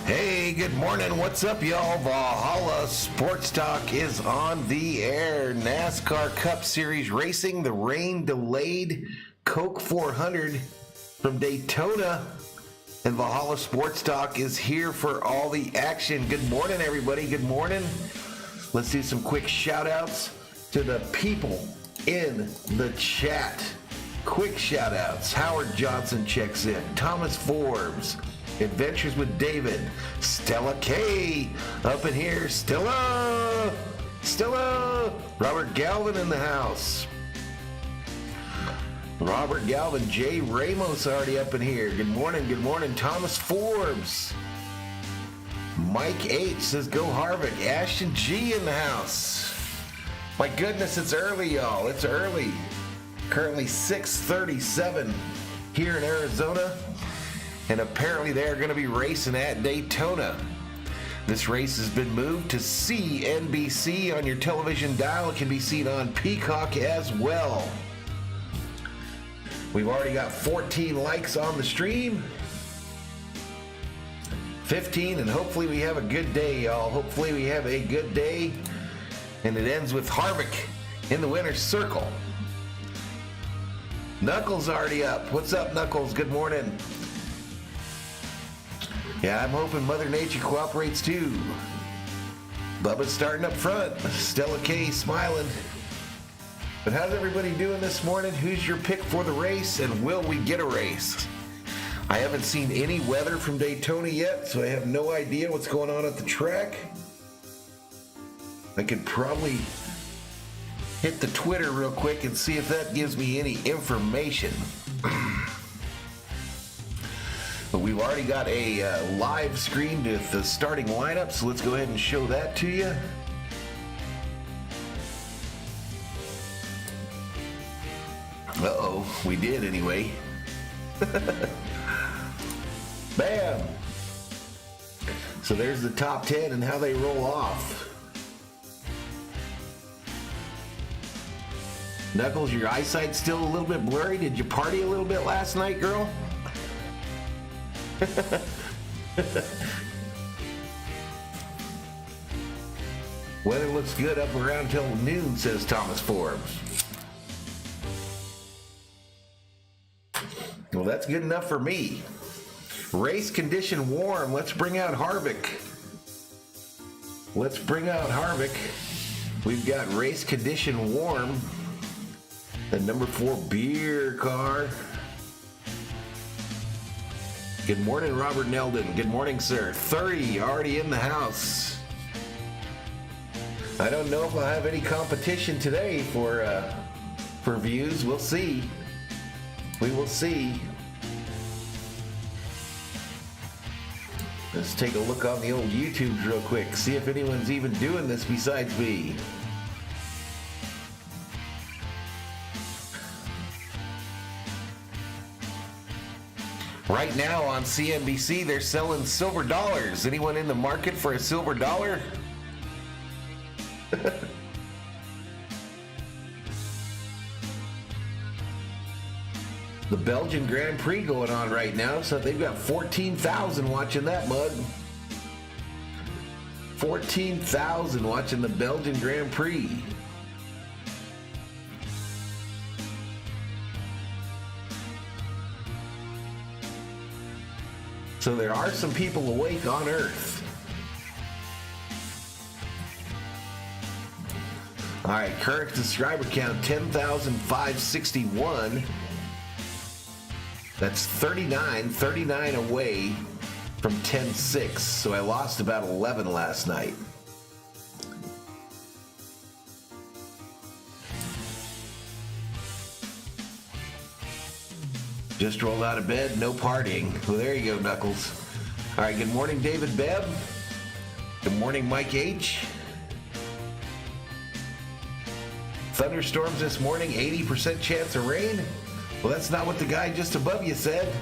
Hey, good morning. What's up, y'all? Valhalla Sports Talk is on the air. NASCAR Cup Series racing, the rain-delayed Coke 400 from Daytona. And Valhalla Sports Talk is here for all the action. Good morning, everybody. Good morning. Let's do some quick shout-outs to the people in the chat. Quick shout-outs. Howard Johnson checks in. Thomas Forbes. Adventures with David. Stella K. Up in here. Stella. Robert Galvin in the house. Robert Galvin. Jay Ramos already up in here. Good morning. Good morning. Thomas Forbes. Mike H. says go Harvick. Ashton G in the house. My goodness, it's early, y'all. It's early. Currently 6:37 here in Arizona. And apparently they're going to be racing at Daytona. This race has been moved to CNBC on your television dial. It can be seen on Peacock as well. We've already got 14 likes on the stream. 15, and hopefully we have a good day, y'all. Hopefully we have a good day. And it ends with Harvick in the winner's circle. Knuckles already up. What's up, Knuckles? Good morning. Yeah, I'm hoping Mother Nature cooperates too. Bubba's starting up front. Stella K smiling. But how's everybody doing this morning? Who's your pick for the race, and will we get a race? I haven't seen any weather from Daytona yet, so I have no idea what's going on at the track. I could probably hit the Twitter real quick and see if that gives me any information. But we've already got a live screen with the starting lineup, so let's go ahead and show that to you. Uh-oh, we did anyway. Bam! So there's the top 10 and how they roll off. Knuckles, your eyesight's still a little bit blurry. Did you party a little bit last night, girl? Weather looks good up around till noon, says Thomas Forbes. Well, that's good enough for me. Race condition warm. Let's bring out Harvick. Let's bring out Harvick. We've got race condition warm. The number 4 beer car. Good morning, Robert Neldon. Good morning, sir. 30 already in the house. I don't know if I'll have any competition today for views. We'll see. We will see. Let's take a look on the old YouTubes real quick. See if anyone's even doing this besides me. Right now on CNBC, they're selling silver dollars. Anyone in the market for a silver dollar? The Belgian Grand Prix going on right now, so they've got 14,000 watching that mug. 14,000 watching the Belgian Grand Prix. So there are some people awake on Earth. All right, current subscriber count 10,561. That's 39 away from 10.6. So I lost about 11 last night. Just rolled out of bed, no partying. Well, there you go, Knuckles. All right, good morning, David Bebb. Good morning, Mike H. Thunderstorms this morning, 80% chance of rain. Well, that's not what the guy just above you said.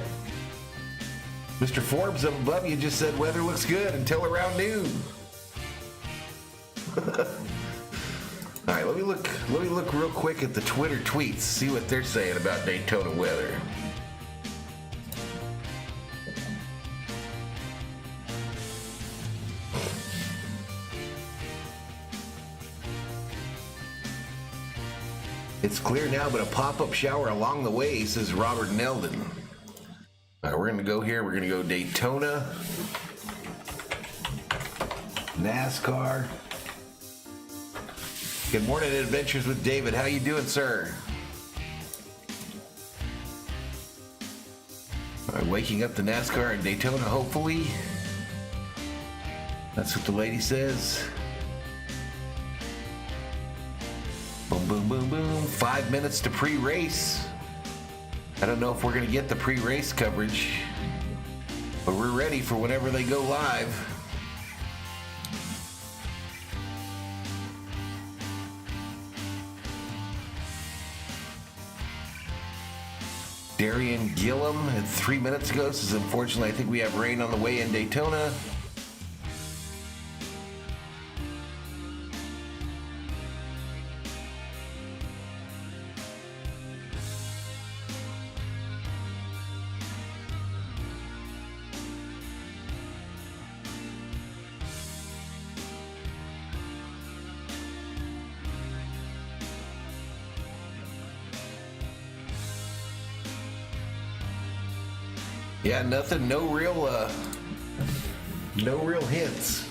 Mr. Forbes up above you just said weather looks good until around noon. All right, let me look real quick at the Twitter tweets, see what they're saying about Daytona weather. It's clear now, but a pop-up shower along the way, says Robert Neldon. All right, we're going to go here. We're going to go Daytona, NASCAR. Good morning, Adventures with David. How you doing, sir? All right, waking up the NASCAR in Daytona, hopefully. That's what the lady says. Boom, boom, boom, boom. 5 minutes to pre-race. I don't know if we're going to get the pre-race coverage, but we're ready for whenever they go live. Darian Gillum at 3 minutes ago says, unfortunately, I think we have rain on the way in Daytona. Yeah, nothing, no real hints.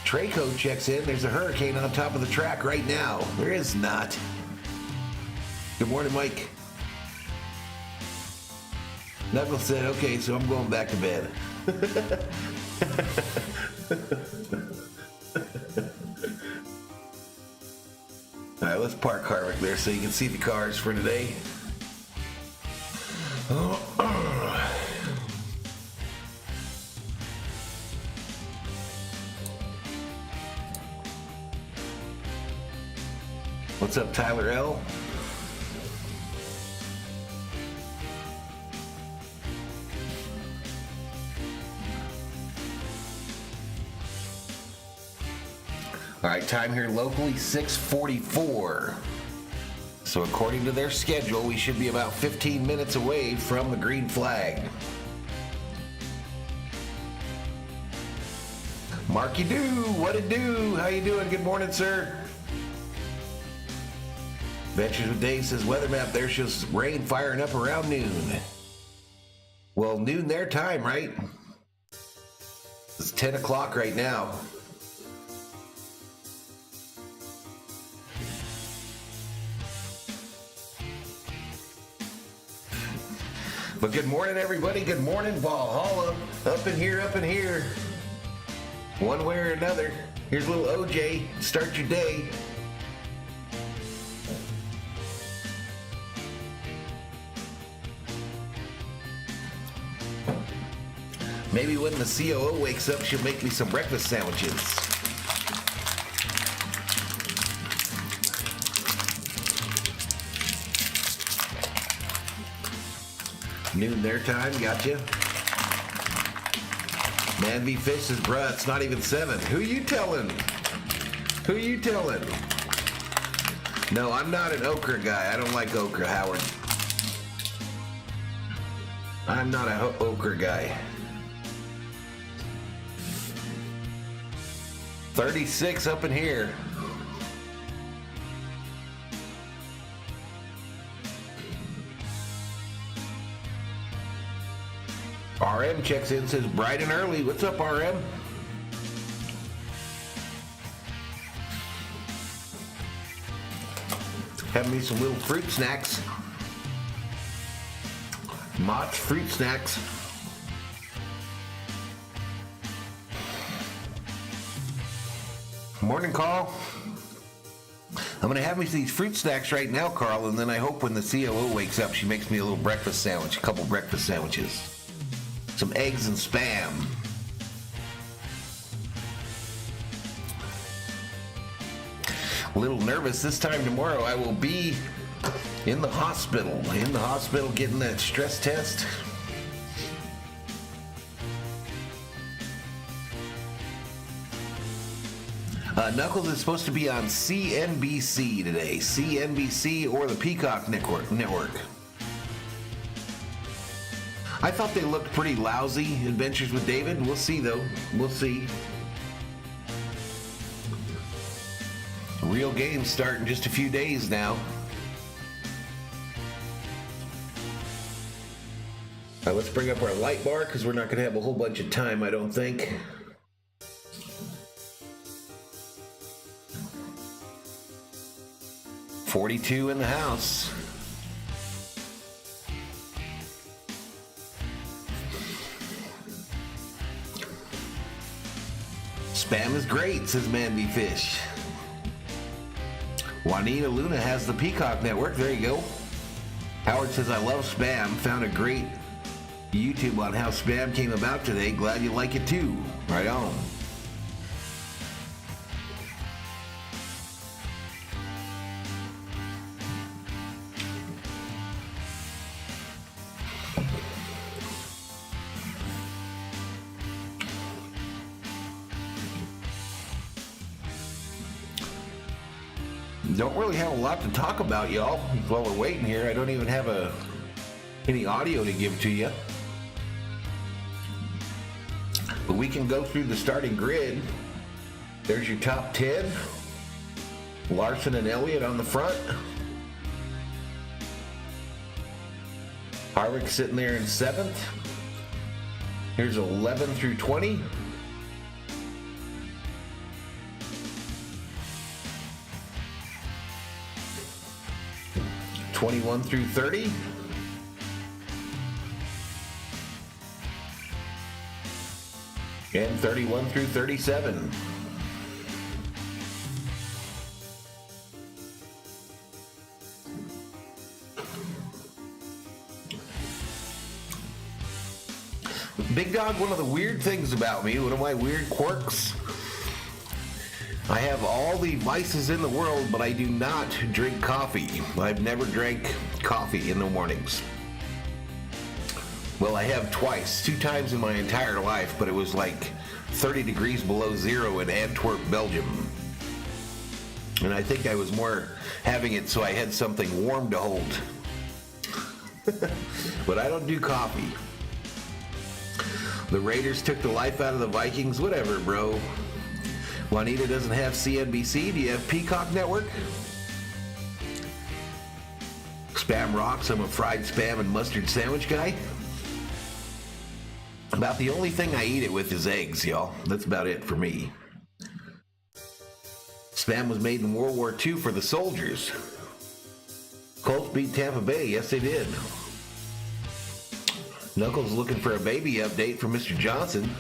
Traco checks in. There's a hurricane on top of the track right now. There is not. Good morning, Mike. Knuckles said, okay, so I'm going back to bed. All right, let's park Harvick there so you can see the cars for today. What's up, Tyler L? All right, time here locally, 6:44. So according to their schedule, we should be about 15 minutes away from the green flag. Marky Do, what it do? How you doing? Good morning, sir. Ventures with Dave says weather map there shows rain firing up around noon. Well, noon their time, right? It's 10 o'clock right now. But good morning, everybody. Good morning, Valhalla. Up in here, up in here. One way or another. Here's a little OJ. Start your day. Maybe when the COO wakes up, she'll make me some breakfast sandwiches. Noon their time, gotcha. Man v. Fish says, bruh, it's not even 7. Who you telling? Who you telling? No, I'm not an okra guy. I don't like okra, Howard. I'm not a okra guy. 36 up in here. RM checks in, says bright and early. What's up, RM? Have me some little fruit snacks. Mott's fruit snacks. Morning, Carl. I'm going to have me these fruit snacks right now, Carl, and then I hope when the COO wakes up, she makes me a little breakfast sandwich, a couple breakfast sandwiches. Some eggs and Spam. A little nervous this time tomorrow. I will be in the hospital. Getting that stress test. Knuckles is supposed to be on CNBC today. CNBC or the Peacock Network. I thought they looked pretty lousy, Adventures with David. We'll see, though. We'll see. Real games start in just a few days now. Let's bring up our light bar because we're not going to have a whole bunch of time, I don't think. $42 in the house. Spam is great, says Mandy Fish. Juanita Luna has the Peacock Network. There you go. Howard says, I love Spam. Found a great YouTube on how Spam came about today. Glad you like it too. Right on. Don't really have a lot to talk about, y'all. While we're waiting here, I don't even have any audio to give to you. But we can go through the starting grid. There's your top 10. Larson and Elliott on the front. Harvick sitting there in 7th. Here's 11 through 20. '21 through 30. And 31 through 37. Big Dog, one of the weird things about me, one of my weird quirks, I have all the vices in the world, but I do not drink coffee. I've never drank coffee in the mornings. Well, I have twice, 2 times in my entire life, but it was like 30 degrees below zero in Antwerp, Belgium. And I think I was more having it so I had something warm to hold. But I don't do coffee. The Raiders took the life out of the Vikings. Whatever, bro. Juanita doesn't have CNBC. Do you have Peacock Network? Spam rocks. I'm a fried spam and mustard sandwich guy. About the only thing I eat it with is eggs, y'all. That's about it for me. Spam was made in World War II for the soldiers. Colts beat Tampa Bay. Yes, they did. Knuckles looking for a baby update from Mr. Johnson.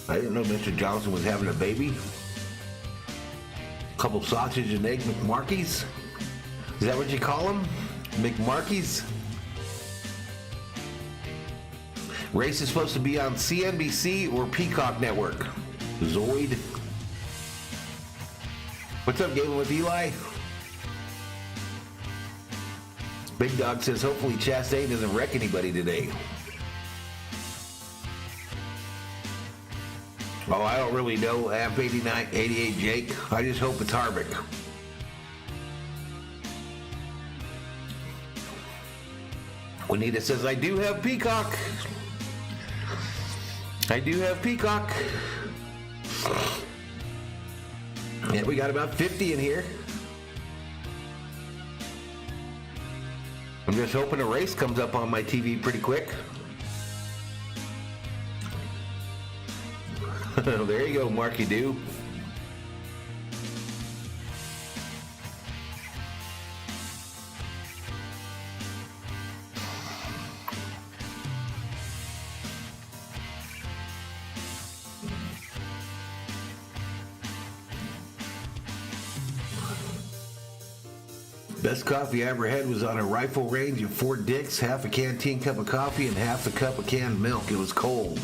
I didn't know Mr. Johnson was having a baby. Couple sausage and egg McMarkies. Is that what you call them? McMarkies? Race is supposed to be on CNBC or Peacock Network. Zoid. What's up, Gaming with Eli? Big Dog says, hopefully Chastain doesn't wreck anybody today. Oh, I don't really know. Amp 88 Jake. I just hope it's Harvick. Juanita says, I do have Peacock. I do have Peacock. Yeah, we got about 50 in here. I'm just hoping a race comes up on my TV pretty quick. There you go, Marky Doo. Best coffee I ever had was on a rifle range at Fort Dix. Half a canteen cup of coffee and half a cup of canned milk. It was cold.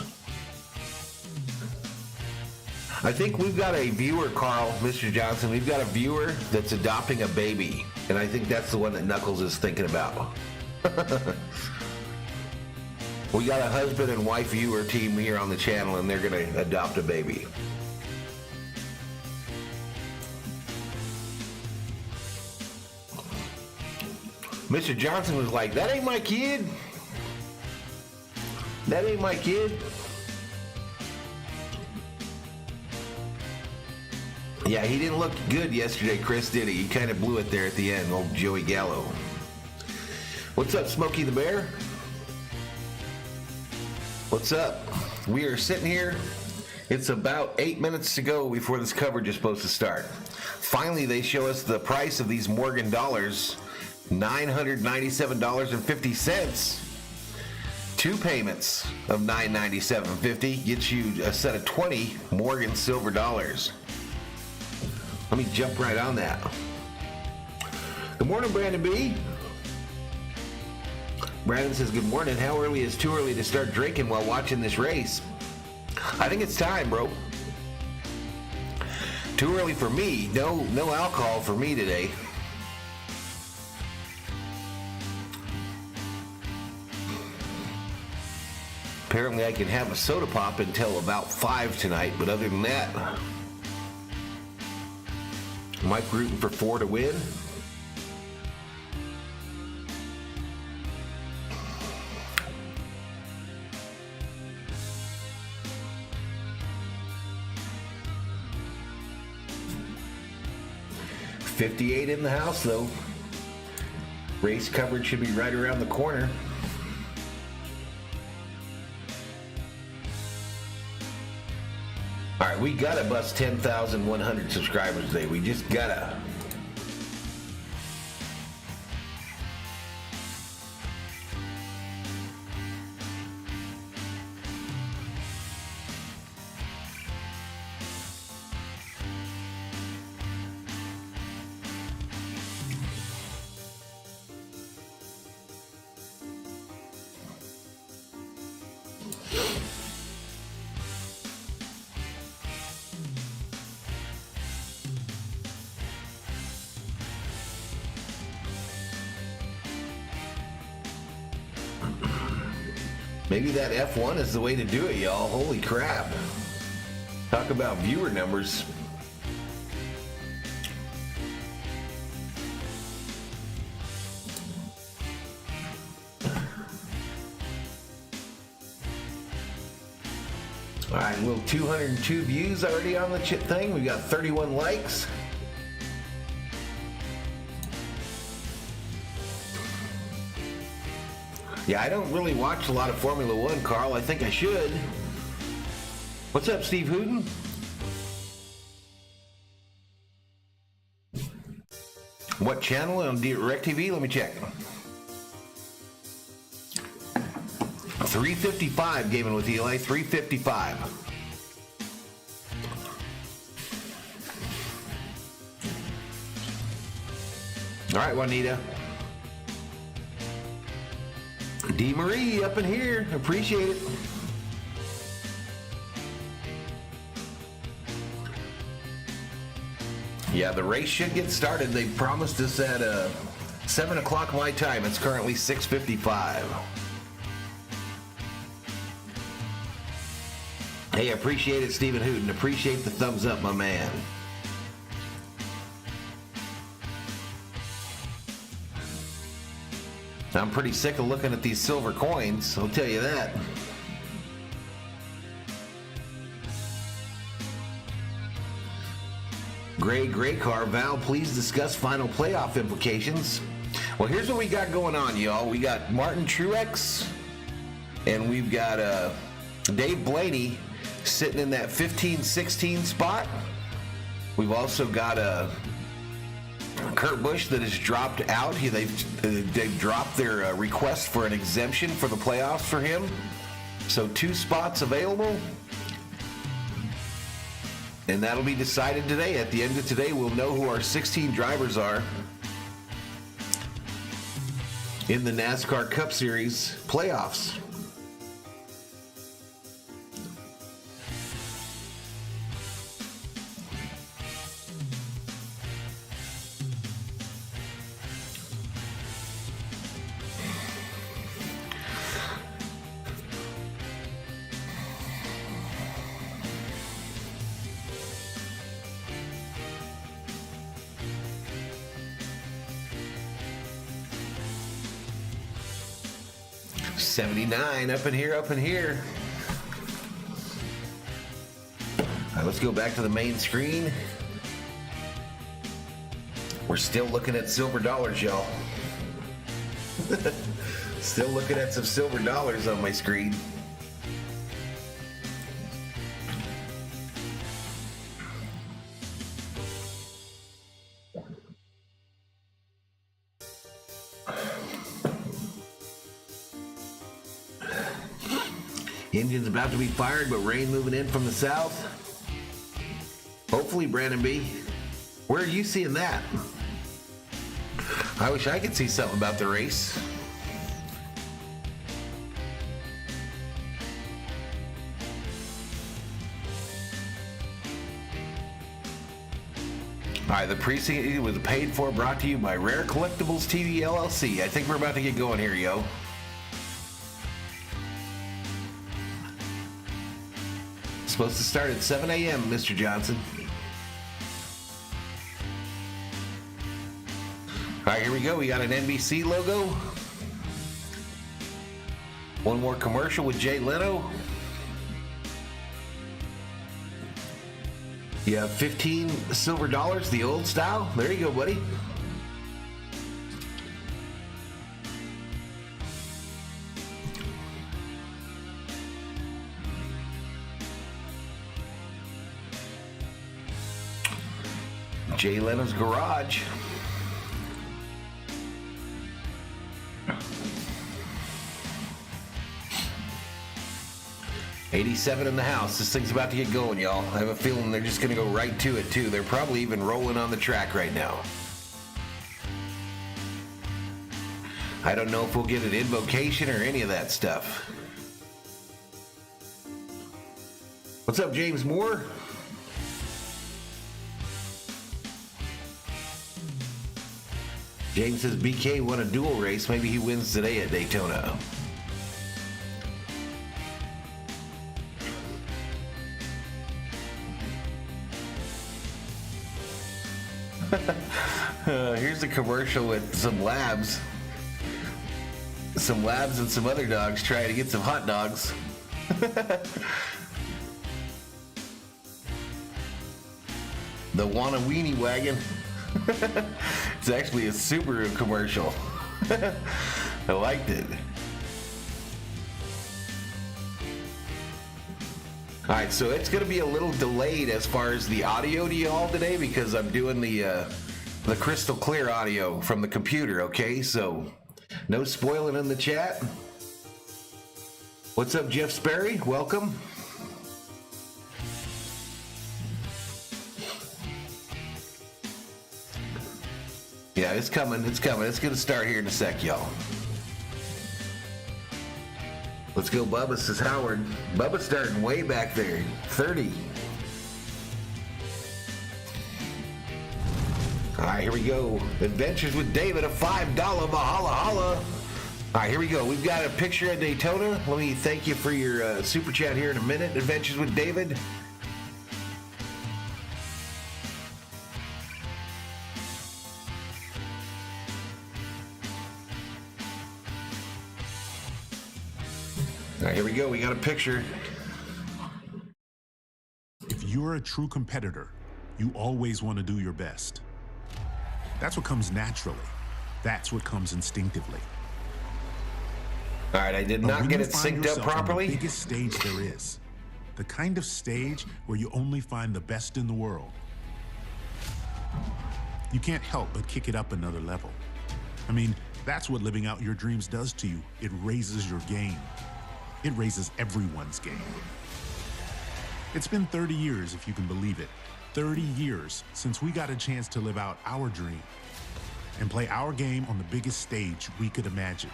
I think we've got a viewer, Carl, Mr. Johnson. We've got a viewer that's adopting a baby. And I think that's the one that Knuckles is thinking about. We got a husband and wife viewer team here on the channel, and they're going to adopt a baby. Mr. Johnson was like, that ain't my kid. That ain't my kid. Yeah, he didn't look good yesterday, Chris, did he? He kind of blew it there at the end, old Joey Gallo. What's up, Smokey the Bear? What's up? We are sitting here. It's about 8 minutes to go before this coverage is supposed to start. Finally, they show us the price of these Morgan dollars. $997.50. 2 payments of $997.50 gets you a set of 20 Morgan silver dollars. Let me jump right on that. Good morning, Brandon B. Brandon says, good morning. How early is too early to start drinking while watching this race? I think it's time, bro. Too early for me. No alcohol for me today. Apparently I can have a soda pop until about 5 tonight, but other than that, Mike rooting for 4 to win. $58 in the house, though. Race coverage should be right around the corner. All right, we gotta bust 10,100 subscribers today. We just gotta. Maybe that F1 is the way to do it, y'all. Holy crap. Talk about viewer numbers. All right, little 202 views already on the thing. We got 31 likes. Yeah, I don't really watch a lot of Formula One, Carl. I think I should. What's up, Steve Hooten? What channel on DirecTV? Let me check. 355 Gaming with Eli, 355. All right, Juanita. D. Marie up in here. Appreciate it. Yeah, the race should get started. They promised us at 7 o'clock my time. It's currently 6:55. Hey, appreciate it, Stephen Hooten. Appreciate the thumbs up, my man. I'm pretty sick of looking at these silver coins, I'll tell you that. Gray car, Val, please discuss final playoff implications. Well, here's what we got going on, y'all. We got Martin Truex, and we've got Dave Blaney sitting in that 15-16 spot. We've also got Kurt Busch that has dropped out. They've dropped their request for an exemption for the playoffs for him. So 2 spots available. And that'll be decided today. At the end of today, we'll know who our 16 drivers are in the NASCAR Cup Series playoffs. $79 up in here. All right, let's go back to the main screen. We're still looking at silver dollars, y'all. Still looking at some silver dollars on my screen. Engine's about to be fired, but rain moving in from the south. Hopefully, Brandon B. Where are you seeing that? I wish I could see something about the race. All right, the precinct was paid for, brought to you by Rare Collectibles TV LLC. I think we're about to get going here, yo. Supposed to start at 7 a.m., Mr. Johnson. All right, here we go. We got an NBC logo. One more commercial with Jay Leno. You have 15 silver dollars, the old style. There you go, buddy. Jay Leno's garage. $87 in the house. This thing's about to get going, y'all. I have a feeling they're just going to go right to it, too. They're probably even rolling on the track right now. I don't know if we'll get an invocation or any of that stuff. What's up, James Moore? James says BK won a dual race. Maybe he wins today at Daytona. Here's a commercial with some labs. Some labs and some other dogs trying to get some hot dogs. The Wanna Weenie Wagon. It's actually a Subaru commercial. I liked it. All right, so it's going to be a little delayed as far as the audio to y'all today because I'm doing the crystal clear audio from the computer, okay? So no spoiling in the chat. What's up, Jeff Sperry? Welcome. Yeah, it's coming. It's coming. It's going to start here in a sec, y'all. Let's go, Bubba, says Howard. Bubba's starting way back there. 30. All right, here we go. Adventures with David, a $5 Valhalla Holla. All right, here we go. We've got a picture at Daytona. Let me thank you for your super chat here in a minute. Adventures with David. All right, here we go. We got a picture. If you're a true competitor, you always want to do your best. That's what comes naturally. That's what comes instinctively. All right, I did not get it synced up properly. The biggest stage there is. The kind of stage where you only find the best in the world. You can't help but kick it up another level. I mean, that's what living out your dreams does to you. It raises your game. It raises everyone's game. It's been 30 years, if you can believe it. 30 years since we got a chance to live out our dream and play our game on the biggest stage we could imagine.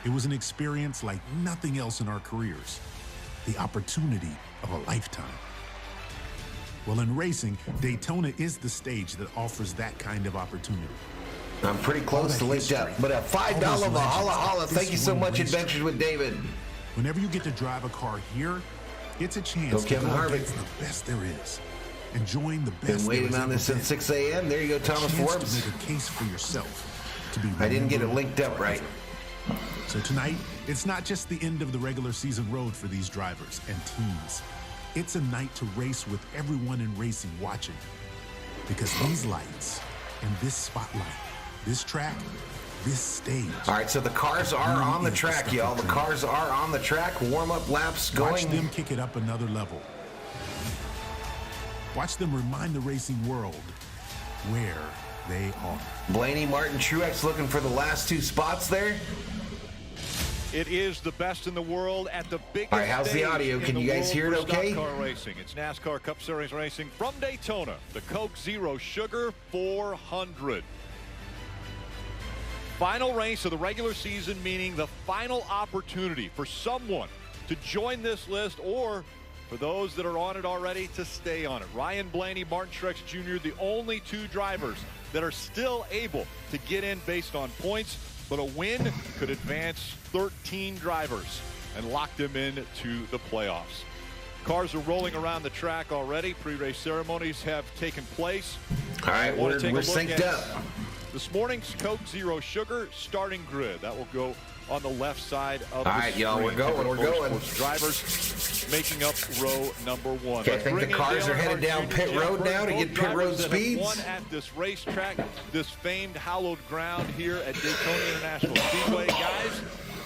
It was an experience like nothing else in our careers. The opportunity of a lifetime. Well, in racing, Daytona is the stage that offers that kind of opportunity. I'm pretty close to linked up, but a $5 Valhalla Holla. Thank you so much, Adventures with David. Whenever you get to drive a car here, it's a chance to go against the best there is. Enjoying the best. Been waiting on this since 6 a.m. There you go, Thomas Forbes. To make a case for yourself. To be I didn't get it linked up right. So tonight, it's not just the end of the regular season road for these drivers and teams. It's a night to race with everyone in racing watching. Because these lights and this spotlight, this track, this stage. All right, so the cars are on the track, y'all. The cars are on the track. Warm-up laps going. Watch them kick it up another level. Watch them remind the racing world where they are. Blaney, Martin, Truex looking for the last two spots there. It is the best in the world at the biggest. All right, how's the audio? Can you guys hear it okay? Car racing. It's NASCAR Cup Series racing from Daytona. The Coke Zero Sugar 400. Final race of the regular season, meaning the final opportunity for someone to join this list or for those that are on it already to stay on it. Ryan Blaney, Martin Truex Jr., the only two drivers that are still able to get in based on points, but a win could advance 13 drivers and lock them into the playoffs. Cars are rolling around the track already. Pre-race ceremonies have taken place. All right, we're synced up. This morning's Coke Zero Sugar starting grid. That will go on the left side of the All right, y'all, we're going. Drivers making up row number one. Okay, I think the cars are headed down pit road now to get pit road speeds. Won at this racetrack, this famed hallowed ground here at Daytona International Speedway. Guys,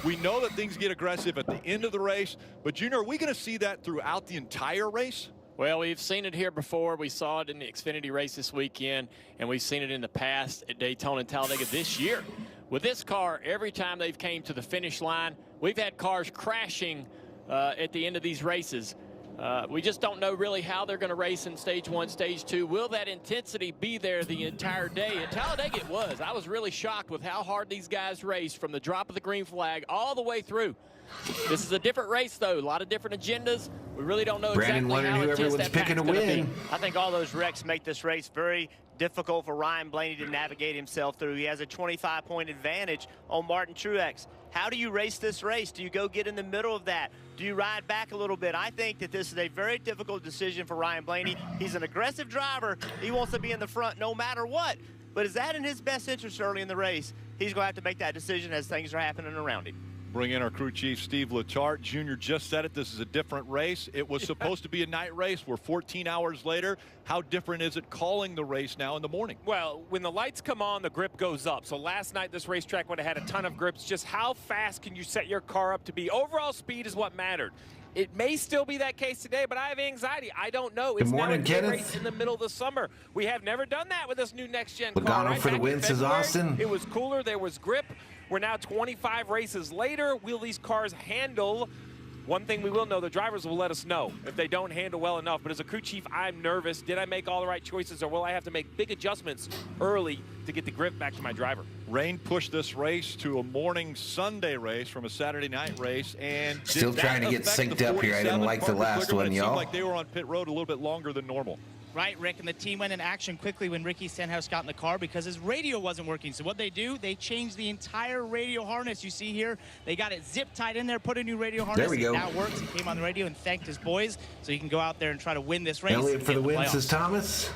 we know that things get aggressive at the end of the race, but Junior, are we going to see that throughout the entire race? Well, we've seen it here before. We saw it in the Xfinity race this weekend, and we've seen it in the past at Daytona and Talladega this year. With this car, every time they've came to the finish line, we've had cars crashing at the end of these races. We just don't know really how they're going to race in stage one, stage two. Will that intensity be there the entire day? At Talladega it was. I was really shocked with how hard these guys raced from the drop of the green flag all the way through. This is a different race, though. A lot of different agendas. We really don't know exactly how intense that pack's going to be. I think all those wrecks make this race very difficult for Ryan Blaney to navigate himself through. He has a 25-point advantage on Martin Truex. How do you race this race? Do you go get in the middle of that Do you ride back a little bit? I think that this is a very difficult decision for Ryan Blaney. He's an aggressive driver. He wants to be in the front no matter what. But is that in his best interest early in the race? He's going to have to make that decision as things are happening around him. Bring in our crew chief, Steve Letarte. Jr. just said it. This is a different race. It was supposed to be a night race. We're 14 hours later. How different is it calling the race now in the morning? Well, when the lights come on, the grip goes up. So last night, this racetrack would have had a ton of grips. Just how fast can you set your car up to be? Overall speed is what mattered. It may still be that case today, but I have anxiety. I don't know. It's now a day race in the middle of the summer. We have never done that with this new next-gen car. Logano for the win, says Austin. It was cooler. There was grip. We're now 25 races later. Will these cars handle? One thing we will know, the drivers will let us know if they don't handle well enough. But as a crew chief, I'm nervous. Did I make all the right choices, or will I have to make big adjustments early to get the grip back to my driver? Rain pushed this race to a morning Sunday race from a Saturday night race, and still trying to get synced up here. I didn't like the last one, y'all. It seemed like they were on pit road a little bit longer than normal. Right, Rick, and the team went in action quickly when Ricky Stenhouse got in the car because his radio wasn't working. So what they do, they changed the entire radio harness. You see here, they got it zip tied in there, put a new radio harness. There we go. It now works. He came on the radio and thanked his boys so he can go out there and try to win this race. Elliott for the win, says Thomas.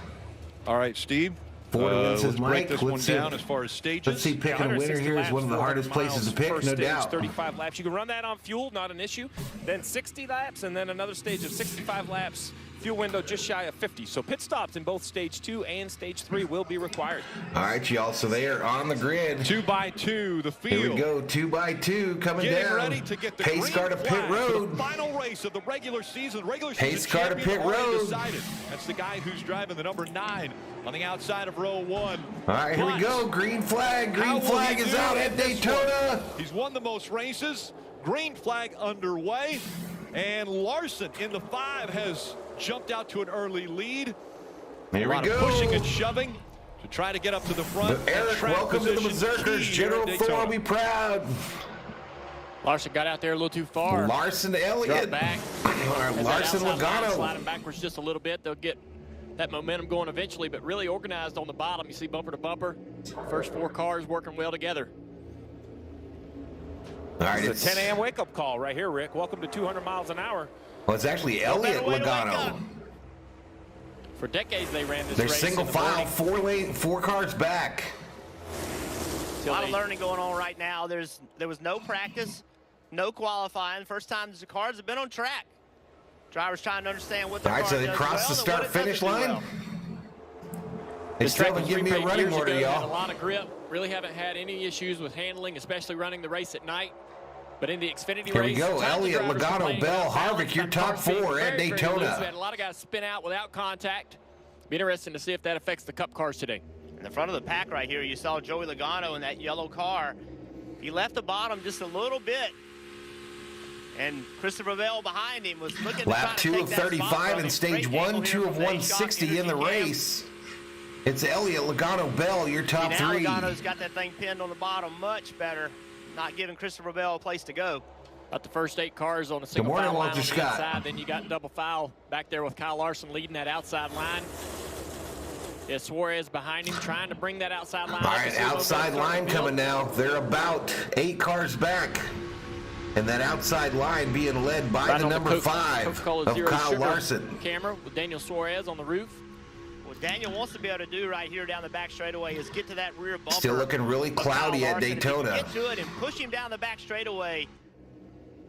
All right, Steve. Ford wins, says let's Mike. break this one down as far as stages. Let's see, picking a winner here is one of the hardest places to pick, no doubt. 35 laps. You can run that on fuel, not an issue. Then 60 laps, and then another stage of 65 laps. Fuel window just shy of 50. So pit stops in both stage 2 and stage 3 will be required. All right, y'all. So they are on the grid. 2 by 2, the field. Here we go. 2 by 2 coming Getting down. ready to get the pace car to pit road. The final race of the regular season. Pace car to pit road. Decided. That's the guy who's driving the number 9 on the outside of row 1. All right, here we go. Green flag. Green flag is out at Daytona. He's won the most races. Green flag underway. And Larson in the 5 has jumped out to an early lead. Here we go. Pushing and shoving to try to get up to the front. But Eric, welcome to the Berserkers. General Thor, be proud. Larson got out there a little too far. Larson to Elliott. Back. Larson Logano. Sliding backwards just a little bit. They'll get that momentum going eventually, but really organized on the bottom. You see bumper to bumper. First 4 cars working well together. All right, it's a 10 a.m. wake-up call right here, Rick. Welcome to 200 miles an hour. Well, it's actually Elliott Logano. For decades, they ran this They're race single file, 4 cars back. A lot of learning going on right now. There was no practice, no qualifying. First time the cars have been on track. Drivers trying to understand what the car does well. All right, so they crossed the start-finish line. Well. They still haven't given me a running order, y'all. Had a lot of grip. Really haven't had any issues with handling, especially running the race at night. But in the Xfinity race, here we go. Elliott, Logano, Bell, Harvick, your top 4 at Daytona. We had a lot of guys spin out without contact. Be interesting to see if that affects the Cup cars today. In the front of the pack right here, you saw Joey Logano in that yellow car. He left the bottom just a little bit. And Christopher Bell behind him was looking to lap 2 of 35 in stage 1, 2 of 160 in the race. It's Elliott, Logano, Bell, your top 3. Now Logano's got that thing pinned on the bottom much better, not giving Christopher Bell a place to go. Got the first 8 cars on a single file line on the Scott. inside. Then you got double file back there with Kyle Larson leading that outside line. Yeah, Suarez behind him trying to bring that outside line. All right, outside line coming now. They're about 8 cars back. And that outside line being led by the number 5 of Kyle Larson. Camera with Daniel Suarez on the roof. What Daniel wants to be able to do right here down the back straightaway is get to that rear bumper. Still looking really cloudy at Daytona. Get to it and push him down the back straightaway.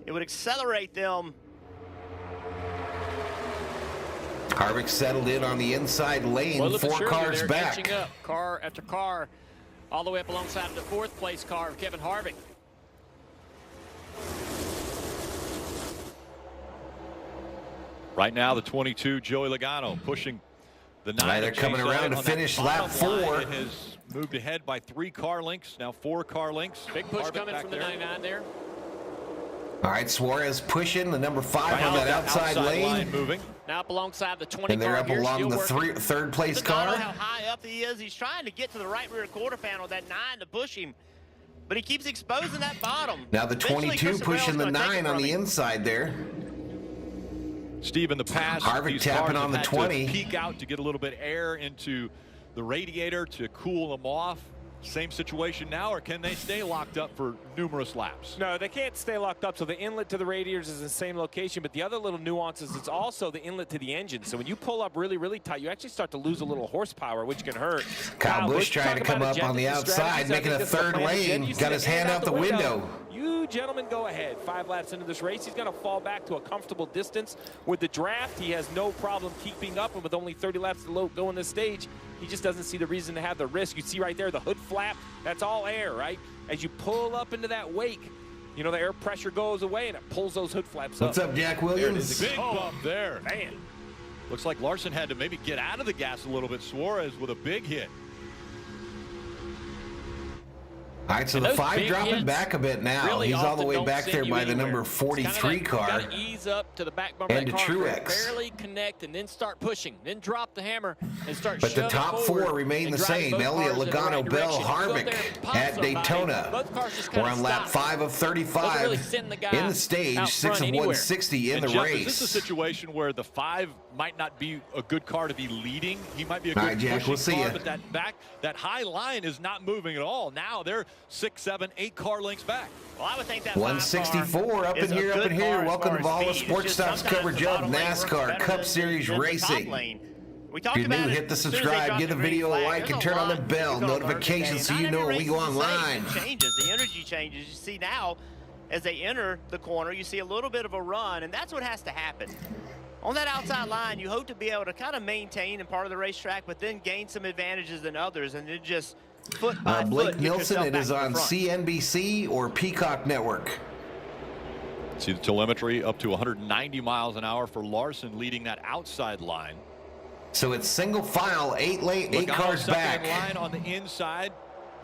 It would accelerate them. Harvick settled in on the inside lane, well, 4 cars back. Catching up, car after car, all the way up alongside the 4th place car of Kevin Harvick. Right now, the 22, Joey Logano, pushing the 9. Right, they're coming around to finish lap 4. It has moved ahead by 3 car lengths, now 4 car lengths. Big push coming from the 99 there. All right, Suarez pushing the number 5 on that outside lane. Moving. Now up alongside the 20 and they're car up here, along the 3rd place car. How high up he is. He's trying to get to the right rear quarter panel, that 9 to push him. But he keeps exposing that bottom. Now the 22 pushing the 9 on the inside there. Steve, in the past, Harvick tapping on the 20. Peek out to get a little bit of air into the radiator to cool them off. Same situation now, or can they stay locked up for numerous laps? No, they can't stay locked up. So the inlet to the radiators is the same location, but the other little nuance is it's also the inlet to the engine. So when you pull up really, really tight, you actually start to lose a little horsepower, which can hurt. Kyle Busch trying to come up on the outside, making a third lane, got his hand out the window. You gentlemen go ahead. 5 laps into this race, he's going to fall back to a comfortable distance. With the draft, he has no problem keeping up, and with only 30 laps to go in this stage, he just doesn't see the reason to have the risk. You see right there, the hood flap, that's all air, right? As you pull up into that wake, you know, the air pressure goes away, and it pulls those hood flaps up. What's up, Jack Williams? Big bump there. Man. Looks like Larson had to maybe get out of the gas a little bit. Suarez with a big hit. All right, so the 5 dropping back a bit now. Really He's all the way don't back send there you by the anywhere. number 43 car. Got to ease up to the back bumper And of that to car, Truex. barely connect, and then start pushing. Then drop the hammer and start But the shoving top forward 4 remain and the driving same. both Elliott, cars in the Logano, right Bell, direction. You go up Harvick there and pop at somebody, Daytona. both cars just We're kinda on lap stop. 5 of Doesn't really 35 send the guy in the stage, out 6 front of anywhere. 160 in And the Jeff, race. is this a situation where the 5 might not be a good car to be leading? He might be a All good right, Jack, pushing we'll see car, ya. but that high line is not moving at all. Now they're 6, 7, 8 car lengths back. Well, I would think that 164 up in here, up in here. Welcome to Valhalla Sports Talk's coverage of NASCAR Cup Series racing. We If talked you're about new, it hit the as soon as they subscribe, dropped give the green video a flag. like, There's and turn on the lot bell going on notifications so today. you Not know every when we go race is the same. online. It changes. The energy changes. You see now, as they enter the corner, you see a little bit of a run, and that's what has to happen. On that outside line, you hope to be able to kind of maintain in part of the racetrack, but then gain some advantages than others, and then just foot by Blake foot, Nilsson, it is on C. CNBC or Peacock Network. See the telemetry up to 190 miles an hour for Larson leading that outside line. So it's single file, 8 Logano cars second back. in line on the inside.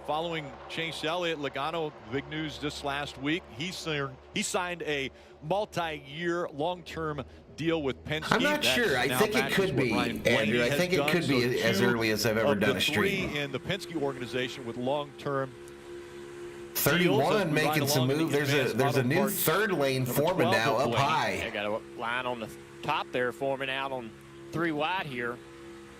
Following Chase Elliott, Logano, big news this last week. He signed a multi-year, long-term deal with Penske. I'm not That sure. I now think it matches could what be, Ryan Blaney Andrew. I has think it done. could be So as two early as I've ever of done the a stream. 3 in the Penske organization with long-term 31 making some move. There's a new third lane forming now up They high. got a line on the top there forming out on 3 wide here.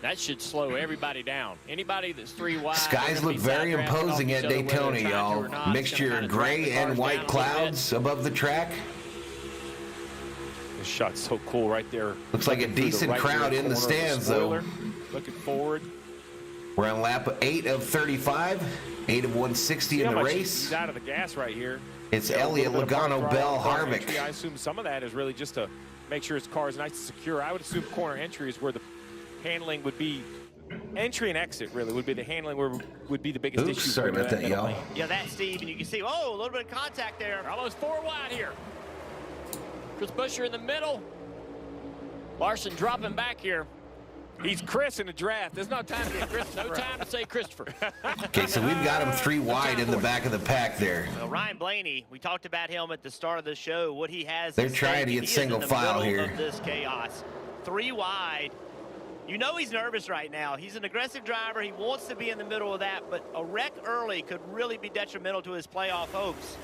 That should slow everybody down. Anybody that's 3 wide. Skies look very imposing at Daytona, y'all. Mixture of gray and white clouds above the track. This shot's so cool right there. Looks like a Looking through the decent right crowd rear in the corner of stands, though. spoiler. Looking forward. We're on lap 8 of 35, 8 of 160 See in how the much race. He's out of the gas right here. It's Got a Elliott, little bit of Logano, front Bell, throttle, corner Harvick. entry. I assume some of that is really just to make sure his car is nice and secure. I would assume corner entry is where the handling would be. Entry and exit really would be the handling where would be the biggest Oops, issue. sorry for about that, middle y'all. lane. Yeah, that's Steve, and you can see, oh, a little bit of contact there. They're almost 4 wide here. Chris Buescher in the middle. Larson dropping back here. He's Chris in the draft. There's no time to get Chris, no time to say Christopher. Okay, so we've got him 3 wide in the back of the pack there. Well, Ryan Blaney, we talked about him at the start of the show, what he has. They're at trying stake, to and get he is single in the file middle here. of this chaos. 3 wide. You know he's nervous right now. He's an aggressive driver. He wants to be in the middle of that, but a wreck early could really be detrimental to his playoff hopes.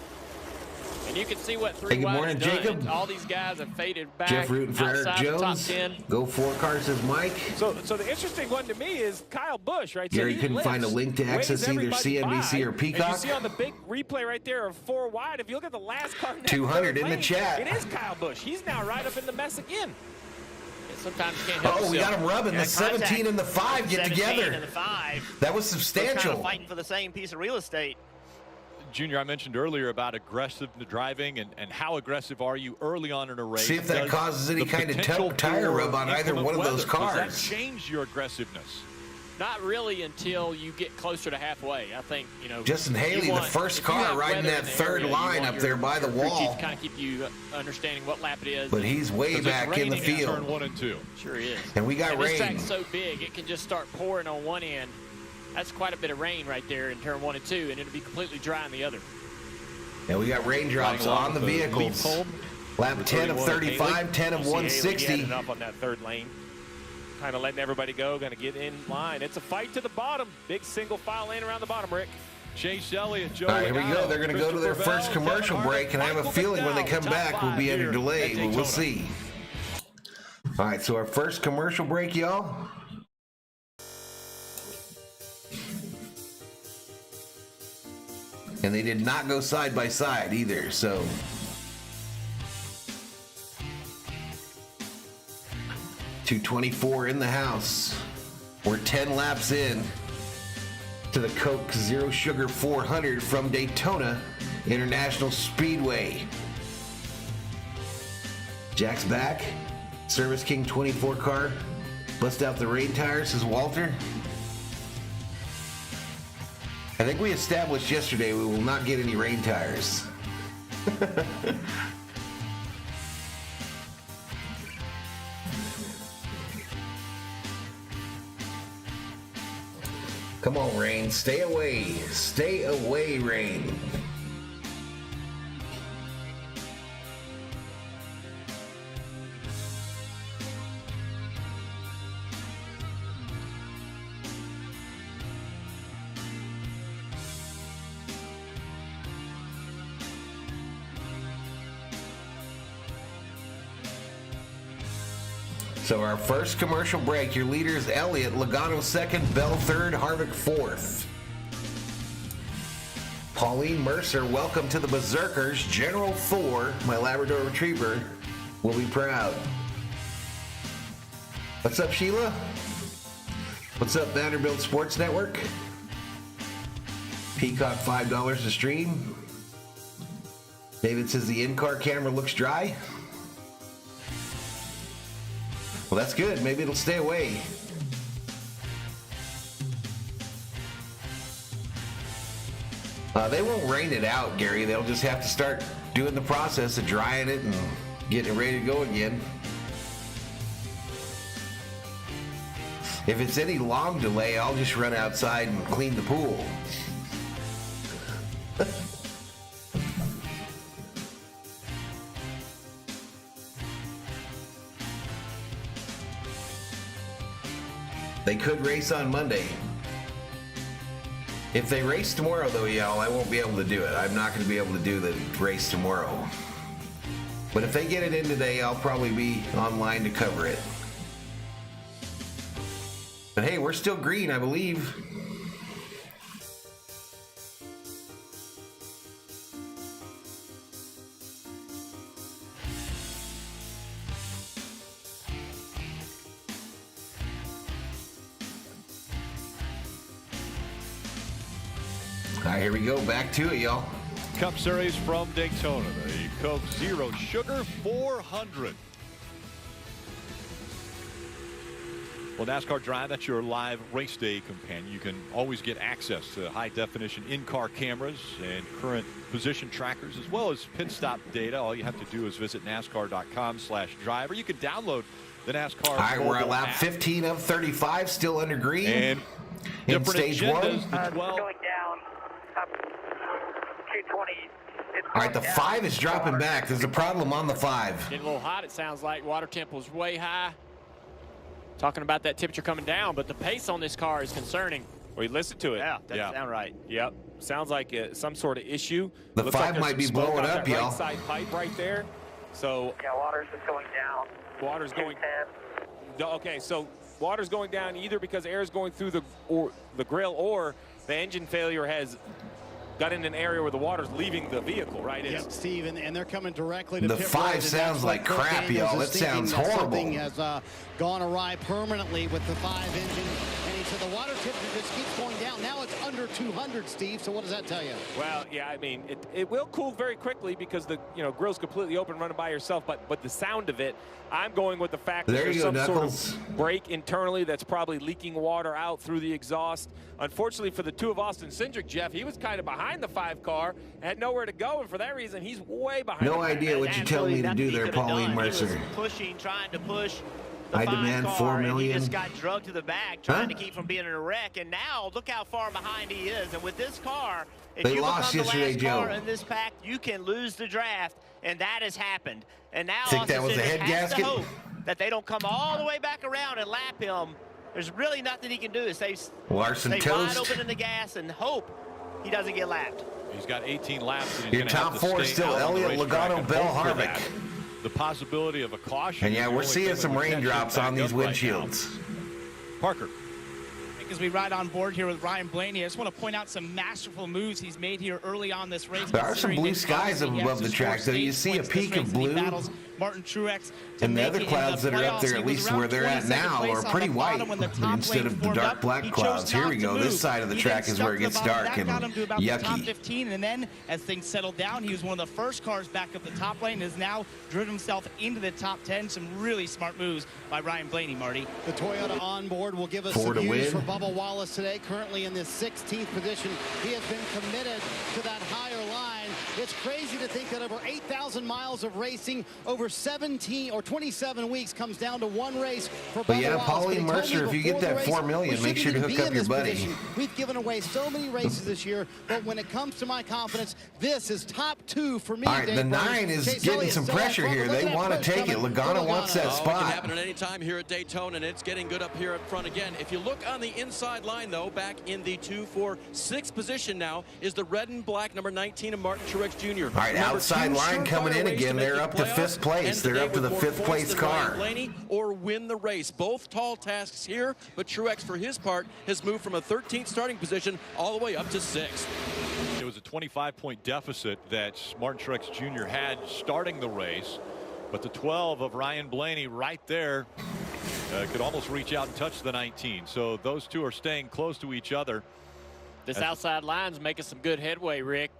And you can see what 3 Hey, good wide morning, has done. Jacob. All these guys have faded back. Jeff rooting for Eric outside the top Jones. 10. Go 4 cars, says Mike. So the interesting one to me is Kyle Busch, right? Gary so he couldn't lifts, find a link to access waves either everybody CNBC or by. Peacock. As you see on the big replay right there of 4 wide, if you look at the last car in that 200 third in the lane, chat. it is Kyle Busch. He's now right up in the mess again. Sometimes you can't help Oh, we got yourself. him rubbing. The 17 and the 5 get 17 together. and the 5. That was Both kind substantial. of fighting for the same piece of real estate. Junior, I mentioned earlier about aggressive driving and how aggressive are you early on in a race. See if that Does causes any the kind of potential tire for rub on either inclement one of those weather, cars. Does that change your aggressiveness? Not really until you get closer to halfway. I think, Justin Haley, the first car riding that third line up there by the wall. To kind of keep you understanding what lap it is. But he's way It's back in the raining field. Turn 1 and 2. Sure is. And we got This rain. track's so big, it can just start pouring on one end. That's quite a bit of rain right there in turn 1 and 2, and it'll be completely dry in the other. And we got raindrops Riding on the along with vehicles. lead home. Lap 10 of 35, 10 of You see Haley 160. getting up on that third lane. Kind of letting everybody go, going to get in line. It's a fight to the bottom. Big single file lane around the bottom, Rick. Chase Elliott, Joe All right, here we go. Logano, They're going to go to their Christopher first Bell, commercial Kevin break, and I have a Harvick, feeling when they Michael come back, we'll be McDowell under delay, here but at we'll Daytona. see. All right, so our first commercial break, y'all. And they did not go side by side either, so. .224 in the house. We're 10 laps in to the Coke Zero Sugar 400 from Daytona International Speedway. Jack's back. Service King 24 car. Bust out the rain tires, says Walter. I think we established yesterday we will not get any rain tires. Come on, rain. Stay away. Stay away, rain. So our first commercial break, your leaders, Elliott, Logano second, Bell third, Harvick fourth. Pauline Mercer, welcome to the Berserkers. General Thor, my Labrador Retriever, will be proud. What's up, Sheila? What's up, Vanderbilt Sports Network? Peacock, $5 to stream. David says the in-car camera looks dry. Well, that's good. Maybe it'll stay away. They won't rain it out, Gary. They'll just have to start doing the process of drying it and getting it ready to go again. If it's any long delay, I'll just run outside and clean the pool. They could race on Monday. If they race tomorrow, though, y'all, I won't be able to do it. I'm not going to be able to do the race tomorrow. But if they get it in today, I'll probably be online to cover it. But hey, we're still green, I believe. All right, here we go. Back to it, y'all. Cup Series from Daytona, the Coke Zero Sugar 400. Well, NASCAR Drive, that's your live race day companion. You can always get access to high-definition in-car cameras and current position trackers, as well as pit stop data. All you have to do is visit NASCAR.com/drive, or you can download the NASCAR. All right, we're at lap app. 15 of 35, still under green. And in stage one. The 12. Going down. Up 220. All right, the 5 is dropping back. There's a problem on the 5. Getting a little hot, it sounds like. Water temperature way high. Talking about that temperature coming down, but the pace on this car is concerning. Well, you listen to it. Yeah, that sounds right. Yep. Sounds like some sort of issue. The Looks 5 like might be there's some smoke blowing out up, that y'all. right side pipe right there. So Yeah, water's just going down. water's going. 210. Okay, so water's going down either because air is going through the grill, or the engine failure has got in an area where the water's leaving the vehicle, right? Yep, Steve, and they're coming directly to The pit 5 road, and sounds that's like what Kirk crap, Daniels y'all. is That thinking, sounds that horrible. Something has gone awry permanently with the 5 engine, and he said the water temperature just keeps going down. Now it's under 200, Steve. So what does that tell you? Well, yeah, I mean, it will cool very quickly because the grill's completely open, running by yourself. But the sound of it, I'm going with the fact that There there's you go, some sort Knuckles. of break internally that's probably leaking water out through the exhaust. Unfortunately for the 2 of Austin Cindric, Jeff, he was kind of behind the 5 car, had nowhere to go, and for that reason, he's way behind. No the pack. idea what you're telling me to do there, Pauline He Mercer. was pushing, trying to push the I 5 demand car, $4 and million. he just got drugged to the back, trying Huh? to keep from being in a wreck. And now, look how far behind he is. And with this car, if They you lost become yesterday, the last car Joe. in this pack, you can lose the draft, and that has happened. And now Think that Austin was a Cindric head has to gasket? hope that they don't come all the way back around and lap him. There's really nothing he can do. Stay Larson wide toast. open in the gas and hope he doesn't get lapped. He's got 18 laps. And he's Your gonna have top to 4 stay still out on the Elliott, racetrack Logano, and Bell, hope for Harvick. that. The possibility of a caution. And yeah, is the we're only seeing thing some that would catch raindrops him on back these up right now. windshields. Parker. as we ride on board here with Ryan Blaney. I just want to point out some masterful moves he's made here early on this race. There are some blue skies above the track, though. You see a peak of blue. Martin Truex And the other clouds that are up there, at least where they're at now, are pretty white instead of the dark black clouds. Here we go. This side of the track is where it gets dark and yucky. 15, and then as things settled down, he was one of the first cars back up the top lane and has now driven himself into the top 10. Some really smart moves by Ryan Blaney, Marty. The Toyota onboard will give us some views for Bubba Wallace today, currently in the 16th position. He has been committed to that higher line. It's crazy to think that over 8,000 miles of racing, over 17 or 27 weeks comes down to one race for Bubba Wallace. Yeah, Pauline Mercer, if you get that $4 million, make sure to hook up your buddy. Position. We've given away so many races this year, but when it comes to my confidence, this is top 2 for me. All right, the 9 is getting some pressure here. They want to take it. Logano wants that spot. It can happen at any time here at Daytona, and it's getting good up here up front again. If you look on the inside line, though, back in the 2, 4, 6 position now is the red and black number 19 of Martin Truex Jr. All right, outside line coming in again. They're up to 5th place. They're up to the 5th place car. Blaney or win the race. Both tall tasks here, but Truex, for his part, has moved from a 13th starting position all the way up to 6th. It was a 25-point deficit that Martin Truex Jr. had starting the race, but the 12 of Ryan Blaney right there could almost reach out and touch the 19. So those two are staying close to each other. This outside line's making some good headway, Rick.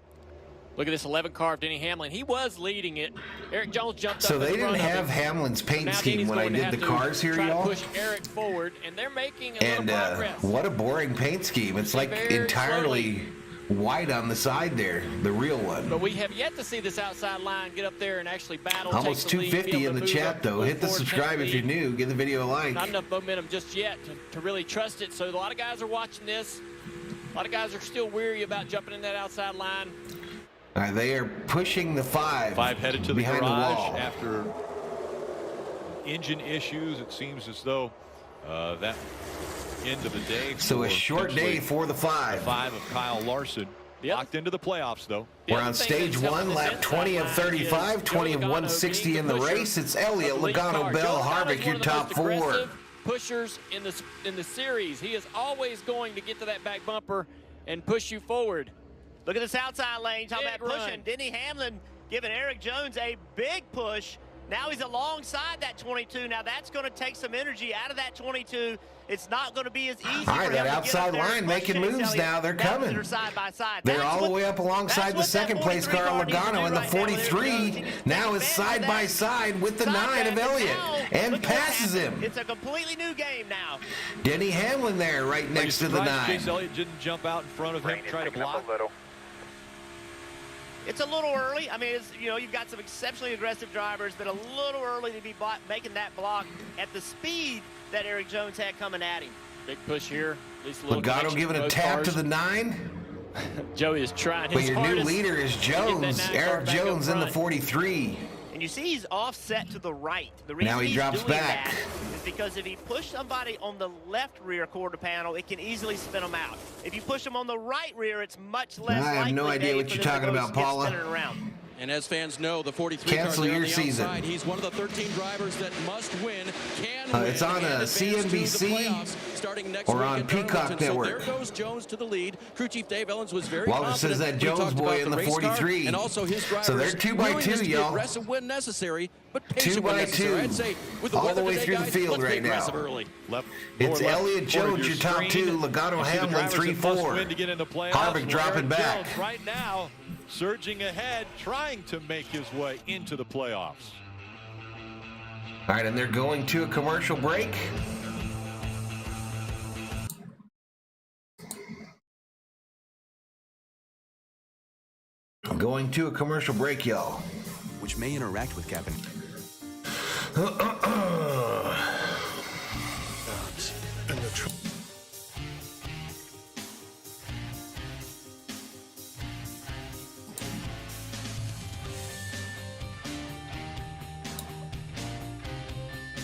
Look at this 11 car of Denny Hamlin. He was leading it. Eric Jones jumped up. So they didn't have Hamlin's paint scheme when I did the cars here, y'all. Push Eric forward, and they're making a little progress. What a boring paint scheme. It's like entirely white on the side there, the real one. But we have yet to see this outside line get up there and actually battle. Almost 250 in the chat, though. Hit the subscribe if you're new. Give the video a like. Not enough momentum just yet to really trust it. So a lot of guys are watching this. A lot of guys are still weary about jumping in that outside line. All right, they are pushing the 5. 5 headed to the behind garage the wall. After engine issues. It seems as though that end of the day. So a short day for the 5. 5 of Kyle Larson. Locked into the playoffs, though. We're on stage 1, lap 20 of 35, 20 of 160 in the race. It's Elliott, Logano, Bell, Harvick, your top 4. Pushers in the series. He is always going to get to that back bumper and push you forward. Look at this outside lane. Talking about pushing. Denny Hamlin giving Eric Jones a big push. Now he's alongside that 22. Now that's going to take some energy out of that 22. It's not going to be as easy. All right, that outside line making moves now. They're coming. They're side by side. They're all the way up alongside the second place car, Logano, and the 43 now is side by side with the 9 of Elliott and passes him. It's a completely new game now. Denny Hamlin there right next to the 9. Chase Elliott didn't jump out in front of him, try to block. It's a little early. I mean, you've got some exceptionally aggressive drivers, but a little early to be making that block at the speed that Eric Jones had coming at him. Big push here. At least a little Logano giving a tap to the 9. Joey is trying his hardest. But your new leader is Jones, Eric Jones in the 43. And you see he's offset to the right. The reason now he drops back. That is because if he pushes somebody on the left rear quarter panel, it can easily spin them out. If you push them on the right rear, it's much less likely. I have no idea what you're talking about, Paula. And as fans know, the 43 cancel your season. Outside, he's one of the 13 drivers that must win, can win. It's on a CNBC or on Peacock Network. So there goes Jones to the lead. Crew Chief Dave Ellens was very Walter says that Jones boy in the 43. And also his drivers. So they're 2 by 2, y'all. Aggressive when necessary, but 2 by 2. I'd say with the all the way today, through guys, the field right now. It's Elliott Jones, your top 2. Logano Hamlin 3-4. Harvick dropping back. Right now, surging ahead, trying to make his way into the playoffs. All right, and they're going to a commercial break. Going to a commercial break, y'all. Which may interact with Captain.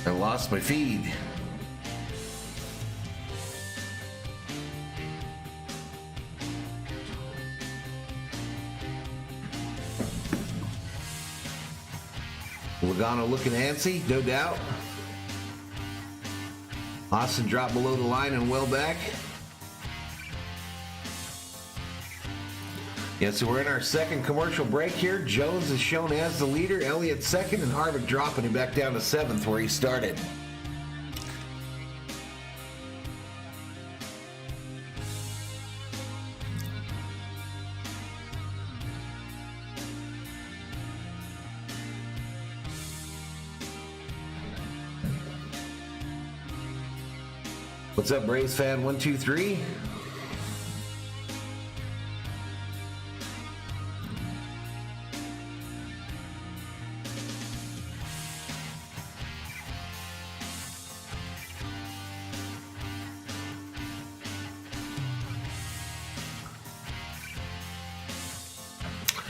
I lost my feed. Logano looking antsy, no doubt. Austin dropped below the line and well back. Yeah, so we're in our second commercial break here. Jones is shown as the leader, Elliott second, and Harvick dropping him back down to 7th where he started. What's up, Braves fan 123?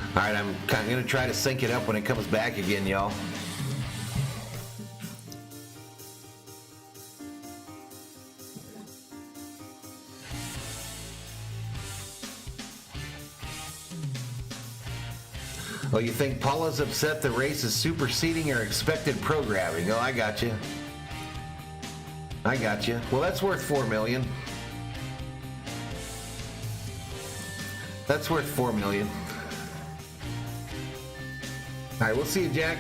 All right, I'm kind of going to try to sync it up when it comes back again, y'all. Oh, you think Paula's upset the race is superseding her expected programming? Oh, I got you. I got you. Well, that's worth $4 million. That's worth $4 million. All right, we'll see you, Jack.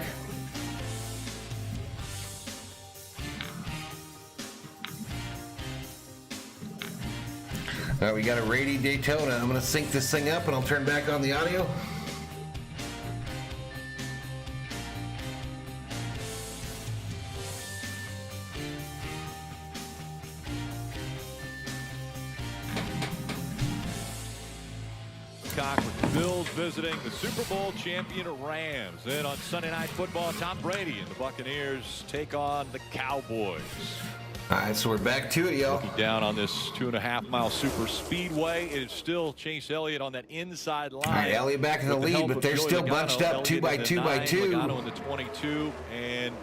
All right, we got a rainy Daytona. I'm going to sync this thing up, and I'll turn back on the audio. With Bills visiting the Super Bowl champion Rams. Then on Sunday Night Football, Tom Brady and the Buccaneers take on the Cowboys. All right, so we're back to it, y'all. Looking down on this 2.5-mile super speedway, it is still Chase Elliott on that inside line. All right, Elliott back in the lead, but they're still bunched up 2 by 2 by 2. Logano in the 22, and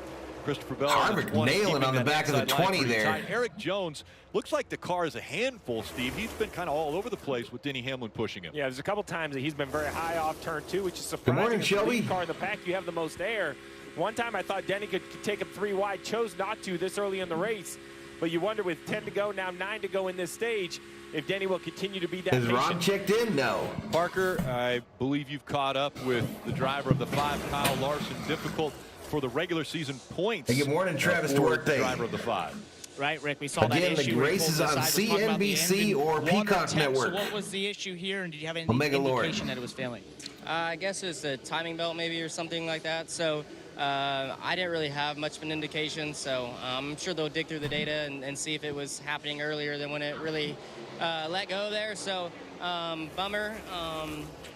Christopher Bell Harvick nailing on the back of the 20 there. Eric Jones looks like the car is a handful, Steve. He's been kind of all over the place with Denny Hamlin pushing him. Yeah, there's a couple times that he's been very high off turn 2, which is surprising. Good morning, Shelby. The car in the pack, you have the most air. One time I thought Denny could take him 3 wide, chose not to this early in the race. But you wonder with 10 to go, now 9 to go in this stage, if Denny will continue to be that patient. Is Ron checked in? No. Parker, I believe you've caught up with the driver of the 5, Kyle Larson. Difficult for the regular season points. Hey, good morning, Travis Duarte. Driver of the 5. Right, Rick, we saw again, that issue. The race is on CNBC or Peacock Network. So what was the issue here, and did you have any Omega indication that it was failing? I guess it's the timing belt maybe or something like that. So I didn't really have much of an indication. So I'm sure they'll dig through the data and see if it was happening earlier than when it really let go there. So bummer.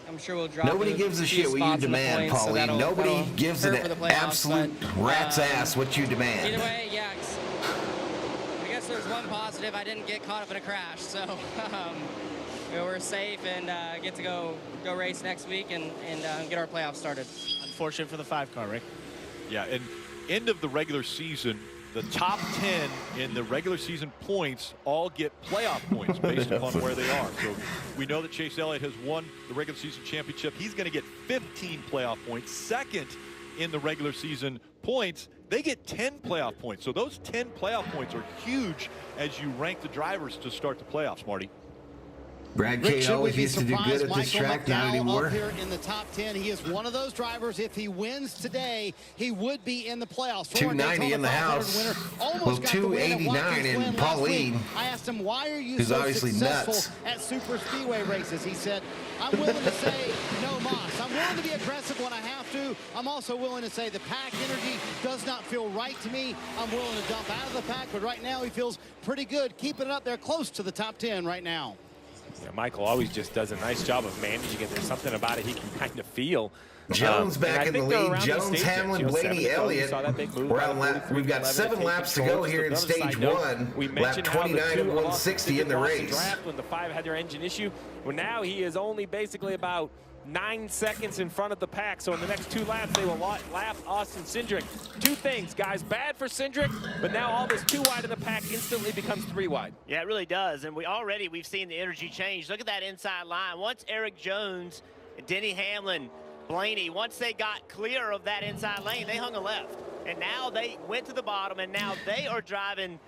I'm sure we'll drop. Nobody gives a shit what you demand, Pauline. So nobody gives an absolute rat's ass what you demand. Either way, yeah. I guess there's one positive. I didn't get caught up in a crash, so we're safe and get to go race next week and get our playoffs started. Unfortunate for the 5 car, Rick. Yeah, and end of the regular season, the top 10 in the regular season points all get playoff points based upon where they are. So we know that Chase Elliott has won the regular season championship. He's going to get 15 playoff points. Second in the regular season points, they get 10 playoff points. So those 10 playoff points are huge as you rank the drivers to start the playoffs, Marty. Brad K always used to do good at this track, not anymore. Up here in the top 10, he is one of those drivers. If he wins today, he would be in the playoffs. 290 in the house. Well, 289 in Pauline. I asked him, why are you so successful at super speedway races? He said, I'm willing to say no mas. I'm willing to be aggressive when I have to. I'm also willing to say the pack energy does not feel right to me. I'm willing to dump out of the pack, but right now he feels pretty good, keeping it up there close to the top 10 right now. Yeah, Michael always just does a nice job of managing it. There's something about it he can kind of feel. Jones back in the lead. Jones, Hamlin, Blaney, Elliott. We're on lap. We've got 7 laps to go here in stage 1. Lap 29 of 160 in the race. When the 5 had their engine issue, well, now he is only basically about 9 seconds in front of the pack. So in the next 2 laps, they will lap Austin Cindric. 2 things, guys. Bad for Cindric, but now all this 2 wide in the pack instantly becomes 3 wide. Yeah, it really does. And we've seen the energy change. Look at that inside line. Once Eric Jones, Denny Hamlin, Blaney, once they got clear of that inside lane, they hung a left. And now they went to the bottom, and now they are driving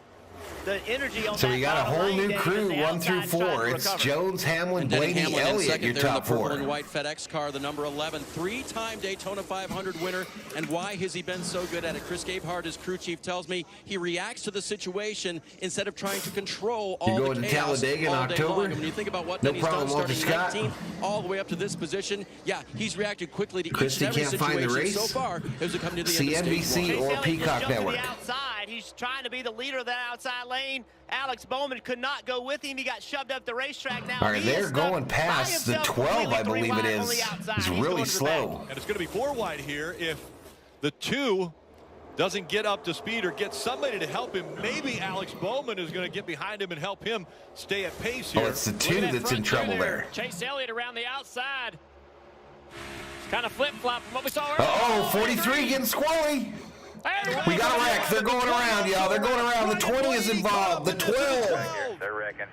the energy on So that we got a bottom whole lane, new Danny, crew, as the 1 through outside trying 4. to It's recover. Jones, Hamlin, And Denny Blaney, Hamlin in Elliott, second your there in the top purple 4. and white FedEx car, the number 11, three-time Daytona 500 winner. And why has he been so good at it? Chris Gabehart, his crew chief, tells me he reacts to the situation instead of trying to control all You're the going to chaos Talladega in all day October? long. And when you think about what No Denny's problem, done Walter starting Scott. 19th all the way up to this position, yeah, he's reacted quickly to Christie each and every can't find the situation race. so far as we come to the end of CNBC stage one. or Chase Elliott Peacock just jumped Network. to the outside. He's trying to be the leader of that outside lane. Alex Bowman could not go with him. He got shoved up the racetrack now. All right, He is they're stuck going by past the himself 12, I completely believe three it wide on is. the outside. It's He's really going to the back. slow. And it's going to be 4 wide here if the 2 doesn't get up to speed or get somebody to help him. Maybe Alex Bowman is going to get behind him and help him stay at pace here. Oh, it's the Look 2 at that that's in front two trouble there. Chase Elliott around the outside. Kind of flip-flop from what we saw earlier. Uh-oh, 43 getting squally. We got a wreck. They're going around, y'all. They're going around. The 20 is involved. The 12. They're wrecking.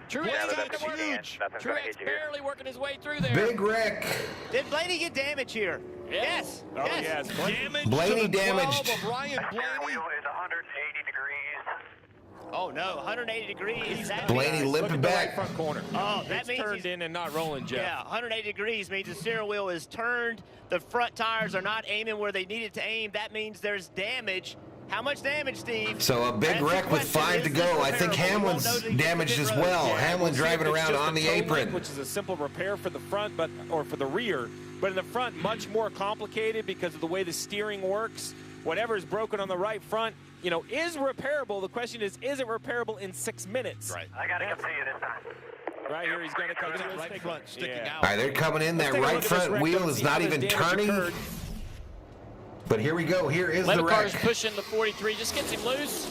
Truex that's trying to work. huge. Nothing's gonna hit Truex you here. barely working his way through there. Big wreck. Did Blaney get damage here? Yes. Oh, yes. Damage Blaney to the 12 damaged. of Ryan Steering Blaney. wheel is 180 degrees. Oh, no. 180 degrees. That Blaney means- limping Look at the right back. front corner. Oh, that It's means turned he's- in and not rolling, Jeff. Yeah, 180 degrees means the steering wheel is turned. The front tires are not aiming where they needed to aim. That means there's damage. How much damage, Steve? So a big That's the wreck with question. 5 to Is this go. I think repairable? We won't Hamlin's know till he gets to damaged pit as road. well. Yeah, Hamlin we'll see driving if it's around just on the toe length, apron. which is a simple repair for the front, or for the rear. But in the front, much more complicated because of the way the steering works. Whatever is broken on the right front, is repairable. The question is it repairable in 6 minutes? Right. I got to come see you this time. Right here, he's going to come Look to at that us. right front sticking Yeah. out. All right, they're coming in. Let's That take a right look at this front wreck wheel and is see not how this even damage turning. occurred. But here we go. Here is the 11 cars wreck. pushing the 43, just gets him loose.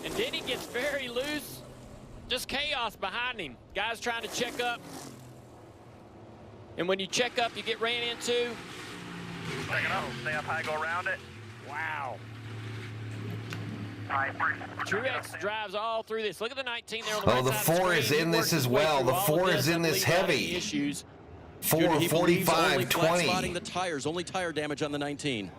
And then he gets very loose. Just chaos behind him. Guys trying to check up. And when you check up, you get ran into. Take it up. Stay up high, go around it. Wow. Truex drives all through this. Look at the 19 there on the Oh, right the side of 4 screen. is He in worked this his as way well. through The all of 4 this, is in I this believe, without any heavy. issues. 4, He believes only 45, flat 20. spotting the tires, only tire damage on the 19.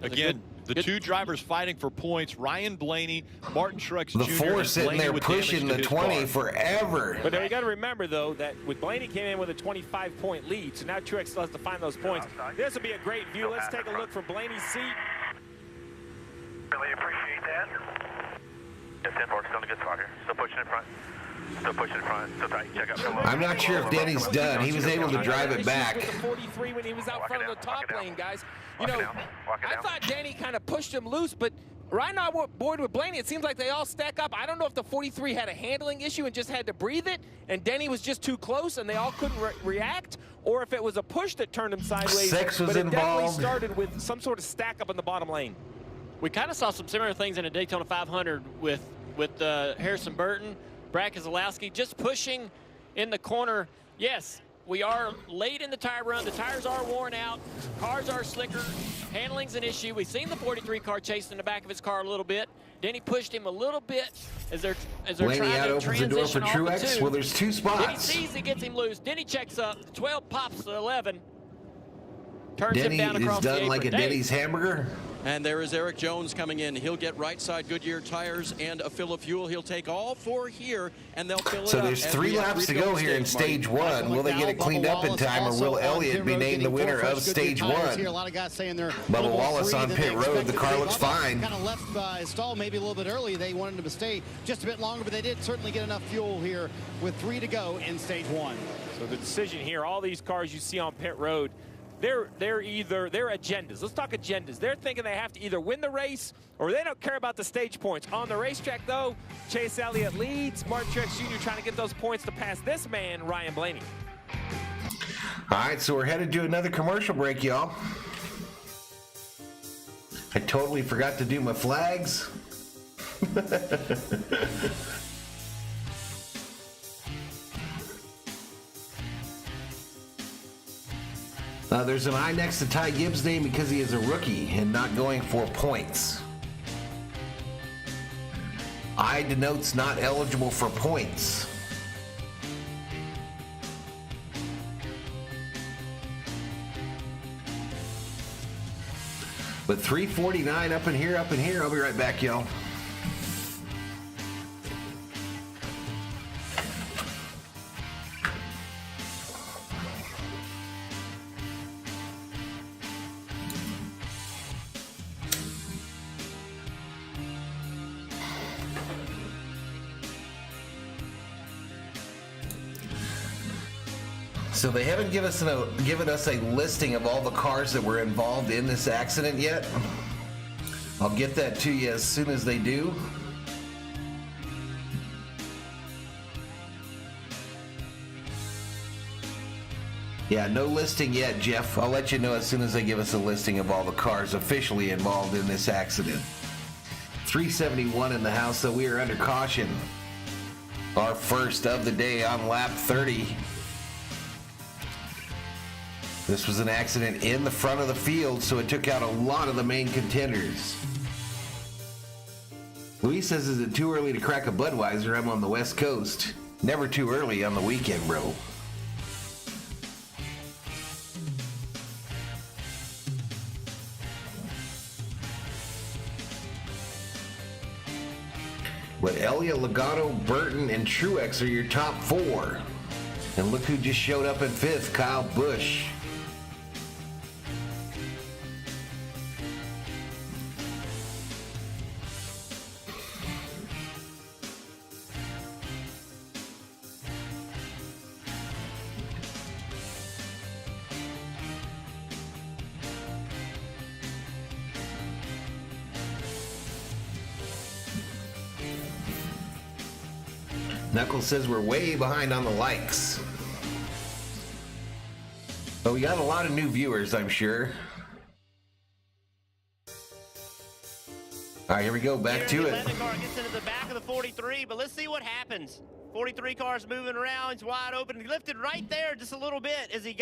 Again, the 2 drivers fighting for points. Ryan Blaney, Martin Truex The Jr. 4 and sitting Blaney there with damage pushing to the his 20 car. forever. But now you got to remember, though, that with Blaney came in with a 25-point lead, so now Truex still has to find those points. This will be a great view. Let's take a look from Blaney's seat. Really appreciate that. Just 10-4, still in a good spot here. Still pushing in front. Still pushing in front. Still tight. Check up. Come on. I'm not sure if Denny's done. He was able to drive it Issues back. With the 43 when he was out front of the top lane, guys. I thought Danny kind of pushed him loose, but right now on board with Blaney, it seems like they all stack up. I don't know if the 43 had a handling issue and just had to breathe it, and Denny was just too close and they all couldn't react, or if it was a push that turned him sideways. 6 was but it definitely involved. started with some sort of stack up in the bottom lane. We kind of saw some similar things in a Daytona 500 with Harrison Burton, Brad Keselowski, just pushing in the corner. Yes, we are late in the tire run. The tires are worn out. Cars are slicker. Handling's an issue. We've seen the 43 car chasing the back of his car a little bit. Then he pushed him a little bit as they're Blaney trying out to opens the door for transition off the Truex. 2. Well, there's 2 Then he spots. sees he gets him loose. Then he checks up. The 12 pops to 11. Turns Denny him down is across the done apron. like a Dave. Denny's hamburger. And there is Eric Jones coming in. He'll get right side Goodyear tires and a fill of fuel. He'll take all 4 here, and they'll fill it So up. there's as 3 we have laps to reached go the here in stage, stage Marty. 1. Will they get it cleaned up in time, or will Elliott be named the winner of stage 1? Here. A lot of guys saying they're Bubba Wallace on pit road. The car looks fine. Kind of left his stall maybe a little bit early. They wanted him to stay just a bit longer, but they did certainly get enough fuel here with 3 to go in stage 1. So the decision here, all these cars you see on pit road, they're agendas. Let's talk agendas. They're thinking they have to either win the race or they don't care about the stage points. On the racetrack, though, Chase Elliott leads. Martin Truex Jr. trying to get those points to pass this man, Ryan Blaney. All right, so we're headed to another commercial break, y'all. I totally forgot to do my flags. There's an I next to Ty Gibbs' name because he is a rookie and not going for points. I denotes not eligible for points. But 349 up in here. I'll be right back, y'all. So they haven't given us a listing of all the cars that were involved in this accident yet. I'll get that to you as soon as they do. Yeah, no listing yet, Jeff. I'll let you know as soon as they give us a listing of all the cars officially involved in this accident. 371 in the house, so we are under caution. Our first of the day on lap 30. This was an accident in the front of the field, so it took out a lot of the main contenders. Luis says, is it too early to crack a Budweiser? I'm on the West Coast. Never too early on the weekend, bro. But Elia, Logano, Burton, and Truex are your top four. And look who just showed up in fifth, Kyle Busch. Knuckles says we're way behind on the likes. But we got a lot of new viewers, I'm sure. All right, here we go. Back to it. The car gets into the back of the 43, but let's see what happens. 43 cars moving around. He's wide open. He lifted right there just a little bit as he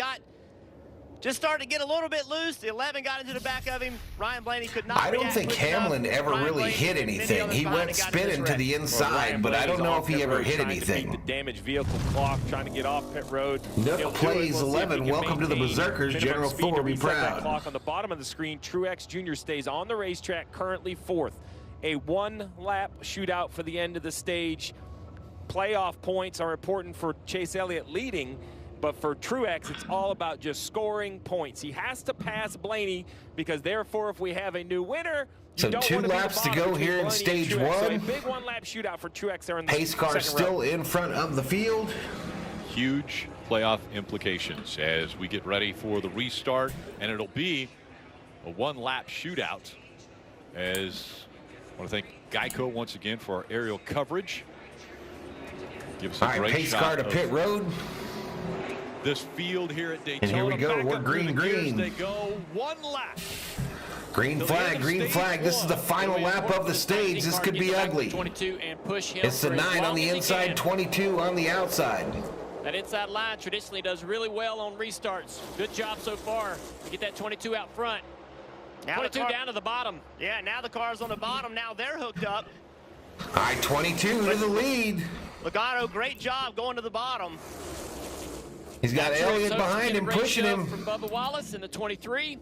just started to get a little bit loose. The 11 got into the back of him. Ryan Blaney could not. I don't think Hamlin ever really hit anything. He went spinning to the inside, but I don't know if he ever hit anything. The damaged vehicle clock, trying to get off pit road. Nook plays 11. Welcome to the Berserkers. General Thor, be proud. Clock on the bottom of the screen. Truex Jr. stays on the racetrack, currently fourth. A one-lap shootout for the end of the stage. Playoff points are important for Chase Elliott leading. But for Truex, it's all about just scoring points. He has to pass Blaney because, therefore, if we have a new winner, so 2 laps to go here in stage one. So a big one-lap shootout for Truex there in the pace car still in front of the field. Huge playoff implications as we get ready for the restart, and it'll be a one-lap shootout. As I want to thank Geico once again for our aerial coverage. Give us a great pace car to pit road. This field here at Daytona. And here we go. We're green. They go one lap. Green flag. This is the final lap of the stage. This could be ugly. 22 and push him. It's the 9 on the inside, 22 on the outside. That inside line traditionally does really well on restarts. Good job so far to get that 22 out front. Now 22 down to the bottom. Yeah, now the car's on the bottom. Now they're hooked up. All right, 22 to the lead. Logano, great job going to the bottom. He's got Elliott behind him, pushing him. From Bubba Wallace in the 23.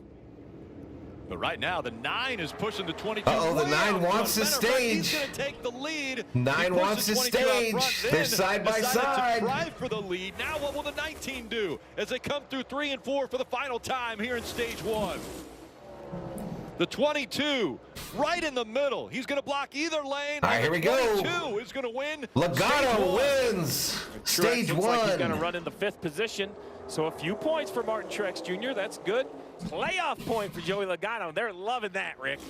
But right now, the 9 is pushing the 22. Uh-oh, the 9 wants the stage. He's going to take the lead. 9 wants the stage. They're side by side. To drive for the lead. Now what will the 19 do as they come through 3 and 4 for the final time here in stage 1? The 22 right in the middle. He's going to block either lane. All right, here we go. 22 is going to win. Logano wins stage 1. Like he's going to run in the 5th position. So a few points for Martin Truex Jr. That's good. Playoff point for Joey Logano. They're loving that, Rick.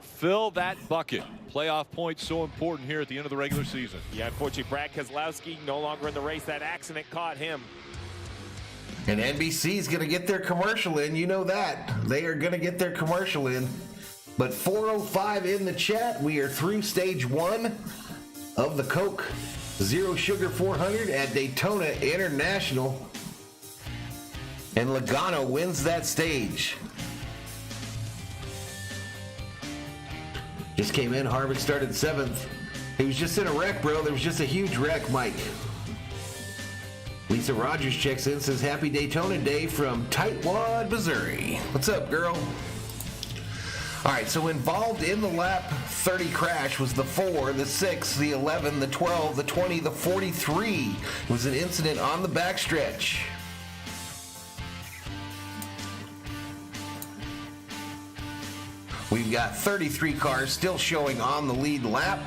Fill that bucket. Playoff points so important here at the end of the regular season. Yeah, unfortunately, Brad Keselowski no longer in the race. That accident caught him. And NBC's going to get their commercial in. You know that. They are going to get their commercial in. But 405 in the chat. We are through stage 1 of the Coke Zero Sugar 400 at Daytona International. And Logano wins that stage. Just came in. Harvick started 7th. He was just in a wreck, bro. There was just a huge wreck, Mike. Lisa Rogers checks in, says happy Daytona Day from Tightwad, Missouri. What's up, girl? All right, so involved in the lap 30 crash was the 4, the 6, the 11, the 12, the 20, the 43. It was an incident on the backstretch. We've got 33 cars still showing on the lead lap.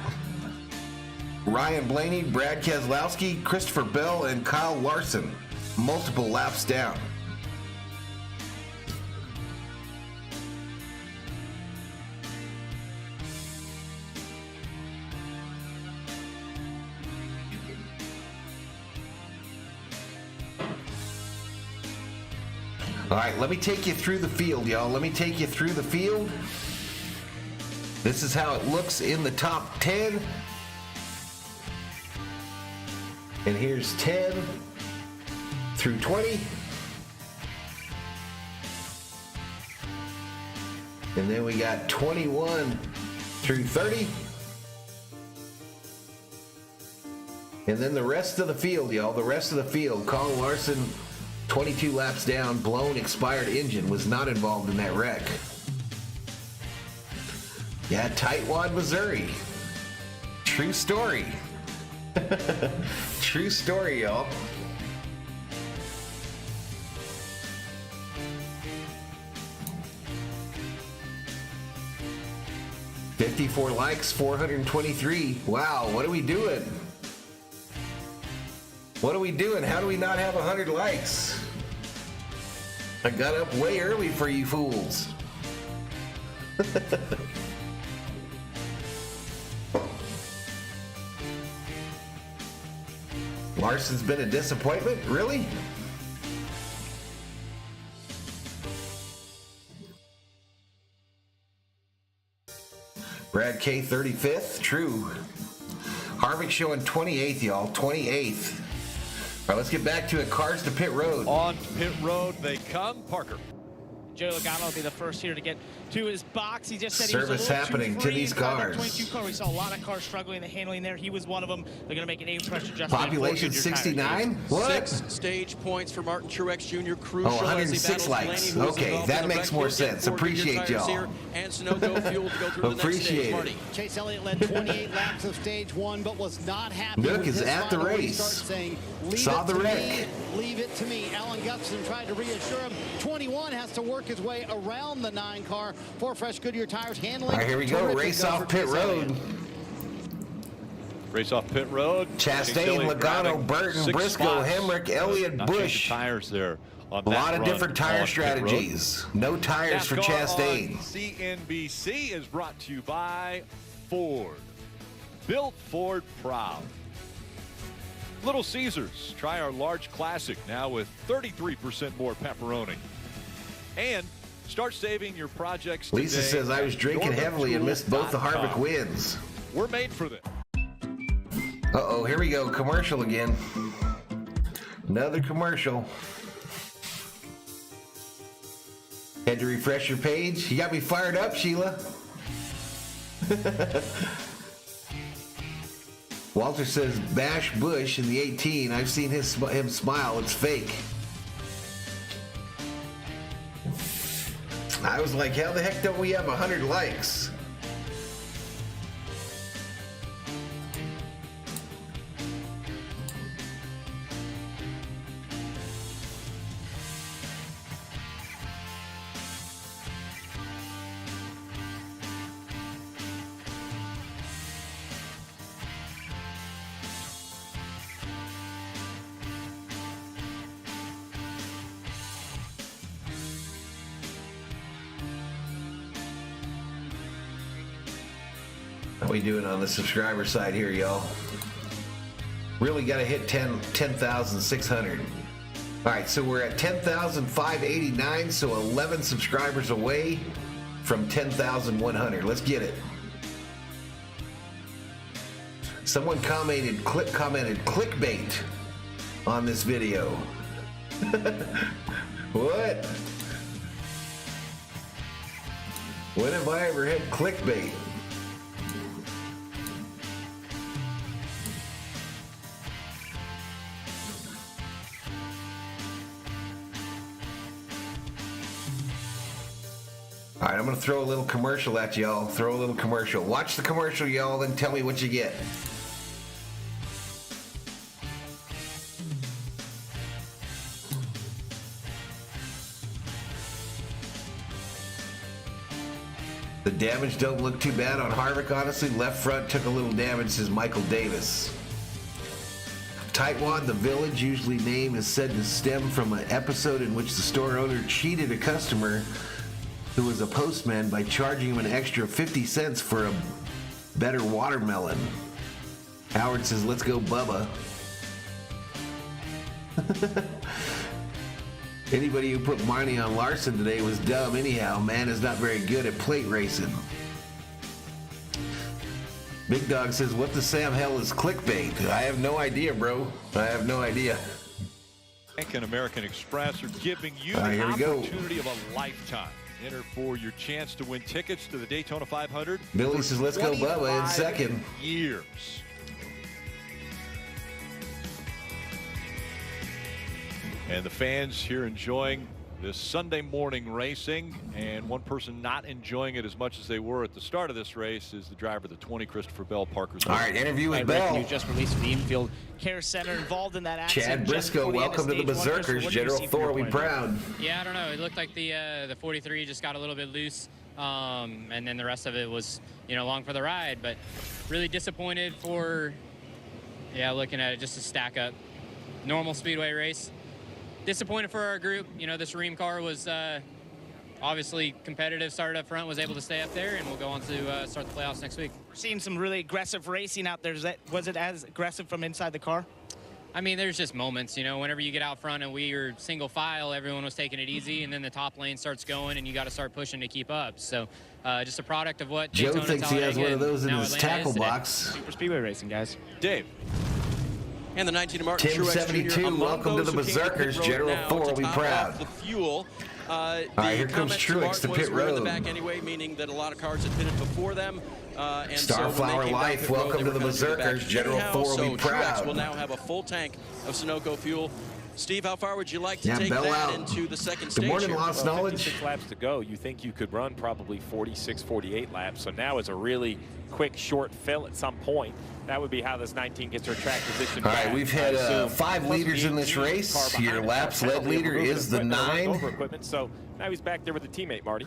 Ryan Blaney, Brad Keselowski, Christopher Bell, and Kyle Larson. Multiple laps down. All right, let me take you through the field, y'all. Let me take you through the field. This is how it looks in the top 10. And here's 10 through 20. And then we got 21 through 30. And then the rest of the field, y'all. The rest of the field. Kyle Larson, 22 laps down, blown expired engine, was not involved in that wreck. Yeah, Tightwad, Missouri. True story. True story, y'all. $54 likes, 423. Wow, what are we doing? What are we doing? How do we not have 100 likes? I got up way early for you fools. Larson's been a disappointment? Really? Brad K, 35th. True. Harvick showing 28th, y'all. 28th. All right, let's get back to it. Cars to pit road. On pit road they come. Parker. Joey Logano will be the first here to get to his box. He just said Service he was a little happening too to free these inside that cars. 22 car. We saw a lot of cars struggling in the handling there. He was one of them. They're going to make an air pressure adjustment. Population 69? What? 6 stage points for Martin Truex Jr. Crucial. Oh, 106 likes. Okay, that makes more sense. Appreciate y'all. And Sunoco fuel to go through the next stage. Marty. Chase Elliott led 28 laps of stage 1, but was not happy. Nook with is his at the final when he race. started saying, Saw the wreck. Leave it to me. Alan Gustafson tried to reassure him. 21 has to work his way around the 9 car. 4 fresh Goodyear tires handling. All right, here we go. Race off pit road. Race off pit road. Chastain, Logano, Burton, Briscoe, Hemrick, Elliott, Busch. Tires there. A lot of different tire strategies. No tires for Chastain. CNBC is brought to you by Ford. Built Ford proud. Little Caesars. Try our large classic now with 33% more pepperoni. And start saving your projects today. Lisa says I was drinking heavily and missed both the Harvick wins. We're made for this. Uh-oh, here we go. Commercial again. Another commercial. Had to refresh your page. You got me fired up, Sheila. Walter says, bash Bush in the 18. I've seen him smile. It's fake. I was like, how the heck don't we have 100 likes? How we doing on the subscriber side here, y'all? Really got to hit 10,600. All right, so we're at 10,589, so 11 subscribers away from 10,100. Let's get it. Someone commented clickbait on this video. What? When have I ever had clickbait? All right, I'm going to throw a little commercial at y'all. Throw a little commercial. Watch the commercial, y'all, then tell me what you get. The damage don't look too bad on Harvick, honestly. Left front took a little damage, says Michael Davis. Tightwad, the village, usually name, is said to stem from an episode in which the store owner cheated a customer who was a postman by charging him an extra 50 cents for a better watermelon. Howard says, let's go, Bubba. Anybody who put money on Larson today was dumb anyhow. Man is not very good at plate racing. Big Dog says, what the Sam hell is clickbait? I have no idea, bro. I have no idea. Bank and American Express are giving you All right, the here we opportunity of a lifetime. Enter for your chance to win tickets to the Daytona 500. Billy says, let's go, Bubba, in second. Years. And the fans here enjoying this Sunday morning racing, and one person not enjoying it as much as they were at the start of this race is the driver of the 20, Christopher Bell, Parker's. All right, interview with Bell. You just released the infield care center involved in that accident. Chad Briscoe, welcome to the Berserkers. General Thor, we proud. Yeah, I don't know. It looked like the 43 just got a little bit loose, and then the rest of it was, long for the ride. But really disappointed for, looking at it, just a stack up normal Speedway race. Disappointed for our group. This Ream car was obviously competitive, started up front, was able to stay up there, and we'll go on to start the playoffs next week. We're seeing some really aggressive racing out there. Was it as aggressive from inside the car? I mean, there's just moments, whenever you get out front and we were single file, everyone was taking it easy, and then the top lane starts going, and you got to start pushing to keep up. So just a product of what Joe Daytona, thinks he has one of those in his Atlanta tackle box. Super Speedway racing, guys. Dave. And the 19 Martin Tim Truex 72, Jr. welcome to the Berserkers. General Thor will be proud. The fuel. All right, here comes Truex to pit road. In the back anyway, meaning that a lot of cars had pitted before them. And Starflower Life, welcome to the Berserkers. General Thor will be proud. Truex will now have a full tank of Sunoco fuel. Steve, how far would you like to take Bell that out. into the second stage? Good morning, here? Lost Knowledge. 56 laps to go. You think you could run probably 46, 48 laps. So now is a really quick, short fill at some point. That would be how this 19 gets her track position. All right, we've had 5 leaders in this race. Your laps led leader is the 9. So now he's back there with a teammate, Marty.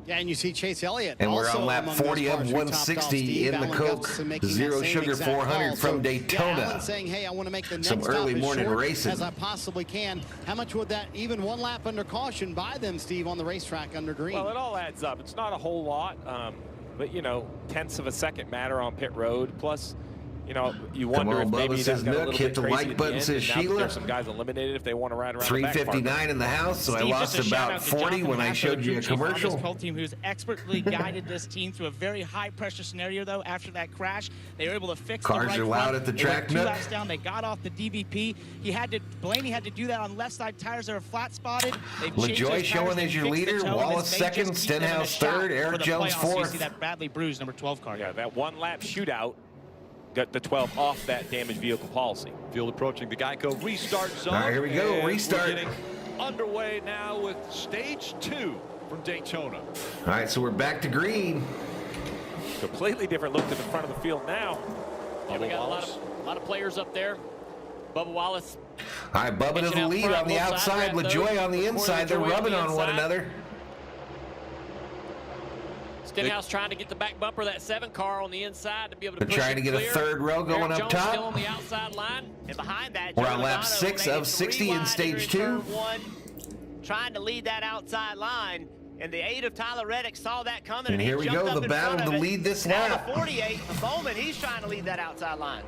Yeah, and you see Chase Elliott. And we're also on lap among 40 those of cars who topped 160 off. in the Steve Coke Allen making Zero that same Sugar exact 400 call. from So, Daytona. Allen saying, hey, I want to make the next Some early stop as morning short racing. as I possibly can. How much would that even one lap under caution buy them, Steve, on the racetrack under green? Well, it all adds up. It's not a whole lot, but tenths of a second matter on pit road. Plus, you wonder if maybe says that got a Nook, little hit bit the crazy like at button, the end, says and now that Sheila. there's some guys eliminated if they want to ride around 359 in the house, so Steve, I lost just a shout about out to 40 Jonathan when I Laffer, showed the you a crew chief on commercial. this whole team who's expertly guided this team through a very high-pressure scenario, though. After that crash, they were able to fix Cars the right are loud front. at the They track, went 2 Nook. laps down. They got off the DVP. Blaney had to do that on left side tires that are flat spotted. LaJoy showing as your leader. Wallace second. Stenhouse third. Eric Jones You fourth. see that Bradley Bruce, number 12 car. Yeah, that one lap shootout got the 12 off that damaged vehicle policy. Field approaching the Geico restart zone. All right, here we go. And Restart. We're getting underway now with stage 2 from Daytona. All right, so we're back to green. Completely different look to the front of the field now. Yeah, we got a lot of players up there. Bubba Wallace. All right, Bubba to the lead on the outside. LaJoy on the inside. They're rubbing on one another. Stenhouse trying to get the back bumper of that 7 car on the inside to be able to They're push trying to it get a clear. third row going Eric up Jones top. still on the outside line. And behind that, We're Joe on lap Logano 6 made of it 60 3 in wide stage turn 2. 1, trying to lead that outside line. And the 8 of Tyler Reddick saw that coming. And he here we jumped go, up the in battle front to of it. lead this Now lap. the 48, Bowman, he's trying to lead that outside line.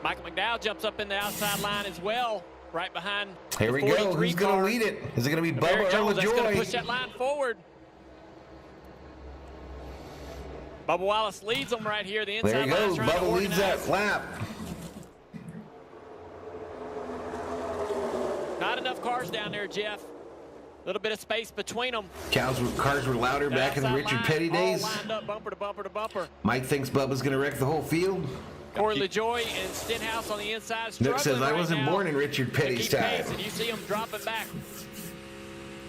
Michael McDowell jumps up in the outside line as well, right behind. Here we go. Who's going to lead it? Is it going to be Bubba Eric or Jones, that's going to push LaJoy? that line forward. Bubba Wallace leads them right here. The inside There you go. line's trying to Bubba leads organize. that lap. Not enough cars down there, Jeff. A little bit of space between them. Cars were louder back in the Richard Petty days. All lined up bumper to bumper to bumper. Mike thinks Bubba's going to wreck the whole field. Corey LaJoy and Stenhouse on the inside. Nook says, I right wasn't now. born in Richard Petty's Keep time. pace, and you see them dropping back.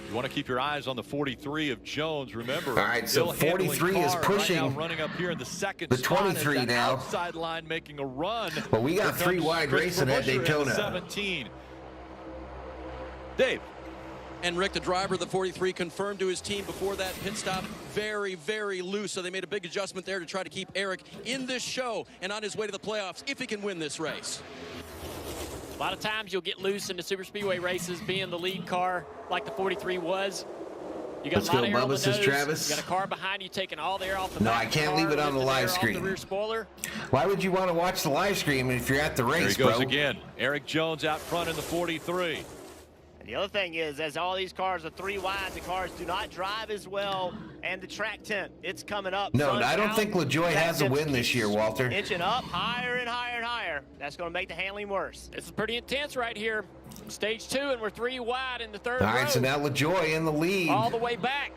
You want to keep your eyes on the 43 of Jones. Remember, All right, so still handling 43 is car pushing right now, running up here in the second the spot 23 as that now. outside line making a run. Well, we got Here 3 comes wide Christopher racing at Buescher in the Daytona. 17. Dave. And Rick, the driver of the 43, confirmed to his team before that pit stop, very, very loose. So they made a big adjustment there to try to keep Eric in this show and on his way to the playoffs if he can win this race. A lot of times you'll get loose in the super speedway races being the lead car like the 43 was. You got Let's a lot go, of air on the Bubba, says nose. Travis. You got a car behind you taking all the air off the No, back I of the can't car, leave it on the lifting live air off screen. the rear spoiler. Why would you want to watch the live stream if you're at the race, There he goes bro? again. Eric Jones out front in the 43. And the other thing is, as all these cars are 3 wide, the cars do not drive as well, and the track temp, it's coming up. No, Sun's I don't out. think LaJoy Track has a temp win this year, Walter. inching up higher and higher and higher. That's going to make the handling worse. This is pretty intense right here. Stage 2, and we're 3 wide in the third All row. right, so now LaJoy in the lead. All the way back.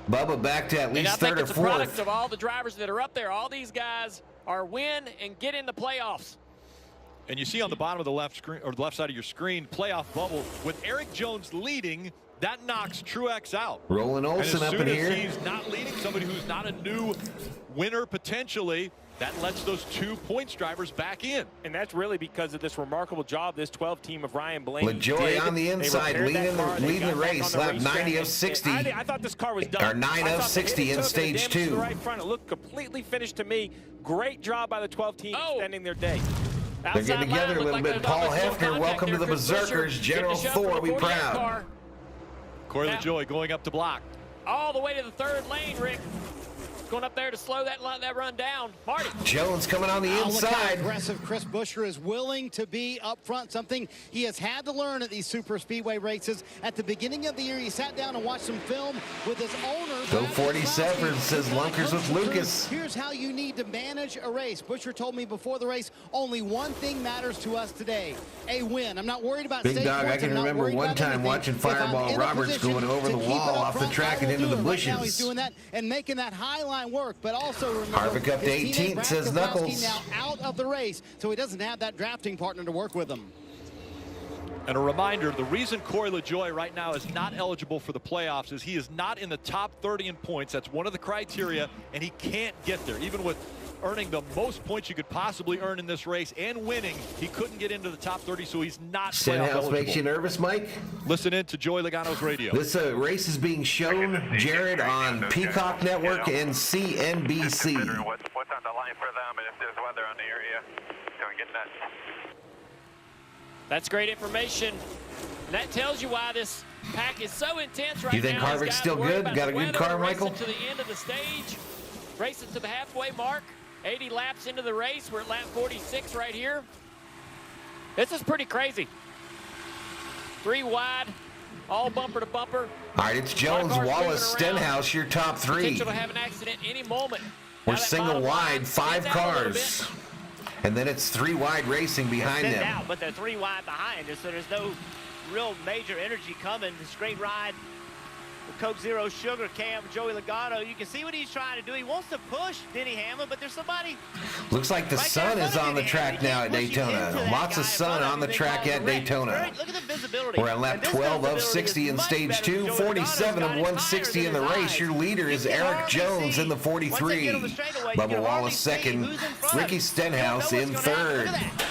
Bubba back to at And I least think third or it's a product fourth. of all the drivers that are up there. All these guys are win and get in the playoffs. And you see on the bottom of the left screen, or the left side of your screen, playoff bubble. With Eric Jones leading, that knocks Truex out. Roland Olsen up in And as here. soon as he's not leading, somebody who's not a new winner potentially, that lets those 2 points drivers back in. And that's really because of this remarkable job this 12 team of Ryan Blaney LaJoy did. on the They inside, repaired that leading car, they the got back race, on the lap racetrack, 90 of and 60. I thought this car was done. Or 9 I of thought the 60 hit it in took stage and the damage to 2. the right front. It looked completely finished to me. Great job by the 12 team extending their day. They're getting together a little bit. Paul Hefner, welcome to the Berserkers. General Thor, we proud. Corey LaJoy going up to block. All the way to the third lane, Rick. Going up there to slow that run down. Marty. Jones coming on the Look how inside. aggressive Chris Buescher is willing to be up front, something he has had to learn at these super speedway races. At the beginning of the year, he sat down and watched some film with his owner. Go 47, says Lunkers with Lucas. Here's how you need to manage a race. Buescher told me before the race, only one thing matters to us today, a win. I'm not worried about Big stage dog, I points. can I'm not remember worried one about time anything. watching If I'm Fireball in a Roberts position going over to the keep it wall up off the front, track I and will into the do it. Right now he's bushes. doing that and making that high line work, but also remember, Harvick up to his teammate 18th, Brad says Keselowski Knuckles. now out of the race, so he doesn't have that drafting partner to work with him. And a reminder, the reason Corey LaJoy right now is not eligible for the playoffs is he is not in the top 30 in points. That's one of the criteria, and he can't get there. Even with earning the most points you could possibly earn in this race and winning, he couldn't get into the top 30, so he's not playoff Stenhouse eligible. makes you nervous, Mike? Listen in to Joey Logano's radio. This race is being shown, Jared, on Peacock Network and CNBC. What's on the line for them, and if there's weather on the area, don't get nuts. That's great information. And that tells you why this pack is so intense right now. You think These Harvick's guys still worry good? about Got the a good weather, car, racing Michael? to the end of the stage, racing to the halfway mark. 80 laps into the race. We're at lap 46 right here. This is pretty crazy. 3 wide, all bumper to bumper. All right, it's Jones, Wallace, Stenhouse, your top 3. Potential to have an accident any moment. We're Now that single bottom wide, line 5 stands out a little cars. bit. And then it's 3 wide racing behind Send them. out, but they're 3 wide behind, so there's no real major energy coming. The straight ride with Coke Zero Sugar, Cam, Joey Logano. You can see what he's trying to do. He wants to push Denny Hamlin, but there's somebody. Looks like the right sun there in is front on of the Denny track Hamlin. He now at can't push him into Daytona. that Lots of guy in sun front of on him. the They track call it at a wreck. Daytona. Look at the visibility. We're on lap And this 12 of visibility 60 is in much stage better 2, than Joey 47 Logano's of got it 160 higher in the than his race. eyes. Your leader You is can Eric hardly Jones see. in the Once they 43. get on the straightaway, you Bubba can hardly Wallace see second. who's in front. Ricky You Stenhouse don't know in what's gonna happen. third. Look at that.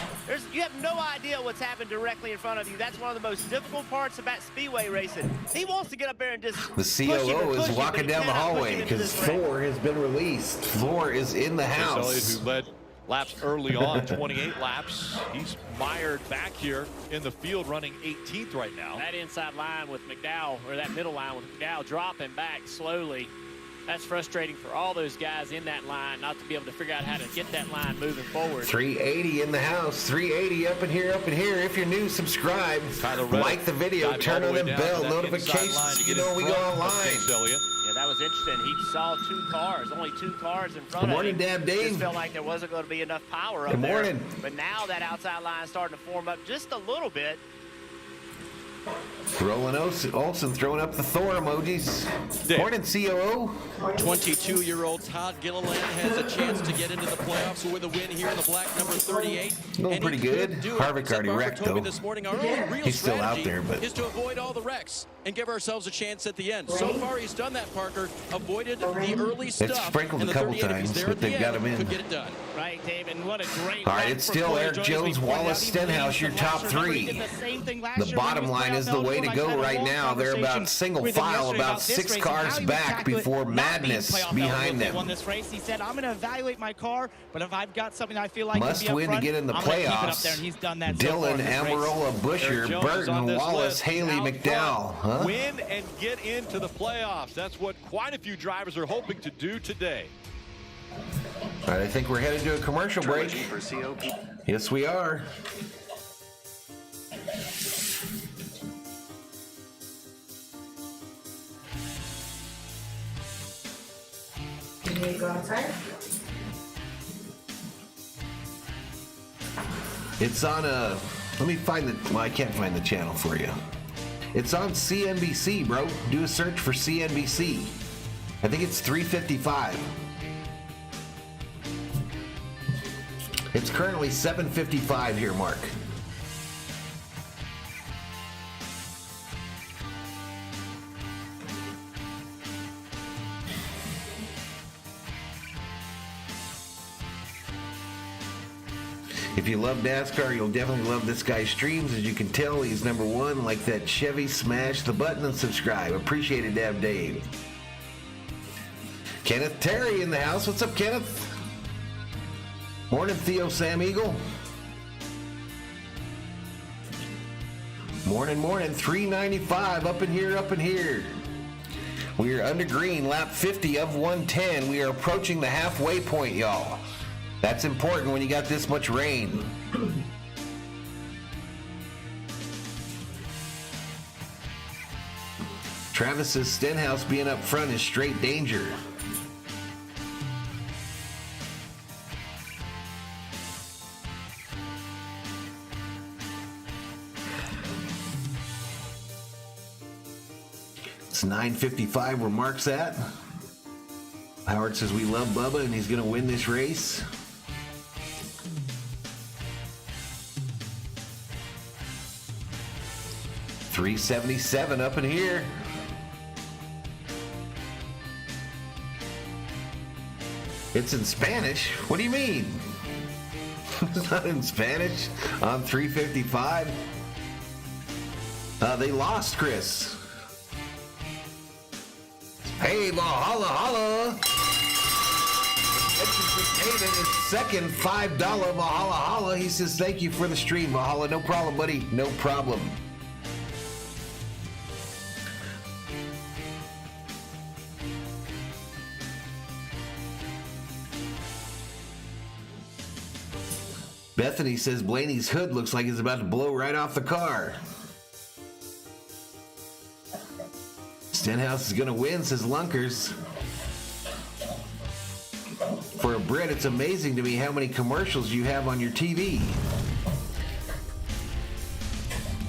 You have no idea what's happened directly in front of you. That's one of the most difficult parts about speedway racing. He wants to get up there and just The COO is walking down the hallway because Thor. Thor has been released. Thor is in the Chris Elliott, house. who led laps early on, 28 laps. He's mired back here in the field, running 18th right now. That inside line with McDowell, or that middle line with McDowell dropping back slowly. That's frustrating for all those guys in that line not to be able to figure out how to get that line moving forward. 380 in the house. 380 up in here, up in here. If you're new, subscribe. Like the video, turn on the bell notifications. You know when we go online. Yeah, that was interesting. He saw 2 cars, only 2 cars in front Good morning, of him. Dab Dave. Just felt like there wasn't going to be enough power up Good there. morning. But now that outside line is starting to form up just a little bit. Roland Olsen throwing up the Thor emojis. Morning, COO. 22-year-old Todd Gilliland has a chance to get into the playoffs with a win here in the black number 38. Looking pretty good. Harvick already wrecked, told me though. this morning, our only real He's still out strategy there, but is to avoid all the wrecks and give ourselves a chance at the end. So far, he's done that, Parker. Avoided the early stuff. it's sprinkled and a the couple 38, if he's times, there but at the they've got end, him in. could get it done. Right, Dave, and what a great all right, run it's for still Corey Eric LaJoy. Jones, We pointed out Wallace, he leads Stenhouse, your the top last year. Remember, he 3. did the same thing last The year when he bottom was line line is the way to go right now. They're about single file, about 6 cars back before madness behind them. Won this race. He said, "I'm going to evaluate my car, but if I've got something I feel like must can be win up front, to get in the I'm gonna keep it up playoffs." there," and he's done that Dylan, so Amarola, Busher, Burton, Wallace, Haley, McDowell. Huh? Win and get into the playoffs. That's what quite a few drivers are hoping to do today. All right, I think we're headed to a commercial break. Yes, we are. You go outside? It's on let me find well, I can't find the channel for you. It's on CNBC, bro. Do a search for CNBC. I think it's 3:55. It's currently 7:55 here, Mark. If you love NASCAR, you'll definitely love this guy's streams. As you can tell, he's #1. Like that Chevy, smash the button and subscribe. Appreciate it, Dave. Kenneth Terry in the house. What's up, Kenneth? Morning, Theo Sam Eagle. Morning. 395 up in here. We are under green, lap 50 of 110. We are approaching the halfway point, y'all. That's important when you got this much rain. Travis says Stenhouse being up front is straight danger. It's 9:55 where Mark's at. Howard says we love Bubba and he's going to win this race. $377 up in here. It's in Spanish. What do you mean? It's not in Spanish on 355. They lost, Chris. Hey, Valhalla, holla. It's second $5 Valhalla, holla. He says, thank you for the stream, Valhalla. No problem, buddy. No problem. Bethany says Blaney's hood looks like it's about to blow right off the car. Stenhouse is going to win, says Lunkers. For a Brit, it's amazing to me how many commercials you have on your TV.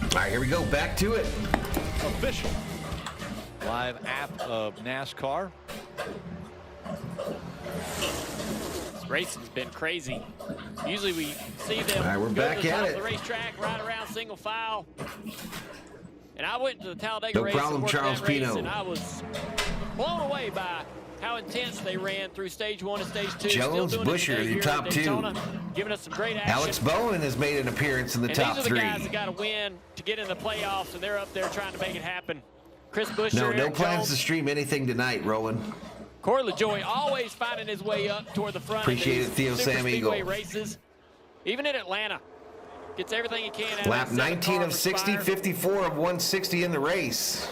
All right, here we go. Back to it. Official live app of NASCAR. This racing's been crazy. Usually we see them all right, we're go back to the top at of it. the racetrack, right around single file. And I went to the Talladega No race problem, and worked Charles that race, Pino. and I was blown away by how intense they ran through stage 1 and stage 2. Jones, Busher, the top two. Giving us some great action. Alex Bowen has made an appearance in the top these are the three. guys that got to win to get in the playoffs, and they're up there trying to make it happen. Chris Busher, No Eric plans Jones, to stream anything tonight, Roland. Corey LaJoie always finding his way up toward the front. Appreciate of it, Theo Super Sam Speedway Eagle. races. Even in Atlanta, gets everything he can out Lap of that 19 car of for 60, Spire. 54 of 160 in the race.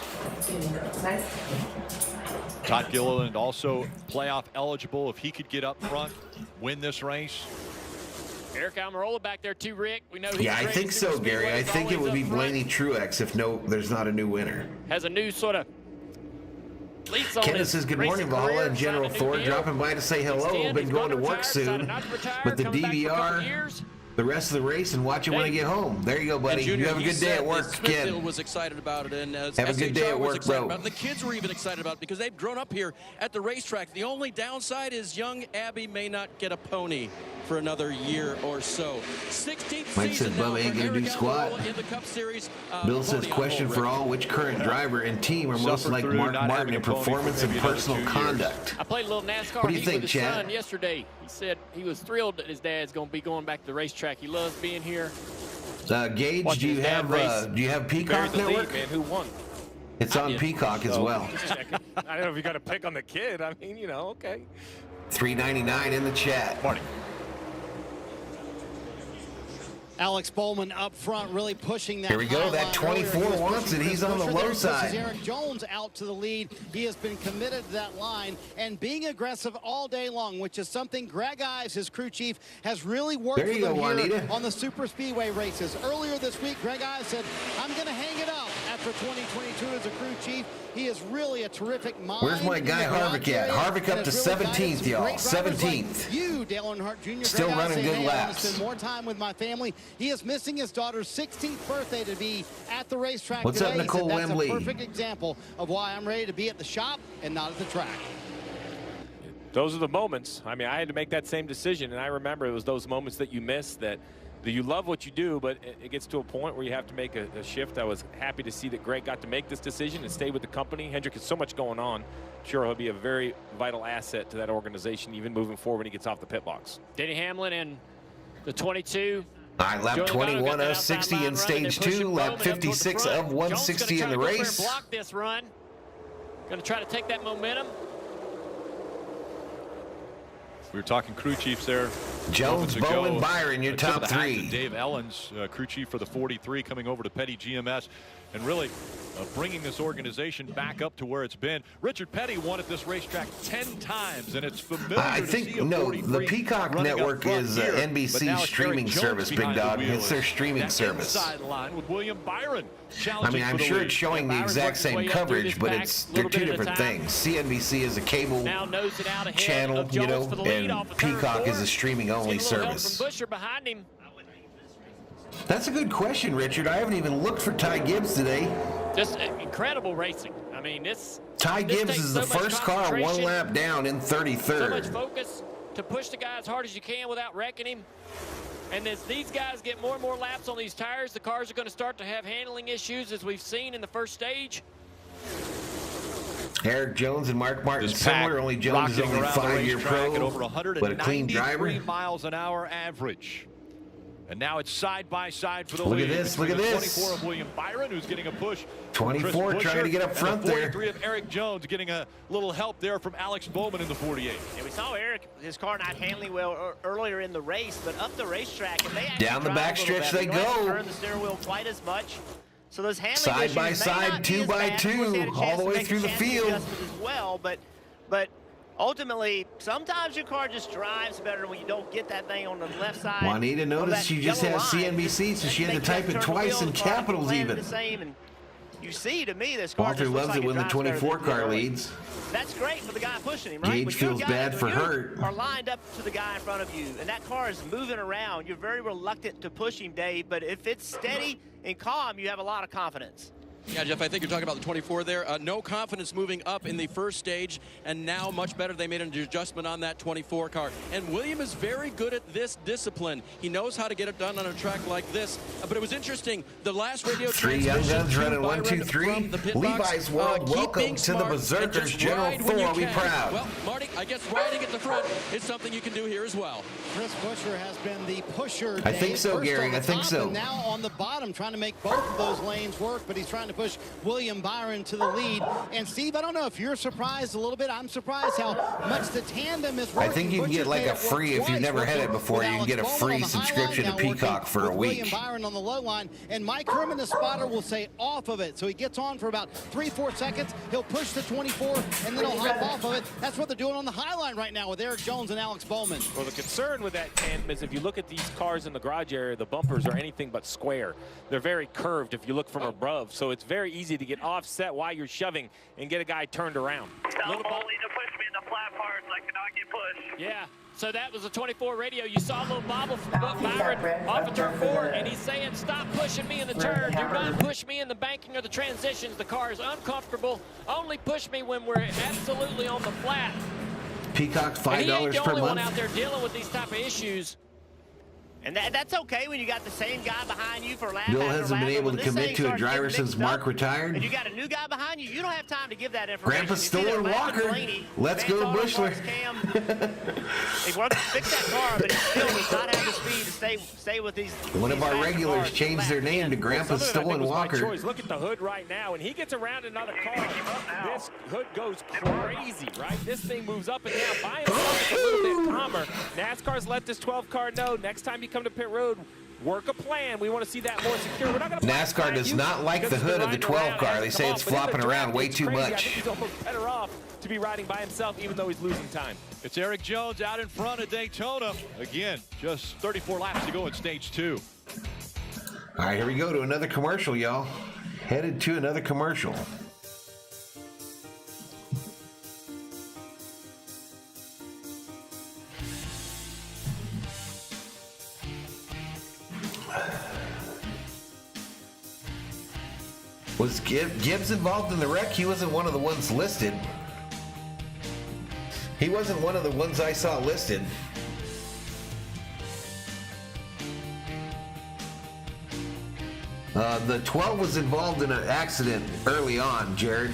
Todd Gilliland also playoff eligible if he could get up front, win this race. Eric Almirola back there too, Rick. We know he's Yeah, I great think at so, Super Gary. Speedway. I He's think it always would be up front. Blaney Truex if there's not a new winner. Has a new sort of lease on Kenneth his says, good racing morning, Valhalla career, and General signed a new Thor. deal. Dropping by to say hello. Extend, Been he's going to gonna work retire, soon decided not to retire, with the coming back for a couple DVR. years. The rest of the race and watch it when I get home. There you go, buddy. Junior, You have a good day at work, Smithfield Ken. was excited about it, and Have a good SHR day at was work, excited bro. about it. The kids were even excited about it because they've grown up here at the racetrack. The only downside is young Abby may not get a pony for another year or so. 16th Mike season says now Bubba ain't for gonna do Eric squat. Almirola in the Cup Series. Bill says, pony on question hold for record. all, which current driver and team are most Suffered like through Mark not Martin having in a pony for performance and maybe another personal 2 years. conduct? I played a little NASCAR What do you Heat think, with his Chad? son yesterday. He said he was thrilled that his dad's going to be going back to the racetrack. He loves being here. Gage, do you have Peacock Network? Man, who won? It's on Peacock as well. I don't know if you got to pick on the kid. I mean, okay. $3.99 in the chat. Marty. Alex Bowman up front, really pushing that. Here we go. That 24 wants it. He's on the low side. Eric Jones out to the lead. He has been committed to that line and being aggressive all day long, which is something Greg Ives, his crew chief, has really worked for them here on the Super Speedway races. Earlier this week, Greg Ives said, "I'm going to hang it up." After 2022 as a crew chief, he is really a terrific mind. Where's my guy Harvick at? Harvick up to 17th, y'all. 17th. Like you, Dale Earnhardt Jr. Still running good laps. I want to spend more time with my family. He is missing his daughter's 16th birthday to be at the racetrack today. What's up, Nicole Wembley? That's a perfect example of why I'm ready to be at the shop and not at the track. Those are the moments. I mean, I had to make that same decision, and I remember it was those moments that you miss that you love what you do, but it gets to a point where you have to make a shift. I was happy to see that Greg got to make this decision and stay with the company. Hendrick has so much going on. I'm sure he'll be a very vital asset to that organization, even moving forward when he gets off the pit box. Denny Hamlin and the 22. All right, lap 21 of 60 in stage 2, lap 56 of 160 in the race. Block this run. Going to try to take that momentum. We were talking crew chiefs there. Jones, Bowman, Byron, your top three. Dave Ellens, crew chief for the 43, coming over to Petty GMS and really bringing this organization back up to where it's been. Richard Petty won at this racetrack 10 times, and it's familiar I think, the Peacock Network is NBC streaming service, Big Dog. It's their streaming service. Sideline with William Byron. I mean, I'm sure it's showing the exact same coverage, but they're two different things. CNBC is a cable channel, and Peacock is a streaming-only service. Busher behind him. That's a good question, Richard. I haven't even looked for Ty Gibbs today. Just incredible racing. I mean, Ty Gibbs is the first car one lap down in 33rd. So much focus to push the guy as hard as you can without wrecking him. And as these guys get more and more laps on these tires, the cars are going to start to have handling issues, as we've seen in the first stage. Eric Jones and Mark Martin similar, only Jones is only 5-year pro, at over but a clean driver. miles an hour average. And now it's side by side for the lead. Look at this, look at this. 24 of William Byron, who's getting a push. 24 trying to get up front there. 43 of Eric Jones getting a little help there from Alex Bowman in the 48. Yeah, we saw Eric, his car not handling well earlier in the race, but up the racetrack, and they actually down the backstretch they go. Turn the steering wheel quite as much. So those handling side by side, 2 by 2, all the way through the field. As well, but ultimately, sometimes your car just drives better when you don't get that thing on the left side. Juanita noticed she just has CNBC, so she had to type it twice in capitals even. The same, and you see, to me, this car Walter loves it when the 24 car leads. That's great for the guy pushing him, right? Gage feels bad for Hurt. Are lined up to the guy in front of you, and that car is moving around. You're very reluctant to push him, Dave, but if it's steady and calm, you have a lot of confidence. Yeah, Jeff, I think you're talking about the 24 there. No confidence moving up in the first stage, and now much better. They made an adjustment on that 24 car. And William is very good at this discipline. He knows how to get it done on a track like this. But it was interesting. The last radio Three young guns running 1, 2, 3. Levi's World, welcome to the Berserkers. General Thor, be proud. Well, Marty, I guess riding at the front is something you can do here as well. Chris Buescher has been the pusher. I think so, Gary. I think so. And now on the bottom, trying to make both of those lanes work, but he's trying to push William Byron to the lead. And Steve, I don't know if you're surprised a little bit. I'm surprised how much the tandem is working. I think you can get like a free, if you've never had it before, you can get a free subscription to Peacock for a week. William Byron on the low line, and Mike Herman, the spotter, will say off of it. So he gets on for about 3-4 seconds. He'll push the 24, and then he'll hop off of it. That's what they're doing on the high line right now with Eric Jones and Alex Bowman. Well, the concern with that tandem is if you look at these cars in the garage area, the bumpers are anything but square. They're very curved if you look from above, so it's very easy to get offset while you're shoving and get a guy turned around. Tell Foley to push me in the flat parts. I cannot get pushed. Yeah, so that was a 24 radio. You saw a little bobble from Byron off of turn 4, and he's saying, stop pushing me in the turn. Do not push me in the banking or the transitions. The car is uncomfortable. Only push me when we're absolutely on the flat. Peacock, $5 per month. He ain't the only one out there dealing with these type of issues. And that's okay when you got the same guy behind you for lap Bill after hasn't lap, been but able when to this commit thing to a starts driver getting since mixed Mark up, retired. And you got a new guy behind you, you don't have time to give that information. Grandpa's It's still either in Lance Walker. Blaney, Let's go to Auto Bushler. Parts Cam. They worked to fix that car, but he still does not have the speed to stay with these. One of our faster regulars cars changed their name to Grandpa's still in Walker. Look at the hood right now, and he gets around another car. This hood goes crazy, right? This thing moves up and down by himself. It's a little bit calmer. NASCAR's let this 12 car know next time you come to pit road, work a plan. We want to see that more secure. We're not going to NASCAR does not like the hood of the 12 car. They say it's flopping around way too much. I think he's almost better off to be riding by himself, even though he's losing time. It's Eric Jones out in front of Daytona. Again, just 34 laps to go in stage 2. All right, here we go to another commercial, y'all. Headed to another commercial. Was Gibbs involved in the wreck? He wasn't one of the ones listed. He wasn't one of the ones I saw listed. The 12 was involved in an accident early on, Jared.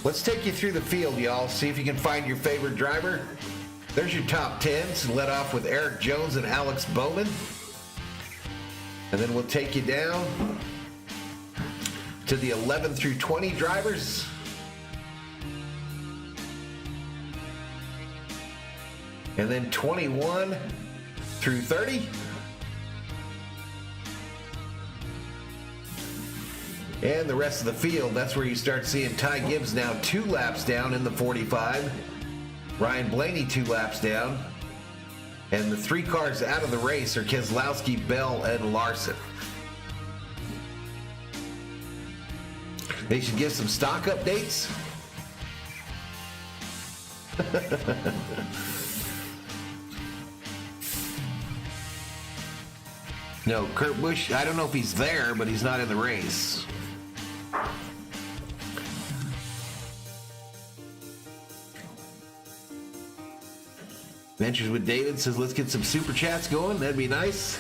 Let's take you through the field, y'all. See if you can find your favorite driver. There's your top 10s. Let off with Eric Jones and Alex Bowman. And then we'll take you down to the 11 through 20 drivers. And then 21 through 30. And the rest of the field, that's where you start seeing Ty Gibbs now 2 laps down in the 45. Ryan Blaney 2 laps down. And the 3 cars out of the race are Keselowski, Bell, and Larson. They should give some stock updates. No, Kurt Busch, I don't know if he's there, but he's not in the race. Ventures with David says, let's get some super chats going. That'd be nice.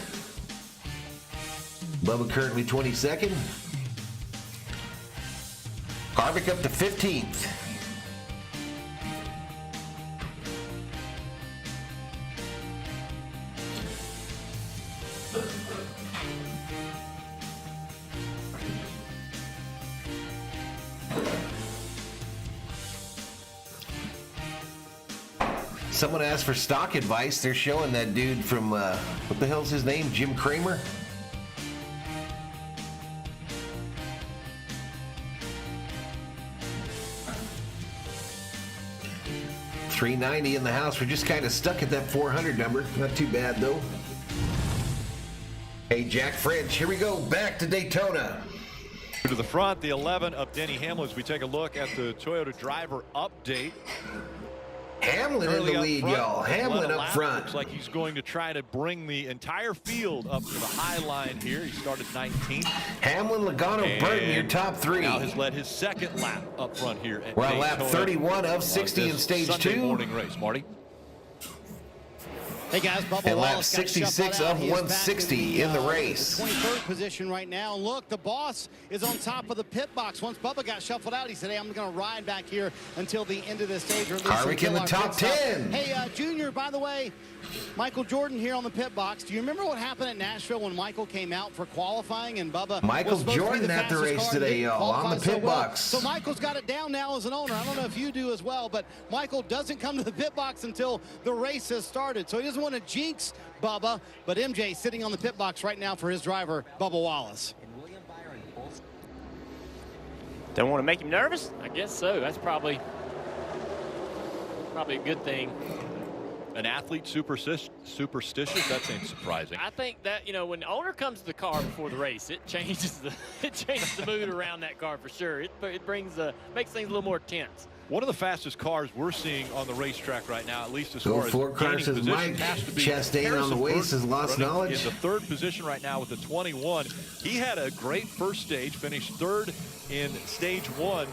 Bubba currently 22nd. Harvick up to 15th. Someone asked for stock advice. They're showing that dude from, what the hell's his name? Jim Cramer? $390 in the house. We're just kind of stuck at that 400 number. Not too bad, though. Hey, Jack French, here we go. Back to Daytona. To the front, the 11 of Denny Hamlin as we take a look at the Toyota driver update. Hamlin in the lead, y'all. Hamlin up front. Looks like he's going to try to bring the entire field up to the high line here. He started 19th. Hamlin, Logano, Burton, your top 3. Now has led his second lap up front here at We're on Daytona lap 31 of 60 in stage Sunday 2. morning race, Marty. Hey guys, Bubba And lap Wallace 66 of 160 in the race. The 23rd position right now. Look, the boss is on top of the pit box. Once Bubba got shuffled out, he said, hey, I'm going to ride back here until the end of the stage. Harvick in the top 10. Hey, Junior, by the way, Michael Jordan here on the pit box. Do you remember what happened at Nashville when Michael came out for qualifying and Bubba Michael was supposed Jordan to be the at the fastest race car today, and didn't y'all, on qualify the pit so well. box. So Michael's got it down now as an owner. I don't know if you do as well, but Michael doesn't come to the pit box until the race has started. So he doesn't want to jinx Bubba, but MJ sitting on the pit box right now for his driver, Bubba Wallace. Don't want to make him nervous? I guess so. That's probably a good thing. An athlete superstitious? That seems surprising. I think that, you know, when the owner comes to the car before the race, it changes the mood around that car for sure. It makes things a little more tense. One of the fastest cars we're seeing on the racetrack right now, at least as Go far as 4 gaining cars says position, Mike. has to be Chastain on the waist has lost running knowledge. in the 3rd position right now with the 21. He had a great first stage, finished 3rd in stage 1,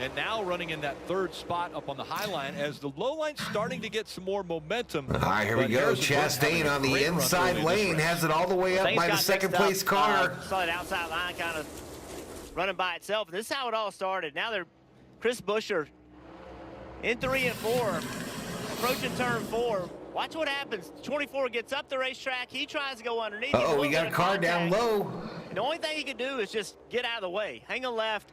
and now running in that third spot up on the high line as the low line's starting to get some more momentum. All right, here we go. Chastain on the inside lane has it all the way up by the second place car. Saw that outside line kind of running by itself. This is how it all started. Now they're Chris Buescher in 3 and 4, approaching turn 4. Watch what happens. 24 gets up the racetrack. He tries to go underneath. Oh, we got a car down low. And the only thing he can do is just get out of the way. Hang a left.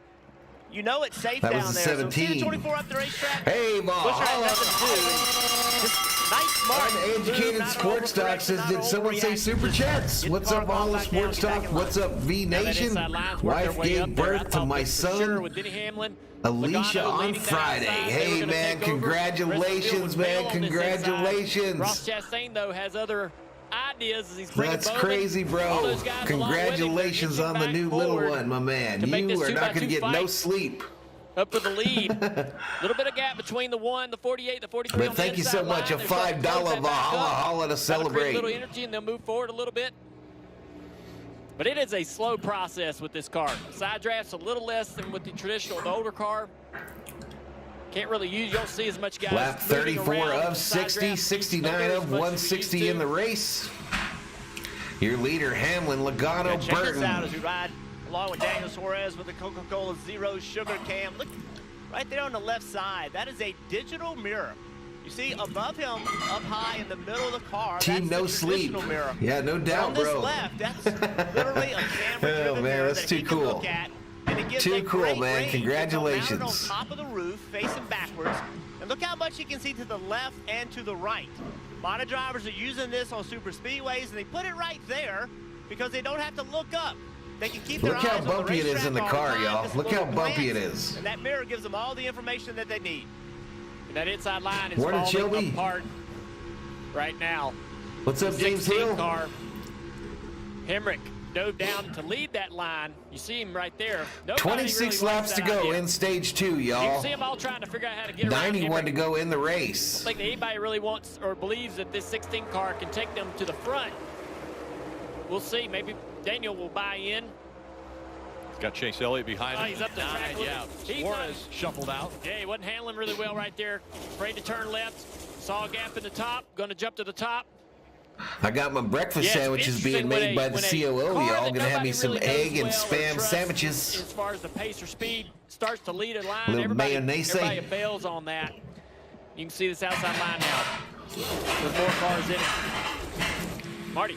You know it's safe that down was there. 17. So see the 24 up the racetrack. Hey, Valhalla. Nice smart. Uneducated Sports Talk says, did someone say Super Chats? What's up, Valhalla Sports Talk? What's up, V Nation? Wife gave birth to my son, Alicia, on Friday. Hey, man, congratulations, man. Congratulations. Ross Chastain, though, has other ideas as he's bringing That's crazy, bro. Congratulations on the new little one, my man. You are not going to get no sleep. Up for the lead. A little bit of gap between the 1, the 48, the 43. But thank you so much. A $5 Valhalla to celebrate. A little energy, and they'll move forward a little bit. But it is a slow process with this car. Side draft's a little less than with the traditional, the older car. Can't really use, you don't see as much guys. Lap 34 of 60, 69 of 160 in the race. Your leader, Hamlin, Logano, Check Burton. this out as we ride along with Daniel Suarez with the Coca-Cola Zero Sugar Cam. Look right there on the left side. That is a digital mirror. You see above him, up high in the middle of the car. Team that's No the Sleep. Mirror. Yeah, no doubt, on this bro. left, that's literally a camera-driven mirror that's that too he can cool. look at. And it gives Too a cool, great man. range. Congratulations. Mounted on top of the roof, facing backwards. And look how much you can see to the left and to the right. A lot of drivers are using this on super speedways, and they put it right there because they don't have to look up. They can keep their Look eyes how on the bumpy it is in the racetrack all car, time, y'all. just a Look how little bumpy it glance, is. And that mirror gives them all the information that they need. And that inside line is Morning, falling Shelby. apart right now. What's up, James 16 Hill? car. Hemrick dove down to lead that line. You see him right there. Nobody 26 really laps likes to that go idea. in stage 2, You y'all. can see them all trying to figure out how to get around 91 Hemrick. to go in the I race. don't think that anybody really wants or believes that this 16 car can take them to the front. We'll see. Maybe Daniel will buy in. Got Chase Elliott behind him. He's up the track. Yeah. Suarez shuffled out. Yeah, he wasn't handling really well right there. Afraid to turn left. Saw a gap in the top. Going to jump to the top. I got my breakfast sandwiches being made by the COO, y'all. Gonna have me some egg and spam sandwiches. As far as the pace or speed starts to lead a line, Little everybody mayonnaise. bails on that. You can see this outside line now. With more cars in it. Marty.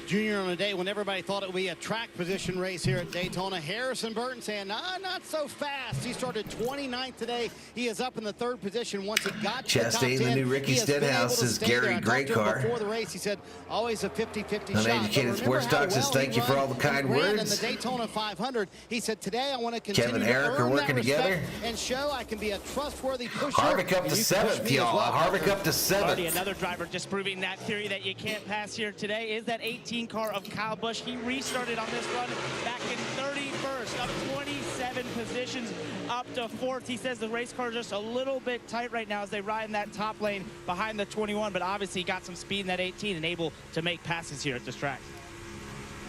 Junior on a day when everybody thought it would be a track position race here at Daytona. Harrison Burton saying, nah, not so fast. He started 29th today. He is up in the 3rd position once he got to the top 10. Chastain, the new Ricky Stenhouse, is Gary. Great car. Before the race, he said, always a 50-50 shot. Uneducated Sports Talk says, thank you for all the kind words. In the Daytona 500, he said, today I want to continue Kevin and to Eric earn are working that together. and show I can be a trustworthy pusher. Harvick up to 7th, y'all. Harvick up to 7th. Marty, another driver just proving that theory that you can't pass here today is that 18 car of Kyle Busch. He restarted on this run back in 31st, up 27 positions, up to 4th. He says the race car is just a little bit tight right now as they ride in that top lane behind the 21, but obviously got some speed in that 18 and able to make passes here at this track.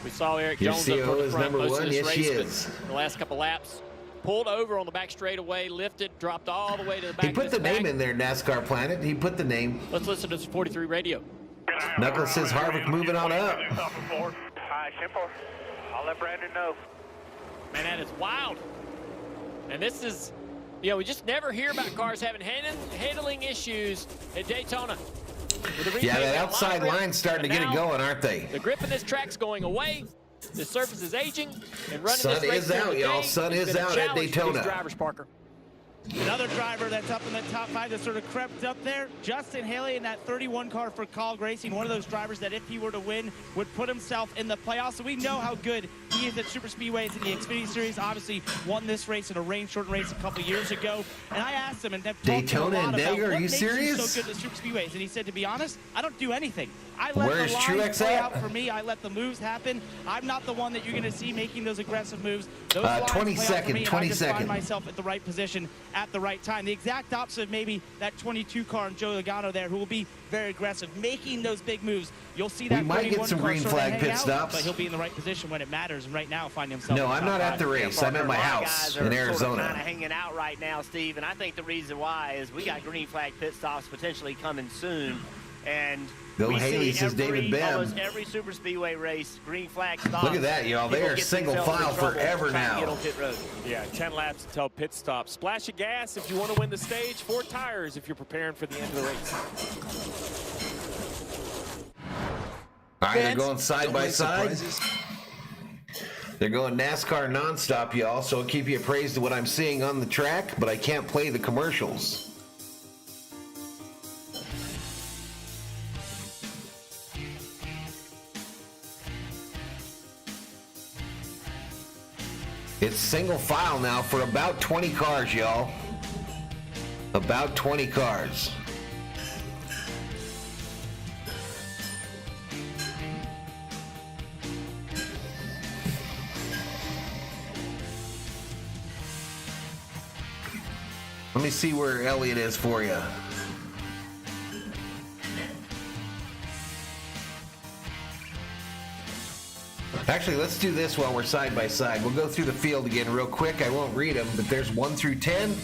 We saw Eric Your Jones up CO toward the is front number most of one. this Yes, she race, is. but the last couple laps, pulled over on the back straightaway, lifted, dropped all the way to the back. He put the name in there, NASCAR Planet. He put the name. Let's listen to this 43 radio. Knuckles says Harvick moving on up. Hi, simple. I'll let Brandon know. Man, that is wild. And this is, you know, we just never hear about cars having handling issues at Daytona. Yeah, that outside line's starting to get it going, aren't they? The grip in this track's going away. The surface is aging. And running Sun this race is out, y'all. Sun is out at Daytona. Drivers, Parker. Another driver that's up in the top 5 that sort of crept up there, Justin Haley in that 31 car for Call Racing, one of those drivers that if he were to win would put himself in the playoffs. So we know how good he is at super speedways in the Xfinity Series. Obviously won this race in a rain-shortened race a couple years ago. And I asked him, and Daytona and Dagger, are you serious? So good at super speedways, and he said, to be honest, I don't do anything. I let Where's the Truex lines play at? out for me. I let the moves happen. I'm not the one that you're going to see making those aggressive moves. Those lines 20 play out for me, second, and 20 I just second. find myself at the right position at the right time. The exact opposite of maybe that 22 car and Joe Logano there, who will be very aggressive, making those big moves. You'll see that we might get some green flag pit stops, but he'll be in the right position when it matters. And right now, finding himself. No, I'm not at the race. I'm at my house in Arizona. Kind of hanging out right now, Steve, and I think the reason why is we got green flag pit stops potentially coming soon, and Bill Haley says David Bem. Almost every super speedway race, green flag stops. Look at that, y'all. They are single file forever now. Yeah, 10 laps until pit stop. Splash of gas if you want to win the stage. 4 tires if you're preparing for the end of the race. All right, they're going side by side. They're going NASCAR nonstop, y'all, so I'll keep you appraised of what I'm seeing on the track, but I can't play the commercials. It's single file now for about 20 cars, y'all. About 20 cars. Let me see where Elliott is for you. Actually, let's do this while we're side by side. We'll go through the field again real quick. I won't read them, but there's 1 through 10.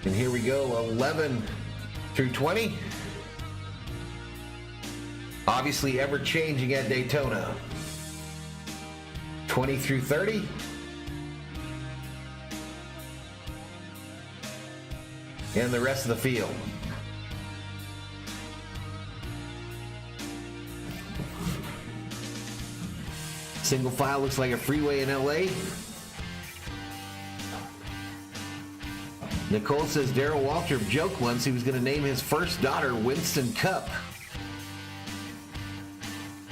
And here we go, 11 through 20. Obviously ever changing at Daytona. 20 through 30. And the rest of the field. Single file looks like a freeway in LA. Nicole says Darrell Waltrip joked once he was going to name his first daughter Winston Cup.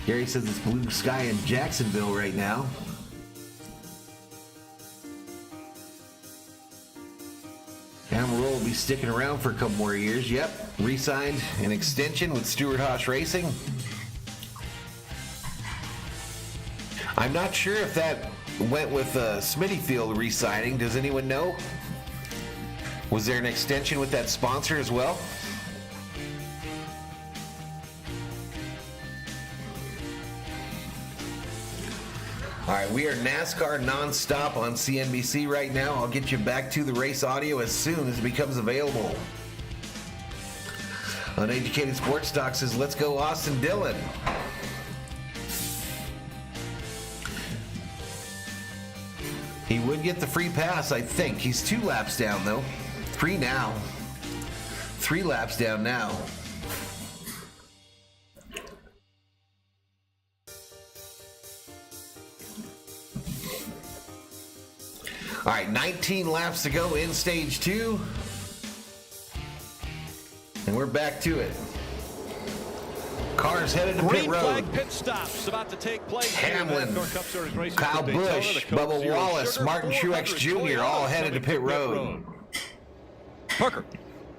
Gary says it's blue sky in Jacksonville right now. Amarillo will be sticking around for a couple more years. Yep, re-signed an extension with Stewart-Haas Racing. I'm not sure if that went with Smitty Field re-signing. Does anyone know? Was there an extension with that sponsor as well? All right, we are NASCAR nonstop on CNBC right now. I'll get you back to the race audio as soon as it becomes available. Uneducated Sports Talk says, let's go Austin Dillon. He would get the free pass, I think. He's 2 laps down, though. 3 now. 3 laps down now. All right, 19 laps to go in stage 2. And we're back to it. Cars headed to pit Green road. flag pit stops about to take place. Hamlin, Kyle Busch, Bubba Wallace, Martin Truex Jr. all headed to pit road. Parker.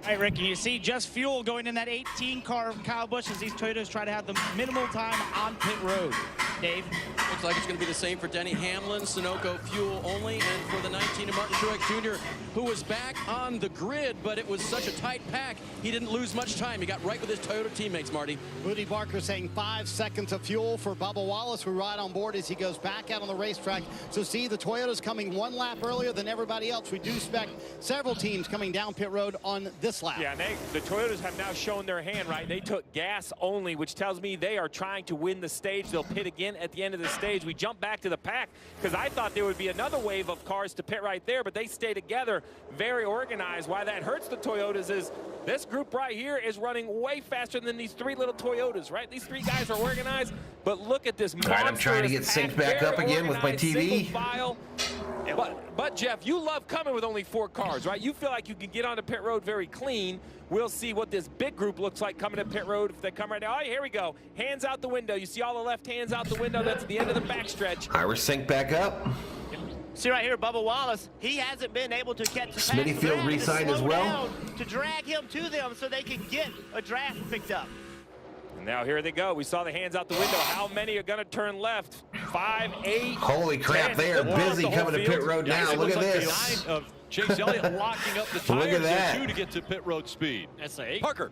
All right, Rick, and you see just fuel going in that 18 car of Kyle Busch as these Toyotas try to have the minimal time on pit road. Dave? Looks like it's going to be the same for Denny Hamlin, Sunoco fuel only, and for the 19 of Martin Truex Jr., who was back on the grid, but it was such a tight pack, he didn't lose much time. He got right with his Toyota teammates, Marty. Woody Barker saying 5 seconds of fuel for Bubba Wallace. We ride on board as he goes back out on the racetrack. So see, the Toyota's coming 1 lap earlier than everybody else. We do expect several teams coming down pit road on this lap. Yeah, and the Toyotas have now shown their hand, right? They took gas only, which tells me they are trying to win the stage. They'll pit again at the end of the stage. We jump back to the pack because I thought there would be another wave of cars to pit right there, but they stay together, very organized. Why that hurts the Toyotas is this group right here is running way faster than these 3 little Toyotas, right? These 3 guys are organized, but look at this monster. All right, I'm trying to get synced back up again with my TV. File. But Jeff, you love coming with only 4 cars, right? You feel like you can get onto pit road very clean. We'll see what this big group looks like coming to pit road if they come right now. Oh, here we go. Hands out the window. You see all the left hands out the window. That's the end of the backstretch. All right, we're synced back up. See right here, Bubba Wallace, he hasn't been able to catch the Smitty Field re-signed as well. To drag him to them so they can get a draft picked up. And now here they go. We saw the hands out the window. How many are going to turn left? 5, 8. Holy crap, 10. they are busy coming to pit road now. Look at this. The 9 of Chase Elliott locking up the tires. Look at that. 2 to get to pit road speed. That's 8. Parker.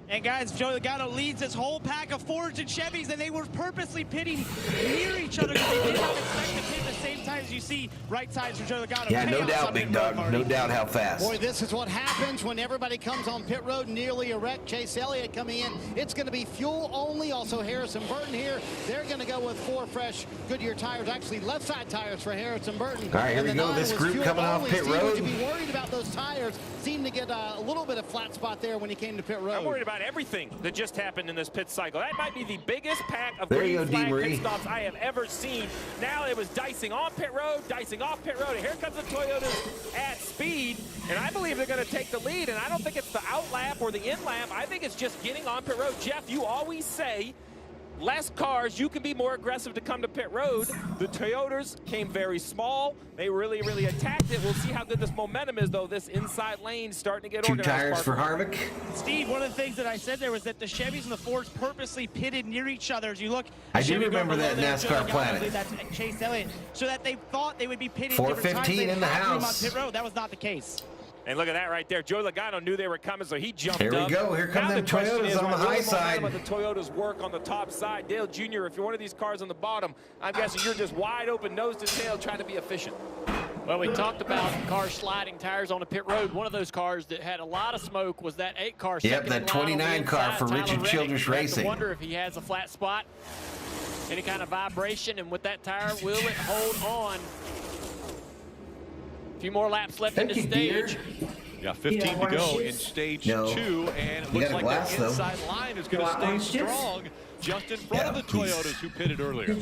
And guys, Joey Logano leads this whole pack of Fords and Chevys, and they were purposely pitting near each other because they did not expect to pit the same time as you see right sides for Joey Logano. Yeah, no doubt, big dog. No doubt how fast. Boy, this is what happens when everybody comes on pit road, nearly a wreck. Chase Elliott coming in. It's going to be fuel only. Also, Harrison Burton here. They're going to go with 4 fresh Goodyear tires, actually left side tires for Harrison Burton. All right, here we go. This group coming off pit road. Would you be worried about those tires? Seemed to get a little bit of flat spot there when he came to pit road. I'm worried about everything that just happened in this pit cycle. That might be the biggest pack of there green flag pit stops I have ever seen. Now it was dicing on pit road, dicing off pit road, and here comes the Toyotas at speed, and I believe they're going to take the lead, and I don't think it's the out lap or the in lap. I think it's just getting on pit road. Jeff, you always say less cars, you can be more aggressive to come to pit road. The Toyotas came very small. They really, really attacked it. We'll see how good this momentum is, though. This inside lane starting to get 2 organized. tires for Harvick. Steve, one of the things that I said there was that the Chevys and the Fords purposely pitted near each other. As you look, I do remember that NASCAR Planet. That's Chase Elliott, so that they thought they would be pitting 415 in the house. On pit road. That was not the case. And look at that right there. Joey Logano knew they were coming, so he jumped up. Here we go. Here come them Toyotas on the high side. The Toyotas work on the top side. Dale Jr., if you're one of these cars on the bottom, I'm guessing you're just wide open, nose to tail, trying to be efficient. Well, we talked about cars sliding tires on the pit road. One of those cars that had a lot of smoke was that 8 car. Yep, that 29 car for Richard Childress Racing. I wonder if he has a flat spot, any kind of vibration, and with that tire, will it hold on? A few more laps left in the stage. Yeah, 15 to go in stage 2, and it looks like the inside line is going to stay strong just in front of the Toyotas who pitted earlier.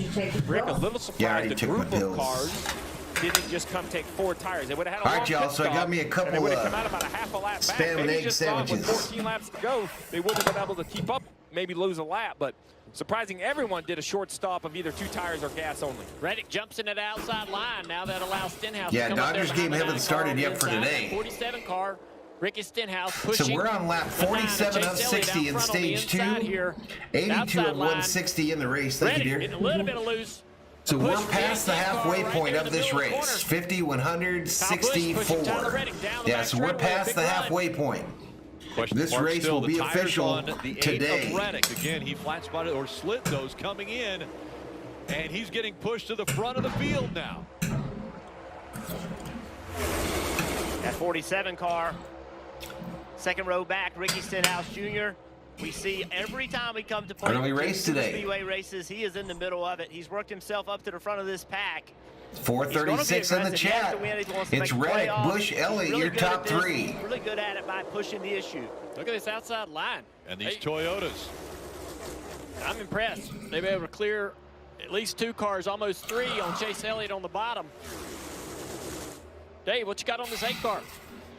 Rick, a little surprised the group of cars didn't just come take 4 tires. They would have had a long y'all, so I got me a couple they would have come out about a half a lap back. Spam and egg just sandwiches. With 14 laps to go, they wouldn't have been able to keep up, maybe lose a lap, but surprising everyone did a short stop of either 2 tires or gas only. Reddick jumps into the outside line. Now that allows Stenhouse to come Dodgers game haven't started yet for today. 47 car, Ricky Stenhouse pushing. So we're on lap 47 of 60 in stage 2. 82 of 160 in the race. Thank you, dear. Getting a little bit of loose. So we're past the halfway point of this race. 50, 100, 64. Yeah, so we're past the halfway point. This race will be official today. Again, he flat spotted or slid those coming in, and he's getting pushed to the front of the field now. That 47 car, second row back, Ricky Stenhouse Jr. We see every time we come to early race today. Speedway races, he is in the middle of it. He's worked himself up to the front of this pack. 436 in the chat. It's Reddick, Busch, Elliott, really your top 3. Really good at it by pushing the issue. Look at this outside line. And these Toyotas. I'm impressed. They've been able to clear at least 2 cars, almost 3 on Chase Elliott on the bottom. Dave, what you got on this 8 car?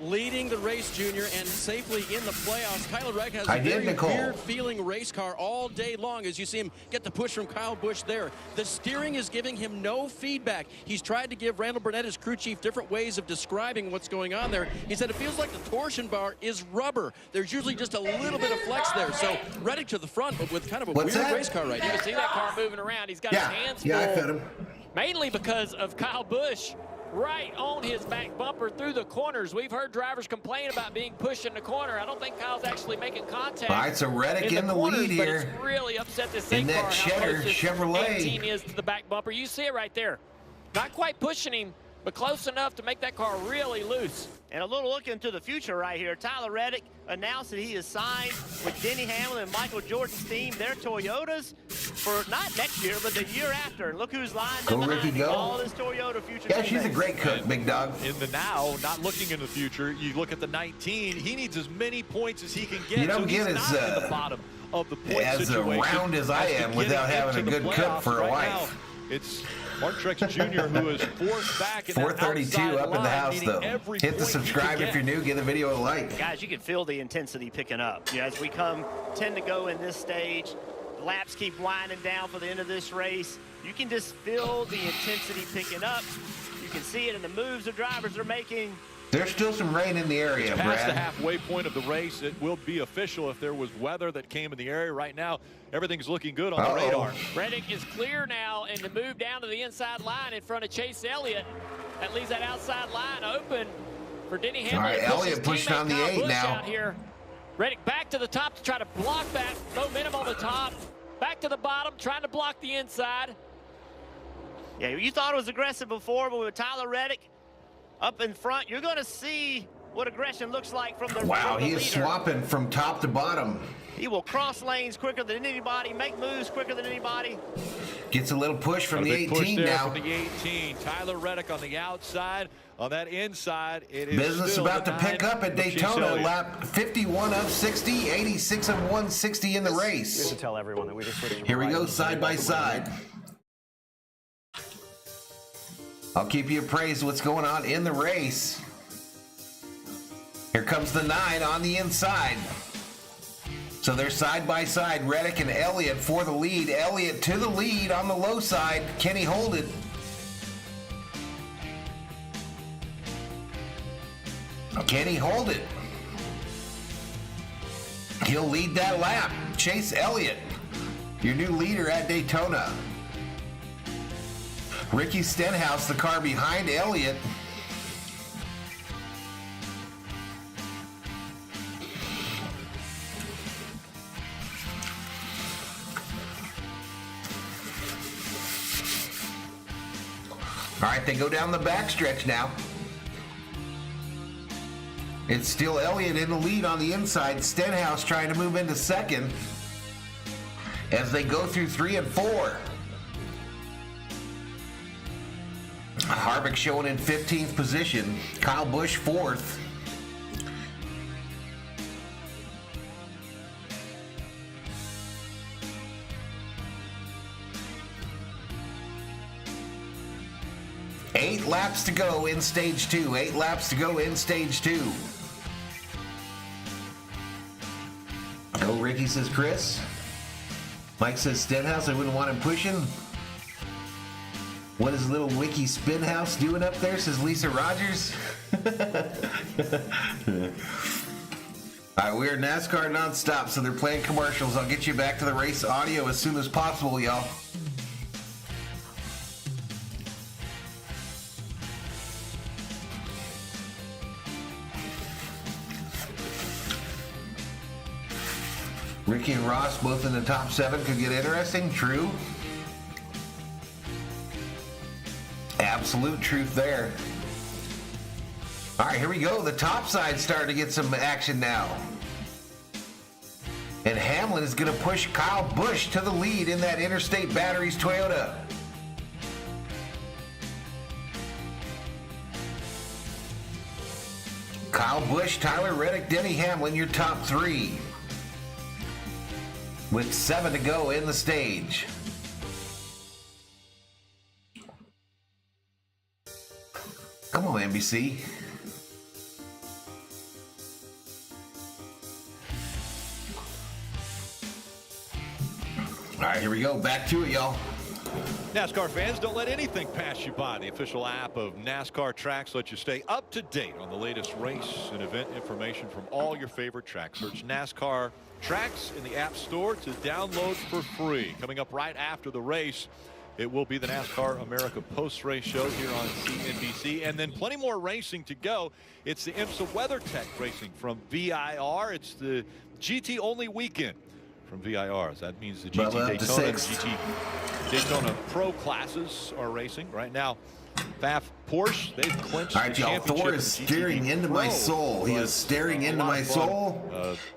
Leading the race, Junior, and safely in the playoffs. Tyler Reddick has a very weird-feeling race car all day long as you see him get the push from Kyle Busch there. The steering is giving him no feedback. He's tried to give Randall Burnett, his crew chief, different ways of describing what's going on there. He said it feels like the torsion bar is rubber. There's usually just a little bit of flex there. So Reddick to the front, but with kind of a weird race car right now. You can see that car moving around. He's got his hands full. Yeah, I fed him. Mainly because of Kyle Busch right on his back bumper through the corners. We've heard drivers complain about being pushed in the corner. I don't think Kyle's actually making contact. All right, so Reddick in the lead here. But it's really upset this thing in that Cheddar Chevrolet. 18 is to the back bumper. You see it right there. Not quite pushing him, but close enough to make that car really loose. And a little look into the future right here. Tyler Reddick announced that he is signed with Denny Hamlin and Michael Jordan's team, their Toyotas, for not next year, but the year after. And look who's lined up behind all this Toyota future. Yeah, she's a great cook, big dog. In the now, not looking in the future, you look at the 19, he needs as many points as he can get. You don't get in the bottom of the point situation. As around as I am without having a good cook for a wife. Now, it's Martin Truex Jr. who is forced back in 432 up in the house, though. Hit the subscribe if you're new. Give the video a like. Guys, you can feel the intensity picking up. You know, as we tend to go in this stage, the laps keep winding down for the end of this race. You can just feel the intensity picking up. You can see it in the moves the drivers are making. There's still some rain in the area, It's past Brad. the halfway point of the race. It will be official if there was weather that came in the area. Right now, everything's looking good on the radar. Reddick is clear now, and to move down to the inside line in front of Chase Elliott. That leaves that outside line open for Denny Hamlin. All right, Elliott pushing on the 8 now. Out here. Reddick back to the top to try to block that momentum on the top. Back to the bottom, trying to block the inside. Yeah, you thought it was aggressive before, but with Tyler Reddick up in front, you're going to see what aggression looks like from the Wow, he is leader. swapping from top to bottom. He will cross lanes quicker than anybody, make moves quicker than anybody. Gets a little push from A the big 18 push there now. from the 18. Tyler Reddick on the outside. On that inside, it is Business still about the to pick 9 up at of Chase Daytona. Elliott. Lap 51 of 60, 86 of 160 in the race. We have to tell everyone that we just switched. Here we go, side by side. I'll keep you appraised of what's going on in the race. Here comes the 9 on the inside. So they're side by side, Reddick and Elliott for the lead. Elliott to the lead on the low side. Can he hold it? Can he hold it? He'll lead that lap. Chase Elliott, your new leader at Daytona. Ricky Stenhouse, the car behind Elliott. All right, they go down the backstretch now. It's still Elliott in the lead on the inside. Stenhouse trying to move into second as they go through 3 and 4. Harvick showing in 15th position. Kyle Busch 4th. Eight laps to go in stage 2. 8 laps to go in stage 2. Go Ricky, says Chris. Mike says Stenhouse, I wouldn't want him pushing. What is little Wiki Spinhouse doing up there, says Lisa Rogers. All right, we're NASCAR nonstop, so they're playing commercials. I'll get you back to the race audio as soon as possible, y'all. Ricky and Ross both in the top 7 could get interesting. True. Absolute truth there. All right, here we go. The top side starting to get some action now. And Hamlin is going to push Kyle Busch to the lead in that Interstate Batteries Toyota. Kyle Busch, Tyler Reddick, Denny Hamlin, your top 3. With 7 to go in the stage. Come on, NBC. All right, here we go. Back to it, y'all. NASCAR fans, don't let anything pass you by. The official app of NASCAR Tracks lets you stay up to date on the latest race and event information from all your favorite tracks. Search NASCAR Tracks in the App Store to download for free. Coming up right after the race, it will be the NASCAR America post-race show here on CNBC, and then plenty more racing to go. It's the IMSA WeatherTech racing from VIR. It's the GT-only weekend from VIR. So that means the GT Daytona and GT Daytona Pro classes are racing right now. Pfaff Porsche, they've clinched All right, the y'all, championship. Thor is staring into my soul. He is staring into my soul.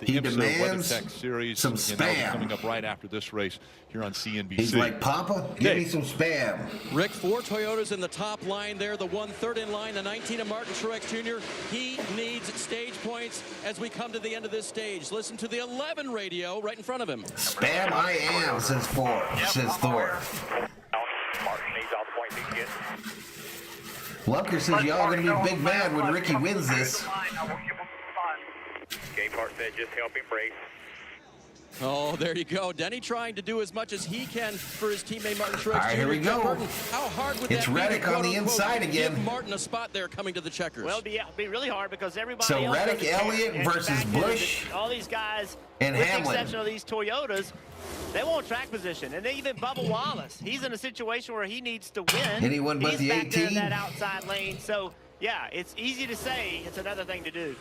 He demands some spam. Coming up right after this race here on CNBC. He's like, Papa, give me some spam. Rick, 4 Toyotas in the top line there. The 1 third in line, the 19 of Martin Truex Jr. He needs stage points as we come to the end of this stage. Listen to the 11 radio right in front of him. Spam I am, says Thor. Says Thor. Martin needs all the points he can get. Lunker says y'all gonna be big mad when Ricky wins this. Game part said just help him brace. Oh, there you go. Denny trying to do as much as he can for his teammate Martin Truex. All right, here we go. Martin, how hard would it's that be Reddick to, on the inside again. Give Martin a spot there coming to the checkers. Well, it'd be really hard because everybody so else Reddick, Elliott versus Busch, all these guys, and with Hamlin. the exception of these Toyotas, they want track position. And then even Bubba Wallace, he's in a situation where he needs to win. Anyone but he's the back 18? there in that outside lane. So, yeah, it's easy to say. It's another thing to do.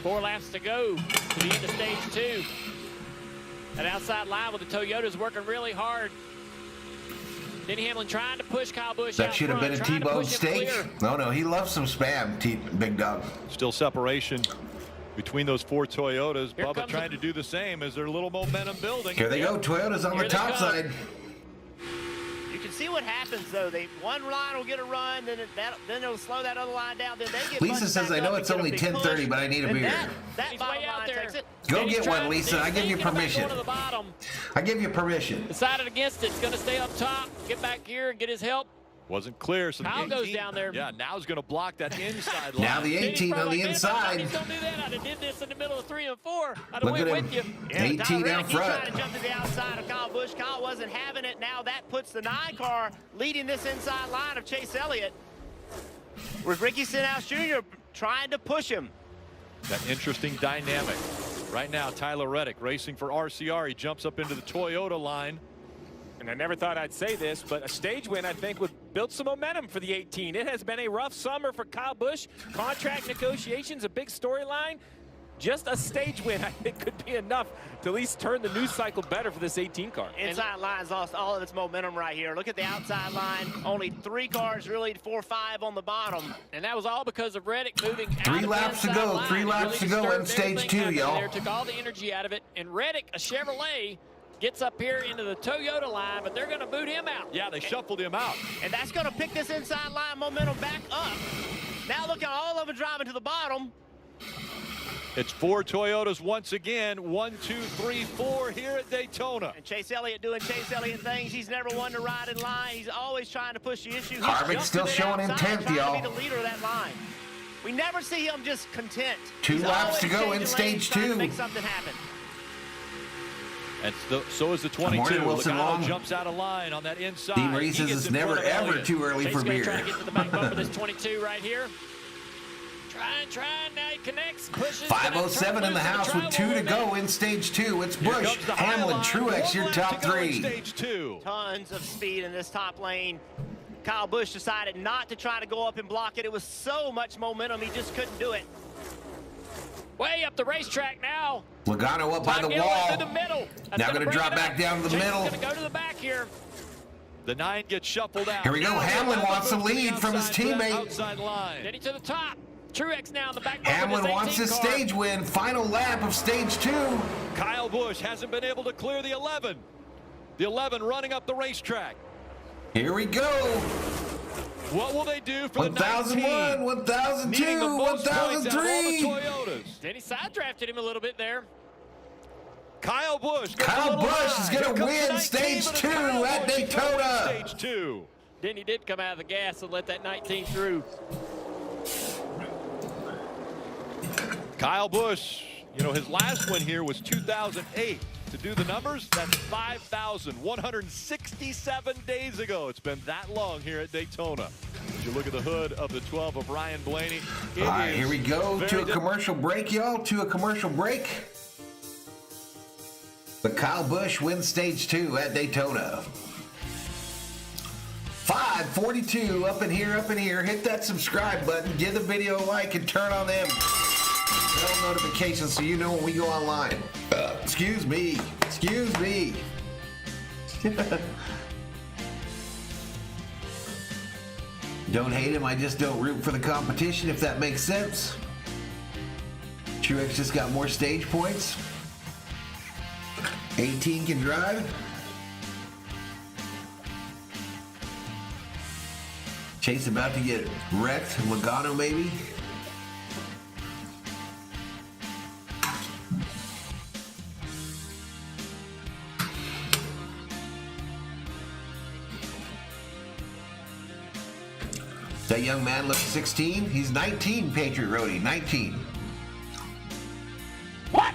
4 laps to go to the end of stage 2. That outside line with the Toyotas working really hard. Denny Hamlin trying to push Kyle Busch That out should have been a front, T-bone steak. No, he loves some spam, Big Dog. Still separation between those 4 Toyotas. Bubba trying to do the same as their little momentum building. Here they go. Toyota's on the top side. You can see what happens, though. One line will get a run, then it'll slow that other line down. Then they get Lisa says, I know it's only 10:30, but I need a beer. That bottom line takes it. Go get one, Lisa. I give you permission. I give you permission. Decided against it. It's going to stay up top. Get back here and get his help. Wasn't clear. So Kyle goes down there. Yeah, now he's going to block that inside line. Now the 18 on the inside. Don't do that. I'd have did this in the middle of 3 and 4. I'd have Look went at him. with you. 18 out front. He's trying to jump to the outside of Kyle Busch. Kyle wasn't having it. Now that puts the 9 car leading this inside line of Chase Elliott. With Ricky Stenhouse Jr. trying to push him. That interesting dynamic. Right now, Tyler Reddick racing for RCR. He jumps up into the Toyota line. And I never thought I'd say this, but a stage win, I think, would build some momentum for the 18. It has been a rough summer for Kyle Busch. Contract negotiations, a big storyline. Just a stage win, I think, could be enough to at least turn the news cycle better for this 18 car. Inside line's lost all of its momentum right here. Look at the outside line. Only 3 cars, really 4 or 5 on the bottom. And that was all because of Reddick moving out 3 of laps the to go. line. 3 laps to go in stage 2, y'all. There took all the energy out of it. And Reddick, a Chevrolet, gets up here into the Toyota line, but they're going to boot him out. Yeah, they shuffled him out. And that's going to pick this inside line momentum back up. Now look at all of them driving to the bottom. It's 4 Toyotas once again. 1, 2, 3, 4 here at Daytona. And Chase Elliott doing Chase Elliott things. He's never one to ride in line. He's always trying to push the issue. Harvick still showing intent, y'all. To be the leader of that line. We never see him just content. 2 laps to go in stage 2. Make something happen. And so is the 22. Logano jumps out of line on that inside. Dean Reese says it's never, ever too early for beer. Trying to get to the back bumper, this 22 right here. Trying, now he connects, pushes. 5:07 in the house with 2 to go in stage 2. It's Busch, Hamlin, Truex, your top 3. Stage 2. Tons of speed in this top lane. Kyle Busch decided not to try to go up and block it. It was so much momentum, he just couldn't do it. Way up the racetrack now. Logano up by the wall. To the middle. Now going to drop back down to the middle. Going to go to the back here. The 9 gets shuffled out. Here we go. Hamlin wants the lead from his teammate. Outside line. Denny to the top. Truex now in the back. Hamlin wants his stage win. Final lap of stage 2. Kyle Busch hasn't been able to clear the 11. The 11 running up the racetrack. Here we go. What will they do for 1001, the 1002, 1003. Denny side drafted him a little bit there. Kyle Busch. Kyle Busch is going to win stage 2 at Daytona. Stage 2. Denny did come out of the gas and let that 19 through. Kyle Busch, you know, his last win here was 2008. To do the numbers, that's 5,167 days ago. It's been that long here at Daytona. As you look at the hood of the 12 of Ryan Blaney. All right, here we go to a commercial break, y'all. To a commercial break. But Kyle Busch wins stage 2 at Daytona. 5:42 up in here, up in here. Hit that subscribe button. Give the video a like and turn on them bell notifications so you know when we go online. Excuse me. Excuse me. Don't hate him. I just don't root for the competition, if that makes sense. Truex just got more stage points. 18 can drive. Chase about to get wrecked. Logano maybe. That young man looks 16. He's 19, Patriot Roadie, 19. What?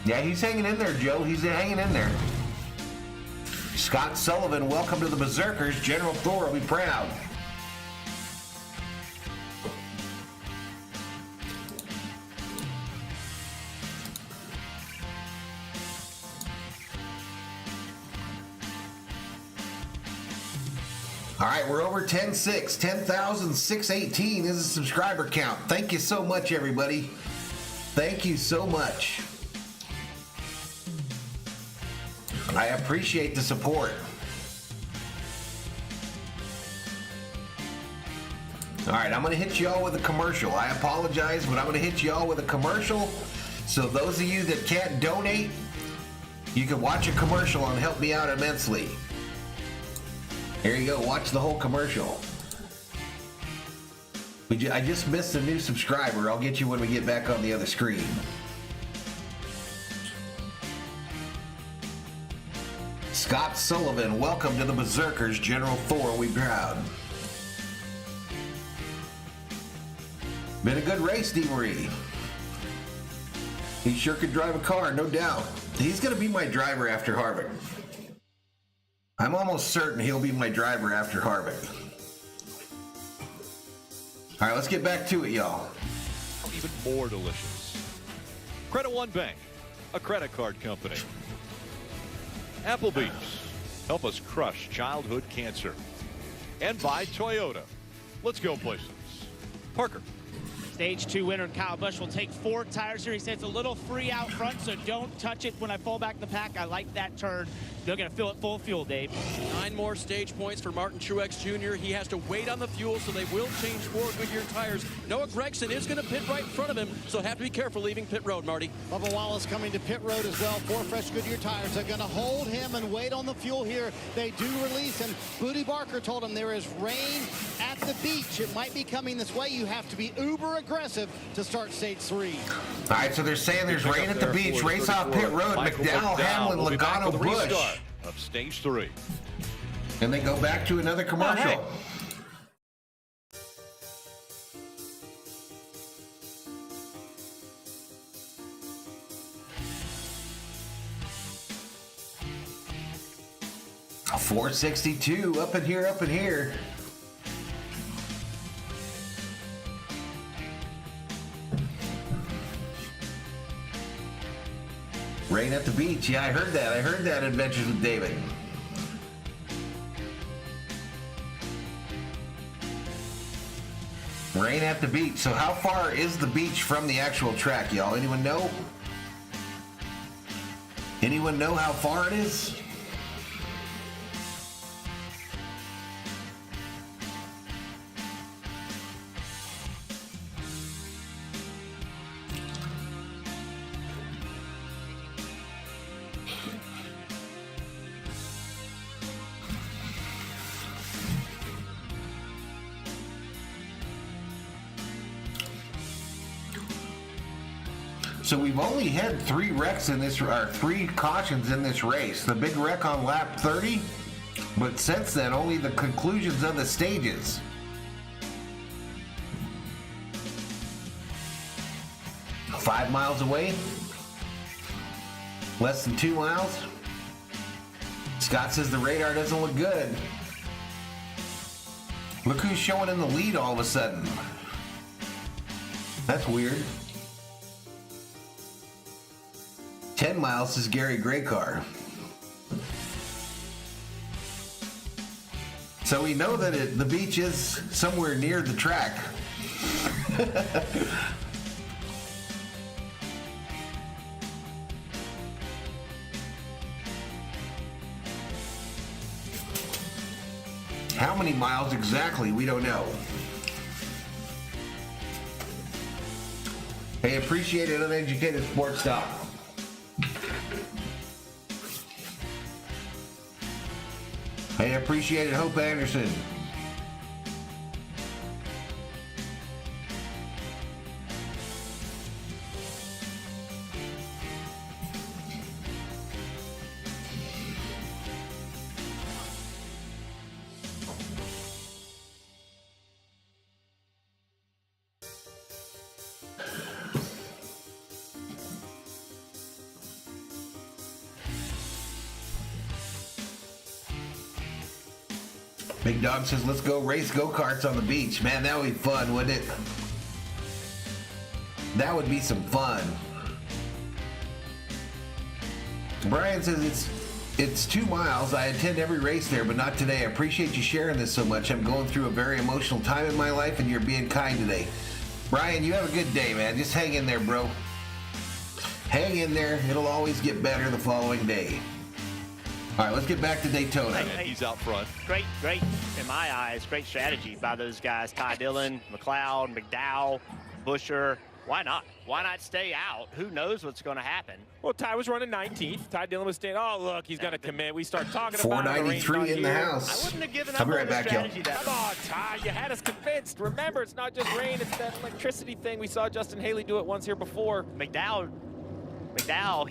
Yeah, he's hanging in there, Joe. He's hanging in there. Scott Sullivan, welcome to the Berserkers. General Thor will be proud. All right, we're over 10,600. 10,618 is the subscriber count. Thank you so much, everybody. Thank you so much. I appreciate the support. All right, I'm going to hit y'all with a commercial. I apologize, but I'm going to hit y'all with a commercial. So those of you that can't donate, you can watch a commercial and help me out immensely. Here you go. Watch the whole commercial. I just missed a new subscriber. I'll get you when we get back on the other screen. Scott Sullivan, welcome to the Berserkers. General Thor, we proud. Been a good race, D-Marie. He sure could drive a car, no doubt. He's going to be my driver after Harvick. I'm almost certain he'll be my driver after Harvick. All right, let's get back to it, y'all. Even more delicious. Credit One Bank, a credit card company. Applebee's, help us crush childhood cancer. And by Toyota. Let's go places. Parker. Stage 2 winner Kyle Busch will take 4 tires here. He says it's a little free out front, so don't touch it when I fall back the pack. I like that turn. They're going to fill it full of fuel, Dave. 9 more stage points for Martin Truex Jr. He has to wait on the fuel, so they will change 4 Goodyear tires. Noah Gragson is going to pit right in front of him, so have to be careful leaving pit road, Marty. Bubba Wallace coming to pit road as well. 4 fresh Goodyear tires. They're going to hold him and wait on the fuel here. They do release him. Booty Barker told him there is rain at the beach. It might be coming this way. You have to be uber aggressive to start stage 3. All right, so they're saying there's rain at the beach. Race off pit road. McDowell, Hamlin, Logano, Busch. Of stage 3. And they go back to another commercial. Oh, hey. 462 up in here, up in here. Rain at the beach. Yeah, I heard that. I heard that, Adventures with David. Rain at the beach. So how far is the beach from the actual track, y'all? Anyone know? Anyone know how far it is? So we've only had 3 wrecks in this, or 3 cautions in this race. The big wreck on lap 30, but since then, only the conclusions of the stages. Five miles away. Less than 2 miles. Scott says the radar doesn't look good. Look who's showing in the lead all of a sudden. That's weird. 10 miles is Gary Graycar. So we know that the beach is somewhere near the track. How many miles exactly, we don't know. Hey, appreciate it, Uneducated Sports Talk. Hey, appreciate it, Hope Anderson. Big Dog says, let's go race go-karts on the beach. Man, that would be fun, wouldn't it? That would be some fun. Brian says, it's 2 miles. I attend every race there, but not today. I appreciate you sharing this so much. I'm going through a very emotional time in my life, and you're being kind today. Brian, you have a good day, man. Just hang in there, bro. Hang in there. It'll always get better the following day. All right, let's get back to Daytona. He's out front. Great, in my eyes, great strategy by those guys. Ty Dillon, McLeod, McDowell, Busher. Why not? Why not stay out? Who knows what's going to happen? Well, Ty was running 19th. Ty Dillon was staying. Oh, look, he's going to commit. We start talking about 493 in the house. I wouldn't have given I'll up be on right the back, strategy y'all. that Come on, Ty. You had us convinced. Remember, it's not just rain. It's that electricity thing. We saw Justin Haley do it once here before. McDowell,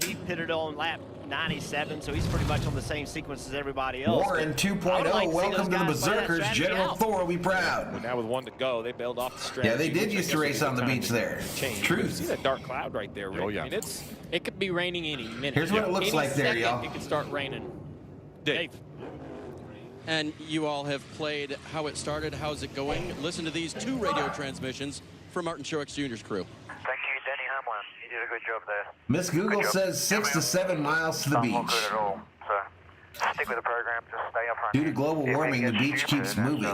he pitted on lap 97, so he's pretty much on the same sequence as everybody else. Warren 2.0, welcome to the Berserkers. General Thor will be proud. Well, now with 1 to go, they bailed off the strategy. Yeah, they did used to race on the beach there. True. See that dark cloud right there, Rick? Oh, yeah. I mean, It could be raining any minute. Here's what it looks Any like there, second, y'all. It could start raining. Dave. And you all have played how it started, how's it going. Listen to these 2 radio transmissions from Martin Truex Jr.'s crew. Thank you, Denny Hamlin. You did a good job there. Miss Google says 6 to 7 miles to the beach. Not good at all. So stick with the program. Just stay up front. Due to global If we warming, get the beach stupid keeps and, moving.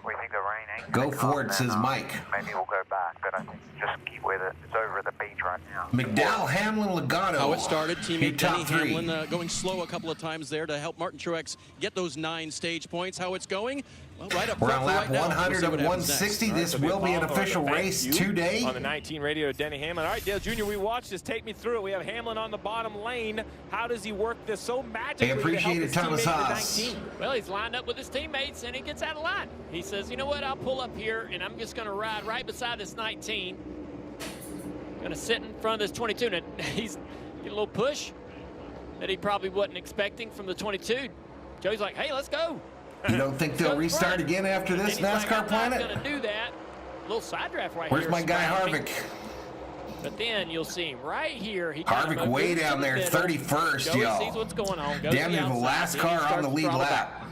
We think the rain ain't Go gonna for come, it, says then, Mike. Maybe we'll go back, but I think just keep with it. It's over at the beach right now. McDowell, Hamlin, Logano. How it started, Your teammate Denny top 3. Hamlin going slow a couple of times there to help Martin Truex get those 9 stage points. How it's going? Well, right up We're front on lap right now. 100 We'll see of what happens 160. next. This will be an official race today. On the 19 radio to Denny Hamlin. All right, Dale Jr., we watched this. Take me through it. We have Hamlin on the bottom lane. How does he work this so magically? Hey, appreciate it, Thomas Haas. Well, he's lined up with his teammates, and he gets out of line. He says, you know what, I'll pull up here, and I'm just going to ride right beside this 19. Going to sit in front of this 22. And he's get a little push that he probably wasn't expecting from the 22. Joey's like, hey, let's go. You don't think they'll restart again after this NASCAR Planet? I'm going to do that. A little side draft right Where's here. my guy Harvick? But then you'll see him right here. He Harvick way down there, 31st, y'all. Sees what's going on. Damn near the last car on the lead lap.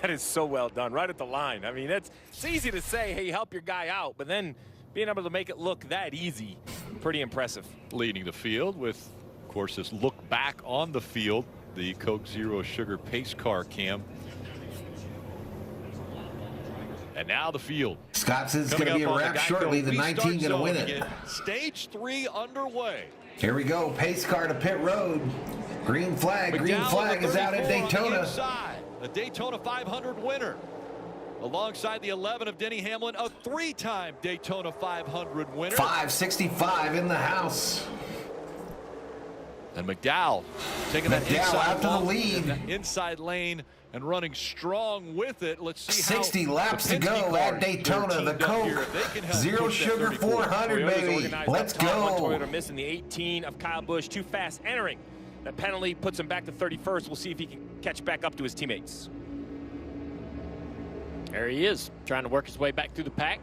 That is so well done, right at the line. I mean, it's easy to say, hey, help your guy out, but then being able to make it look that easy, pretty impressive. Leading the field with, of course, this look back on the field, the Coke Zero Sugar pace car cam. And now the field. Scott says it's going to be a wrap shortly. The 19 going to win it. Stage 3 underway. Here we go. Pace car to pit road. Green flag. Green flag is out at Daytona. A Daytona 500 winner. Alongside the 11 of Denny Hamlin, a 3-time Daytona 500 winner. 565 in the house. And McDowell taking that out to the lead. Inside lane and running strong with it. Let's see 60 laps to go at Daytona. The Coke Zero Sugar 400, baby. Let's go. One Toyota missing the 18 of Kyle Busch. Too fast entering. That penalty puts him back to 31st. We'll see if he can catch back up to his teammates. There he is, trying to work his way back through the pack.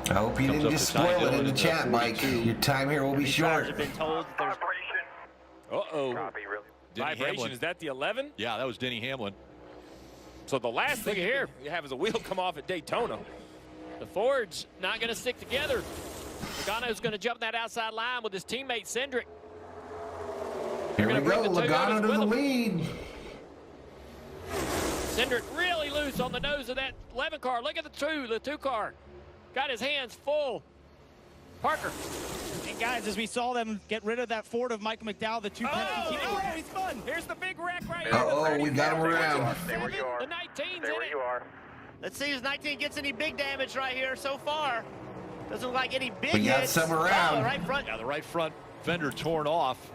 I hope you didn't just spoil it in the chat, Mike. Your time here will be short. Have been told that there's Uh-oh. Vibration, is that the 11? Yeah, that was Denny Hamlin. So the last thing here you have is a wheel come off at Daytona. The Ford's not going to stick together. Logano's going to jump that outside line with his teammate Cindric. Here we go, Logano to the lead. Cindric really loose on the nose of that 11 car. Look at the two car. Got his hands full. Parker. And guys, as we saw them get rid of that Ford of Mike McDowell, the 2 Penske team. Oh, he's fun. Here's the big wreck right here. Uh-oh, we got him around. Stay where you are. The 19's Stay where you are. Let's see if 19 gets any big damage right here so far. Doesn't look like any big We got hits. some around. Oh, right front. Yeah, the right front fender torn off.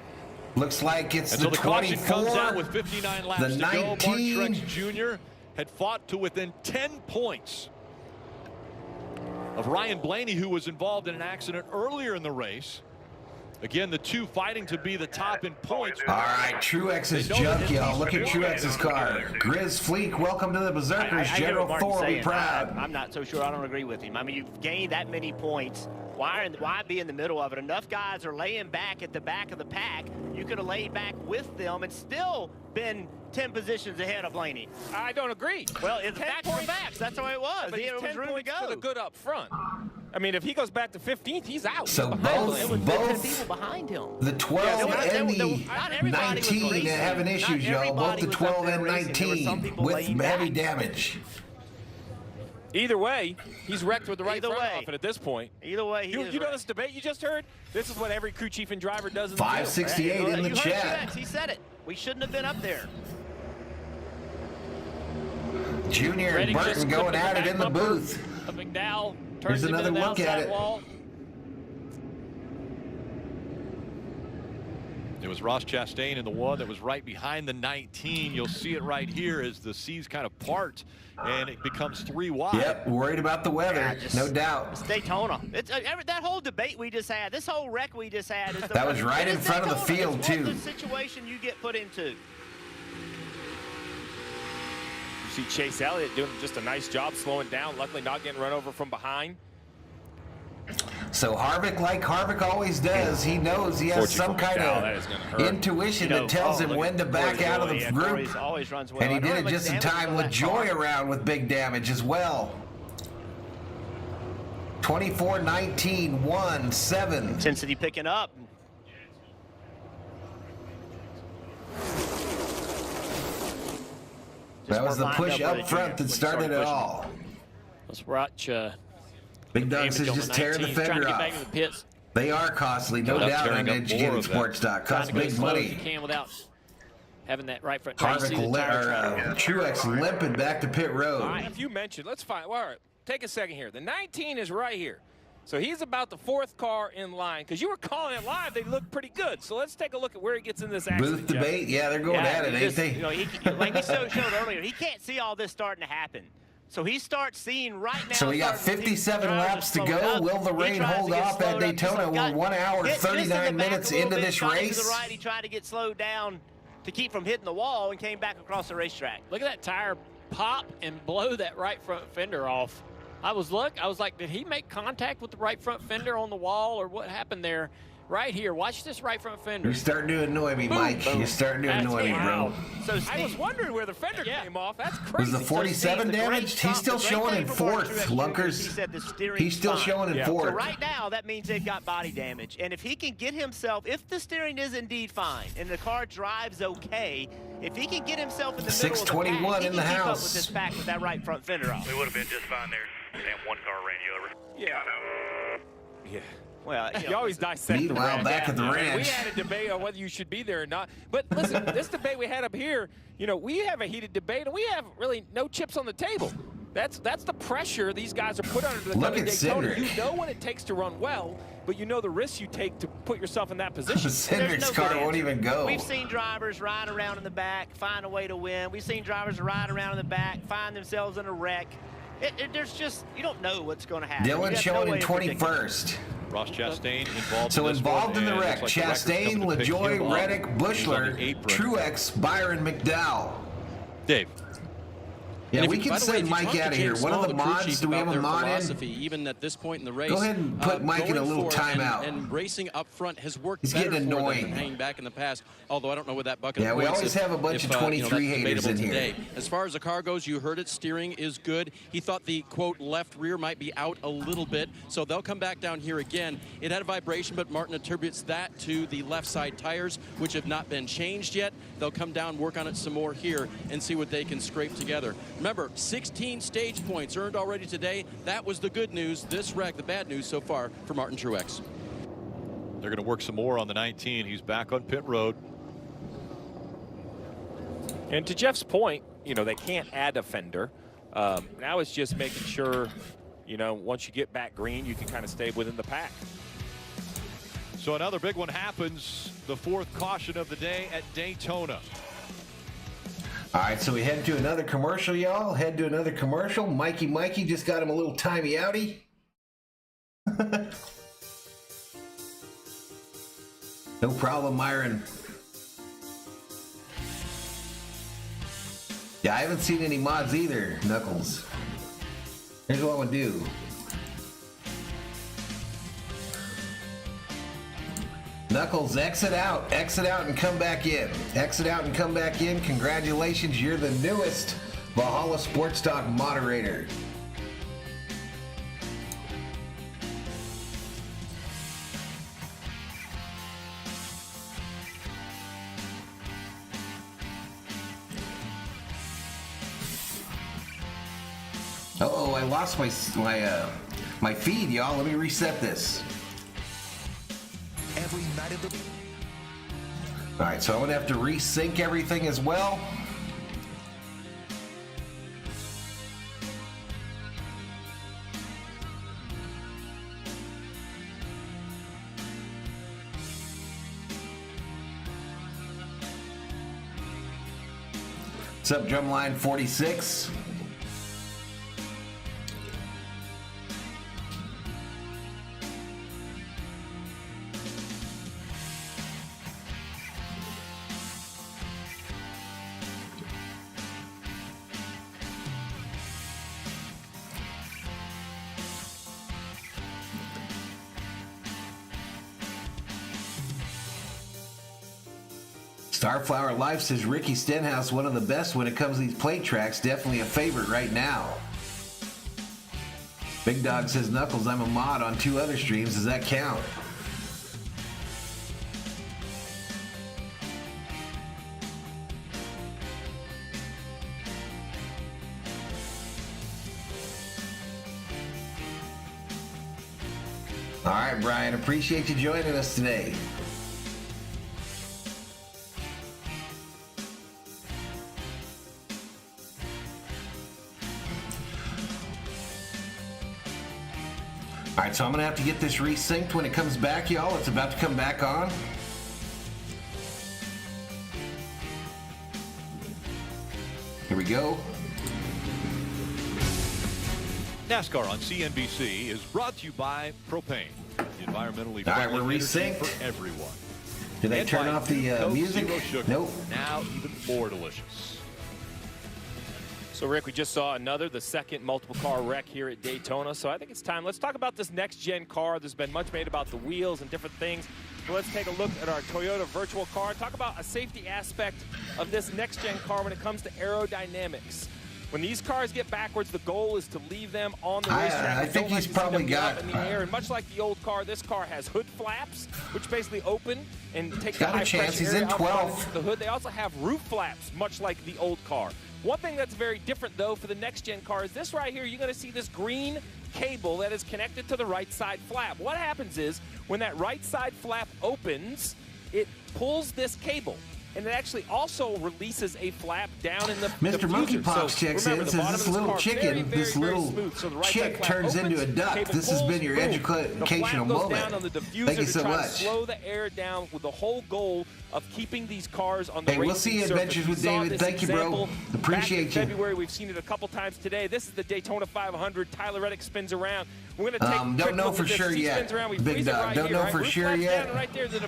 Looks like it's Until the the caution 24, comes out with 59 laps the to 19. go. Mark Truex Jr. had fought to within 10 points of Ryan Blaney, who was involved in an accident earlier in the race. Again, the two fighting to be the top in points. All right, Truex's junk, y'all. Look at Truex's car. Grizz Fleek, welcome to the Berserkers. I General get what Thor will be Martin's proud. saying. I'm not so sure. I don't agree with him. I mean, you've gained that many points. Why be in the middle of it? Enough guys are laying back at the back of the pack. You could have laid back with them and still been 10 positions ahead of Blaney. I don't agree. Well, it's facts are facts. That's the way it was. But There was 10 room to points go. for the good up front. I mean, if he goes back to 15th, he's out. So He's behind both- him. It was both- 10 people behind him. The 12 and the not everybody was 19 racing. having issues, Not y'all. Both everybody the was 12 up there and racing. There were some 19 people with laying heavy back. damage. Either way, he's wrecked with the right Either front way. off, and at this point, Either way, you know this debate you just heard? This is what every crew chief and driver does in the field. 568 in the you chat. heard Truex, he said it. We shouldn't have been up there. Junior and Reddick just Burton going clipping at it back in the bumper booth. of McDowell. Here's Turns him another into the look at outside it. wall. It was Ross Chastain in the one that was right behind the 19. You'll see it right here as the seas kind of part and it becomes 3 wide. Yep, worried about the weather, no doubt. It's Daytona. It's that whole debate we just had, this whole wreck we just had. Is the That was right in front of the Daytona. field, It's too. the situation you get put into. You see Chase Elliott doing just a nice job slowing down, luckily not getting run over from behind. So Harvick, like Harvick always does, he knows he has some kind of intuition that tells him when to back out of the group. Always runs well. And he did it just in time with Joy around with big damage as well. 24-19, 1-7. Intensity picking up. That was the push up front that started it all. Let's watch. Big Dog says Damage on just tear the 19. Trying to fender get back off. to the pits. They are costly, no Without doubt, tearing on up Educated more of that. Sports Talk. Cost Trying to go big as slow as you money. can without having that right front. Trying to see Harvick, the tire track. Truex limping back to pit road. All right, if you mentioned, let's find. All right, take a second here. The 19 is right here. So he's about the 4th car in line. Because you were calling it live, they look pretty good. So let's take a look at where he gets in this accident. Booth debate, yeah, they're going at it, he ain't just, they? You know, like we showed earlier, he can't see all this starting to happen. So he starts seeing right now. So we got 57 laps to go. Will the rain hold off at Daytona? We're 1 hour, 39 minutes into this race. To the right, he tried to get slowed down to keep from hitting the wall and came back across the racetrack. Look at that tire pop and blow that right front fender off. I was like, did he make contact with the right front fender on the wall, or what happened there? Right here, watch this right front fender. You're starting to annoy me, Mike. You're starting to annoy me, bro. So I was wondering where the fender came off. That's crazy. Was the 47 damaged? He's still showing in 4th, Lunkers. He's still showing in 4th. So right now, that means they've got body damage. And if he can get himself, if the steering is indeed fine and the car drives okay, if he can get himself in the middle of the pack, 621 he in can the keep up house. with this pack with that right front fender off. We would have been just fine there. And one car ran you over. Yeah. Yeah. Well, You always dissect the Meanwhile, ranch. back at the We ranch. had a debate on whether you should be there or not. But listen, this debate we had up here, you know, we have a heated debate, and we have really no chips on the table. That's the pressure these guys are put under to Look come to at Daytona. Cindric. You know what it takes to run well, but you know the risks you take to put yourself in that position. Cindric's car won't even go. We've seen drivers ride around in the back, find a way to win. We've seen drivers ride around in the back, find themselves in a wreck. There's just, you don't know what's going to happen. Dylan showing in 21st. Ross Chastain involved So in this involved one, in the and wreck, looks like the record's Chastain, coming to pick LaJoy, him up. Reddick, He's on Bushler, the apron. Truex, Byron, McDowell. Dave. Yeah, And we if can by the way, send if you Mike talk to out of here. James One of Small, the crew mods, chief, do we have about a their mod in? philosophy, even at this point in the race. Go ahead and put Mike in a going little for it timeout. And racing up front has worked He's better getting for them annoying. than hanging back in the past. Although I don't know where that bucket. Yeah, of we points always if- have a bunch if, of 23 that's haters debatable in here. today. As far as the car goes, you heard it. Steering is good. He thought the quote left rear might be out a little bit, so they'll come back down here again. It had a vibration, but Martin attributes that to the left side tires, which have not been changed yet. They'll come down, work on it some more here, and see what they can scrape together. Remember, 16 stage points earned already today. That was the good news. This wreck, the bad news so far for Martin Truex. They're going to work some more on the 19. He's back on pit road. And to Jeff's point, you know, they can't add a fender. Now it's just making sure, you know, once you get back green, you can kind of stay within the pack. So another big one happens, the 4th caution of the day at Daytona. All right, so we head to another commercial, y'all. Head to another commercial. Mikey just got him a little timey outie. No problem, Myron. Yeah, I haven't seen any mods either, Knuckles. Here's what I'm gonna do. Knuckles, exit out and come back in. Exit out and come back in. Congratulations, you're the newest Valhalla Sports Talk moderator. Uh-oh, I lost my feed, y'all. Let me reset this. Every night of the... All right, so I'm going to have to resync everything as well. What's up, Drumline 46? Starflower Life says Ricky Stenhouse, one of the best when it comes to these plate tracks. Definitely a favorite right now. Big Dog says, Knuckles, I'm a mod on 2 other streams. Does that count? All right, Brian, appreciate you joining us today. All right, so I'm going to have to get this resynced when it comes back, y'all. It's about to come back on. Here we go. NASCAR on CNBC is brought to you by Propane, the environmentally All right, we're friendly energy resynced. for everyone. Did they And turn by off the Coke music? Zero Sugar, Nope. Now even more delicious. So, Rick, we just saw the second multiple car wreck here at Daytona. So I think it's time. Let's talk about this next-gen car. There's been much made about the wheels and different things. So let's take a look at our Toyota virtual car. Talk about a safety aspect of this next-gen car when it comes to aerodynamics. When these cars get backwards, the goal is to leave them on the racetrack. I think he's probably got... in the air. And much like the old car, this car has hood flaps, which basically open and take the Got a chance. He's in 12th. The hood. They also have roof flaps, much like the old car. One thing that's very different, though, for the next-gen car is this right here. You're going to see this green cable that is connected to the right side flap. What happens is when that right side flap opens, it pulls this cable. And it actually also releases a flap down in the Mr. Monkeypox checks in and says this little chicken, this little chick turns into a duck. This has been your educational moment. Thank you so much. Slow the air down with the whole goal of keeping these cars on the racing we'll see you Adventures with David. Thank you, bro. Appreciate you. In February, we've seen it a couple times today. This is the Daytona 500. Tyler Reddick spins around. We're going to take don't know for sure yet. Big Dog, don't know for sure yet.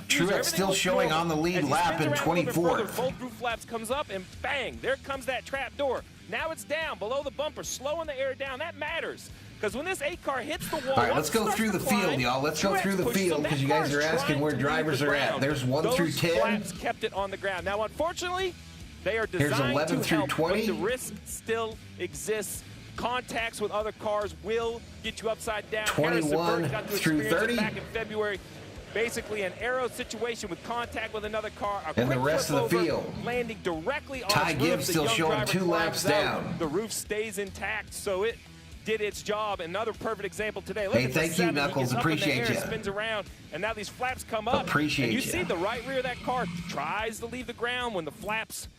Truex still showing on the lead lap in 24th. Both roof flaps comes up and bang, there comes that trap door. Now it's down below the bumper, slowing the air down. That matters. Because when this 8 car hits the wall, all right, let's go through the field, y'all. Let's go through the field because you guys are asking where drivers are at. There's 1 through 10. Those flaps kept it on the ground. Now, unfortunately, they are designed Here's 11 to through help, 20. but the risk still exists. Contacts with other cars will get you upside down. 21 through 30. Back in February. Basically an arrow situation with contact with another car. And the rest of the field. Landing directly on Ty its roof. Gibbs still showing 2 laps down. The roof stays intact, so it did its job. Another perfect example today. Look hey, at thank you, Knuckles. Appreciate you. Spins around, and now these flaps come up. Appreciate you. You See the right rear of that car tries to leave the ground when the flaps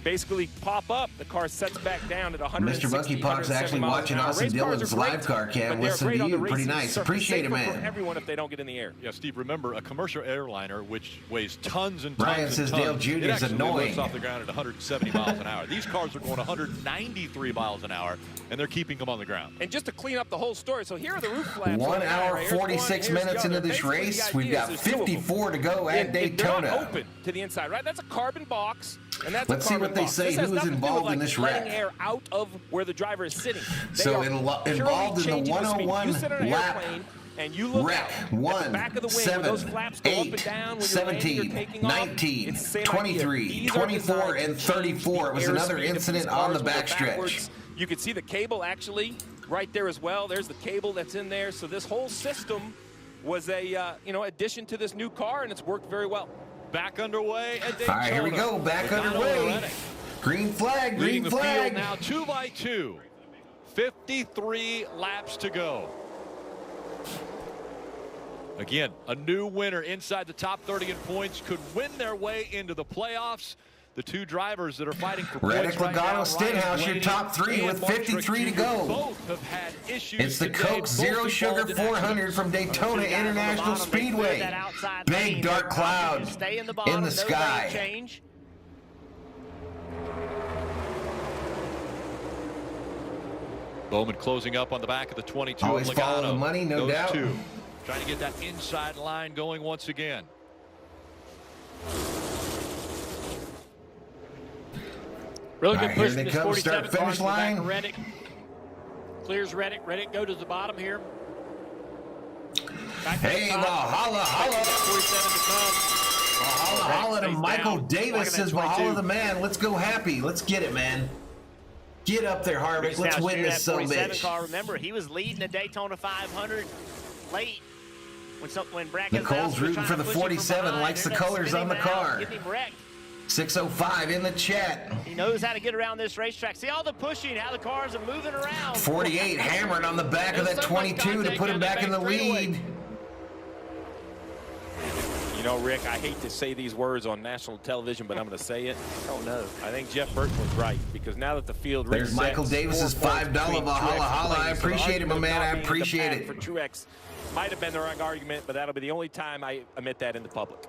basically pop up. The car sets back down at 160. Mr. Monkeypox actually watching Austin Dillon's live car cam. Listen to you. Pretty nice. Appreciate it, man. For everyone if they don't get in the air. Yeah, Steve, remember, a commercial airliner, which weighs tons and tons Brian and says tons, Dale Jr. is annoying. It lifts off the ground at 170 miles an hour. These cars are going 193 miles an hour, and they're keeping them on the ground. And just to clean up the whole story, so here are the roof flaps. 1 hour, 46 minutes into this race. We've got 54 to go at Daytona. They're not open to the inside, right? That's a carbon box, and that's Let's a carbon box. Let's see what they say. Who is involved in this wreck? Air out of where the driver is sitting. So involved in the 101 lap And you look Wreck, out 1, at the back of the wing, 7, when those flaps go 8, up and down, when you're landing, 17, you're taking 19, off, it's the same 23, idea. These are 24, designed and to 34. change It was the another airspeed of these incident cars on the when they're backstretch. backwards. You can see the cable actually right there as well. There's the cable that's in there. So this whole system was a addition to this new car, and it's worked very well. Back underway at Daytona. All right, here we go. Back underway. Green flag, green Leading flag. the field now 2 by 2. 53 laps to go. Again, a new winner inside the top 30 in points could win their way into the playoffs. The two drivers that are fighting for Reddick, points right now, Logano, Stenhouse, your top three with 53 to go. Both have had issues. It's the today. Coke Zero Both Sugar involved in 400 from Daytona International Speedway. Big dark cloud in the sky. Bowman closing up on the back of the 22. Always Logano. follow the money, no Those doubt. two trying to get that inside line going once again. Really good All right, push here from they this come, 47 start, finish car line. Reddick. Clears Reddick. Reddick go to the bottom here. Hey, Valhalla, holla. 47 to come. Valhalla, holla to Michael down. Davis says Valhalla the man. Let's go happy. Let's get it, man. Get up there, Harvick. Let's win this sumbitch. sumbitch. Car, remember, he was leading the Daytona 500 late. When Nicole's rooting for the 47, likes the colors on the car. 605 in the chat. He knows how to get around this racetrack. See all the pushing, how the cars are moving around. 48 hammering on the back of that 22 to put him back in the lead. You know, Rick, I hate to say these words on national television, but I'm going to say it. Oh, no. I think Jeff Burton was right, because now that the field There's resets, Michael Davis's $5 Valhalla holla. I appreciate it, my man. I appreciate it. For Truex might have been the wrong argument, but that'll be the only time I admit that in the public.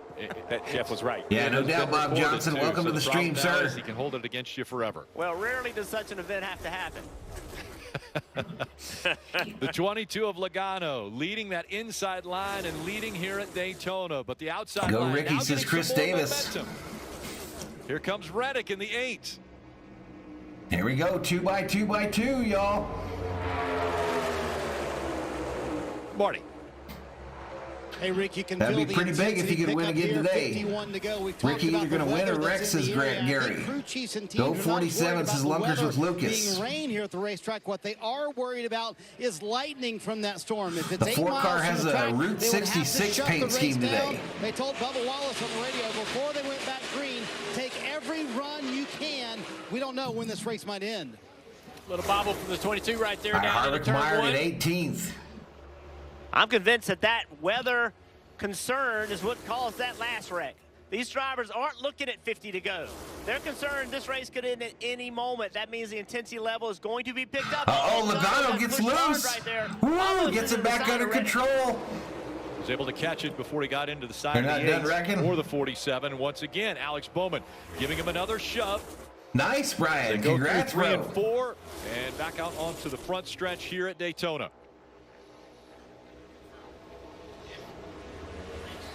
That Jeff was right. Yeah, no doubt, Bob Johnson. Welcome to the stream, sir. He can hold it against you forever. Well, rarely does such an event have to happen. The 22 of Logano leading that inside line and leading here at Daytona, but the outside Go line Ricky, now says getting Chris some more Davis. momentum. Here comes Reddick in the 8. Here we go, 2 by 2 by 2, y'all. Marty. Hey, Rick, you can That'd feel be pretty big if you could win again today. 51 to go. Ricky, you're going to win or Rex, says Gary. Go 47, says Lunkers with Lucas. Being rain here at the racetrack, what they are worried about is lightning from that storm. If it's The 8 4 miles car from has the a track, Route they would have to 66 shut paint the race scheme down. today. They told Bubba Wallace on the radio before they went back green, take every run you can. We don't know when this race might end. Little bobble from the 22 right there. All right, Down to Harvick turn mired 1. at 18th. I'm convinced that weather concern is what caused that last wreck. These drivers aren't looking at 50 to go. They're concerned this race could end at any moment. That means the intensity level is going to be picked up. Logano gets loose. Right there. Woo, gets it back under control. Was able to catch it before he got into the side They're of not the done 8 wrecking. or the 47. Once again, Alex Bowman giving him another shove. Nice, Brian. They go Congrats, through 3 bro. and 4 and back out onto the front stretch here at Daytona.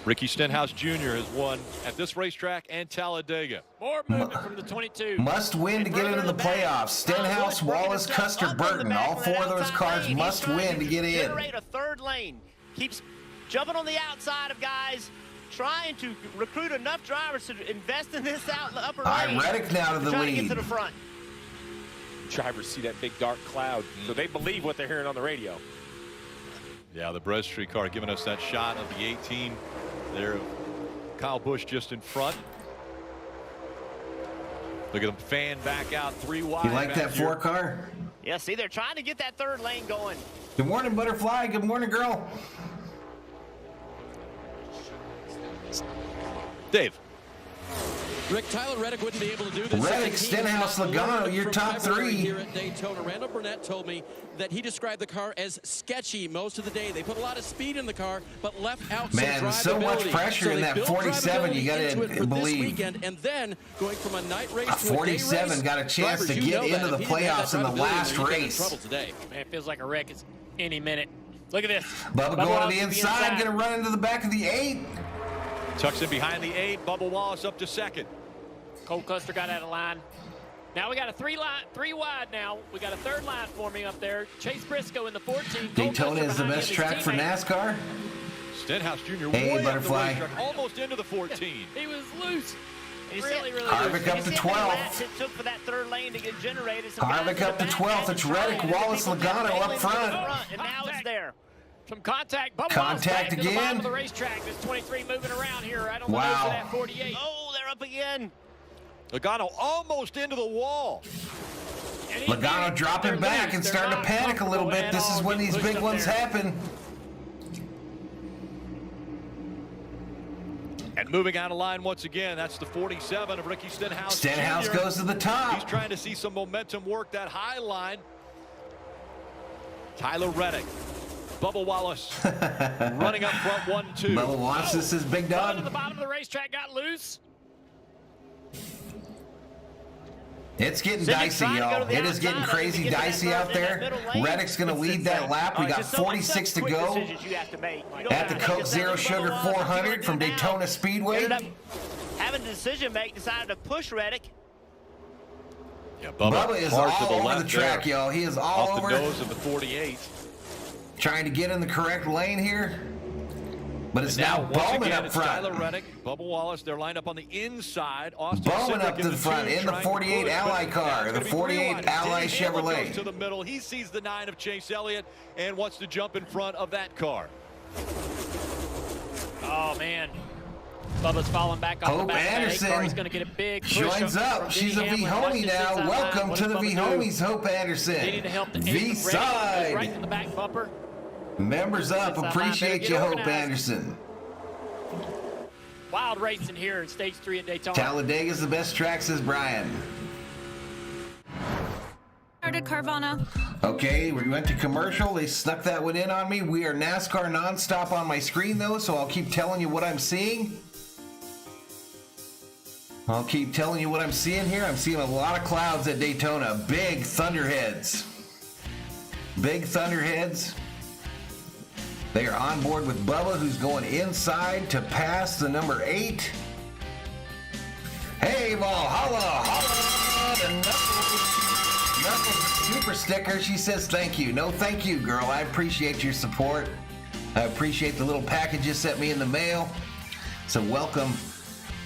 Ricky Stenhouse Jr. has won at this racetrack and Talladega. More movement from the 22. Must win to get into the playoffs. Stenhouse, Wallace, Custer, Burton. All 4 of those cars must win to get in. Generate a third lane. Keeps jumping on the outside of guys, trying to recruit enough drivers to invest in this upper lane. Reddick now to the try to get lead. to the front. Drivers see that big dark cloud, so they believe what they're hearing on the radio. Yeah, the Breastreet car giving us that shot of the 18 there. Kyle Busch just in front. Look at them fan back out 3 wide. You like that 4 car? Yeah, see, they're trying to get that third lane going. Good morning, Butterfly. Good morning, girl. Dave. Rick, Tyler Reddick wouldn't be able to do this. Reddick, Stenhouse, Logano, your top 3. Here at Daytona. Randall Burnett told me that he described the car as sketchy most of the day. They put a lot of speed in the car, but left out some drivability. Man, so much pressure in that 47. You got to believe. Weekend, and then going from a night race to a 47 day race, got a chance to get into the playoffs in the last race. Man, it feels like a wreck. It's any minute. Look at this. Bubba going to the inside, going to run into the back of the 8. Tucks in behind the 8. Bubba Wallace up to second. Cole Custer got out of line. Now we got a three wide now. We got a third line forming up there. Chase Briscoe in the 14. Daytona is the best track for NASCAR. Stenhouse Jr. Hey, way Butterfly. Up the racetrack, almost into the 14. He was loose. Really Harvick up to 12th. It took for that third lane to get generated. Harvick up to 12th. It's Reddick, Wallace, Logano up front. And now it's there. Some contact. Bubba Contact back to the bottom again. of the racetrack. There's 23 moving around here. Right on Wow. the nose of that 48. Oh, they're up again. Logano almost into the wall. Logano dropping back and starting to panic a little bit. This is when these big ones happen. And moving out of line once again, that's the 47 of Ricky Stenhouse. Stenhouse Jr. goes to the top. He's trying to see some momentum work that high line. Tyler Reddick. Bubba Wallace running up front 1-2. Bubba Wallace, this is big dog. To the bottom of the racetrack, got loose. It's getting dicey, y'all. It is getting crazy dicey out there. Reddick's going to lead that lap. We got 46 to go at the Coke Zero Sugar 400 from Daytona Speedway. Having a decision make, decided to push Reddick. Yeah, Bubba is hard to all the over the left track, there. y'all. He is all Off over. the nose of the 48. Trying to get in the correct lane here. But it's And now once Bowman again, up it's front. Tyler Reddick, Bubba Wallace. They're lined up on the inside. Austin Bowman Cindric up to the front in the 48 Ally car, the 48 Ally Chevrolet. Goes to the middle. He sees the 9 of Chase Elliott and wants to jump in front of that car. Oh, man. Bubba's falling back off Hope the back. Anderson He's going to get a big push joins up. She's a V-homie now. Welcome to the V-homies, Hope Anderson. V-side. Right in the back bumper. Members up. Appreciate you, Hope Anderson. Wild racing here in Stage 3 at Daytona. Talladega's the best track, says Brian. Carvana. Okay, we went to commercial. They snuck that one in on me. We are NASCAR nonstop on my screen, though, so I'll keep telling you what I'm seeing. I'll keep telling you what I'm seeing here. I'm seeing a lot of clouds at Daytona. Big thunderheads. Big thunderheads. They are on board with Bubba, who's going inside to pass the number 8. Hey, Valhalla! Knuckles super sticker. She says thank you. No, thank you, girl. I appreciate your support. I appreciate the little package you sent me in the mail. So welcome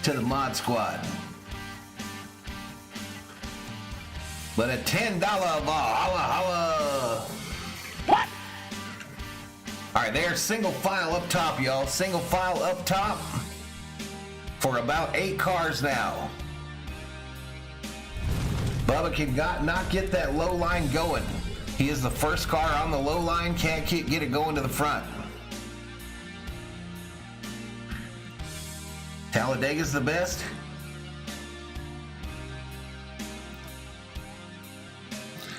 to the Mod Squad. But a $10 Valhalla. What? All right, there's single file up top, y'all. Single file up top for about 8 cars now. Bubba can not get that low line going. He is the first car on the low line. Can't get it going to the front. Talladega's the best.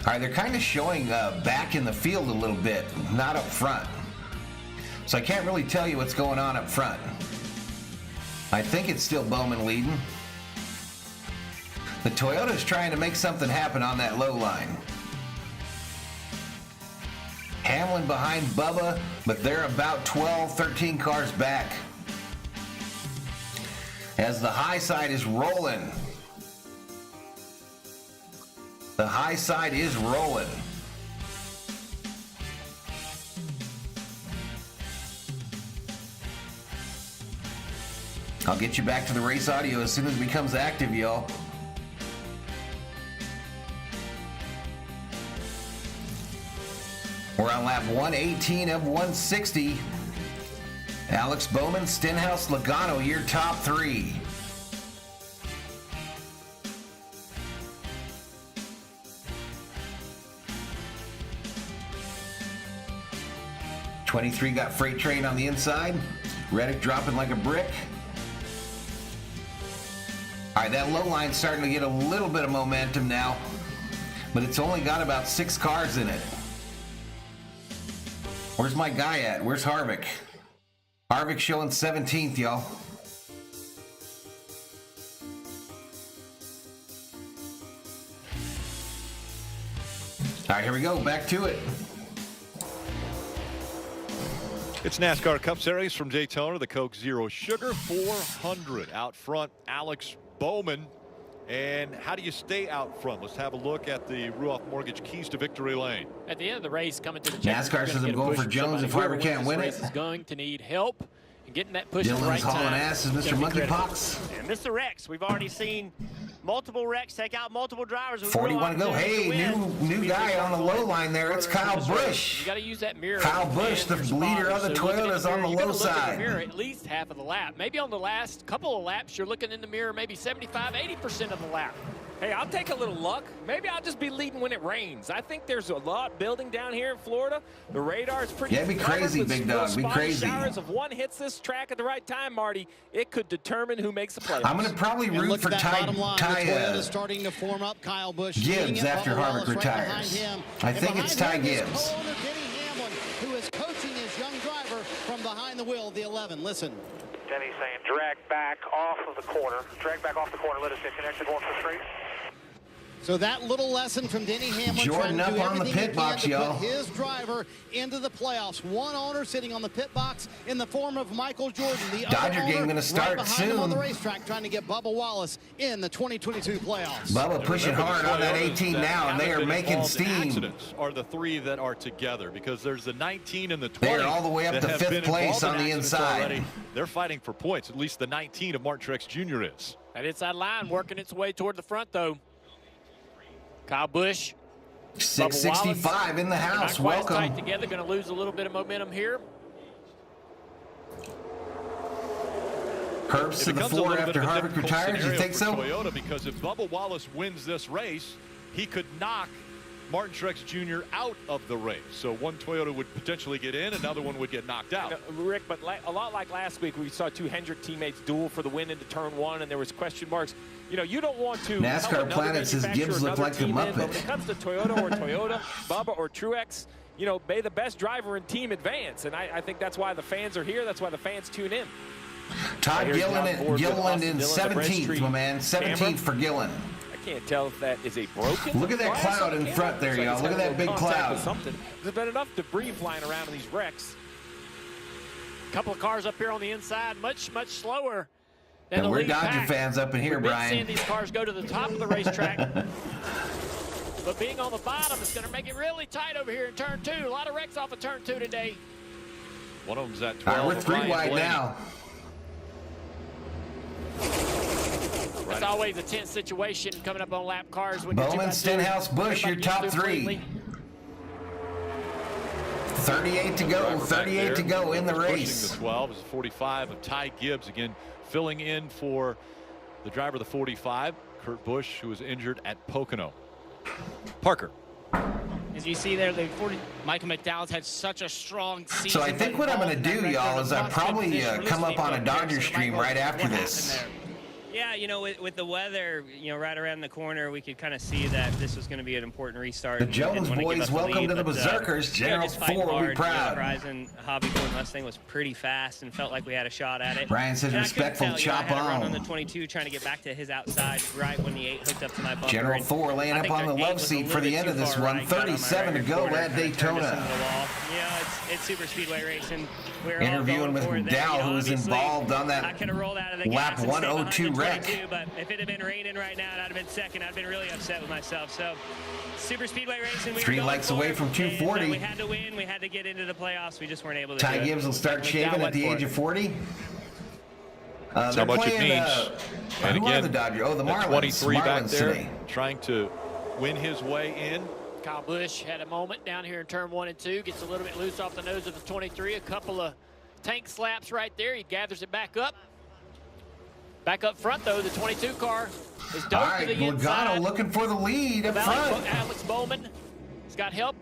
All right, they're kind of showing back in the field a little bit, not up front. So I can't really tell you what's going on up front. I think it's still Bowman leading. The Toyota's trying to make something happen on that low line. Hamlin behind Bubba, but they're about 12, 13 cars back. As the high side is rolling. The high side is rolling. I'll get you back to the race audio as soon as it becomes active, y'all. We're on lap 118 of 160. Alex Bowman, Stenhouse, Logano, your top 3. '23 got Freight Train on the inside. Reddick dropping like a brick. All right, that low line's starting to get a little bit of momentum now, but it's only got about 6 cars in it. Where's my guy at? Where's Harvick? Harvick showing 17th, y'all. All right, here we go. Back to it. It's NASCAR Cup Series from Daytona, the Coke Zero Sugar 400. Out front, Alex Bowman. And how do you stay out front? Let's have a look at the Ruoff Mortgage Keys to Victory Lane. At the end of the race, coming to the NASCAR says I'm going for Jones if Harvick can't win it. This race is going to need help and getting that push at the Dylan's right hauling time. ass is Mr. Monkeypox. And Mr. Rex, we've already seen multiple wrecks take out multiple drivers. 41 to go. Hey, new guy on the low line there. It's Kyle Busch. You got to use that mirror. Kyle Busch, the leader of the Toyotas, on the low side. Mirror at least half of the lap. Maybe on the last couple of laps, you're looking in the mirror maybe 75, 80% of the lap. Hey, I'll take a little luck. Maybe I'll just be leading when it rains. I think there's a lot building down here in Florida. The radar is pretty. Yeah, be crazy, big dog. Be crazy. Showers. If one hits this track at the right time, Marty, it could determine who makes the playoffs. I'm going to probably root for Ty starting to form up. Kyle Busch Gibbs after Harvick retires. I think it's Ty Gibbs. Who is coaching his young driver from behind the wheel, the 11. Listen. Denny's saying drag back off of the corner. Drag back off the corner. Let us get connected once for straight. So that little lesson from Denny Hamlin. Jordan up on the pit box, y'all. Put his driver into the playoffs. One owner sitting on the pit box in the form of Michael Jordan. The Dodger game going to start right soon. On the racetrack, trying to get Bubba Wallace in the 2022 playoffs. Bubba pushing hard on that 18 now, and they are making steam. Accidents are the three that are together because there's the 19 and the 20. They're all the way up to 5th place on the inside. Already. They're fighting for points. At least the 19 of Martin Truex Jr. is. That inside line working its way toward the front, though. Kyle Busch, 665 in the house. Welcome. Tight together, going to lose a little bit of momentum here. Herbst to the 4 after Harvick retires. You think so? Toyota, because if Bubba Wallace wins this race, he could knock Martin Truex Jr. out of the race. So one Toyota would potentially get in, another one would get knocked out. Rick, but a lot like last week, we saw two Hendrick teammates duel for the win into turn 1, and there was question marks. You know, you don't want to. NASCAR Planet says Gibbs look like the Muppet. But when it comes to Toyota or Toyota, Bubba or Truex, you know, may the best driver and team advance. And I think that's why the fans are here. That's why the fans tune in. Todd Gilliland in 17th, my man. 17th for Gillen. I can't tell if that is a broken. Look at that cloud in front there, y'all. Look at that big cloud. There's been enough debris flying around in these wrecks. A couple of cars up here on the inside, much slower. And we're Dodger fans up in here, Brian. Seeing these cars go to the top of the racetrack. But being on the bottom is going to make it really tight over here in turn 2. A lot of wrecks off of turn 2 today. One of them's at 12. All right, we're 3 wide now. It's always a tense situation coming up on lap cars. Bowman, Stenhouse, Busch, your top 3. 38 to go. 38 to go in the race. The 12 is 45 of Ty Gibbs again. Filling in for the driver of the 45, Kurt Busch, who was injured at Pocono. Parker. As you see there, Michael McDowell's had such a strong season. So I think what I'm going to do, y'all, is I'll probably come up on a Dodger stream right after this. Yeah, you know, with the weather, you know, right around the corner, we could kind of see that this was going to be an important restart. The Jones boys, welcome to the Berserkers. General 4 will be proud. Horizon Hobby Ford Mustang was pretty fast and felt like we had a shot at it. Brian says respectful chop on. I had a run on the 22 trying to get back to his outside right when the 8 hooked up to my bumper. General 4 laying up on the love seat for the end of this one. 37 to go at Daytona. Yeah, it's super speedway racing. Interviewing with McDowell, who was involved on that lap 102 wreck. But if it had been raining right now and I'd have been second, I'd been really upset with myself. So super speedway racing. 3 legs away from 240. We had to win. We had to get into the playoffs. We just weren't able to. Ty Gibbs will start shaving at the age of 40. That's how much it means. And who again, are the Dodgers? Oh, the Marlins. 23 back there, today. trying to win his way in. Kyle Busch had a moment down here in turn 1 and 2. Gets a little bit loose off the nose of the 23. A couple of tank slaps right there. He gathers it back up. Back up front, though, the 22 car is dove to the inside. Logano looking for the lead up front. Alex Bowman has got help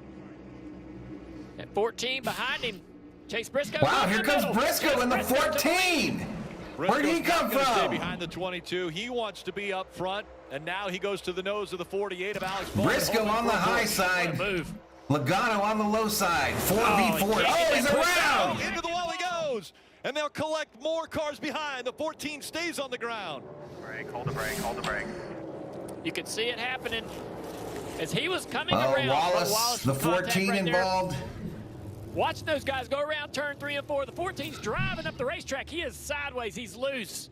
at 14 behind him. Chase Briscoe. Wow, here comes Briscoe in the 14. Where did he come from? Stay behind the 22. He wants to be up front, and now he goes to the nose of the 48 of Alex Bowman. Briscoe on the high side. Logano on the low side. 4v4. Oh, he's around. Into the wall he goes. And they'll collect more cars behind. The 14 stays on the ground. Brake, hold the brake, hold the brake. You could see it happening as he was coming around. Wallace the 14 right involved. Watching those guys go around turn 3 and 4. The 14's driving up the racetrack. He is sideways. He's loose.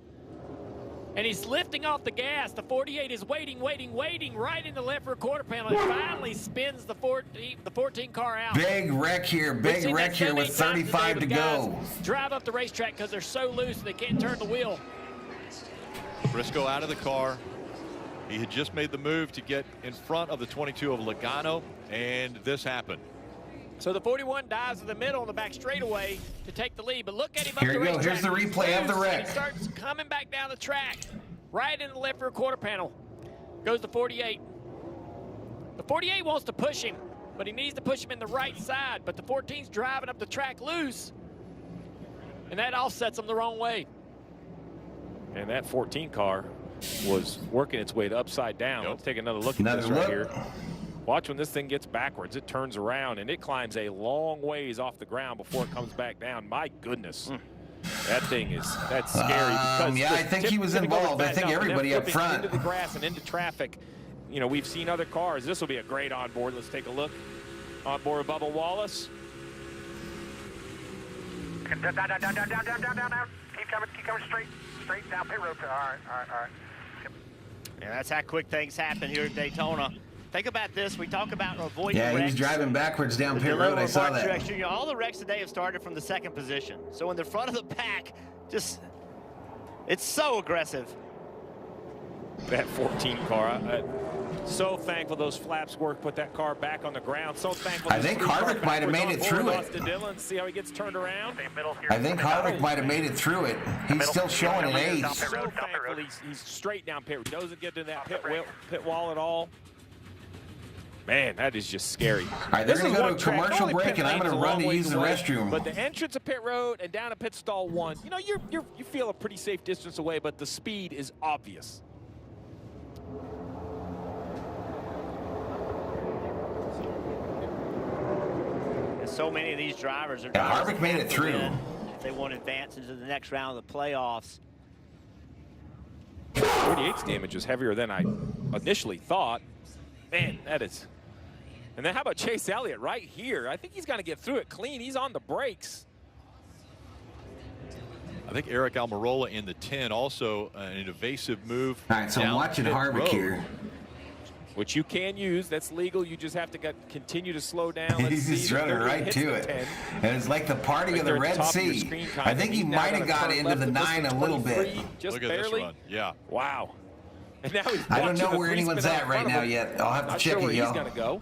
And he's lifting off the gas. The 48 is waiting right in the left rear quarter panel. And finally spins the 14 car out. Big wreck here. Big wreck here with 35 to go. Drive up the racetrack because they're so loose they can't turn the wheel. Briscoe out of the car. He had just made the move to get in front of the 22 of Logano, and this happened. So the 41 dives in the middle on the back straightaway to take the lead. But look at him up Here the we go. racetrack. Here's the replay of the wreck. He starts coming back down the track, right in the left rear quarter panel. Goes the 48. The 48 wants to push him, but he needs to push him in the right side. But the 14's driving up the track loose, and that offsets him the wrong way. And that 14 car was working its way to upside down. Let's take another look at this right here. Watch when this thing gets backwards. It turns around and it climbs a long ways off the ground before it comes back down. My goodness. That's scary. Yeah, I think he was involved. I think everybody up front. Into the grass and into traffic. You know, we've seen other cars. This will be a great onboard. Let's take a look. Onboard Bubba Wallace. Down. Keep coming straight down pit road. All right. Yeah, that's how quick things happen here at Daytona. Think about this. We talk about avoiding wrecks. Yeah, he was driving backwards down pit road. I saw that. You know, all the wrecks today have started from the second position. So in the front of the pack, it's so aggressive. That 14 car. So thankful those flaps worked, put that car back on the ground. So thankful. I think Harvick might have made it through it. See how he gets turned around. I think Harvick might have made it through it. He's still showing an age. So thankful he's straight down pit road. Doesn't get to that pit wall at all. Man, that is just scary. All right, they're going to go to a commercial break, and I'm going to run to use the restroom. But the entrance of pit road and down to pit stall 1, you know, you feel a pretty safe distance away, but the speed is obvious. And so many of these drivers are. Harvick made it through. If they want to advance into the next round of the playoffs. 48's damage is heavier than I initially thought. Man, that is. And then how about Chase Elliott right here? I think he's going to get through it clean. He's on the brakes. I think Eric Almirola in the 10 also an evasive move. All right, so I'm watching Harvick here. Which you can use. That's legal. You just have to continue to slow down. He's just running right to it. And it's like the parting of the Red Sea. I think he might have got into the 9 a little bit. Just Look at barely. this run. Yeah. Wow. And now he's I don't know where anyone's at right now yet. I'll have to check it, y'all. He's going to go.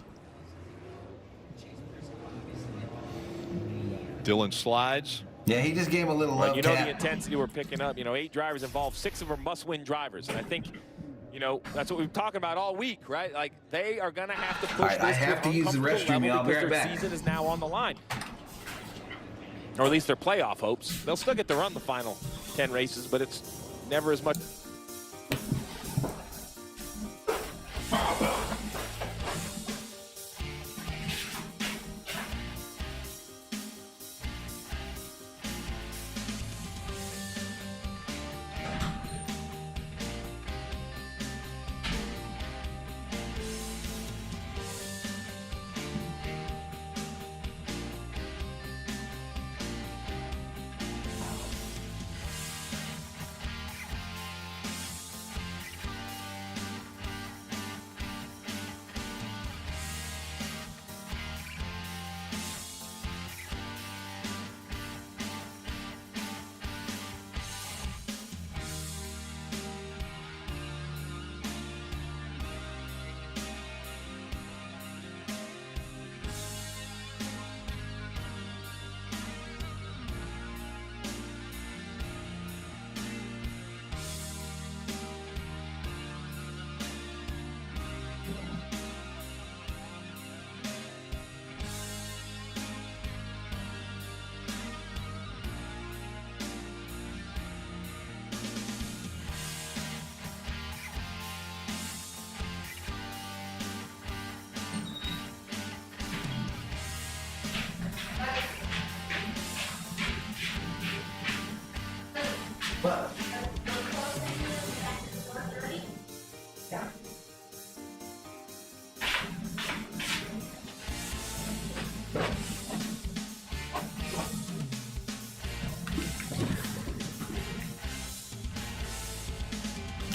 Dylan slides. Yeah, he just gave him a little love You know tap. the intensity we're picking up. You know, 8 drivers involved. 6 of them must-win drivers. And I think, you know, that's what we've been talking about all week, right? Like, they are going to have to push this I have to use the restroom, y'all. I'll be right back. Their season is now on the line. Or at least their playoff hopes. They'll still get to run the final 10 races, but it's never as much.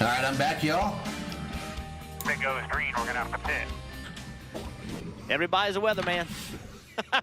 All right, I'm back, y'all. If it goes green, we're going to have to pit. Everybody's a weatherman.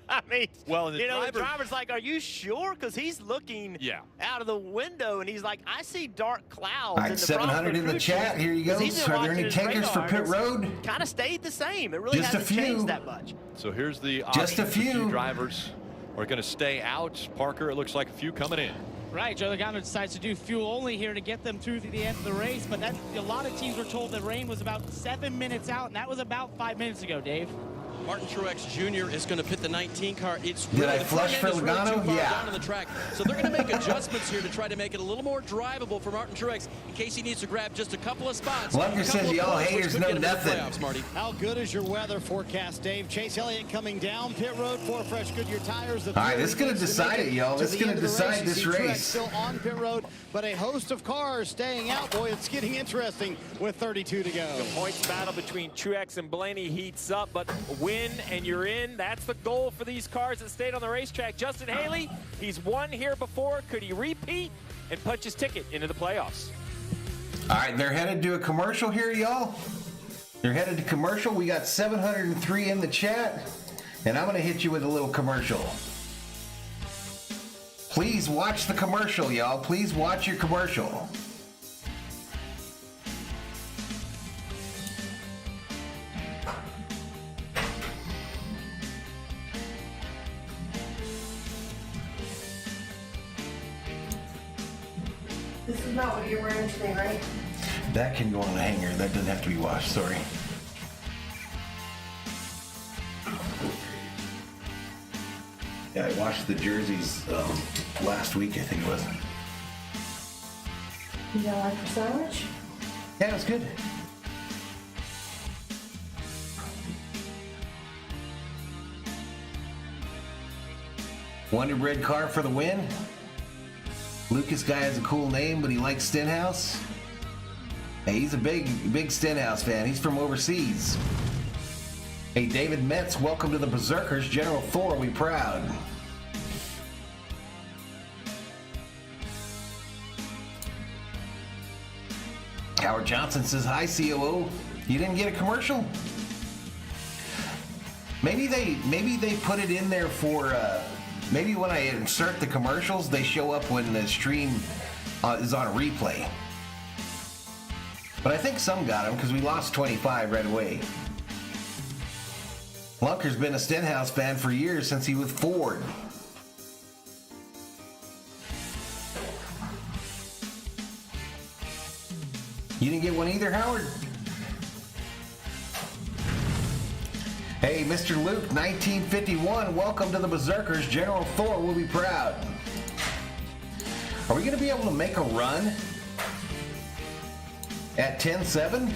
I mean, well, and the driver's like, are you sure? Because he's looking out of the window, and he's like, I see dark clouds. All right, 700 in the chat. Here you go. Are there any takers for pit road? Kind of stayed the same. It really hasn't changed that much. So here's the option. Just a few drivers are going to stay out. Parker, it looks like a few coming in. Right, Joe Logano decides to do fuel only here to get them through to the end of the race, but a lot of teams were told the rain was about 7 minutes out, and that was about 5 minutes ago, Dave. Martin Truex Jr. is going to pit the 19 car. It's Did I flush for Logano? Really down on the track. So they're going to make adjustments here to try to make it a little more drivable for Martin Truex in case he needs to grab just a couple of spots. Lunker says y'all haters know nothing. How good is your weather forecast, Dave? Chase Elliott coming down pit road, 4 fresh Goodyear tires. All right, this is going to decide it, y'all. This is going to decide this race. Still on pit road, but a host of cars staying out. Boy, it's getting interesting with 32 to go. The points battle between Truex and Blaney heats up, but win and you're in. That's the goal for these cars that stayed on the racetrack. Justin Haley, he's won here before. Could he repeat and punch his ticket into the playoffs? All right, they're headed to a commercial here, y'all. They're headed to commercial. We got 703 in the chat, and I'm going to hit you with a little commercial. Please watch the commercial, y'all. Please watch your commercial. This is not what you're wearing today, right? That can go on a hanger. That doesn't have to be washed. Sorry. Yeah, I washed the jerseys last week, I think it was. You don't like your sandwich? Yeah, it was good. Wonder Bread car for the win. Lucas guy has a cool name, but he likes Stenhouse. Hey, he's a big Stenhouse fan. He's from overseas. Hey, David Metz, welcome to the Berserkers. General Thor, we proud. Howard Johnson says, hi, COO. You didn't get a commercial? Maybe they put it in there for, maybe when I insert the commercials, they show up when the stream is on a replay. But I think some got them because we lost 25 right away. Lunker's been a Stenhouse fan for years since he was Ford. You didn't get one either, Howard? Hey, Mr. Luke, 1951, welcome to the Berserkers. General Thor will be proud. Are we going to be able to make a run at 10-7?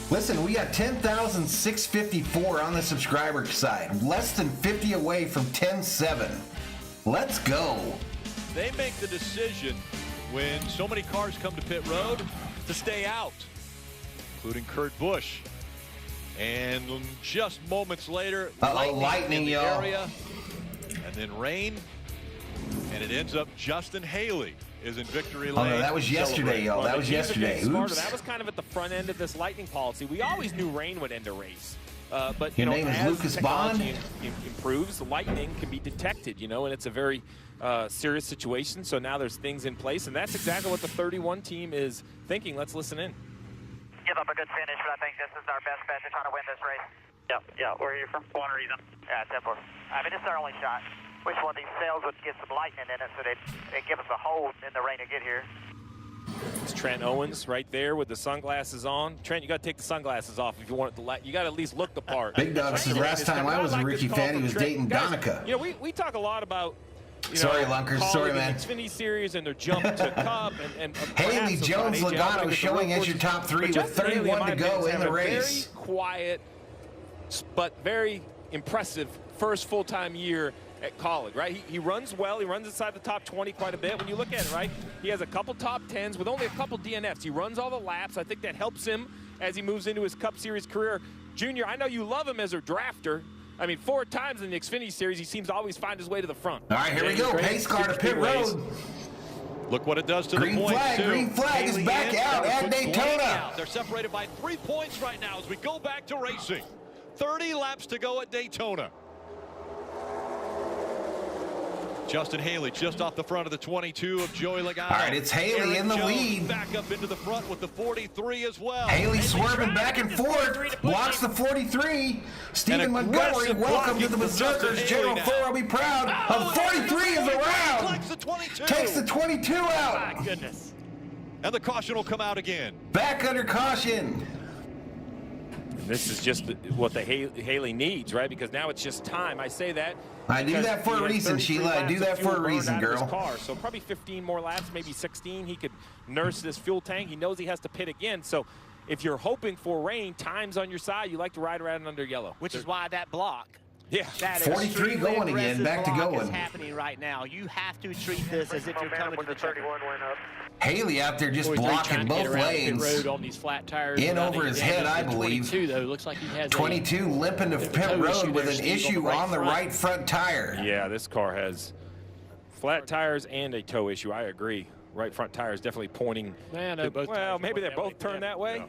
Listen, we got 10,654 on the subscriber side. Less than 50 away from 10-7. Let's go. They make the decision when so many cars come to pit road to stay out, including Kurt Busch. And just moments later, lightning in the area, and then rain, and it ends up Justin Haley is in victory lane. Oh, no, that was yesterday, y'all. That was yesterday. Oops. That was kind of at the front end of this lightning policy. We always knew rain would end a race. But your name is Lucas Bond. Improves, lightning can be detected, and it's a very serious situation. So now there's things in place, and that's exactly what the 31 team is thinking. Let's listen in. Give up a good finish, but I think this is our best bet to try to win this race. Yeah. Where are you from? One reason. Yeah, 10-4. I mean, this is our only shot. Wish one of these cells would get some lightning in it so they'd give us a hold in the rain to get here. It's Trent Owens right there with the sunglasses on. Trent, you got to take the sunglasses off if you want it to light. You got to at least look the part. Big Dog says last time I was a Ricky fan, he was dating Donica. We talk a lot about. Sorry, Lunkers. Sorry, man. Xfinity Series and their jump to Cup and Haley Jones Logano showing as your top three with 31 to go in the race. Very quiet, but very impressive first full-time year at college, right? He runs well. He runs inside the top 20 quite a bit. When you look at it, right, he has a couple top 10s with only a couple DNFs. He runs all the laps. I think that helps him as he moves into his Cup Series career. Junior, I know you love him as a drafter. I mean, 4 times in the Xfinity Series, he seems to always find his way to the front. All right, here we go. Pace car to pit road. Look what it does to the points, too. Green flag is back out at Daytona. They're separated by 3 points right now as we go back to racing. 30 laps to go at Daytona. Justin Haley just off the front of the 22 of Joey Logano. All right, it's Haley in the lead. Back up into the front with the 43 as well. Haley swerving back and forth, blocks the 43. Stephen Montgomery, welcome to the Berserkers. General Thor will be proud of 43 is around. Takes the 22 out. My goodness. And the caution will come out again. Back under caution. This is just what the Haley needs, right? Because now it's just time. I say that. I do that for a reason, Sheila. I do that for a reason, girl. Car. So probably 15 more laps, maybe 16. He could nurse this fuel tank. He knows he has to pit again. So if you're hoping for rain, time's on your side. You like to ride around under yellow. Which is why that block. Yeah. That 43 going again, back to going. Is happening right now. You have to treat this as if you're coming to the 31 went up. Haley out there just blocking both lanes. Road on these flat tires. In over his head, I believe. 22 though, looks like he has 22 limping to pit road with an issue on the right front tire. Yeah, this car has flat tires and a toe issue. I agree. Right front tire is definitely pointing. Well, maybe they're both turned that way.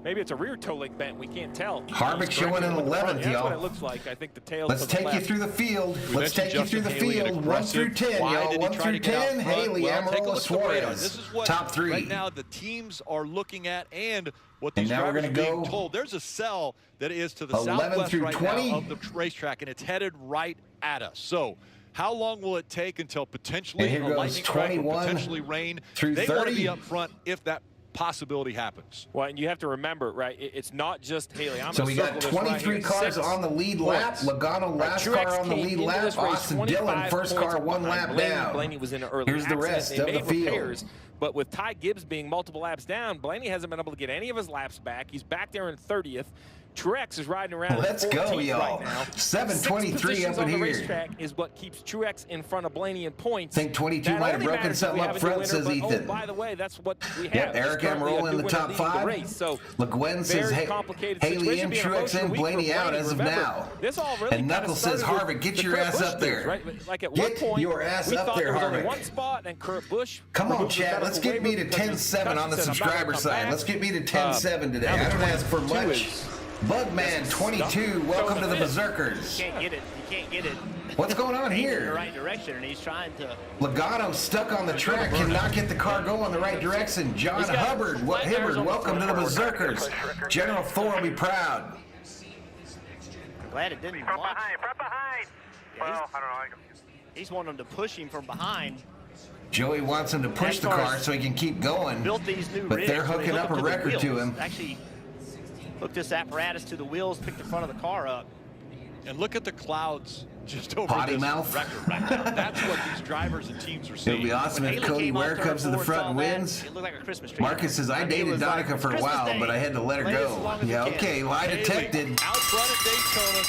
Maybe it's a rear toe link bent. We can't tell. Harvick showing in 11th, That's y'all. what it looks like. I think the tail. Let's take you through the field. Let's take you through the field. 1 through 10, y'all. 1 through 10. Haley, Amarola, Suarez. This is what top 3. Right now the teams are looking at and what these And now we're drivers are gonna being go told. There's a cell that is to the 11 southwest through right 20. now of the racetrack, and it's headed right at us. So how long will it take until potentially And here a goes lightning strike or 21 potentially rain? through They want to 30. be up front if that possibility happens. Well, and you have to remember, right, it's not just Haley. So we got 23 cars on the lead lap. Logano last car on the lead lap. Austin Dillon first car 1 lap down. Blaney was in an early Here's the rest of the field. But with Ty Gibbs being multiple laps down, Blaney hasn't been able to get any of his laps back. He's back there in 30th. Truex is riding around. Let's go, y'all. Right now. 7:23 up in on the here. racetrack is what keeps Truex in front of Blaney in points. I think 22 might have broken something up front, says Ethan. Oh, by the way, that's what we have. Yep, Eric Amarola in the top 5. So LeGuen says Haley in, Truex in, Blaney out as of now. And Knuckles says, Harvick, get your ass up there. Right? Like at Get one point, your ass we up thought there, was only Harvick. one spot, and Kurt Busch. Come on, Chad. Let's get me to 10-7 on the subscriber side. Let's get me to 10-7 today. I don't ask for much. Bugman 22, welcome to the Berserkers. You can't get it. You can't get it. What's going on He's in the here? right direction, and he's trying to. Logano stuck on the track, cannot get the car going the right direction. John Hubbard, welcome to the Berserkers. General Thor will be proud. I'm glad it didn't launch. Front behind. Well, I don't know. He's wanting to push him from behind. Joey wants him to push the car so he can keep going, Built these new but rigs they're where they hooking hook up them a to the record to wheels. him. Actually, hook this apparatus to the wheels, pick the front of the car up. And look at the clouds just over Potty this mouth. record right now. That's what these drivers and teams are seeing. It'll be awesome if Cody Ware comes to the front and wins. It looked like a Christmas tree. Marcus says, I dated Donica for a while, but I had to let her go. Yeah, okay, lie detected. Out front at Daytona,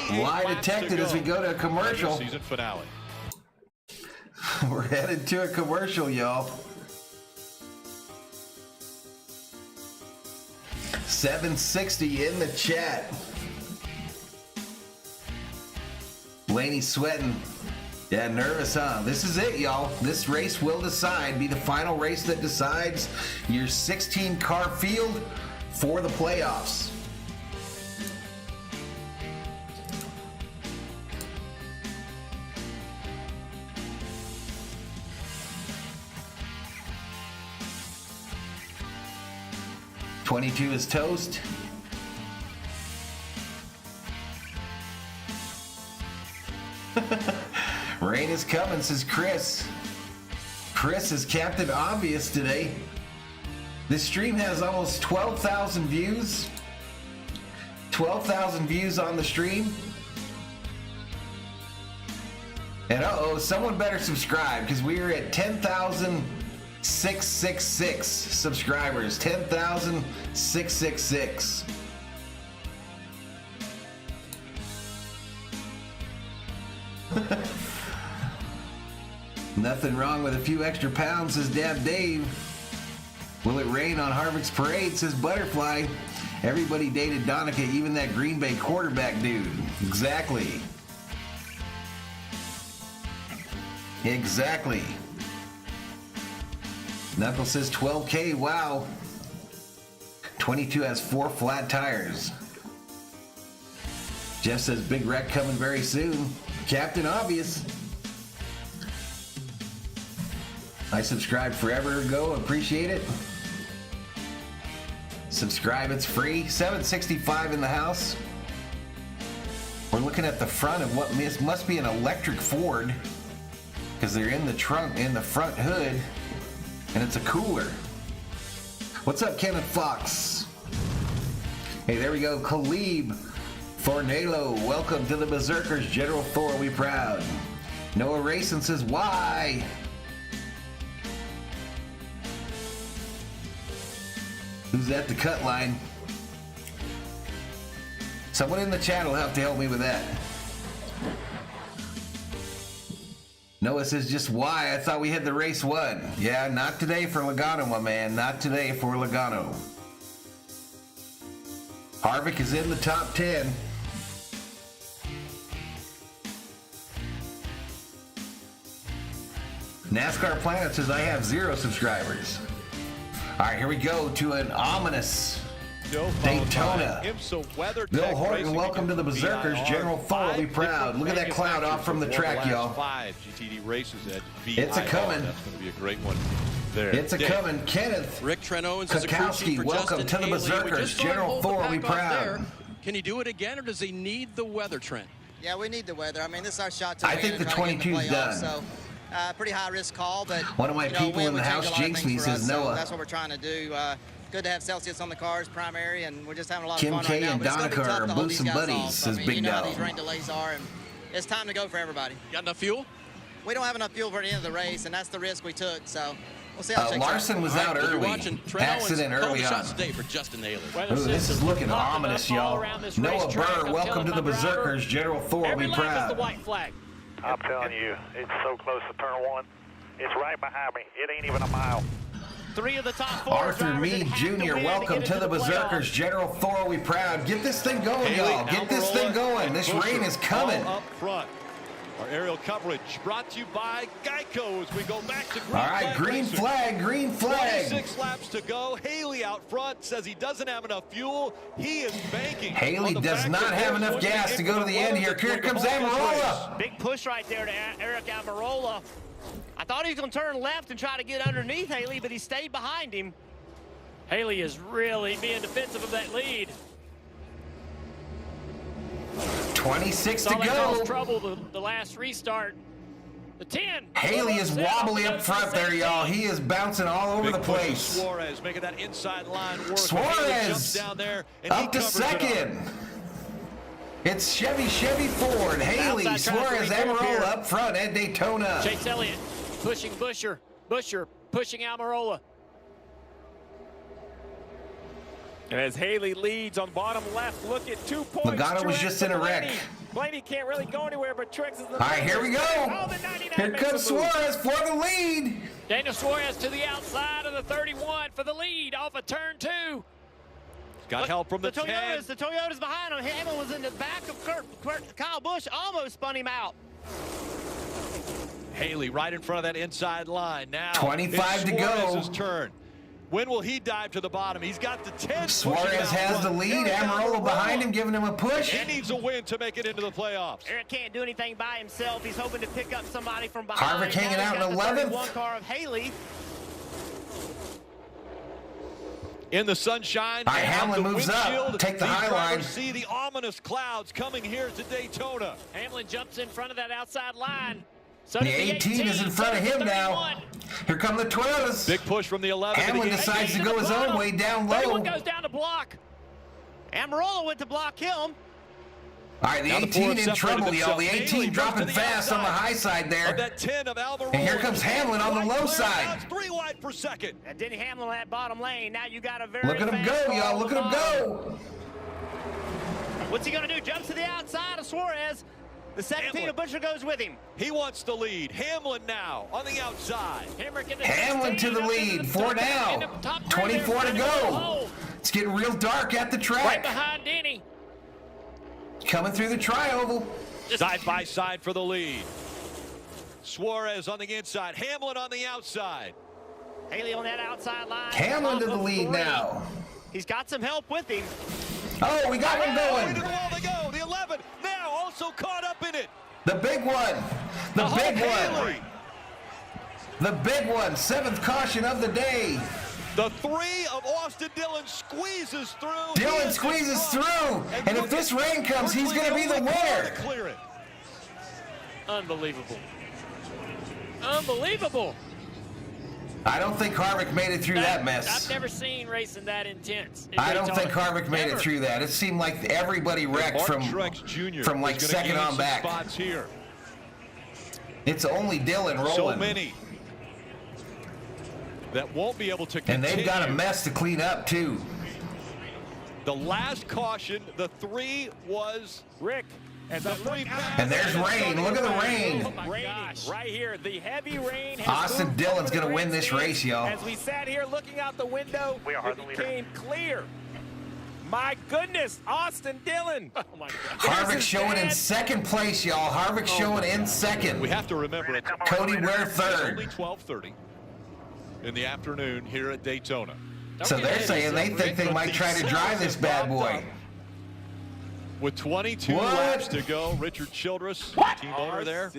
28 Lie laps detected to as we go to a commercial. Season finale. We're headed to a commercial, y'all. 760 in the chat. Blaney sweating. Yeah, nervous, huh? This is it, y'all. This race will decide, be the final race that decides your 16-car field for the playoffs. '22 is toast. Rain is coming, says Chris. Chris is Captain Obvious today. This stream has almost 12,000 views. 12,000 views on the stream. And someone better subscribe because we are at 10,666 subscribers. 10,666. Nothing wrong with a few extra pounds, says Dab Dave. Will it rain on Harvick's parade, says Butterfly. Everybody dated Donica, even that Green Bay quarterback dude. Exactly. Knuckles says 12K. Wow. 22 has 4 flat tires. Jeff says big wreck coming very soon. Captain Obvious. I subscribed forever ago. Appreciate it. Subscribe, it's free. 765 in the house. We're looking at the front of what must be an electric Ford, because they're in the trunk, in the front hood, and it's a cooler. What's up, Kenneth Fox? Hey, there we go. Khalib Fornalo, welcome to the Berserkers. General Thor, we proud. Noah Racing says, why? Who's at the cut line? Someone in the chat will have to help me with that. Noah says, just why? I thought we had the race won. Yeah, not today for Logano, my man. Not today for Logano. Harvick is in the top 10. NASCAR Planet says, I have 0 subscribers. All right, here we go to an ominous Daytona. Bill Horton, welcome to the Berserkers. General Thor will be proud. Look at that cloud off from the track, y'all. 5 GTD races at It's a coming. That's going to be a great one there. It's a coming. Kenneth Rick Trent Owens is a crew chief for welcome Justin to the Haley. Berserkers. General Thor will be proud. Can he do it again, or does he need the weather, Trent? Yeah, we need the weather. I mean, this is our shot to I win think the and try to get in 22's playoffs, done. So, pretty high risk call, but One of my people in the house jinxed me, says Noah. So that's what we're trying to do. Good to have Celsius on the cars, primary, and we're just having a lot Kim of fun K right now. and But it's gonna be Donica tough are to hold these boosting guys buddies, off. says I mean, Big you know how Dog. these rain delays are, and it's time to go for everybody. Got enough fuel? We don't have enough fuel for the end of the race, and that's the risk we took. So we'll see how it shakes Larson out. was out early. Accident early on. Shots today for Justin Haley. Ooh, this is looking ominous, y'all. Noah Burr, welcome to the Berserkers. General Thor will be proud. I'm telling you, it's so close to turn 1. It's right behind me. It ain't even a mile. 3 of the top 4 Arthur Meade Jr., welcome to the Berserkers. General Thor will be proud. Get this thing going, y'all. Get this thing going. This rain is coming. Up front. Our aerial coverage brought to you by Geico as we go back to green. All right, green flag, green flag. 26 laps to go. Haley out front says he doesn't have enough fuel. He is banking. Haley does not have enough gas to go to the end here. Here comes Amarola. Big push right there to Eric Amarola. I thought he was going to turn left and try to get underneath Haley, but he stayed behind him. Haley is really being defensive of that lead. 26 to Saw that cause go. trouble the last restart. The 10. Haley is wobbly up front there, y'all. He is bouncing all over the place. Suarez making that inside line work. Suarez down there and up to second. It's Chevy Ford. Haley, Suarez, Amarola up front at Daytona. Chase Elliott pushing Busher. Busher pushing Almirola. And as Haley leads on bottom left, look at 2 points. Logano was just in a wreck. Blaney can't really go anywhere, but Truex is the All right, here we go. Here comes Suarez for the lead. Daniel Suarez to the outside of the 31 for the lead off of turn 2. Got help from the 10. The Toyota's behind him. Hamlin was in the back of Kyle Busch, almost spun him out. Haley right in front of that inside line. Now 25 to go. Suarez's turn. When will he dive to the bottom? He's got the 10. Suarez has the lead. Amarola behind him, giving him a push. He needs a win to make it into the playoffs. Eric can't do anything by himself. He's hoping to pick up somebody from behind. Harvick hanging out in 11th. One car of Haley. In the sunshine. All right, Hamlin moves up. Take the high line. See the ominous clouds coming here to Daytona. Hamlin jumps in front of that outside line. So the 18 is in front of him now. Here come the Toyotas. Big push from the 11. Hamlin decides to go his own way down low. 31 goes down to block. Amarola went to block him. All right, the 18 in trouble, y'all. The 18 dropping fast on the high side there. That 10 of and here comes Hamlin on the low side. 3 wide per second. And Denny Hamlin on that bottom lane. Now you got a very Look at him go, y'all. Look at him go. What's he going to do? Jumps to the outside of Suarez. The 17 of Busher goes with him. He wants the lead. Hamlin now on the outside. Hamlin to the lead. 4 down. 24 to go. It's getting real dark at the track. Right behind Denny. Coming through the tri-oval. Side by side for the lead. Suarez on the inside. Hamlin on the outside. Haley on that outside line. Hamlin to the lead 3. now. He's got some help with him. Oh, we got one going. Into the wall they go. The 11 now also caught up in it. The big one. The big one. The big one. 7th caution of the day. The 3 of Austin Dillon squeezes through. Dillon squeezes through. And if this rain comes, he's going to be the winner. Clear it. Unbelievable. Unbelievable. I don't think Harvick made it through that mess. I've never seen racing that intense. I don't think Harvick made it through that. It seemed like everybody wrecked from like second on back. Here. It's only Dillon rolling. So many that won't be able to continue. And they've got a mess to clean up, too. The last caution, the 3 was Rick. And there's rain. Look at the rain. Oh my gosh. Right here. The heavy rain has Austin Dillon's going to win this race, y'all. As we sat here looking out the window, it became clear. My goodness, Austin Dillon. Oh my God. Harvick showing in 2nd place, y'all. Harvick showing in 2nd. We have to remember it's Cody Ware 3rd. Only 12:30 in the afternoon here at Daytona. So they're saying they think they might try to drive this bad boy. With 22 laps to go, Richard Childress, team owner there.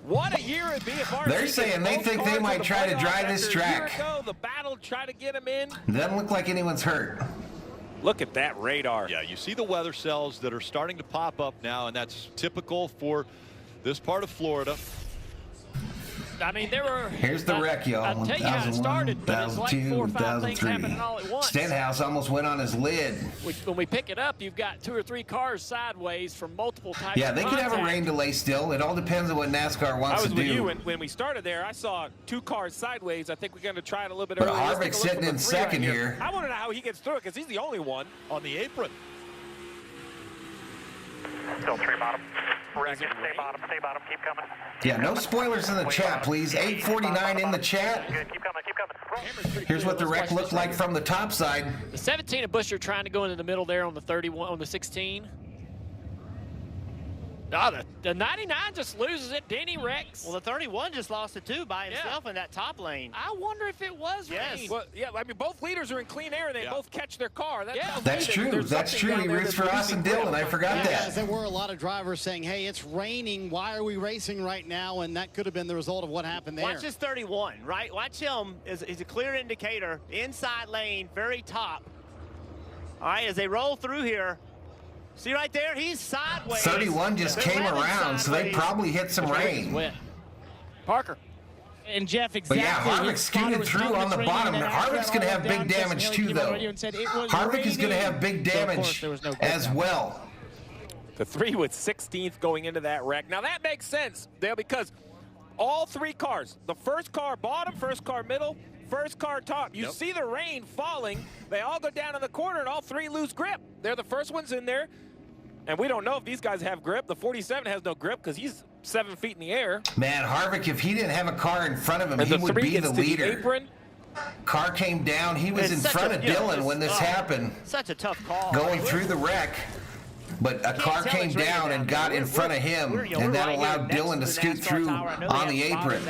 What a year it'd be if RC. They're saying they think they might try to drive this track. A year ago, the battle tried to get him in. Doesn't look like anyone's hurt. Look at that radar. Yeah, you see the weather cells that are starting to pop up now, and that's typical for this part of Florida. I mean, there were. Here's the wreck, y'all. I'll tell you how it started, but it's like 4 or 5 things happening all at once. Stenhouse almost went on his lid. When we pick it up, you've got 2 or 3 cars sideways from multiple types Yeah, of they could have a contact. rain delay still. It all depends on what NASCAR wants to do. I was with you when we started there. I saw 2 cars sideways. I think we're going to try it a little bit but earlier. Harvick's sitting in 2nd here. I want to know how he gets through it because he's the only one on the apron. Still 3 bottom. Stay bottom, keep coming. Yeah, no spoilers in the chat, please. 849 in the chat. Good, keep coming. Here's what the wreck looked like from the top side. The 17 of Buescher trying to go into the middle there on the 31, on the 16. Oh, the 99 just loses it. Denny wrecks. Well, the 31 just lost it too by himself in that top lane. I wonder if it was rain. Well, yeah, I mean, both leaders are in clean air, and they both catch their car. That's true. That's true. He roots for Austin Dillon. I forgot that. Yes, there were a lot of drivers saying, hey, it's raining. Why are we racing right now? And that could have been the result of what happened there. Watch this 31, right? Watch him. He's a clear indicator. Inside lane, very top. All right, as they roll through here. See right there? He's sideways. 31 just came around, so they probably hit some rain. Parker. And Jeff, exactly. But yeah, Harvick scooted through on the bottom. Harvick's going to have big damage too, though. Harvick is going to have big damage as well. The 3 with 16th going into that wreck. Now that makes sense, Dale, because all 3 cars, the first car bottom, first car middle, first car top. You see the rain falling. They all go down in the corner, and all 3 lose grip. They're the first ones in there. And we don't know if these guys have grip. The 47 has no grip because he's 7 feet in the air. Man, Harvick, if he didn't have a car in front of him, he would be the leader. Car came down. He was in front of Dillon when this happened. Such a tough call. Going through the wreck. But a car came down and got in front of him, and that allowed Dillon to scoot through on the apron.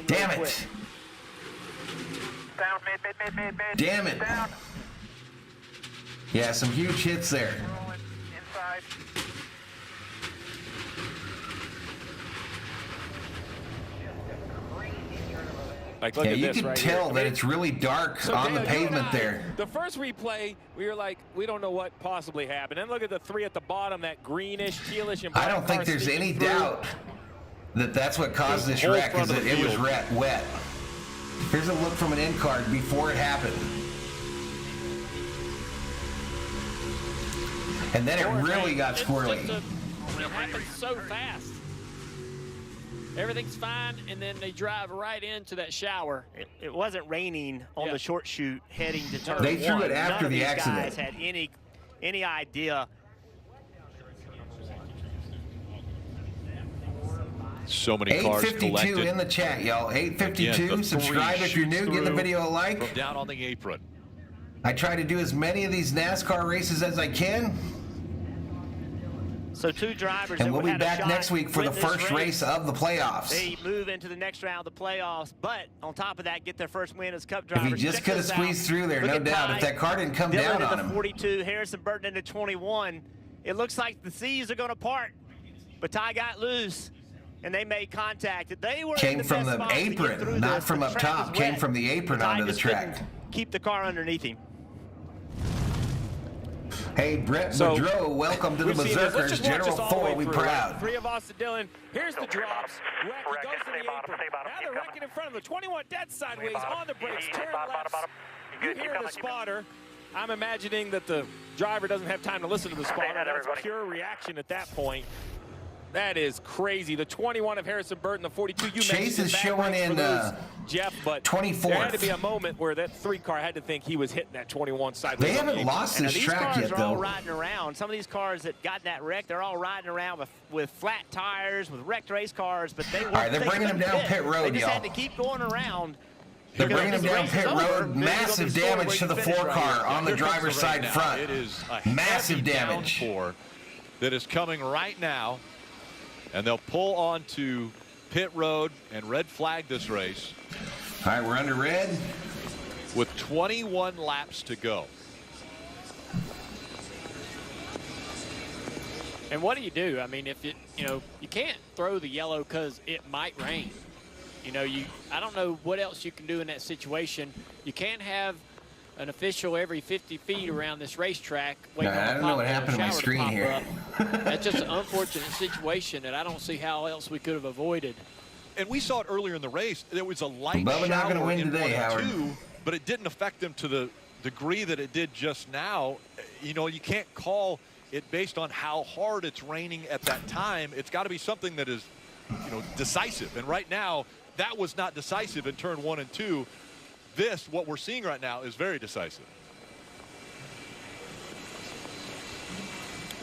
Damn it. Down, mid. Damn it. Down. Yeah, some huge hits there. Inside. Like, look Yeah, at you this can right tell here. that it's really dark on the pavement there. The first replay, we were like, we don't know what possibly happened. And look at the 3 at the bottom, that greenish, tealish, and I don't think there's any doubt that that's what caused this wreck, is that it was wet. Here's a look from an in card before it happened. And then it really got squirrely. It happened so fast. Everything's fine, and then they drive right into that shower. It wasn't raining on the short chute heading to turn 1. They threw it after the accident. None of these guys had any idea. So many cars 852 in the chat, y'all. 852. Again, Subscribe if you're new. Give the video a like. From down on the apron. I try to do as many of these NASCAR races as I can. So two drivers. And that we'll would be have a back shot next week for the win this first race of the playoffs. They move into the next round of the playoffs, but on top of that, get their first win as Cup If drivers. he just could have squeezed through there, no doubt. If that car didn't come down on him. 42, Harrison Burton into 21. It looks like the seas are going to part, but Ty got loose, and they made contact. They were came from the apron, not from up top. Came from the apron onto the track. Keep the car underneath him. Hey, Brett Boudreau, welcome to the Berserkers. General 4, we proud. 3 of Austin Dillon. Here's the drops. Wreck, he goes to the apron. Now they're wrecking in front of the 21 dead sideways on the brakes. Turn left. You hear the spotter. I'm imagining that the driver doesn't have time to listen to the spotter. That's pure reaction at that point. That is crazy. The 21 of Harrison Burton, the 42. You Chase is showing in Jeff, but 24th. There had to be a moment where that 3 car had to think he was hitting that 21 sideways. They haven't lost this track yet, though. These cars are all riding around. Some of these cars that got that wreck, they're all riding around with flat tires, with wrecked race cars, but they weren't. All right, they're bringing them down pit road, y'all. They just had to keep going around. They're bringing them down pit road. Massive damage to the 4 car on the driver's side front. It is a massive damage. Downpour that is coming right now. And they'll pull onto pit road and red flag this race. All right, we're under red. With 21 laps to go. And what do? I mean, if you can't throw the yellow because it might rain. I don't know what else you can do in that situation. You can't have an official every 50 feet around this racetrack. I don't know what happened to my screen here. That's just an unfortunate situation that I don't see how else we could have avoided. And we saw it earlier in the race. There was a light Bubba not going to win today, Howard. But it didn't affect them to the degree that it did just now. You can't call it based on how hard it's raining at that time. It's got to be something that is, decisive. And right now, that was not decisive in turn 1 and 2. What we're seeing right now is very decisive.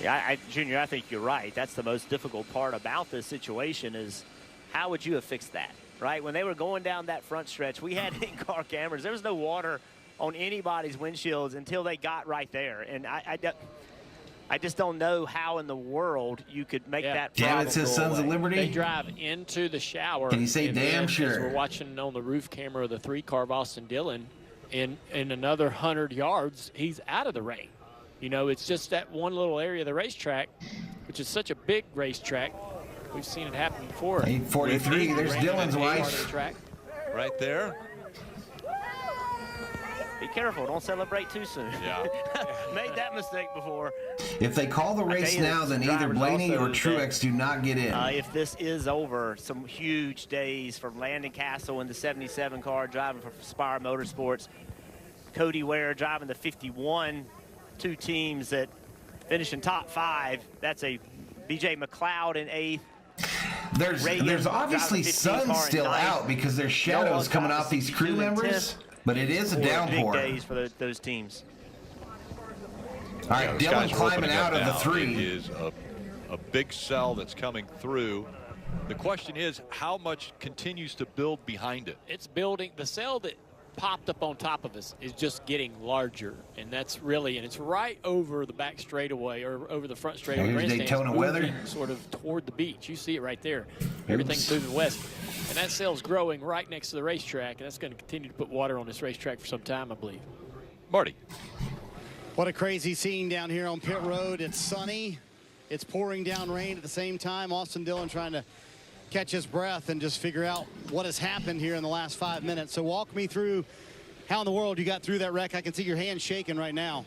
Yeah, Junior, I think you're right. That's the most difficult part about this situation is how would you have fixed that, right? When they were going down that front stretch, we had in-car cameras. There was no water on anybody's windshields until they got right there. And I just don't know how in the world you could make that problem. Damn, it says Sons of Liberty. They drive into the shower. Can you say damn sure? As we're watching on the roof camera of the 3 car of Austin Dillon, in another 100 yards, he's out of the rain. It's just that one little area of the racetrack, which is such a big racetrack. We've seen it happen before. 843, there's Dillon's wife. Right there. Be careful, don't celebrate too soon. Yeah. Made that mistake before. If they call the race now, then either Blaney or Truex do not get in. If this is over, some huge days from Landon Castle in the 77 car driving for Spire Motorsports. Cody Ware driving the 51. 2 teams that finish in top 5. That's a BJ McLeod in 8th. There's obviously sun still out because there's shadows coming off these crew members, but it is a downpour. Big days for those teams. All right, Dillon climbing out of the 3. It is a big cell that's coming through. The question is, how much continues to build behind it? It's building. The cell that popped up on top of us is just getting larger, and it's right over the back straightaway or over the front straightaway. Here's Daytona weather. Sort of toward the beach. You see it right there. Everything's moving west, and that cell's growing right next to the racetrack, and that's going to continue to put water on this racetrack for some time, I believe. Marty. What a crazy scene down here on pit road. It's sunny. It's pouring down rain at the same time. Austin Dillon trying to catch his breath and just figure out what has happened here in the last 5 minutes. So walk me through how in the world you got through that wreck. I can see your hand shaking right now.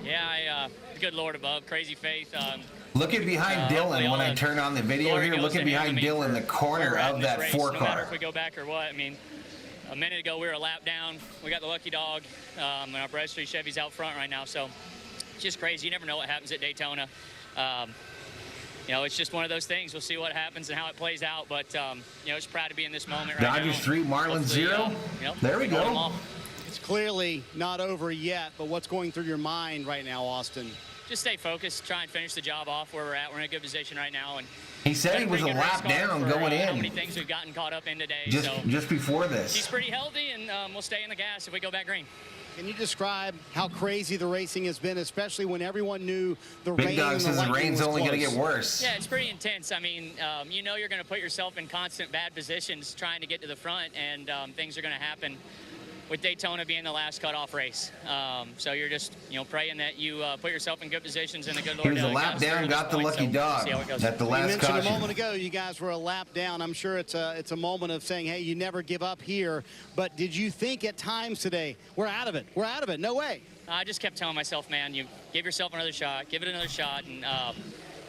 Yeah, good Lord above, crazy faith. Looking behind Dillon when I turn on the video here, looking behind Dillon, the corner of that 4 car. No matter if we go back or what, I mean, a minute ago we were a lap down. We got the lucky dog, and our registry Chevy's out front right now. So it's just crazy. You never know what happens at Daytona. It's just one of those things. We'll see what happens and how it plays out. But, just proud to be in this moment right now. Dodgers 3, Marlins 0. There we go. It's clearly not over yet, but what's going through your mind right now, Austin? Just stay focused, try and finish the job off where we're at. We're in a good position right now. And he said he was a lap down going in. How many things we've gotten caught up in today. Just before this. He's pretty healthy, and we'll stay in the gas if we go back green. Can you describe how crazy the racing has been, especially when everyone knew the rain? Big Dog says the rain's only going to get worse. Yeah, it's pretty intense. I mean, you know you're going to put yourself in constant bad positions trying to get to the front, and things are going to happen with Daytona being the last cutoff race. So you're just, praying that you put yourself in good positions and the good Lord. He was a lap down, got the lucky dog at the last caution. You mentioned a moment ago you guys were a lap down. I'm sure it's a moment of saying, hey, you never give up here. But did you think at times today, we're out of it, no way? I just kept telling myself, man, you give yourself another shot, give it another shot. And,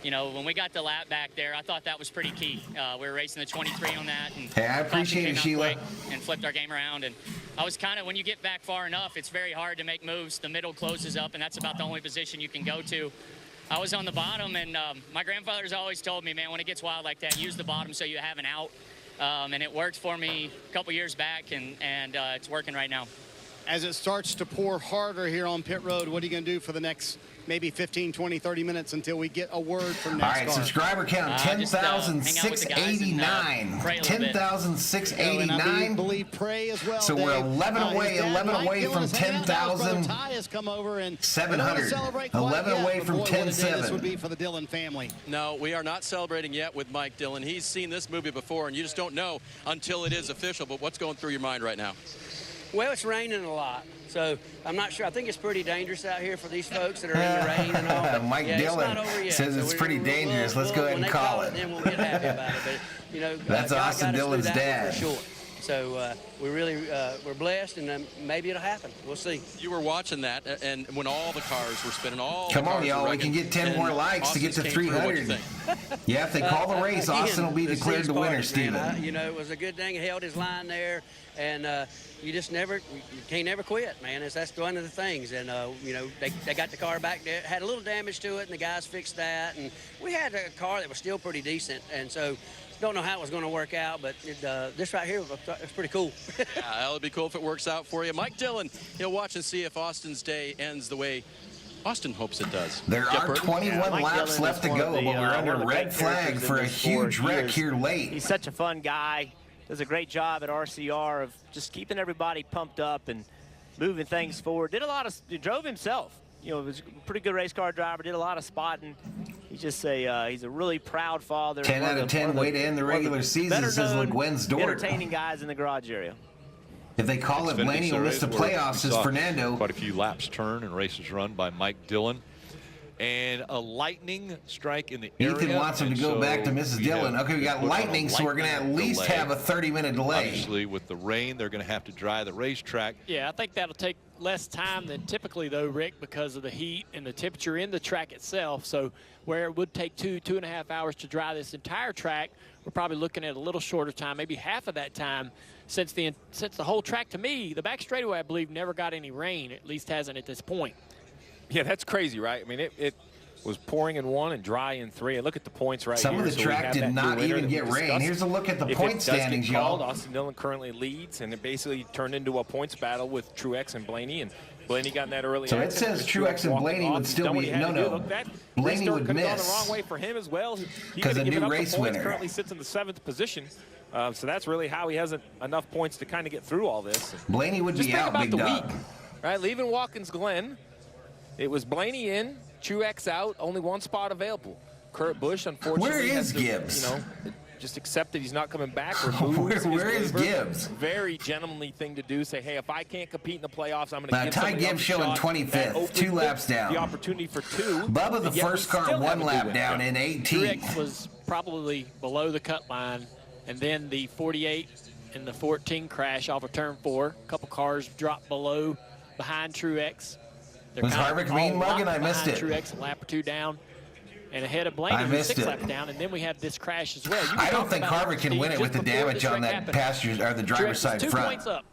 when we got the lap back there, I thought that was pretty key. We were racing the 23 on that. And hey, I appreciate it, Sheila. And flipped our game around. And I was kind of, when you get back far enough, it's very hard to make moves. The middle closes up, and that's about the only position you can go to. I was on the bottom, and my grandfather's always told me, man, when it gets wild like that, use the bottom so you have an out. And it worked for me a couple years back, and it's working right now. As it starts to pour harder here on pit road, what are you going to do for the next maybe 15, 20, 30 minutes until we get a word from NASCAR? All right, subscriber count 10,689. 10,689. I believe pray as well. So we're 11 away, 11 away from 10,700. 11 away from 10,700. This would be for the Dillon family. No, we are not celebrating yet with Mike Dillon. He's seen this movie before, and you just don't know until it is official. But what's going through your mind right now? Well, it's raining a lot, so I'm not sure. I think it's pretty dangerous out here for these folks that are in the rain and all. Mike Dillon says it's pretty dangerous. Let's go ahead and call it. Then we'll get happy about it. But, that's Austin Dillon's dad. For sure. So we really we're blessed, and maybe it'll happen. We'll see. You were watching that, and when all the cars were spinning, come on, y'all, we can get 10 more likes to get to 300. Yeah, if they call the race, Austin will be declared the winner, Steven. It was a good thing he held his line there, and you just you can't never quit, man. That's one of the things. And they got the car back there, had a little damage to it, and the guys fixed that. And we had a car that was still pretty decent, and so. Don't know how it was going to work out, but this right here it's pretty cool. It'll be cool if it works out for you. Mike Dillon, he'll watch and see if Austin's day ends the way Austin hopes it does. There are 21 laps left to go, but we're under red flag for a huge wreck here late. He's such a fun guy. Does a great job at RCR of just keeping everybody pumped up and moving things forward. Drove himself. Was a pretty good race car driver, did a lot of spotting. He's just he's a really proud father. 10 out of 10 way to end the regular season, says LeGuen's Dort. Entertaining guys in the garage area. If they call it, Blaney will miss the playoffs, says Fernando. Quite a few laps turned and races run by Mike Dillon. And a lightning strike in the area. Ethan wants him to go back to Mrs. Dillon. Okay, we got lightning, so we're going to at least have a 30-minute delay. Obviously, with the rain, they're going to have to dry the racetrack. Yeah, I think that'll take less time than typically, though, Rick, because of the heat and the temperature in the track itself. So where it would take 2.5 hours to dry this entire track, we're probably looking at a little shorter time, maybe half of that time, since the whole track, to me, the back straightaway, I believe, never got any rain, at least hasn't at this point. Yeah, that's crazy, right? I mean, it was pouring in 1 and dry in 3. And look at the points right here. Some of the track did not even get rain. Here's a look at the point standings, y'all. Austin Dillon currently leads, and it basically turned into a points battle with Truex and Blaney. And Blaney got in that early. So it says Truex and Blaney would still be no. Blaney would miss. The wrong way for him as well. Because a new race winner currently sits in the 7th position. So that's really how he hasn't enough points to kind of get through all this. Blaney would be out, Big Dog. Right, leaving Watkins Glen. It was Blaney in, Truex out, only one spot available. Kurt Busch, unfortunately, where is Gibbs? Just accepted he's not coming back. Where is Gibbs? Very gentlemanly thing to do. Say, hey, if I can't compete in the playoffs, I'm going to give Ty Gibbs showing 25th, 2 laps down. The opportunity for 2. Bubba, the first car, 1 lap down in 18. Truex was probably below the cut line, and then the 48 and the 14 crash off of turn 4. A couple cars dropped behind Truex. Was Harvick mean mugging? I missed it. Truex, a lap or 2 down, and ahead of Blaney, who's 6 laps down, and then we had this crash as well. I don't think Harvick can win it with the damage on that passenger or the driver's side front. 2 points up,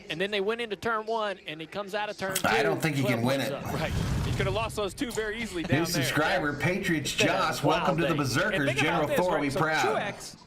and then they went into turn 1, and he comes out of turn 2. I don't think he can win it. Right, he could have lost those 2 very easily down there. New subscriber, Patriots Joss, welcome to the Berserkers. General Thor, we proud. Truex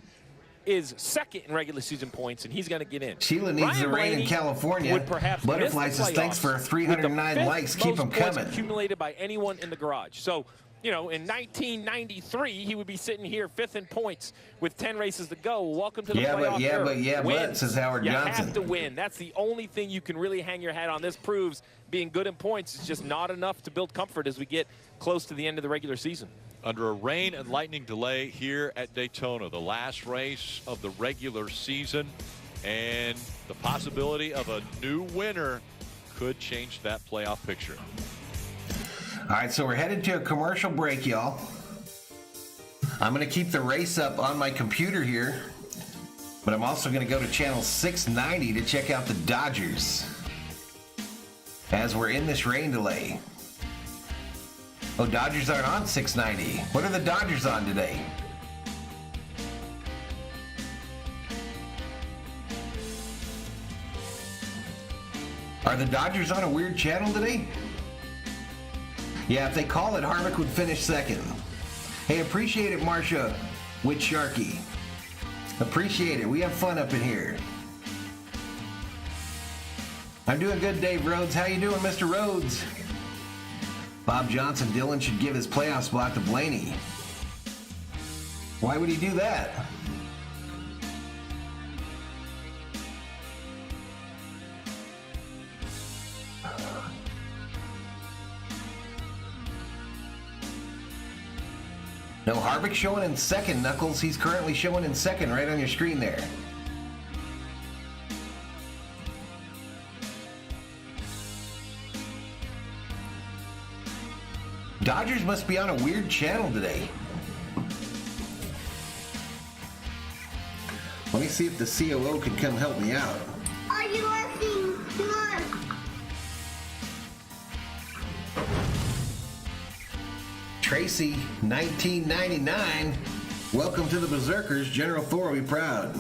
is 2nd in regular season points, and he's going to get in. Sheila needs the rain in California. Butterfly says thanks for 309 likes. Keep them coming. Accumulated by anyone in the garage. So you know, in 1993, he would be sitting here 5th in points with 10 races to go. Welcome to the playoff era. But, says Howard Johnson. You have to win. That's the only thing you can really hang your hat on. This proves being good in points is just not enough to build comfort as we get close to the end of the regular season. Under a rain and lightning delay here at Daytona, the last race of the regular season, and the possibility of a new winner could change that playoff picture. All right, so we're headed to a commercial break, y'all. I'm going to keep the race up on my computer here, but I'm also going to go to channel 690 to check out the Dodgers as we're in this rain delay. Oh, Dodgers aren't on 690. What are the Dodgers on today? Are the Dodgers on a weird channel today? Yeah, if they call it, Harvick would finish second. Hey, appreciate it, Marcia with Sharky. Appreciate it. We have fun up in here. I'm doing good, Dave Rhodes. How you doing, Mr. Rhodes? Bob Johnson, Dylan should give his playoff spot to Blaney. Why would he do that? No, Harvick showing in second, Knuckles. He's currently showing in second right on your screen there. Dodgers must be on a weird channel today. Let me see if the COO can come help me out. Are you working? Come on. Tracy, 1999. Welcome to the Berserkers. General Thor will be proud.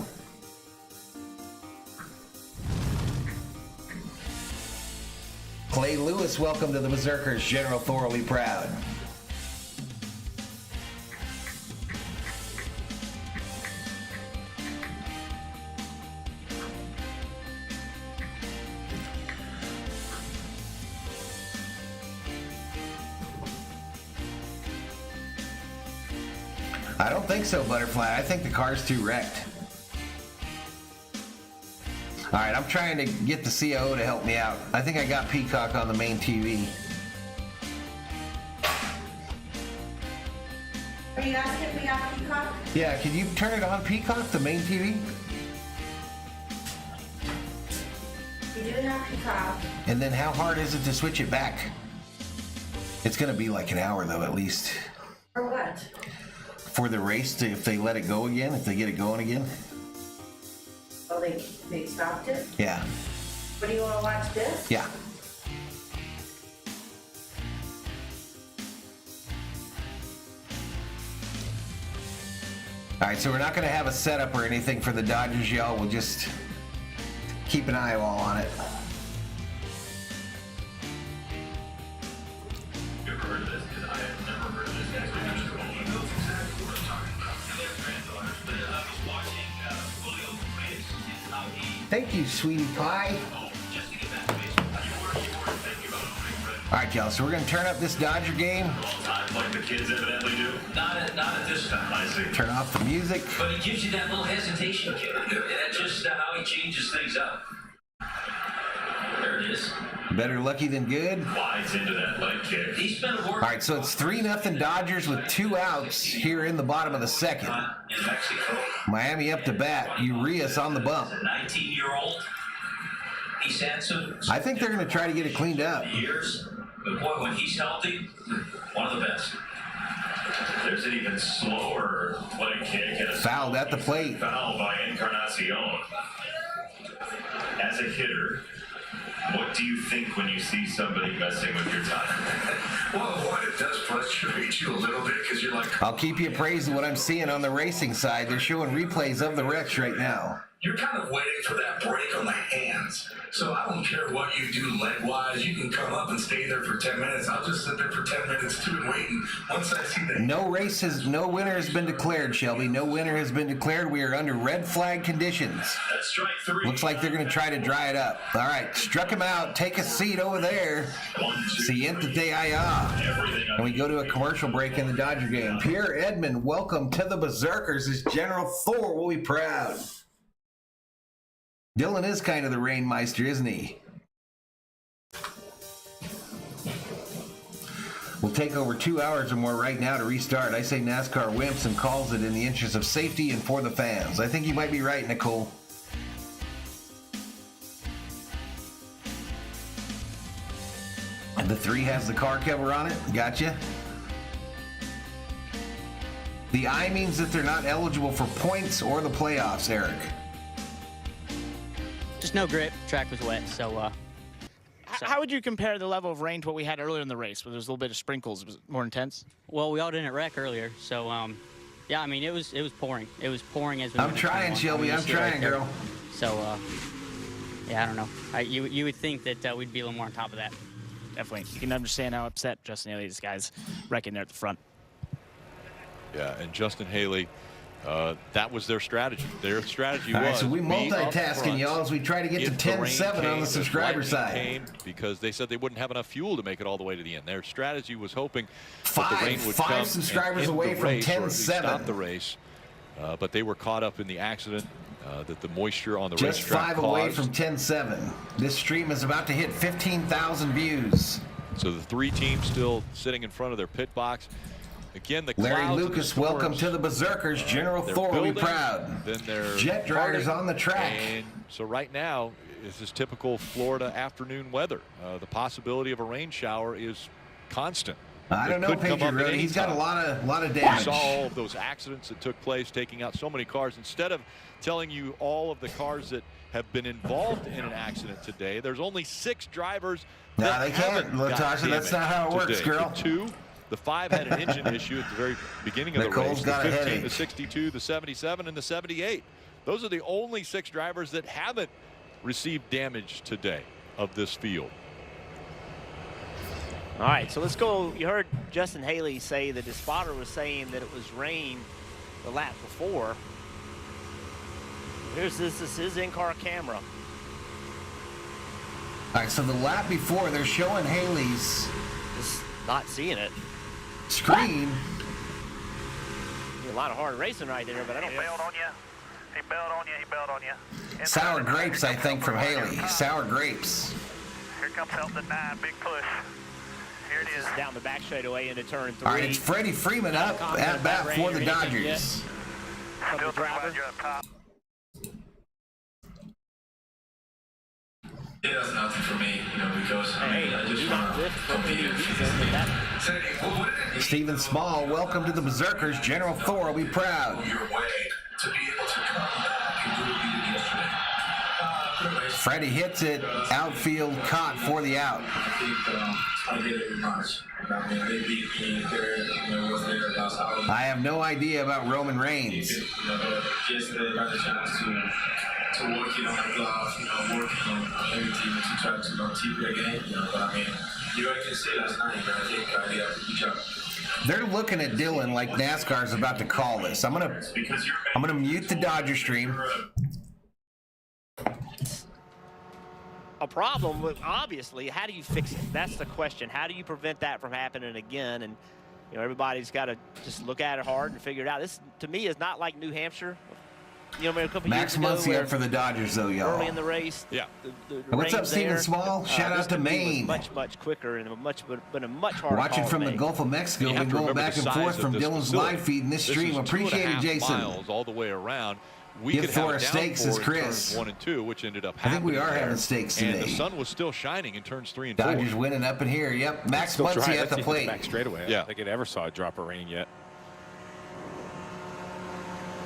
Clay Lewis, welcome to the Berserkers. General Thor will be proud. I don't think so, Butterfly. I think the car's too wrecked. All right, I'm trying to get the COO to help me out. I think I got Peacock on the main TV. Are you asking if we have Peacock? Yeah, can you turn it on, Peacock, the main TV? We do have Peacock. And then how hard is it to switch it back? It's going to be like an hour, though, at least. For what? For the race, if they let it go again, if they get it going again. Oh, they stopped it? Yeah. What, do you want to watch this? Yeah. All right, so we're not going to have a setup or anything for the Dodgers, y'all. We'll just keep an eyeball on it. Thank you, sweetie pie. All right, y'all, so we're going to turn up this Dodger game. Like the kids evidently do. Not at this time, I see. Turn off the music. But he gives you that little hesitation kick. That's just how he changes things up. There it is. Better lucky than good. Slides into that leg kick. He's been working. All right, so it's 3-0 Dodgers with 2 outs here in the bottom of the second. In Mexico. Miami up to bat. Urias on the bump. A 19-year-old. He's had some. I think they're going to try to get it cleaned up. Years, but boy, when he's healthy, one of the best. There's an even slower leg kick. And Fouled at the plate. Foul by Encarnacion. As a hitter, what do you think when you see somebody messing with your time? Well, it does frustrate you a little bit because you're like... I'll keep you appraised of what I'm seeing on the racing side. They're showing replays of the wrecks right now. you're kind of waiting for that break on the hands. So I don't care what you do leg-wise. You can come up and stay there for 10 minutes. I'll just sit there for 10 minutes too and wait. And once I see that... No winner has been declared, Shelby. No winner has been declared. We are under red flag conditions. That's strike 3. Looks like they're going to try to dry it up. All right, struck him out. Take a seat over there. Siguiente allá. And we go to a commercial break in the Dodger game. Pierre Edmond, welcome to the Berserkers. As General Thor will be proud. Dylan is kind of the Rainmeister, isn't he? We'll take over 2 hours or more right now to restart. I say NASCAR wimps and calls it in the interest of safety and for the fans. I think you might be right, Nicole. And the 3 has the car cover on it. Gotcha. The I means that they're not eligible for points or the playoffs, Eric. Just no grip. Track was wet, so. How would you compare the level of rain to what we had earlier in the race, where there was a little bit of sprinkles? Was it more intense? Well, we all didn't wreck earlier, so yeah. I mean, it was pouring. It was pouring as we. I'm trying, Shelby. I'm trying, girl. So, yeah, I don't know. You would think that we'd be a little more on top of that. Definitely, you can understand how upset Justin Haley, this guy's wrecking there at the front. Yeah, and Justin Haley. That was their strategy. Their strategy All right, was so we multitasking, y'all, as we try to get to 10-7 on the subscriber side. Because they said they wouldn't have enough fuel to make it all the way to the end. Their strategy was hoping that the rain would come five subscribers away from 10-7. Stop the race, but they were caught up in the accident that the moisture on the just racetrack 5 away from 10-7. This stream is about to hit 15,000 views. So the 3 teams still sitting in front of their pit box. Again, the Larry Lucas, welcome to the Berserkers. General Thor, will be proud. Then they're jet dryers on the track. And so right now, this is typical Florida afternoon weather. The possibility of a rain shower is constant. I don't know, Patriot Road. He's got a lot of damage. We saw all of those accidents that took place, taking out so many cars. Instead of telling you all of the cars that have been involved in an accident today, there's only 6 drivers. No, they can't, Latasha. That's not how it works, girl. The 2. The 5 had an engine issue at the very beginning of the race. The 15, the 62, the 77, and the 78. Those are the only 6 drivers that haven't received damage today of this field. All right, so let's go. You heard Justin Haley say that his spotter was saying that it was rain the lap before. This is his in-car camera. All right, so the lap before, they're showing Haley's. Just not seeing it. Screen. A lot of hard racing right there, but I don't. He bailed on you. He bailed on you. He bailed on you. Sour grapes, I think, from Haley. Sour grapes. Here comes Helton at 9. Big push. Here it is. Down the back straightaway into turn 3. All right, it's Freddie Freeman up at bat for the Dodgers. Still driver. You're up top. It does nothing for me, because I just want to compete. Stephen Small, welcome to the Berserkers. General Thor will be proud. Your way to be able to come back and do what you did yesterday. Freddie hits it, outfield caught for the out. I think I did it much. I mean, they beat me there, was there, that's how. I have no idea about Roman Reigns. Yesterday, I got the chance to work, my glove, working on everything to try to keep the game, but I mean, you can see last night, I think I did a good job. They're looking at Dylan like NASCAR's about to call this. I'm gonna mute the Dodger stream. A problem, but obviously, how do you fix it? That's the question. How do you prevent that from happening again? And everybody's got to just look at it hard and figure it out. This, to me, is not like New Hampshire. A couple Max years ago, Muncy up for the Dodgers, though, y'all. Early in the race, yeah. What's up, Stephen Small? Shout out to Maine. Much quicker and a much harder. Watching from the Gulf of Mexico, we're going back and forth from Dylan's live feed in this stream. Appreciate it, Jason. Miles all the way around. We Give could have Thor steaks as Chris. 1 and 2, which ended up I think we are there. having steaks today. And the sun was still shining in turns 3 and 4. Dodgers winning up in here. Yep, Max Muncy at the plate. Back straightaway. I don't think it ever saw a drop of rain yet.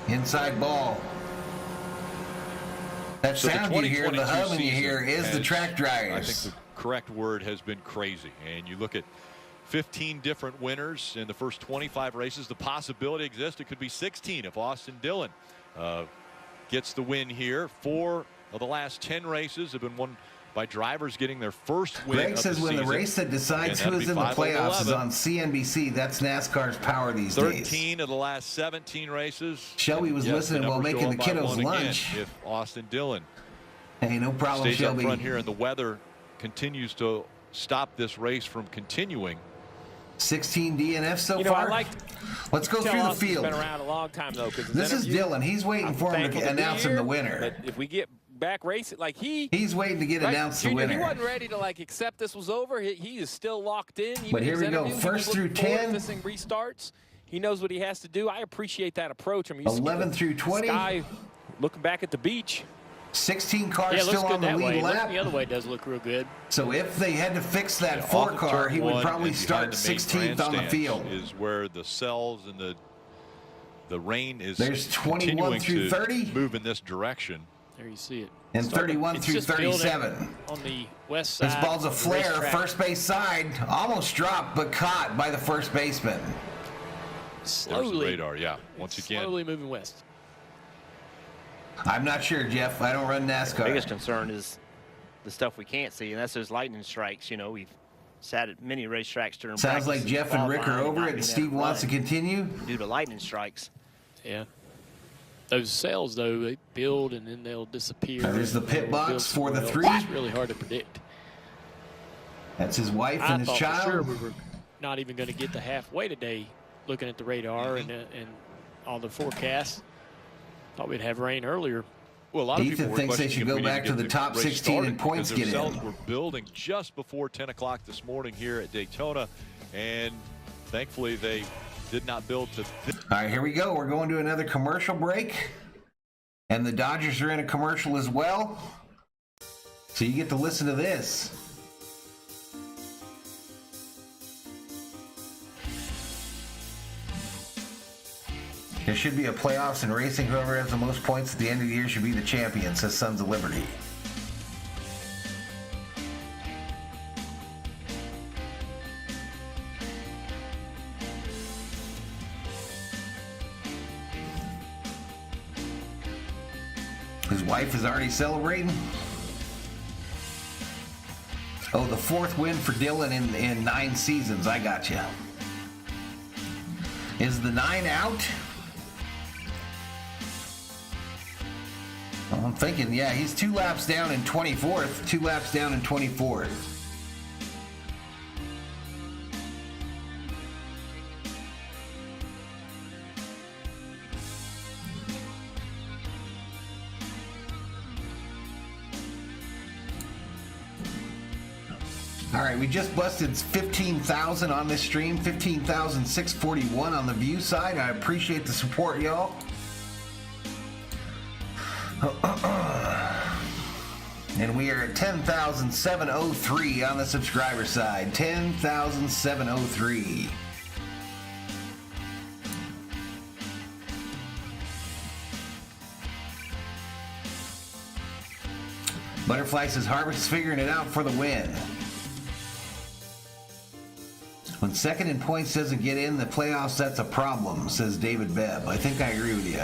Inside ball. That sound you hear, the humming you hear, is the track dryers. I think the correct word has been crazy. And you look at 15 different winners in the first 25 races. The possibility exists it could be 16 if Austin Dillon gets the win here. 4 of the last 10 races have been won by drivers getting their first win. Greg says when the race that decides who is in the playoffs is on CNBC, that's NASCAR's power these days. 13 of the last 17 races. Shelby was listening while making the kiddos lunch. If Austin Dillon hey, no problem, stays Shelby. up front here and the weather continues to stop this race from continuing. 16 DNFs so far. Let's go through the field. Been around a long time though. This is Dillon. He's waiting for him to announce him the winner. If we get back racing, like he's waiting to get announced the winner. He wasn't ready to accept this was over. He is still locked in. But here we go. First through 10. This thing restarts. He knows what he has to do. I appreciate that approach. I mean, 11 through 20. Sky looking back at the beach. 16 cars still on the lead lap. The other way does look real good. So if they had to fix that 4 car, he would probably start 16th on the field. Is where the cells and the rain is. There's 21 through 30. Move in this direction. There you see it. And 31 through 37. On the west side. This ball's a flare, first base side, almost dropped, but caught by the first baseman. There's the radar, yeah. Once again. Slowly moving west. I'm not sure, Jeff. I don't run NASCAR. The biggest concern is the stuff we can't see, and that's those lightning strikes. You know, we've sat at many racetracks during Sounds like Jeff and Rick are over it, and Steve wants to continue. Due to lightning strikes. Yeah. Those cells, though, they build and then they'll disappear. There's the pit box for the 3. It's really hard to predict. That's his wife and his child. For sure we were not even going to get to halfway today looking at the radar and all the forecasts. Thought we'd have rain earlier. Well, a lot of Ethan people thinks they should go back to the top 16 and points get in. Cells were building just before 10 o'clock this morning here at Daytona, and thankfully they did not build to. All right, here we go. We're going to another commercial break, and the Dodgers are in a commercial as well. So you get to listen to this. There should be a playoffs in racing. Whoever has the most points at the end of the year should be the champion, says Sons of Liberty. His wife is already celebrating. Oh, the 4th win for Dillon in 9 seasons. I got you. Is the 9 out? Well, I'm thinking, yeah, he's 2 laps down in 24th, 2 laps down in 24th. All right, we just busted 15,000 on this stream, 15,641 on the view side. I appreciate the support, y'all. And we are at 10,703 on the subscriber side. 10,703. Butterfly says Harvick's figuring it out for the win. When second in points doesn't get in the playoffs, that's a problem, says David Bebb. I think I agree with you.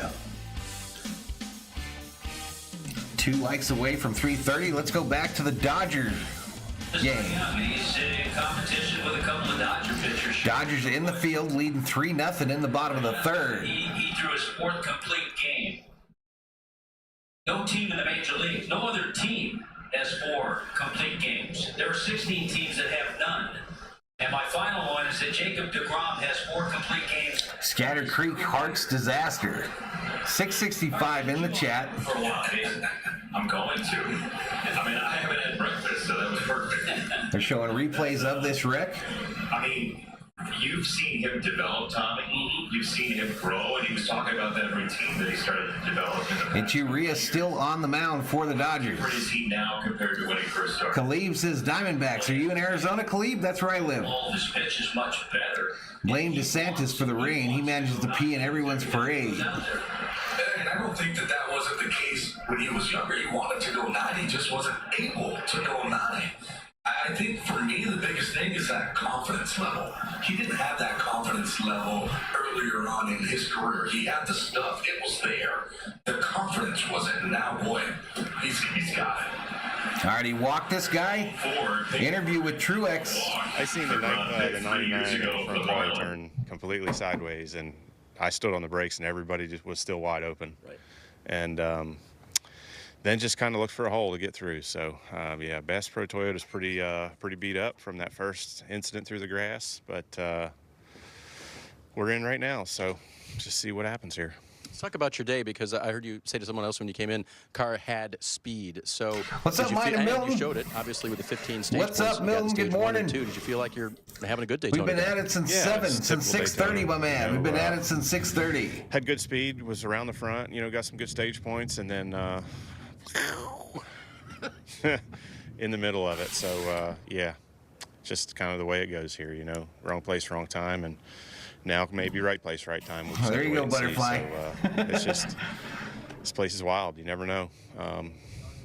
2 likes away from 330. Let's go back to the Dodger game. He's in competition with a couple of Dodger pitchers. Dodgers in the field, leading 3-0 in the bottom of the 3rd. He threw his 4th complete game. No team in the major leagues, no other team has 4 complete games. There are 16 teams that have none. And my final one is that Jacob deGrom has 4 complete games. Scatter Creek Hearts disaster. 665 in the chat. For what? I'm going to. I mean, I haven't had breakfast, so that was perfect. They're showing replays of this wreck. I mean, you've seen him develop, Tommy. You've seen him grow, and he was talking about that routine that he started to develop. And Urea still on the mound for the Dodgers. Where is he now compared to when he first started? Khalib says Diamondbacks. Are you in Arizona, Khalib? That's where I live. All of his pitch is much better. Blame DeSantis for the rain. He manages to pee in everyone's parade. And I don't think that wasn't the case when he was younger. He wanted to go 90, just wasn't able to go 90. I I think for me, the biggest thing is that confidence level. He didn't have that confidence level earlier on in his career. He had the stuff, it was there. The confidence wasn't. Now, boy, he's got it. All right, he walked this guy. Interview with Truex. I seen the 99 front tire turn completely sideways, and I stood on the brakes, and everybody just was still wide open. Right. And then just kind of looked for a hole to get through. So, yeah, Bass Pro Toyota's pretty beat up from that first incident through the grass, but we're in right now, so just see what happens here. Let's talk about your day, because I heard you say to someone else when you came in, car had speed. So what's up, Mike and Milton? You showed it, obviously, with the 15 stage What's points. up, Milton? Good morning. Did you feel like you're having a good Daytona? We've been at it since 7, since 6:30, my man. We've been at it since 6:30. Had good speed, was around the front, got some good stage points, and then in the middle of it. So, yeah, just kind of the way it goes here, wrong place, wrong time, and now maybe right place, right time. Oh, there you go, Butterfly. So, it's just, this place is wild. You never know.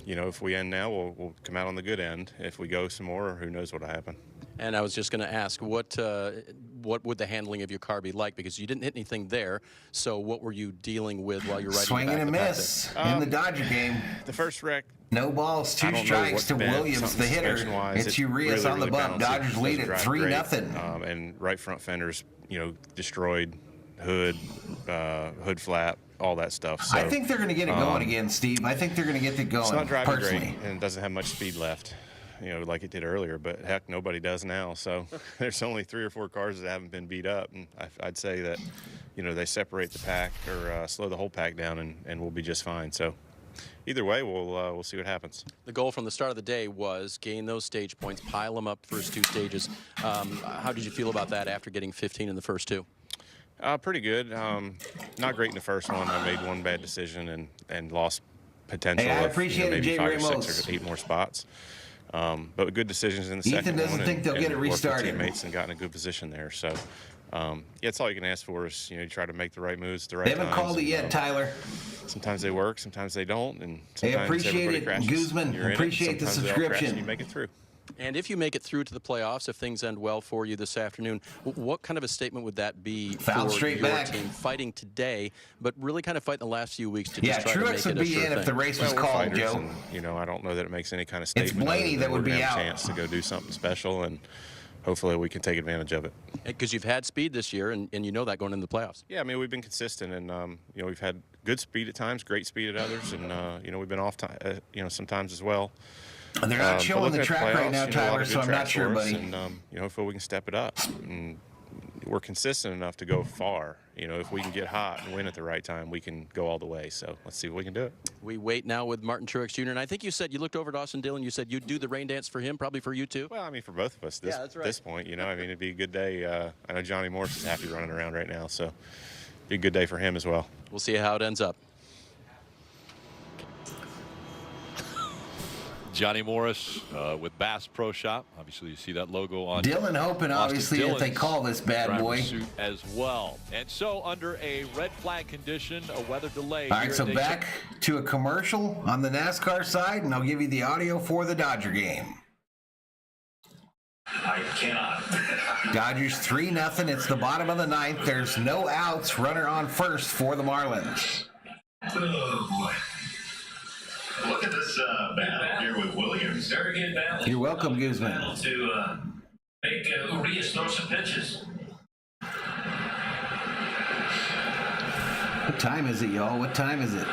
If we end now, we'll come out on the good end. If we go some more, who knows what'll happen. And I was just going to ask, what would the handling of your car be like? Because you didn't hit anything there, so what were you dealing with while you're riding Swing back and a the path miss there? in the Dodger game. The first wreck. No balls, 2 strikes to Williams, the hitter. It's Urias on the bump. Dodgers lead at 3-0. And right front fenders, destroyed, hood flap, all that stuff. So, I think they're going to get it going again, Steve. I think they're going to get it going. It's not driving personally. great, and it doesn't have much speed left, like it did earlier. But heck, nobody does now. So there's only 3 or 4 cars that haven't been beat up, and I'd say that, they separate the pack or slow the whole pack down, and we'll be just fine. So. Either way, we'll see what happens. The goal from the start of the day was gain those stage points, pile them up first 2 stages. How did you feel about that after getting 15 in the first 2? Pretty good. Not great in the first one. I made one bad decision and lost potential of maybe 5 or 6 or 8 more spots. But good decisions in the second one. Ethan doesn't think they'll get it restarted. Teammates and got in a good position there. So. Yeah, it's all you can ask for is, you try to make the right moves at the right time. They haven't called it yet, Tyler. Sometimes they work, sometimes they don't, and they sometimes appreciate it, Guzman. Appreciate the subscription. And you make it through. And if you make it through to the playoffs, if things end well for you this afternoon, what kind of a statement would that be for your team fighting today, but really kind of fighting the last few weeks to just try to make it a sure thing? Truex would be in if the race was called, Joe. And, I don't know that it makes any kind of statement. It's Blaney that would be out. A chance to go do something special, and hopefully we can take advantage of it. Because you've had speed this year, and you know that going into the playoffs. Yeah, we've been consistent, and we've had good speed at times, great speed at others, and we've been off time, sometimes as well. And they're not showing the track right now, Tyler, so I'm not sure, buddy. And hopefully we can step it up. And we're consistent enough to go far. If we can get hot and win at the right time, we can go all the way. So let's see if we can do it. We wait now with Martin Truex Jr. And I think you said you looked over at Austin Dillon. You said you'd do the rain dance for him, probably for you too. Well, for both of us. This point, it'd be a good day. I know Johnny Morris is happy running around right now, so it'd be a good day for him as well. We'll see how it ends up. Johnny Morris with Bass Pro Shop. Obviously, you see that logo on Dillon hoping, obviously, that they call this bad boy. Suit as well. And so, under a red flag condition, a weather delay. All right, so back to a commercial on the NASCAR side, and I'll give you the audio for the Dodger game. I cannot. Dodgers 3-0. It's the bottom of the 9th. There's no outs. Runner on first for the Marlins. Oh, boy. Look at this battle here with Williams. Very good battle. You're welcome, Guzman. Battle to make Urias throw some pitches. What time is it, y'all? What time is it?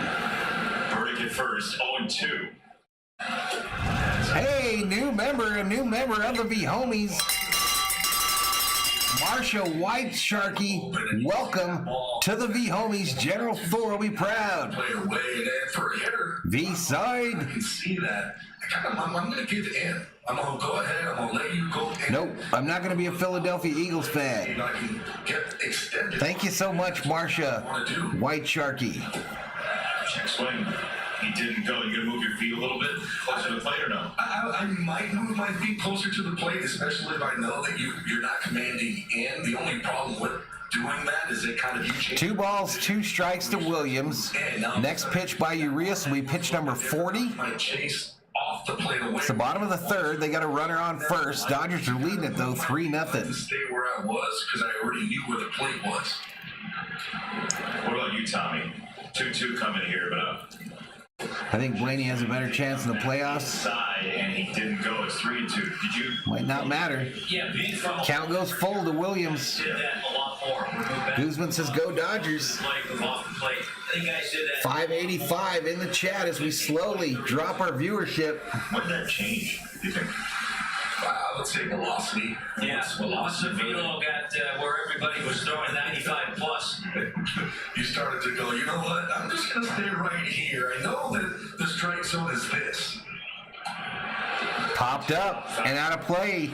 Burdick at first, 0-2. Hey, a new member of the V-Homies. Marsha White Sharky, welcome to the V-Homies. General Thor will be proud. V-side. I can see that. I'm going to give in. I'm going to go ahead. I'm going to let you go in. Nope, I'm not going to be a Philadelphia Eagles fan. I can get extended. Thank you so much, Marsha White Sharky. Check swing. He didn't go. You going to move your feet a little bit closer to the plate or no? I might move my feet closer to the plate, especially if I know that you're not commanding in. The only problem with doing that is it kind of... 2 balls, 2 strikes to Williams. Next pitch by Urias will be pitch number 40. Might chase off It's the bottom of the third. They got a runner on first. Dodgers are leading it, though, 3-0. Stay where I was because I already knew where the plate was. What about you, Tommy? 2-2 coming here, but I think Blaney has a better chance in the playoffs. side, and he didn't go. It's 3-2. Did you? Might not matter. Yeah, being from Count goes full to Williams. did that a lot more. Guzman says, go Dodgers. Off the plate. I think I did that. 585 in the chat as we slowly drop our viewership. When did that change? You think? Let's say velocity. Yeah, velocity. got where everybody was throwing 95 plus. You started to go, you know what? I'm just going to stay right here. I know that the strike zone is this. Popped up and out of play.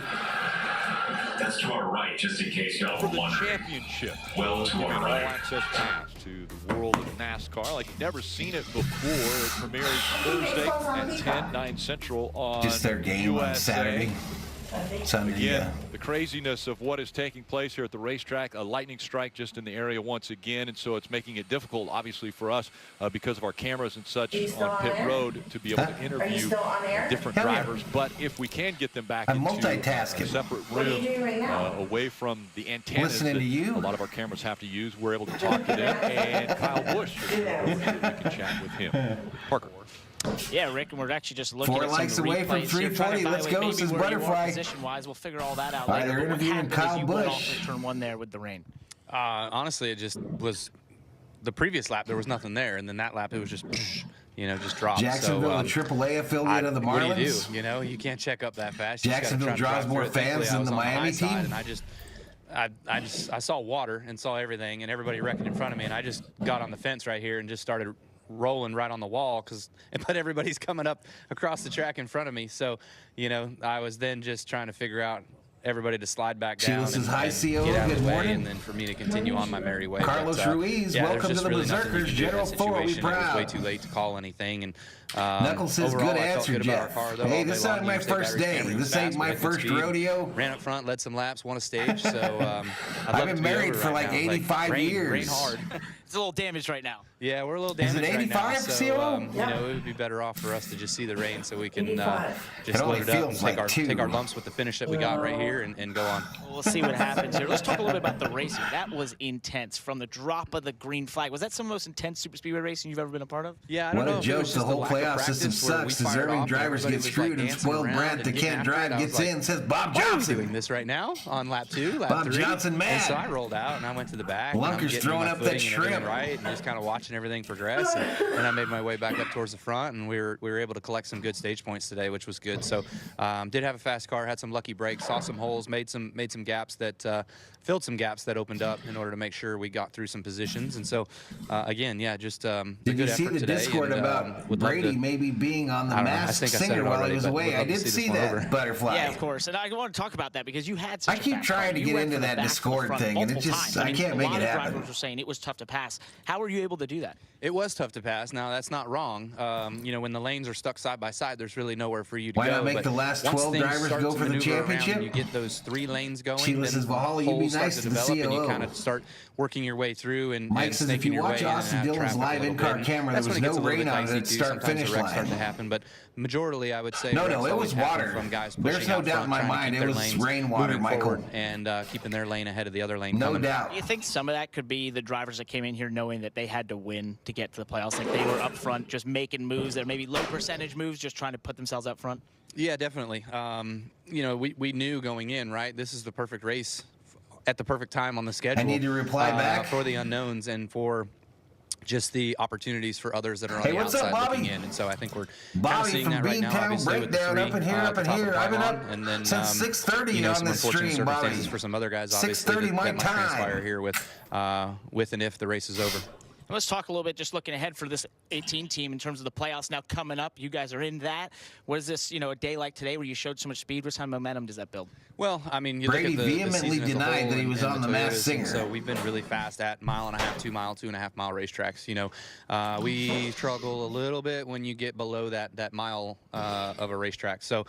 That's to our right, just in case y'all For were the wondering. championship. Well, to Giving our right. all-access pass to the world of NASCAR like you've never seen it before. It premieres Thursday at 10, 9 Central on Just their game USA. on Saturday. Sunday, Again, the craziness of what is taking place here at the racetrack, a lightning strike just in the area once again, and so it's making it difficult, obviously, for us because of our cameras and such on pit road to be able to interview different drivers. But if we can get them back I'm into multitasking. a separate room away from the antennas Listening that to you. a lot of our cameras have to use, we're able to talk to them. And Kyle Busch, we can chat with him. Parker. Yeah, Rick, and we're actually just looking 4 at some likes of the away from replays here, trying 340. to Let's evaluate go, maybe says where you are Butterfly. position-wise. We'll figure all that out All right, later. they're But what interviewing happened Kyle as you went Busch. off for turn 1 there with the rain? Honestly, it just was the previous lap. There was nothing there, and then that lap it was just, just dropped. Jacksonville, the AAA affiliate of the Marlins. What do you do? You know, you can't check up that fast. You just gotta Jacksonville try to draws drive more through it. Thankfully, fans I than was the on Miami high side, team. And I saw water and saw everything, and everybody wrecking in front of me, and I just got on the fence right here and just started rolling right on the wall but everybody's coming up across the track in front of me. So, I was then just trying to figure out everybody to slide back down and hi, get CO. out of Good the way, morning. and then for me to continue on my merry way. Carlos Ruiz, yeah, welcome there's to the just really nothing you Berserkers. can do in General that 4, we situation. It was way proud. too late to call anything. And Knuckles says, overall, good I felt answer, good about our Jeff. car, though, Hey, all this day ain't long. my Even state first battery day. camera was This fast, ain't my went good first speed, rodeo. Ran up front, led some laps, won a stage. So I've been married for like 85 years. Rain hard. It's a little damaged right now. Yeah, we're a little Is it damaged right now. 85, So, CO? it would be better off for us to just see the rain so we can 85. just It only load it up and feels like take our 2. lumps with the finish that we got right here and go on. We'll see what happens here. Let's talk a little bit about the racing. That was intense from the drop of the green flag. Was that some of the most intense super speedway racing you've ever been a part of? Yeah, I don't What know a if it joke. was The just whole lack of playoff system practice where we sucks. fired Deserving off and drivers everybody get was, like, screwed, and dancing spoiled around brat and that getting can't after it. drive I was gets like, in, says Bob why are we Johnson. doing this right now on lap 2, lap Bob 3? Johnson mad. And so I rolled out and I went to the back. and I'm Lunker's getting throwing my up that footing and everything shrimp. right, and just kind of watching everything progress. And I made my way back up towards the front, and we were able to collect some good stage points today, which was good. So did have a fast car, had some lucky breaks, saw some holes, made some gaps that filled some gaps that opened up in order to make sure we got through some positions. And so again, yeah, just a Did good you see effort the today, Discord and, about would love Brady to- maybe being on the I don't know. I Masked think I said Singer it while already, he was but away? would I love to did see this see one that, over. Butterfly. Yeah, of course. And I want to talk about that because you had such I keep a fast trying car. to You get went into from the that back to the Discord front thing, and it multiple just- times. I can't make it A lot of happen. drivers were saying it was tough to pass. How were you able to do that? It was tough to pass. Now, that's not wrong. When the lanes are stuck side by side, there's really nowhere for you to Why go. not make But the last once 12 things drivers start go to for the maneuver around championship? and you get those 3 lanes going, Sheila then says, Valhalla, you be holes start nice to to the develop, and you COO. kind of start working your way through and Mike and says if snaking you your watch way in and Austin out of Dillon's traffic a live little in-car bit. And camera, that's there when was it gets no a little rain bit on it dicey at too. start-finish Sometimes the wrecks start line. to happen, but majorly, I would say No, wrecks no, it always was happen water. from guys There's pushing no out doubt in front, my trying to mind keep it their was lanes rainwater, moving Michael. forward and keeping their lane ahead of the other lane No coming. doubt. Do you think some of that could be the drivers that came in here knowing that they had to win to get to the playoffs? Like they were up front just making moves that are maybe low percentage moves, just trying to put themselves up front? Yeah, definitely. We knew going in, right? This is the perfect race at the perfect time on the schedule. I need to reply back. For the unknowns and for just the opportunities for others that are on Hey, the what's up, outside Bobby? looking in. And so I think we're kind Bobby of seeing from that right now, Beantown obviously, with the Breakdown, 3 up in here, at up the in top of here. the I've been pylon. up And then, since 6:30 on some this unfortunate stream, Bobby. circumstances for some other guys, obviously, 6:30 my that might time. transpire here with and if the race is over. Let's talk a little bit, just looking ahead for this 18 team in terms of the playoffs now coming up. You guys are in that. What is this, a day like today where you showed so much speed? What kind of momentum does that build? Well, I mean, you Brady look at the vehemently season as a denied whole that he was and on the Masked Toyotas, Singer. and so we've been really fast at 1.5-mile, 2 mile, 2.5 mile racetracks. We struggle a little bit when you get below that mile of a racetrack. So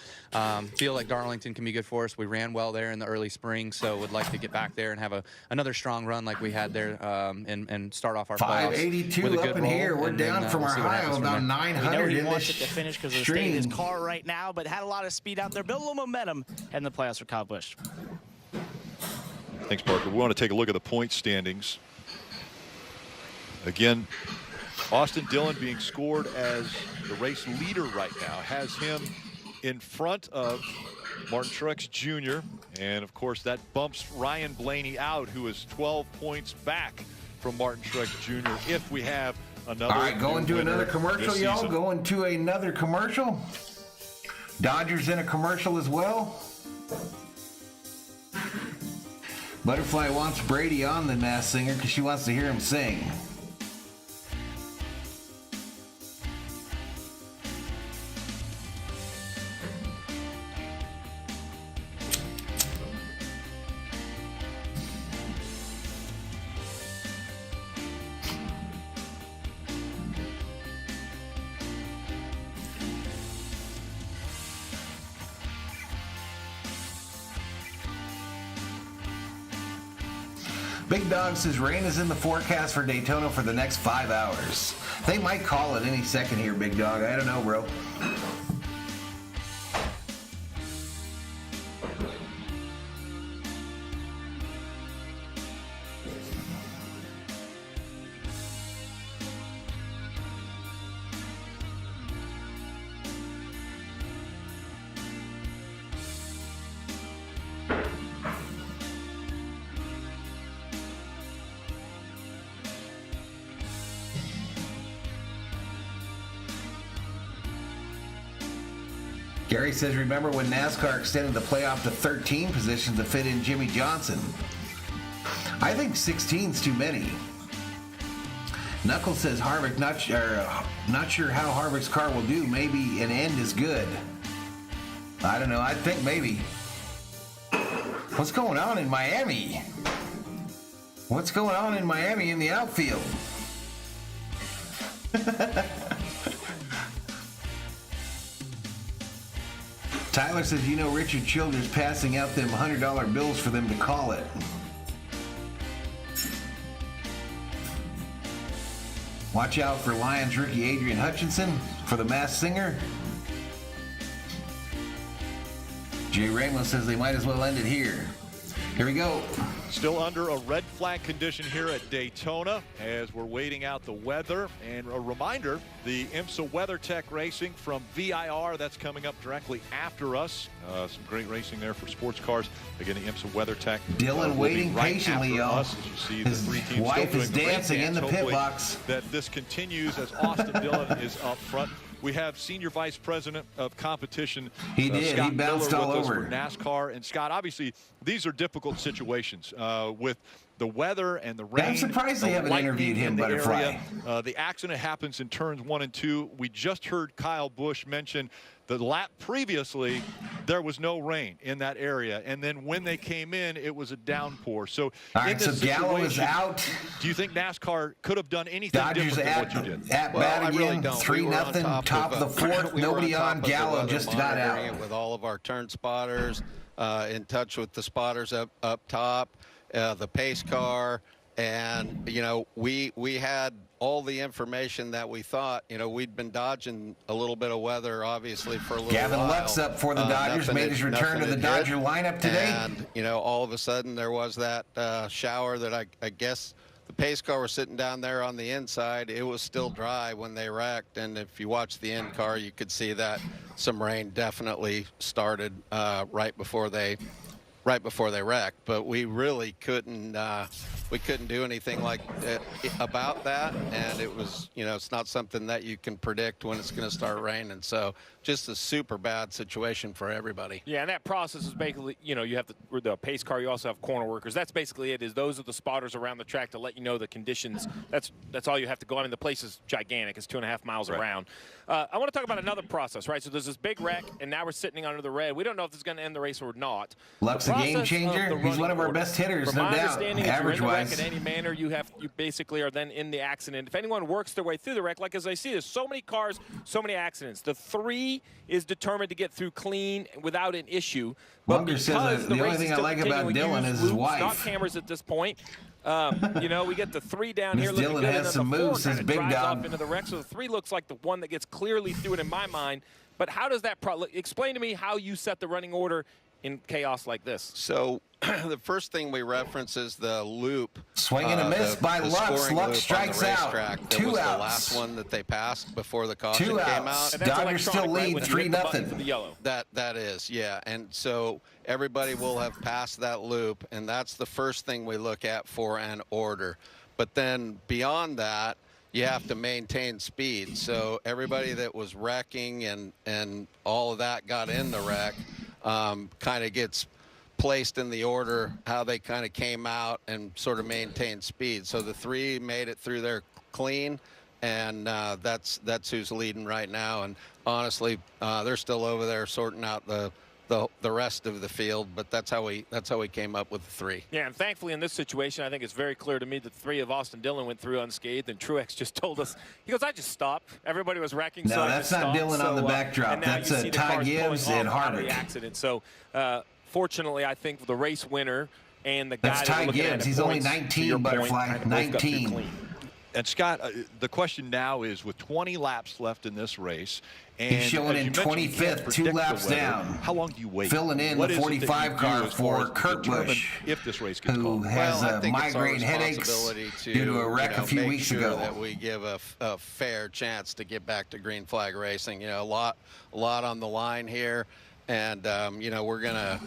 feel like Darlington can be good for us. We ran well there in the early spring, so would like to get back there and have another strong run like we had there and start off our playoffs 582 up in here. We're down from our high of about 900 he in wants this it to finish because of the stream. state of his car right now, but had a lot of speed out there, built a little momentum, and the playoffs for Kyle Busch. Thanks, Parker. We want to take a look at the point standings. Again, Austin Dillon being scored as the race leader right now has him in front of Martin Truex Jr. And, of course, that bumps Ryan Blaney out, who is 12 points back from Martin Truex Jr. if we have another. All right, going to another commercial, y'all. Going to another commercial. Dodgers in a commercial as well. Butterfly wants Brady on the Masked Singer because she wants to hear him sing. Big Dog says rain is in the forecast for Daytona for the next 5 hours. They might call it any second here, Big Dog. I don't know, bro. Gary says, remember when NASCAR extended the playoff to 13 positions to fit in Jimmy Johnson? I think 16's too many. Knuckles says, Harvick, not sure how Harvick's car will do. Maybe an end is good. I don't know. I think maybe. What's going on in Miami? What's going on in Miami in the outfield? Tyler says, you know Richard Childers passing out them $100 bills for them to call it. Watch out for Lions rookie Adrian Hutchinson for the Masked Singer. Jay Ramos says they might as well end it here. Here we go. Still under a red flag condition here at Daytona as we're waiting out the weather. And a reminder, the IMSA WeatherTech Racing from VIR, that's coming up directly after us. Some great racing there for sports cars. Again, the IMSA WeatherTech. Dylan waiting right patiently, y'all. As you see, the three teams wife still is doing the dancing in the pit Hopefully box. that this continues as Austin Dillon is up front. We have Senior Vice President of Competition. He did. Scott He bounced Miller all with us over. for NASCAR. And Scott, obviously, these are difficult situations with the weather and the rain. I'm surprised they haven't interviewed him, Butterfly. The accident happens in turns 1 and 2. We just heard Kyle Busch mention the lap previously, there was no rain in that area. And then when they came in, it was a downpour. So, all right, so Gallo is out. Do you think NASCAR could have done anything different than what you did? At bat again, 3-0, top of the fourth. Nobody on. Gallo just got out. With all of our turn spotters, in touch with the spotters up top, the pace car, and we had all the information that we thought. We'd been dodging a little bit of weather, obviously, for a little Gavin while. Lux up for the Dodgers, made his return to the Dodger lineup today. And, all of a sudden there was that shower that I guess the pace car was sitting down there on the inside. It was still dry when they wrecked, and if you watch the in car, you could see that some rain definitely started right before they wrecked. But we really couldn't do anything about that, and it was it's not something that you can predict when it's going to start raining. So just a super bad situation for everybody. Yeah, and that process is basically, you have the pace car. You also have corner workers. That's basically it. Is those are the spotters around the track to let you know the conditions. That's all you have to go on. And the place is gigantic. It's 2.5 miles around. I want to talk about another process, right? So there's this big wreck, and now we're sitting under the red. We don't know if this is going to end the race or not. Lux a game changer. He's one of our best hitters, no doubt. Average-wise. In any manner, you basically are then in the accident. If anyone works their way through the wreck, like as I see, there's so many cars, so many accidents. The 3 is determined to get through clean without an issue. But Munger says the only thing I like about Dylan is his wife. Stock cameras at this point. You know, we get the 3 down Miss here looking Dillon good, has and then some the 4 moves, says kind of Big drives Dog. off into the wreck. So the 3 looks like the one that gets clearly through it in my mind. But how does that explain to me how you set the running order in chaos like this? So the first thing we reference is the loop. Swing and a miss by Lux. Lux strikes out. That 2 was outs. the last one that they passed before the caution 2 came outs. out. Dodgers still right? lead When you hit the button 3-0. for the yellow. That is, yeah. And so everybody will have passed that loop, and that's the first thing we look at for an order. But then beyond that, you have to maintain speed. So everybody that was wrecking and all of that got in the wreck kind of gets placed in the order how they kind of came out and sort of maintained speed. So the 3 made it through there clean, and that's who's leading right now. And honestly, they're still over there sorting out the rest of the field, but that's how we came up with the 3. Yeah, and thankfully in this situation, I think it's very clear to me that 3 of Austin Dillon went through unscathed, and Truex just told us, he goes, I just stopped. Everybody was wrecking, No, so I that's just not stopped. Dillon on the backdrop. And now That's you see the Ty cars Gibbs pulling and off out of Harvick. the accident. So fortunately, I think the race winner and the guy That's that Ty we're looking Gibbs. at He's only points, to 19, your point, Butterfly. kind of both got through 19. clean. And Scott, the question now is, with 20 laps left in this race, and He's showing as you in mentioned, you can't 25th, 2 predict the laps weather, down. How long do you wait? Filling in What the is it that you 45 do car as far for as Kurt determine Busch, if this race gets who called? has I think it's our migraine headaches responsibility due to a wreck a few make weeks sure ago. that we give a fair chance to get back to green flag racing. You know, a lot on the line here, and you know, we're gonna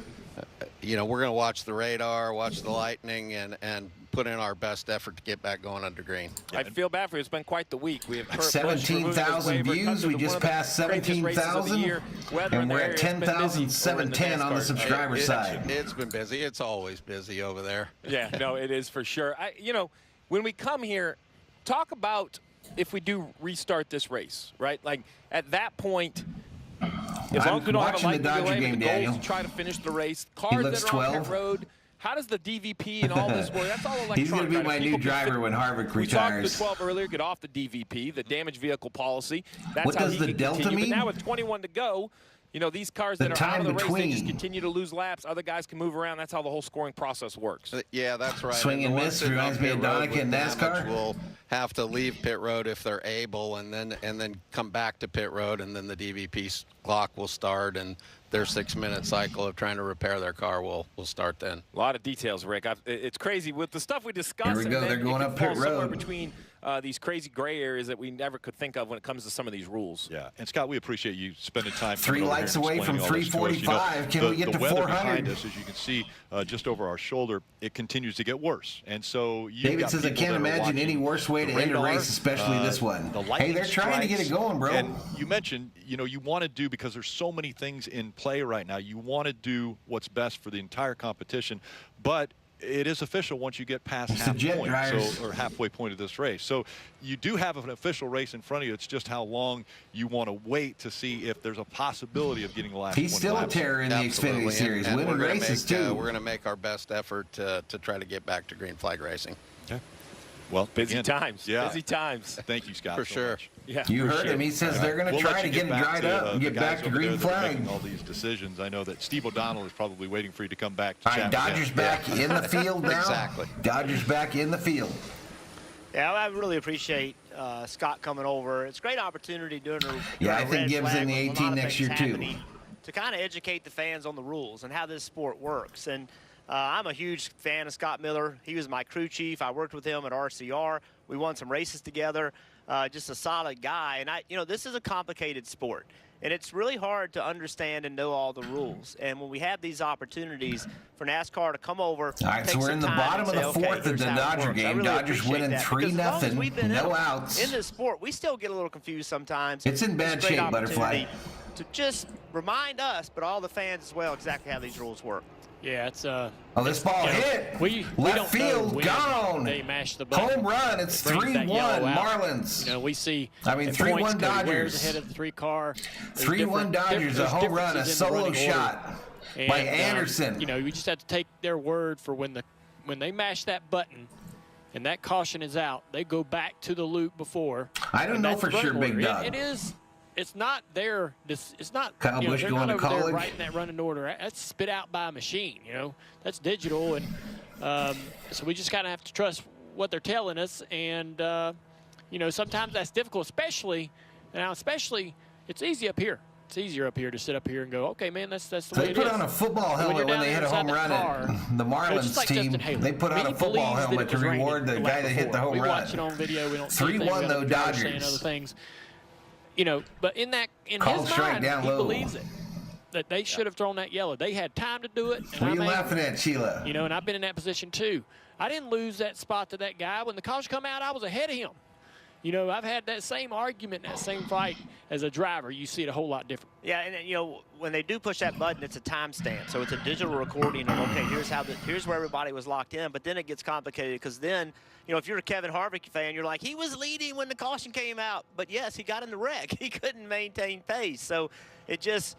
watch the radar, watch the lightning, and put in our best effort to get back going under green. I feel bad for you. It's been quite the week. We have Kurt Busch 17,000 views. We just passed 17,000, and we're at 10,710 on the subscriber side. It's been busy. It's always busy over there. Yeah, no, it is for sure. You know, when we come here, talk about if we do restart this race, right? Like at that point, as long as we don't have a lightning delay, the goal is to try to finish the race. Cars that are on pit road. How does the DVP and all this work? That's all electronic. He's going to be my new driver when Harvick retires. We talked to 12 earlier, get off the DVP, the damaged vehicle policy. That's what how does he the can Delta continue. mean? But now with 21 to go, you know, these cars that are out of the race, they just continue to lose laps. Other guys can move around. That's how the whole scoring process works. Yeah, that's right. Swing and miss reminds me of Donica in NASCAR. Will have to leave pit road if they're able, and then come back to pit road, and then the DVP clock will start, and their 6-minute cycle of trying to repair their car will start then. A lot of details, Rick. It's crazy with the stuff we discussed. Here we go. They're going up pit road between these crazy gray areas that we never could think of when it comes to some of these rules. Yeah, and Scott, we appreciate you spending time. 3 lights away from 345. Can we get to 400? The weather behind us, as you can see, just over our shoulder, it continues to get worse. And so David says, I can't imagine any worse way to end a race, especially this one. Hey, they're trying to get it going, bro. And you mentioned, you know, you want to do, because there's so many things in play right now, you want to do what's best for the entire competition, but it is official once you get past halfway point of this race. So you do have an official race in front of you. It's just how long you want to wait to see if there's a possibility of getting the last. He's still a terror in the Xfinity Series, winning races too. We're going to make our best effort to try to get back to green flag racing. Okay. Well, busy times. Yeah. Busy times. Thank you, Scott. For sure. Yeah. You heard him. He says they're going to try to get it dried up and get back to green flag. All these decisions. I know that Steve O'Donnell is probably waiting for you to come back. All right, Dodgers back in the field now. Exactly. Dodgers back in the field. Yeah, I really appreciate Scott coming over. It's a great opportunity during I think Gibbs in the 18 next year too. To kind of educate the fans on the rules and how this sport works. And I'm a huge fan of Scott Miller. He was my crew chief. I worked with him at RCR. We won some races together. Just a solid guy. And this is a complicated sport. And it's really hard to understand and know all the rules. And when we have these opportunities for NASCAR to come over, all right, so we're in the bottom of the fourth of the Dodger game. Really Dodgers winning 3-0, no outs. In this sport, we still get a little confused sometimes. It's in bad shape, Butterfly. To just remind us, but all the fans as well, exactly how these rules work. Yeah, it's this ball hit. Left field, gone. They mash the button. Home run. It's 3-1 Marlins. You know, we see. 3-1 Dodgers. Ahead of the 3-car. 3-1 Dodgers. A home run, a solo shot by Anderson. You know, we just have to take their word for when they mash that button. And that caution is out. They go back to the loop before. I don't know for sure, Big Dog. It is. It's not their. It's not. Kyle Busch going to college. They're writing that running order. That's spit out by a machine. You know, that's digital, and So we just kind of have to trust what they're telling us. And, you know, sometimes that's difficult, especially it's easy up here. It's easier up here to sit up here and go, okay, man, that's the way it is. They put on a football helmet when they hit a home run at the Marlins team. They put on a football helmet to reward the guy that hit the home run. We watch it on video. We don't see 3-1 though, Dodgers. Saying other things. You know, but in his mind, he believes it. That they should have thrown that yellow. They had time to do it. What are you laughing at, Sheila? You know, and I've been in that position too. I didn't lose that spot to that guy. When the caution come out, I was ahead of him. You know, I've had that same argument, that same fight as a driver. You see it a whole lot different. Yeah, and you know, when they do push that button, it's a timestamp. So it's a digital recording of, okay, here's where everybody was locked in. But then it gets complicated because then, you know, if you're a Kevin Harvick fan, you're like, he was leading when the caution came out. But yes, he got in the wreck. He couldn't maintain pace. So it just,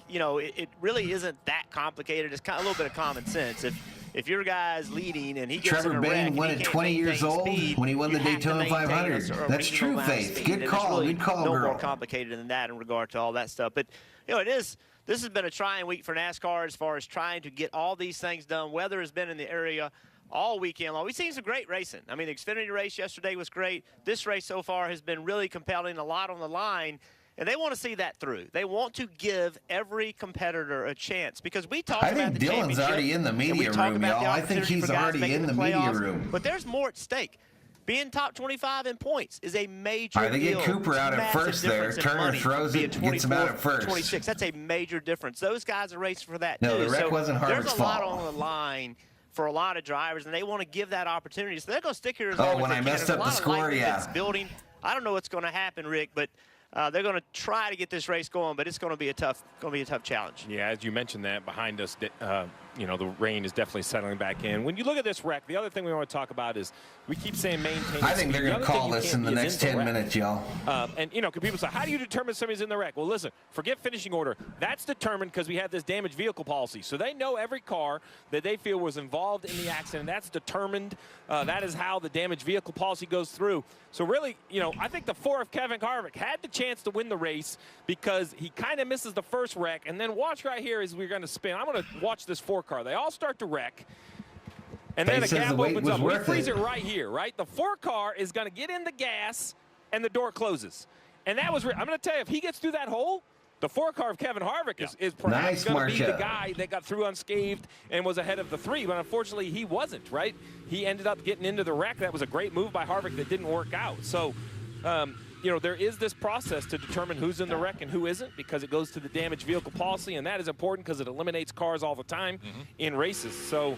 you know, it really isn't that complicated. It's kind of a little bit of common sense. If your guy's leading and he gets in a wreck, Trevor Bayne won at 20 years old when he won the Daytona 500. That's true, Faith. Good call, really good call, no girl. more complicated than that in regard to all that stuff. But you know, this has been a trying week for NASCAR as far as trying to get all these things done. Weather has been in the area all weekend long. We've seen some great racing. I mean, the Xfinity race yesterday was great. This race so far has been really compelling, a lot on the line. And they want to see that through. They want to give every competitor a chance because we talk about the championship. I think Dylan's already in the media room, y'all. I think he's already in the media room. But there's more at stake. Being top 25 in points is a major deal. They get Cooper out at first there. Turner throws it, gets him out at first. 26. That's a major difference. Those guys are racing for that, too. No, the wreck wasn't Harvick's There's a lot on the line for a lot of drivers, and they want to give that opportunity. So they're going to stick here as long as they can. When I messed up the score, yeah. Building. I don't know what's going to happen, Rick, but they're going to try to get this race going, but it's going to be a tough challenge. Yeah, as you mentioned that behind us, you know, the rain is definitely settling back in. When you look at this wreck, the other thing we want to talk about is we keep saying maintain. I think they're going to call this in the next 10 minutes, y'all. And you know, people say, how do you determine somebody's in the wreck? Well, listen, forget finishing order. That's determined because we have this damaged vehicle policy. So they know every car that they feel was involved in the accident. That's determined. That is how the damaged vehicle policy goes through. So really, you know, I think the 4 of Kevin Harvick had the chance to win the race because he kind of misses the first wreck. And then watch right here as we're going to spin. I'm going to watch this 4 car. They all start to wreck. And then a gap opens up. We freeze it right here, right? The 4 car is going to get in the gas and the door closes. And that was, I'm going to tell you, if he gets through that hole, the 4 car of Kevin Harvick is perhaps going to be the guy that got through unscathed and was ahead of the 3, but unfortunately he wasn't, right? He ended up getting into the wreck. That was a great move by Harvick that didn't work out. So, you know, there is this process to determine who's in the wreck and who isn't because it goes to the damaged vehicle policy, and that is important because it eliminates cars all the time in races. So,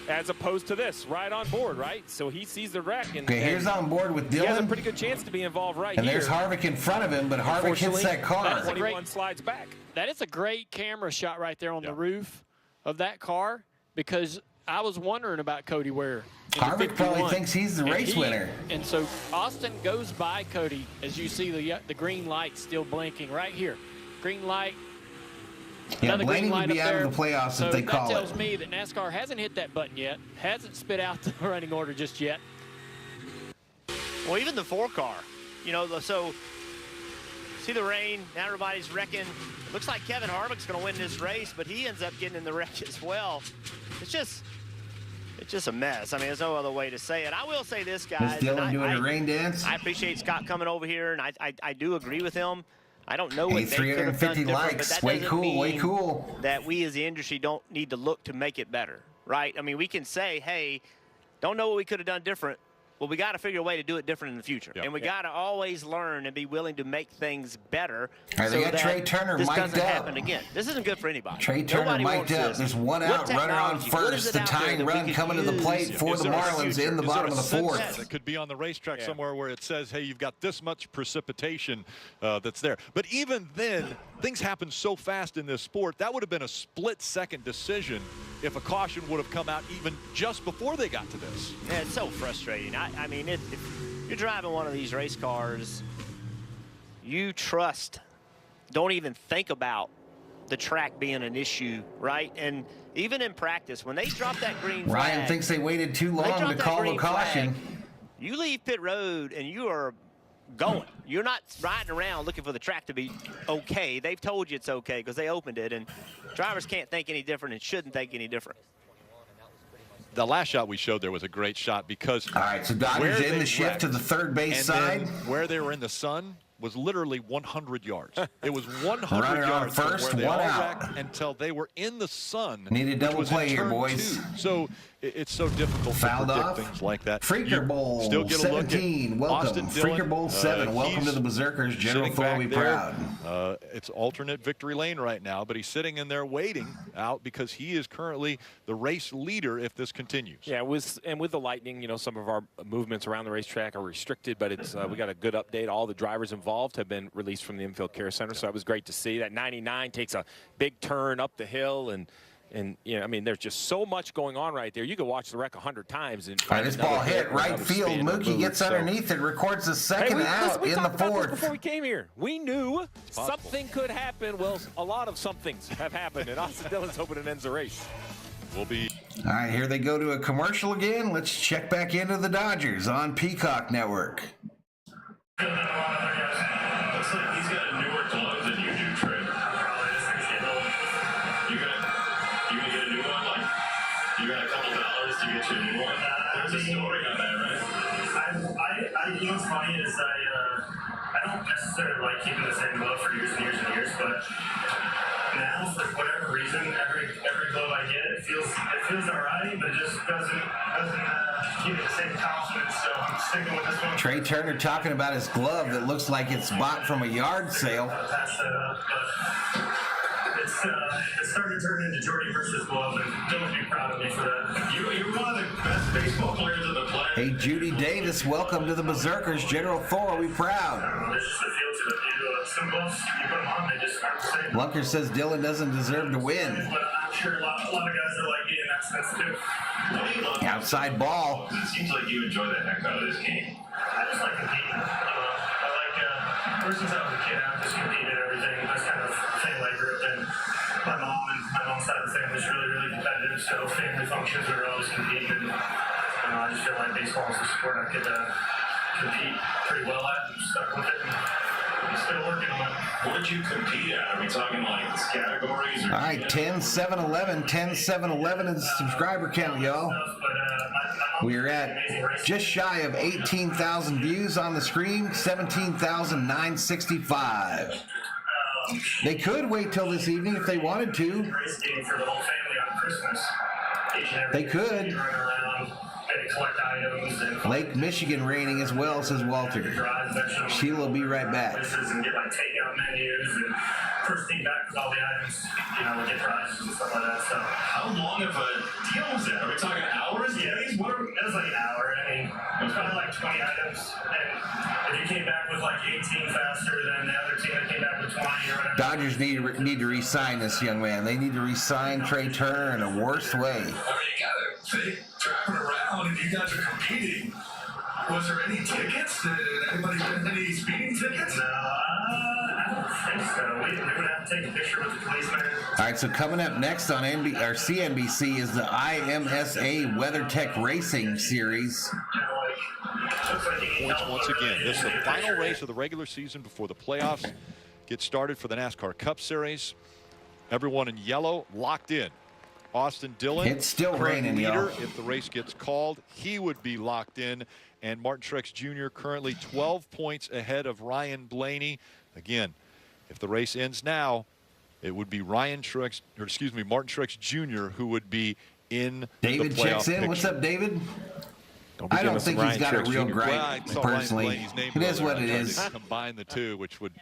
as opposed to this, right on board, right? So he sees the wreck. And, here's on board with Dylan. He has a pretty good chance to be involved right here. And there's Harvick in front of him, but Harvick hits that car. 21 slides back. That is a great camera shot right there on the roof of that car because I was wondering about Cody Ware. Harvick probably thinks he's the race winner. And so Austin goes by Cody as you see the green light still blinking right here. Green light. Yeah, Blaney would be out of the playoffs if they call it. That tells me that NASCAR hasn't hit that button yet, hasn't spit out the running order just yet. Well, even the 4 car, you know, so see the rain, now everybody's wrecking. Looks like Kevin Harvick's going to win this race, but he ends up getting in the wreck as well. It's just a mess. I mean, there's no other way to say it. I will say this, guys. Is Dylan doing a rain dance? I appreciate Scott coming over here, and I do agree with him. I don't know what they could have done different, likes. But that way doesn't cool, mean way cool. that we as the industry don't need to look to make it better, right? I mean, we can say, hey, don't know what we could have done different. Well, we got to figure a way to do it different in the future. Yep. And we got to always learn and be willing to make things better. They got Trey Turner this mic'd doesn't up. happen again. This isn't good for anybody. Trey Turner mic'd up. There's one out, runner on first. The tying run coming to the plate for the Marlins in the bottom of the 4th. It could be on the racetrack somewhere where it says, hey, you've got this much precipitation that's there. But even then, things happen so fast in this sport, that would have been a split-second decision if a caution would have come out even just before they got to this. Yeah, it's so frustrating. I mean, if you're driving one of these race cars, you trust, don't even think about the track being an issue, right? And even in practice, when they drop that green flag, Ryan thinks they waited too long to call the caution. You leave pit road and you are going. You're not riding around looking for the track to be okay. They've told you it's okay because they opened it, and drivers can't think any different and shouldn't think any different. the last shot we showed there was a great shot because all right, so Dodgers in the shift to the third base side. Where they were in the sun was literally 100 yards. It was 100 Runner yards on first, from where they one all out. wrecked until they were in the sun. Need a double which was play in here, turn boys. 2. So it's so difficult Fouled to predict off. things like that. Freaker Bowl still get a 17. look at Welcome. Austin Dillon. Freaker Bowl 7. Welcome to the Berserkers. General Sitting Thor, back be there. proud. It's alternate victory lane right now, but he's sitting in there waiting out because he is currently the race leader if this continues. Yeah, with the Lightning, some of our movements around the racetrack are restricted, but it's we got a good update. All the drivers involved have been released from the infield care center, so that was great to see. That 99 takes a big turn up the hill, and I mean, there's just so much going on right there. You could watch the wreck 100 times. And all right, this ball hit right field. Mookie gets underneath it, records the second out in the fourth. Before we came here, we knew something could happen. Well, a lot of somethings have happened, and Austin Dillon's hoping it ends the race. Will be. All right, here they go to a commercial again. Let's check back into the Dodgers on Peacock Network. Looks like he's got a newer glove than you do, Trey. You gonna get a new one? Like, you got a couple dollars to get you a new one? There's a story on that, right? You know what's funny is I don't necessarily like keeping the same glove for years and years and years, but now for whatever reason, every glove I get, it feels alright, but it just doesn't give me the same confidence. So I'm sticking with this one. Trey Turner talking about his glove that looks like it's bought from a yard sale. Pass that up, but it's starting to turn into Jordy versus glove, and Dylan would be proud of me for that. You're one of the best baseball players in the planet. Hey, Judy Davis, welcome to the Berserkers. General Thor, we proud. There's just a feel to it. Some gloves, you put them on, they just aren't the same. Lunker says Dylan doesn't deserve to win. But I'm sure a lot of guys are like me in that sense too. Outside ball. It seems like you enjoy the heck out of this game. I just like competing. I like, ever since I was a kid, I've just competed at everything. That's kind of the family I grew up in. My mom's side of the family is really, really competitive, so family functions are always competing. And I just feel like baseball is a sport I could compete pretty well at and stuck with it. And I'm still working on it. What did you compete at? Are we talking like categories? Or All right, 10-7-11. 10-7-11 is the subscriber count, y'all. We are at just shy of 18,000 views on the stream, 17,965. They could wait till this evening if they wanted to. They could. Lake Michigan raining as well, says Walter. Sheila will be right back. And get like takeout menus and first thing back with all the items, we'll get prizes and stuff like that. So how long of a deal was that? Are we talking hours? Yeah, it was like an hour. I mean, it was probably like 20 items. And if you came back with like 18 faster than the other team that came back with 20 or whatever. Dodgers need to re-sign this young man. They need to re-sign Trey Turner in a worse way. I mean, you gotta think, driving around and you guys are competing. Was there any tickets? Did anybody get any speeding tickets? No, I don't think so. We would have to take a picture with the policeman. All right, so coming up next on CNBC is the IMSA WeatherTech Racing Series. Points once again. This is the final race of the regular season before the playoffs get started for the NASCAR Cup Series. Everyone in yellow locked in. Austin Dillon, it's still raining, leader. y'all. If the race gets called, he would be locked in. And Martin Truex Jr. currently 12 points ahead of Ryan Blaney. Again, if the race ends now, it would be Martin Truex Jr. who would be in David the playoff checks in. picture. What's up, David? I don't think he's got a real gripe, personally. It is what it is. Combine the two, which would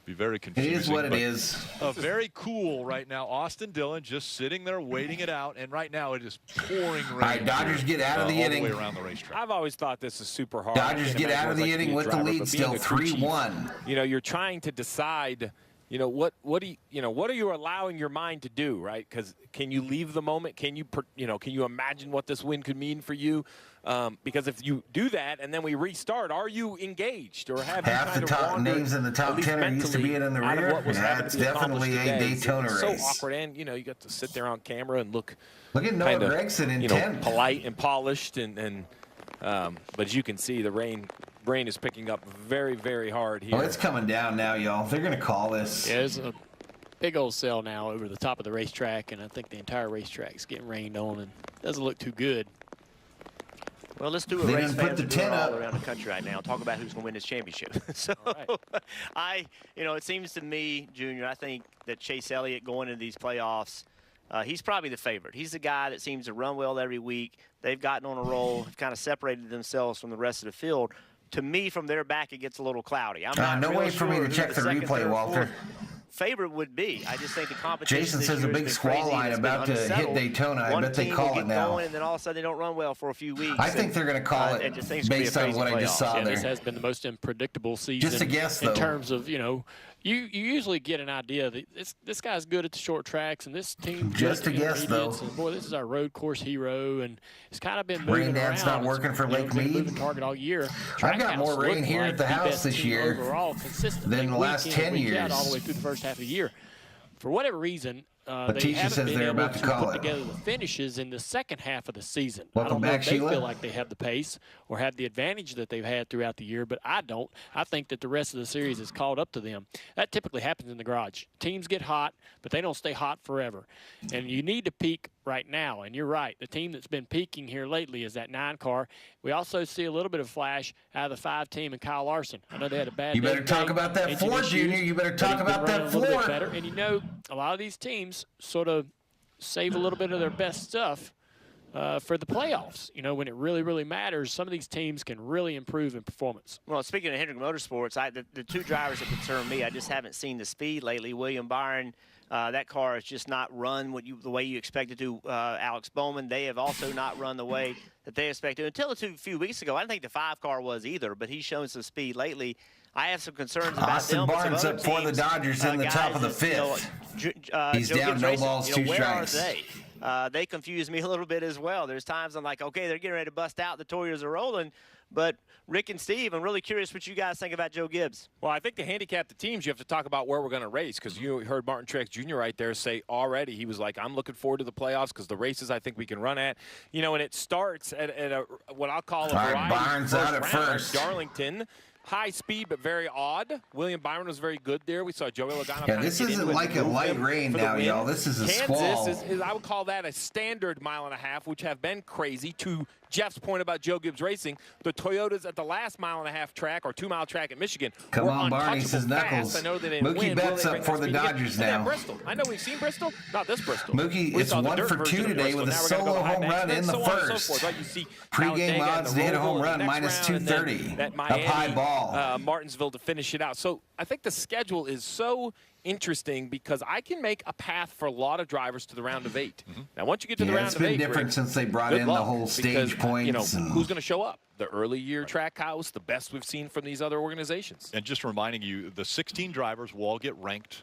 be very confusing. It is what it is. Very cool right now. Austin Dillon just sitting there waiting it out, and right now it is pouring rain. All right, Dodgers get out of the inning. All the way around the racetrack. I've always thought this is super hard. Dodgers get out of the inning with the lead still 3-1. You're trying to decide. What are you allowing your mind to do, right? Because can you leave the moment? Can you imagine what this win could mean for you? Because if you do that and then we restart, are you engaged or have half you the kind top of names in the top 10 are used to being in the rear? Yeah, it's definitely a Daytona race. It's so awkward, and you got to sit there on camera and look. Look at Noah Gregson in 10th. Polite and polished, but as you can see, the rain is picking up very, very hard here. Oh, it's coming down now, y'all. They're going to call this. Yeah, big old cell now over the top of the racetrack, and I think the entire racetrack is getting rained on and doesn't look too good. Well, let's do a race fans are doing all around the country right now. Talk about who's going to win this championship. So, it seems to me, Junior, I think that Chase Elliott going into these playoffs, he's probably the favorite. He's the guy that seems to run well every week. They've gotten on a roll, have kind of separated themselves from the rest of the field. To me, from their back, it gets a little cloudy. I'm not no way for me to check the replay, Walter. Favorite would be. I just think the competition. Jason says a big squall line about to hit Daytona. I bet they call it now. And then all of a sudden they don't run well for a few weeks. I think they're going to call it based on what I just saw there. This has been the most unpredictable season. Just a guess, though. In terms of, you usually get an idea that this guy's good at the short tracks, and this team just a guess, though. And boy, this is our road course hero, and it's kind of been moving Rain Dance not working for Lake Mead. Moving target all year. I've got more rain here at the house this year than the last 10 years. All the way through the first half of the year. For whatever reason, they haven't been able to put together the finishes in the second half of the season. Welcome back, Sheila. They feel like they have the pace or have the advantage that they've had throughout the year, but I don't. I think that the rest of the series has caught up to them. That typically happens in the garage. Teams get hot, but they don't stay hot forever. And you need to peak right now, and you're right. The team that's been peaking here lately is that 9 car. We also see a little bit of flash out of the 5 team and Kyle Larson. I know they had a bad You better talk about that 4, Junior. You better talk about that 4. And a lot of these teams sort of save a little bit of their best stuff for the playoffs. When it really, really matters, some of these teams can really improve in performance. Well, speaking of Hendrick Motorsports, the 2 drivers that concern me, I just haven't seen the speed lately. William Byron, that car has just not run the way you expected to. Alex Bowman, they have also not run the way that they expected. Until a few weeks ago, I didn't think the 5 car was either, but he's shown some speed lately. I have some concerns about Austin Barnes up for the Dodgers in the top of the 5th. He's down, no balls, 2 strikes. Where are they? They confuse me a little bit as well. There's times I'm like, okay, they're getting ready to bust out. The Toyotars are rolling. But Rick and Steve, I'm really curious what you guys think about Joe Gibbs. Well, I think to handicap the teams, you have to talk about where we're going to race, because you heard Martin Truex Jr. right there say already, he was like, I'm looking forward to the playoffs because the races I think we can run at. And it starts at what I'll call a variety. Barnes out at first. Darlington. High speed, but very odd. William Byron was very good there. We saw Joey Logano. Yeah, this isn't like a light rain now, y'all. This is a squall. Kansas is, I would call that a standard 1.5 miles, which have been crazy. To Jeff's point about Joe Gibbs Racing, the Toyotas at the last 1.5 mile track or 2 mile track at Michigan. Come on, Barney, says Knuckles. I know they didn't Mookie win. Betts up for the Dodgers now. Bristol. I know we've seen Bristol. Not this Bristol. Mookie, it's 1 for 2 today with a solo home run in the first. Pre-game odds to hit a home run -230. Up high ball. Martinsville to finish it out. So I think the schedule is so interesting because I can make a path for a lot of drivers to the round of 8. Now, once you get to the round of 8, it's been different since they brought in the whole stage points. Who's going to show up? The early year track house, the best we've seen from these other organizations. And just reminding you, the 16 drivers will all get ranked.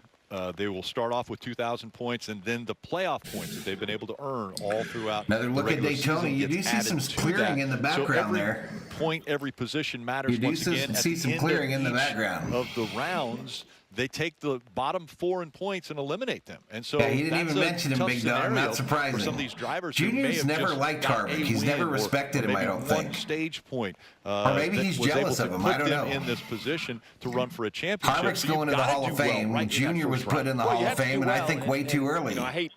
They will start off with 2,000 points, and then the playoff points that they've been able to earn all throughout. Another look at Daytona. You do see some clearing in the background there. Point, every position matters. You do once again. see some clearing in the background of the rounds. They take the bottom 4 in points and eliminate them. And so he didn't even mention him, Big Dog. Not surprising. For some of these drivers, Junior's never liked Harvick. He's never respected him, I don't think. One stage point. Or maybe he's jealous of him. I don't know. In this position to run for a championship. Harvick's going to the Hall of Fame. Junior was put in the Hall of Fame, and I think way too early. I hate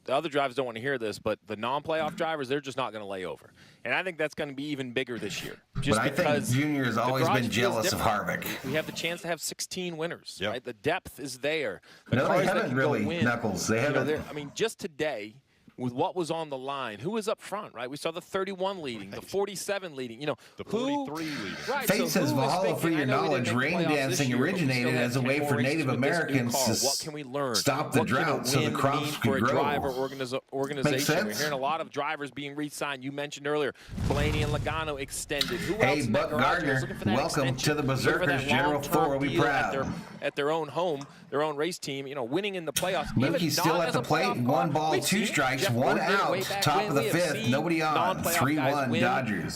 the other drivers don't want to hear this, but the non-playoff drivers, they're just not going to lay over. And I think that's going to be even bigger this year. Just but I think Junior has always been jealous of Harvick. We have the chance to have 16 winners, right? The depth is there. No, they haven't really, Knuckles. They haven't. I mean, just today, with what was on the line, who was up front, right? We saw the 31 leading, the 47 leading, the 43 leading. Right, Fate says Valhalla, for your knowledge, rain dancing originated as a way for Native Americans to what can we learn? Stop the drought so the crops could grow. Driver organization. We're hearing a lot of drivers being re-signed. You mentioned earlier, Blaney and Logano extended. Who else? Buck Gardner, welcome to the Berserkers. General Thor will be proud. At their own home, their own race team, winning in the playoffs. Mookie's still at the plate, 1 ball, 2 strikes. 1 out, top of the 5th, nobody on, 3-1 Dodgers.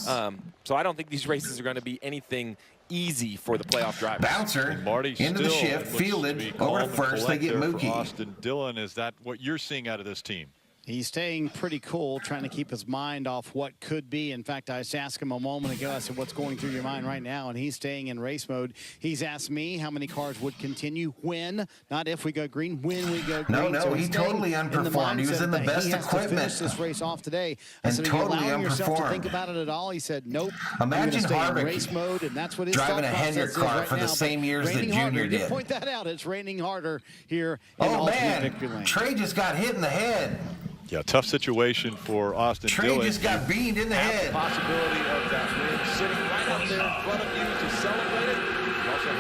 So I don't think these races are going to be anything easy for the playoff drivers. Bouncer into the shift, fielded over to first. They get Mookie. Austin Dillon, is that what you're seeing out of this team? He's staying pretty cool, trying to keep his mind off what could be. In fact, I just asked him a moment ago, I said, what's going through your mind right now? And he's staying in race mode. He's asked me how many cars would continue when, not if we go green, when we go green. No, he totally unperformed. He was in the best equipment. To finish this race off today. I And said, totally are you allowing yourself to unperformed. think about it at all? He said, nope. Imagine I'm Harvick in race mode, and that's what his driving thought a Hendrick process is car right for the now. same But years that raining Junior harder. You did. point that out. It's raining harder here in Oh, ultimate man. victory lane. Trey just got hit in the head. Yeah, tough situation for Austin Trey Dillon. just got beamed in the Have head. the possibility of that win sitting right up there in front of you to celebrate it. You also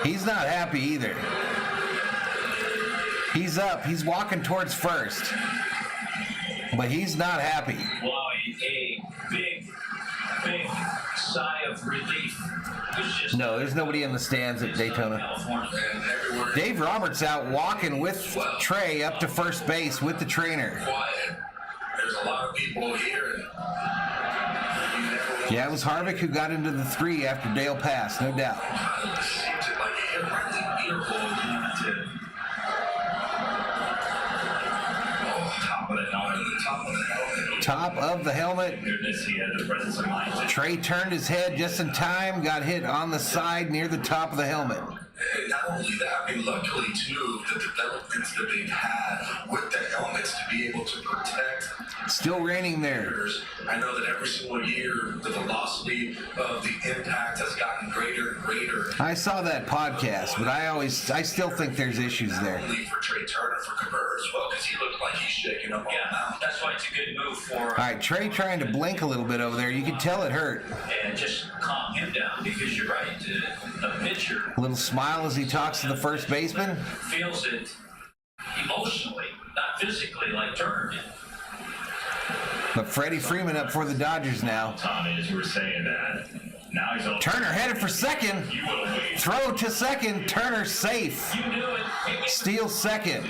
have He's not happy either. He's up. He's walking towards first. But he's not happy. Blowing a big sigh of relief. No, there's nobody in the stands at Daytona. Dave Roberts out walking with Trey up to first base with the trainer. There's a lot of people here. Yeah, it was Harvick who got into the 3 after Dale passed, no doubt. Top of the helmet. Goodness, he had the presence of mind. Trey turned his head just in time, got hit on the side near the top of the helmet. Not only that, I mean, luckily, too, the developments that they've had with the helmets to be able to protect. Still raining there. I know that every single year, the velocity of the impact has gotten greater and greater. I saw that podcast, but I still think there's issues there. Not only for Trey Turner, for Cabrera as well, because he looked like he's shaking up all now. That's why it's a good move for. All right, Trey trying to blink a little bit over there. You can tell it hurt. And just calm him down, because you're right. The pitcher A little smile as he talks to the first baseman. feels it emotionally, not physically, like Turner did. But Freddie Freeman up for the Dodgers now. Tommy, as you were saying that, now he's on. Turner headed for second. Throw to second. Turner safe. You knew it. Steals second.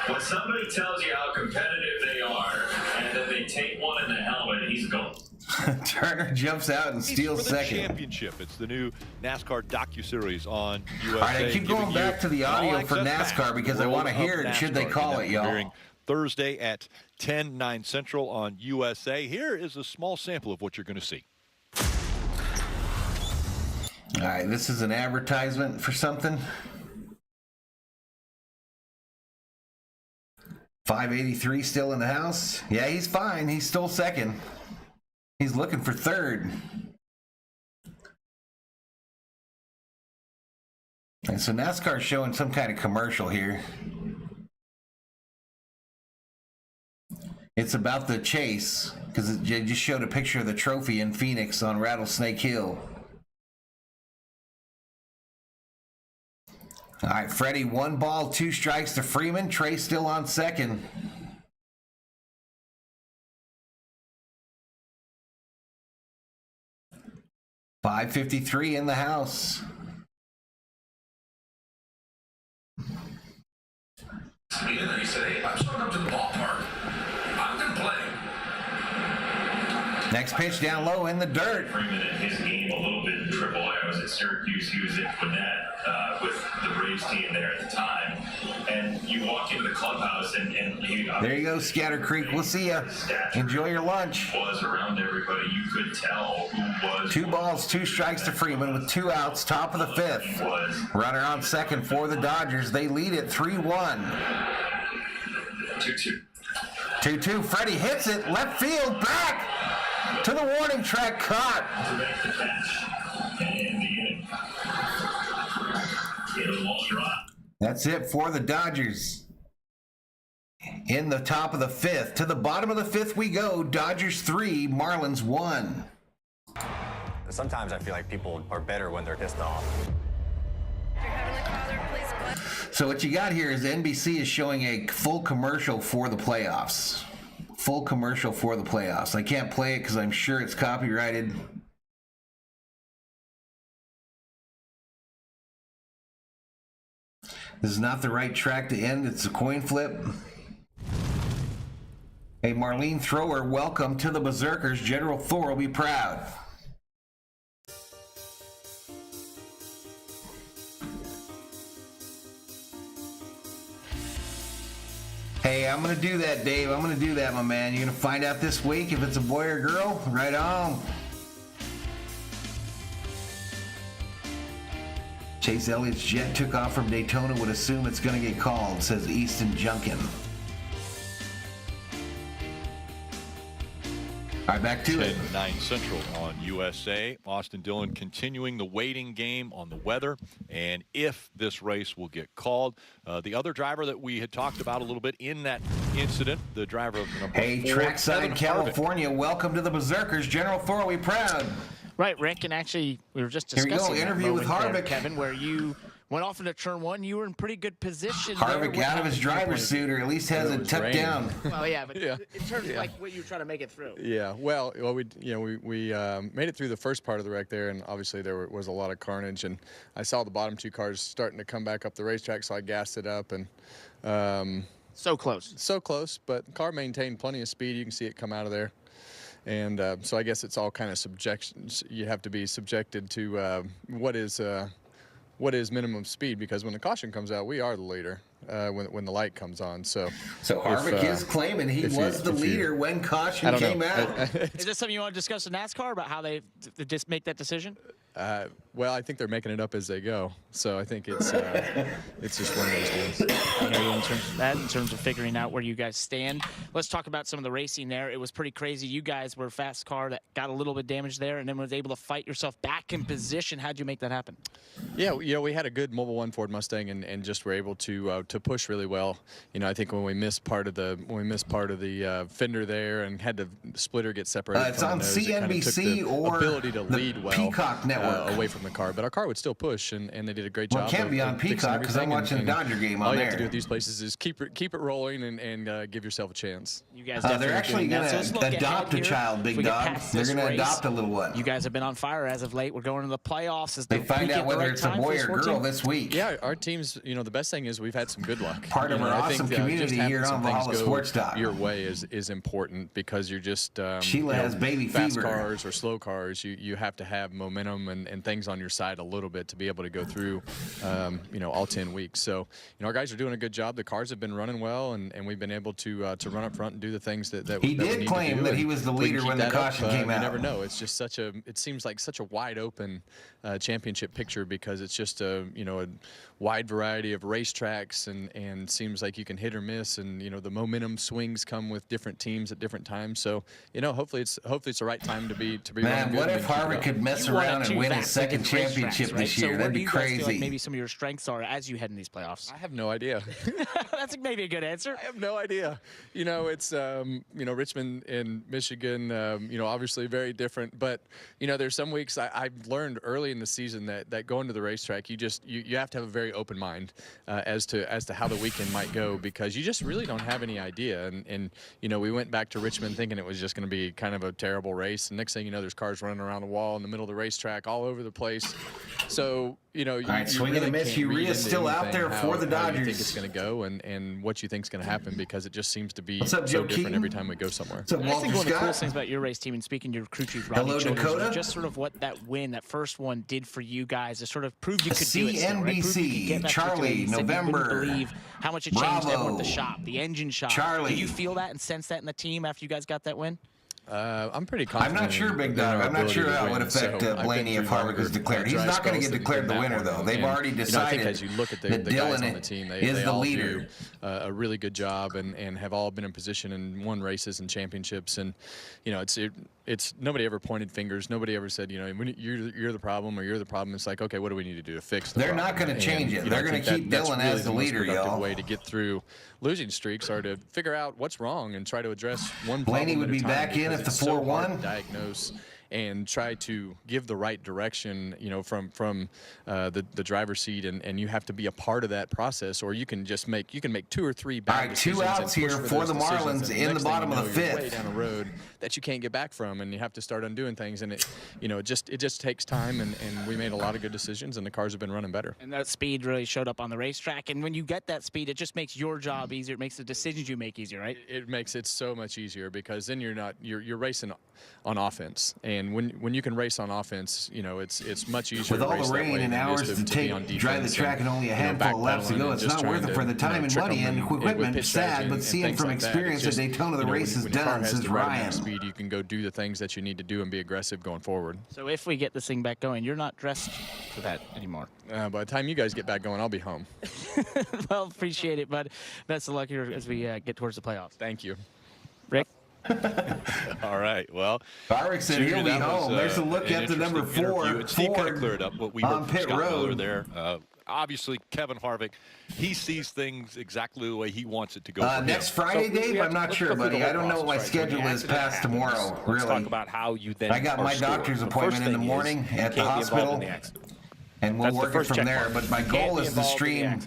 When somebody tells you how competitive they are, and then they take one in the helmet, he's gone. Turner jumps out and steals for the second. championship. It's the new NASCAR docuseries on USA. All right, I keep going back to the audio for NASCAR because I want to hear it should they call it, y'all. Thursday at 10/9 Central on USA. Here is a small sample of what you're going to see. All right, this is an advertisement for something. 583 still in the house. Yeah, he's fine. He's still second. He's looking for third. And so NASCAR's showing some kind of commercial here. It's about the chase, because it just showed a picture of the trophy in Phoenix on Rattlesnake Hill. All right, Freddie, 1 ball, 2 strikes to Freeman. Trey still on second. .553 in the house. He said, hey, I'm showing up to the ballpark. I'm going to play. Next pitch down low in the dirt. Freeman in his game a little bit in AAA. I was at Syracuse. He was at Gwinnett with the Braves team there at the time. And you walk into the clubhouse and he... There you go, Scatter Creek. We'll see ya. Enjoy your lunch. Was around everybody. You could tell who was... 2 balls, 2 strikes to Freeman with 2 outs, top of the 5th. Runner on second for the Dodgers. They lead it 3-1. 2-2. 2-2. Freddie hits it. Left field. Back to the warning track. Caught. To make the catch. And in the inning. It was a long drive. That's it for the Dodgers. In the top of the 5th. To the bottom of the 5th we go. Dodgers 3, Marlins 1. Sometimes I feel like people are better when they're pissed off. So what you got here is NBC is showing a full commercial for the playoffs. Full commercial for the playoffs. I can't play it because I'm sure it's copyrighted. This is not the right track to end. It's a coin flip. Hey, Marlene Thrower, welcome to the Berserkers. General Thor will be proud. Okay, I'm going to do that, Dave. I'm going to do that, my man. You're going to find out this week if it's a boy or girl? Right on. Chase Elliott's jet took off from Daytona. Would assume it's going to get called, says Easton Junkin. All right, back to it. 9 Central on USA. Austin Dillon continuing the waiting game on the weather and if this race will get called. The other driver that we had talked about a little bit in that incident, the driver of number 4, Trackside California, welcome to the Berserkers. General Thor, are we proud? Right, Rick, and actually we were just discussing interview with Harvick, there, Kevin, where you went off into turn 1. You were in pretty good position. Harvick out of his driver's suit, or at least has it tucked down. Well, yeah, but in terms of like what you were trying to make it through. Yeah, well, we made it through the first part of the wreck there, and obviously there was a lot of carnage. And I saw the bottom 2 cars starting to come back up the racetrack, so I gassed it up and. So close, but the car maintained plenty of speed. You can see it come out of there. And so I guess it's all kind of subjection. You have to be subjected to what is minimum speed, because when the caution comes out, we are the leader when the light comes on. So Harvick is claiming he was the leader when caution came out. Is this something you want to discuss in NASCAR about how they just make that decision? Well, I think they're making it up as they go. So I think it's just one of those deals. I hear you in terms of that, in terms of figuring out where you guys stand. Let's talk about some of the racing there. It was pretty crazy. You guys were a fast car that got a little bit damaged there and then was able to fight yourself back in position. How'd you make that happen? Yeah, we had a good Mobile 1 Ford Mustang and just were able to push really well. I think when we missed part of the fender there and had the splitter get separated it's from on the nose, CNBC it kind of took the or ability to lead well Peacock Network away from the car, but our car would still push, and they did a great job. Well, it can't be on Peacock because I'm watching the Dodger game on there. All you have to do with these places is keep it rolling and give yourself a chance. You guys they're actually going to adopt a child, Big Dog. They're going to adopt a little one. You guys have been on fire as of late. We're going to the playoffs. As they find out whether it's a boy or girl this week. Yeah, our teams, the best thing is we've had some good luck. Part of our awesome community here on Valhalla Sports Talk. Your way is important because you're just Sheila has baby fast fever. Cars or slow cars, you have to have momentum and things on your side a little bit to be able to go through all 10 weeks. So our guys are doing a good job. The cars have been running well, and we've been able to run up front and do the things that he did claim that he was the leader when the caution came out. You never know. It's just it seems like such a wide open championship picture because it's just a wide variety of racetracks and seems like you can hit or miss, and the momentum swings come with different teams at different times. So hopefully it's the right time to be man, running what good if Harvick could mess around and win his second championship this year? That'd be crazy. Feel like maybe some of your strengths are as you head in these playoffs. I have no idea. That's maybe a good answer. I have no idea. It's Richmond and Michigan. Obviously very different, but there's some weeks I've learned early in the season that going to the racetrack, you have to have a very open mind as to how the weekend might go, because you just really don't have any idea. And we went back to Richmond thinking it was just going to be kind of a terrible race, and next thing you know, there's cars running around the wall in the middle of the racetrack all over the place. So all right, swing and a miss. Uria's still out there for the Dodgers. How you think it's going to go and what you think is going to happen, because it just seems to be so different Keaton? Every time we go somewhere. What's up, I think one of the Scott? coolest things about your race team, and speaking to your crew chief, Rodney Hello, Childers, Dakota? was just sort of what that first one did for you guys. It sort of proved you could do it still, right? Proved you could get back Charlie, to November. You wouldn't believe how much it changed everyone at the shop, the engine shop. Charlie. Did you feel that and sense that in the team after you guys got that win? I'm pretty confident. I'm not sure, Big Dog. I'm not sure how it would affect Blaney if Harvick was declared. He's not going to get declared the winner, though. They've already decided I think as you look at the guys on the team, they all do a really good job and have all been in position and won races and championships. And it's nobody ever pointed fingers. Nobody ever said when you're the problem or you're the problem. It's like, okay, what do we need to do to fix the problem? They're not going to change it. They're going to keep Dylan as the leader, y'all. That's really the most productive way to get through losing streaks are to figure out what's wrong and try to address one problem. Blaney would be back in if the 4-1. Diagnose and try to give the right direction, from the driver's seat, and you have to be a part of that process, or you can just make 2 or 3 bad decisions. All right, 2 outs here for the Marlins in the bottom of the 5th. Way down the road that you can't get back from, and you have to start undoing things. And it just takes time. And we made a lot of good decisions, and the cars have been running better. And that speed really showed up on the racetrack. And when you get that speed, it just makes your job easier. It makes the decisions you make easier, right? It makes it so much easier, because then you're racing on offense. And when you can race on offense, it's much easier. With all the rain and hours to drive the track and only a handful of laps to go, it's not worth it for the time and money and equipment. Sad, but seeing from experience at Daytona, the race is done, says Ryan. Speed, you can go do the things that you need to do and be aggressive going forward. So if we get this thing back going, you're not dressed for that anymore. By the time you guys get back going, I'll be home. Well, appreciate it, bud. Best of luck here as we get towards the playoffs. Thank you. Rick? All right, well. Harvick said he'll be home. There's a look at the number 4 Steve kind of cleared up what we heard on from pit Scott Miller road there. Obviously, Kevin Harvick, he sees things exactly the way he wants it to go. Next Friday, Dave? I'm not sure, buddy. I don't know what my schedule is past tomorrow, really. Let's talk about how you then I got my doctor's appointment in the morning at the hospital, and we'll work it from there. But my goal is to stream.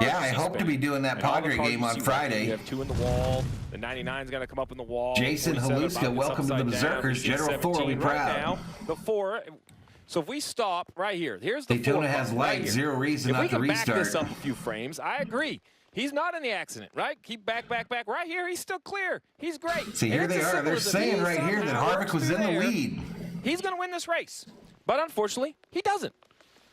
Yeah, I hope to be doing that Padre game on Friday. You have 2 in the wall. The 99 is going to come up in the wall. Jason Haluska, welcome to the Berserkers. General Thor will be proud. The 4. So if we stop right here, here's the Daytona has light, right, 0 reason not to restart. If we can back this up a few frames, I agree. He's not in the accident, right? Keep back. Right here, he's still clear. He's great. See, here they are. They're saying right here that Harvick was in the lead. He's going to win this race. But unfortunately, he doesn't.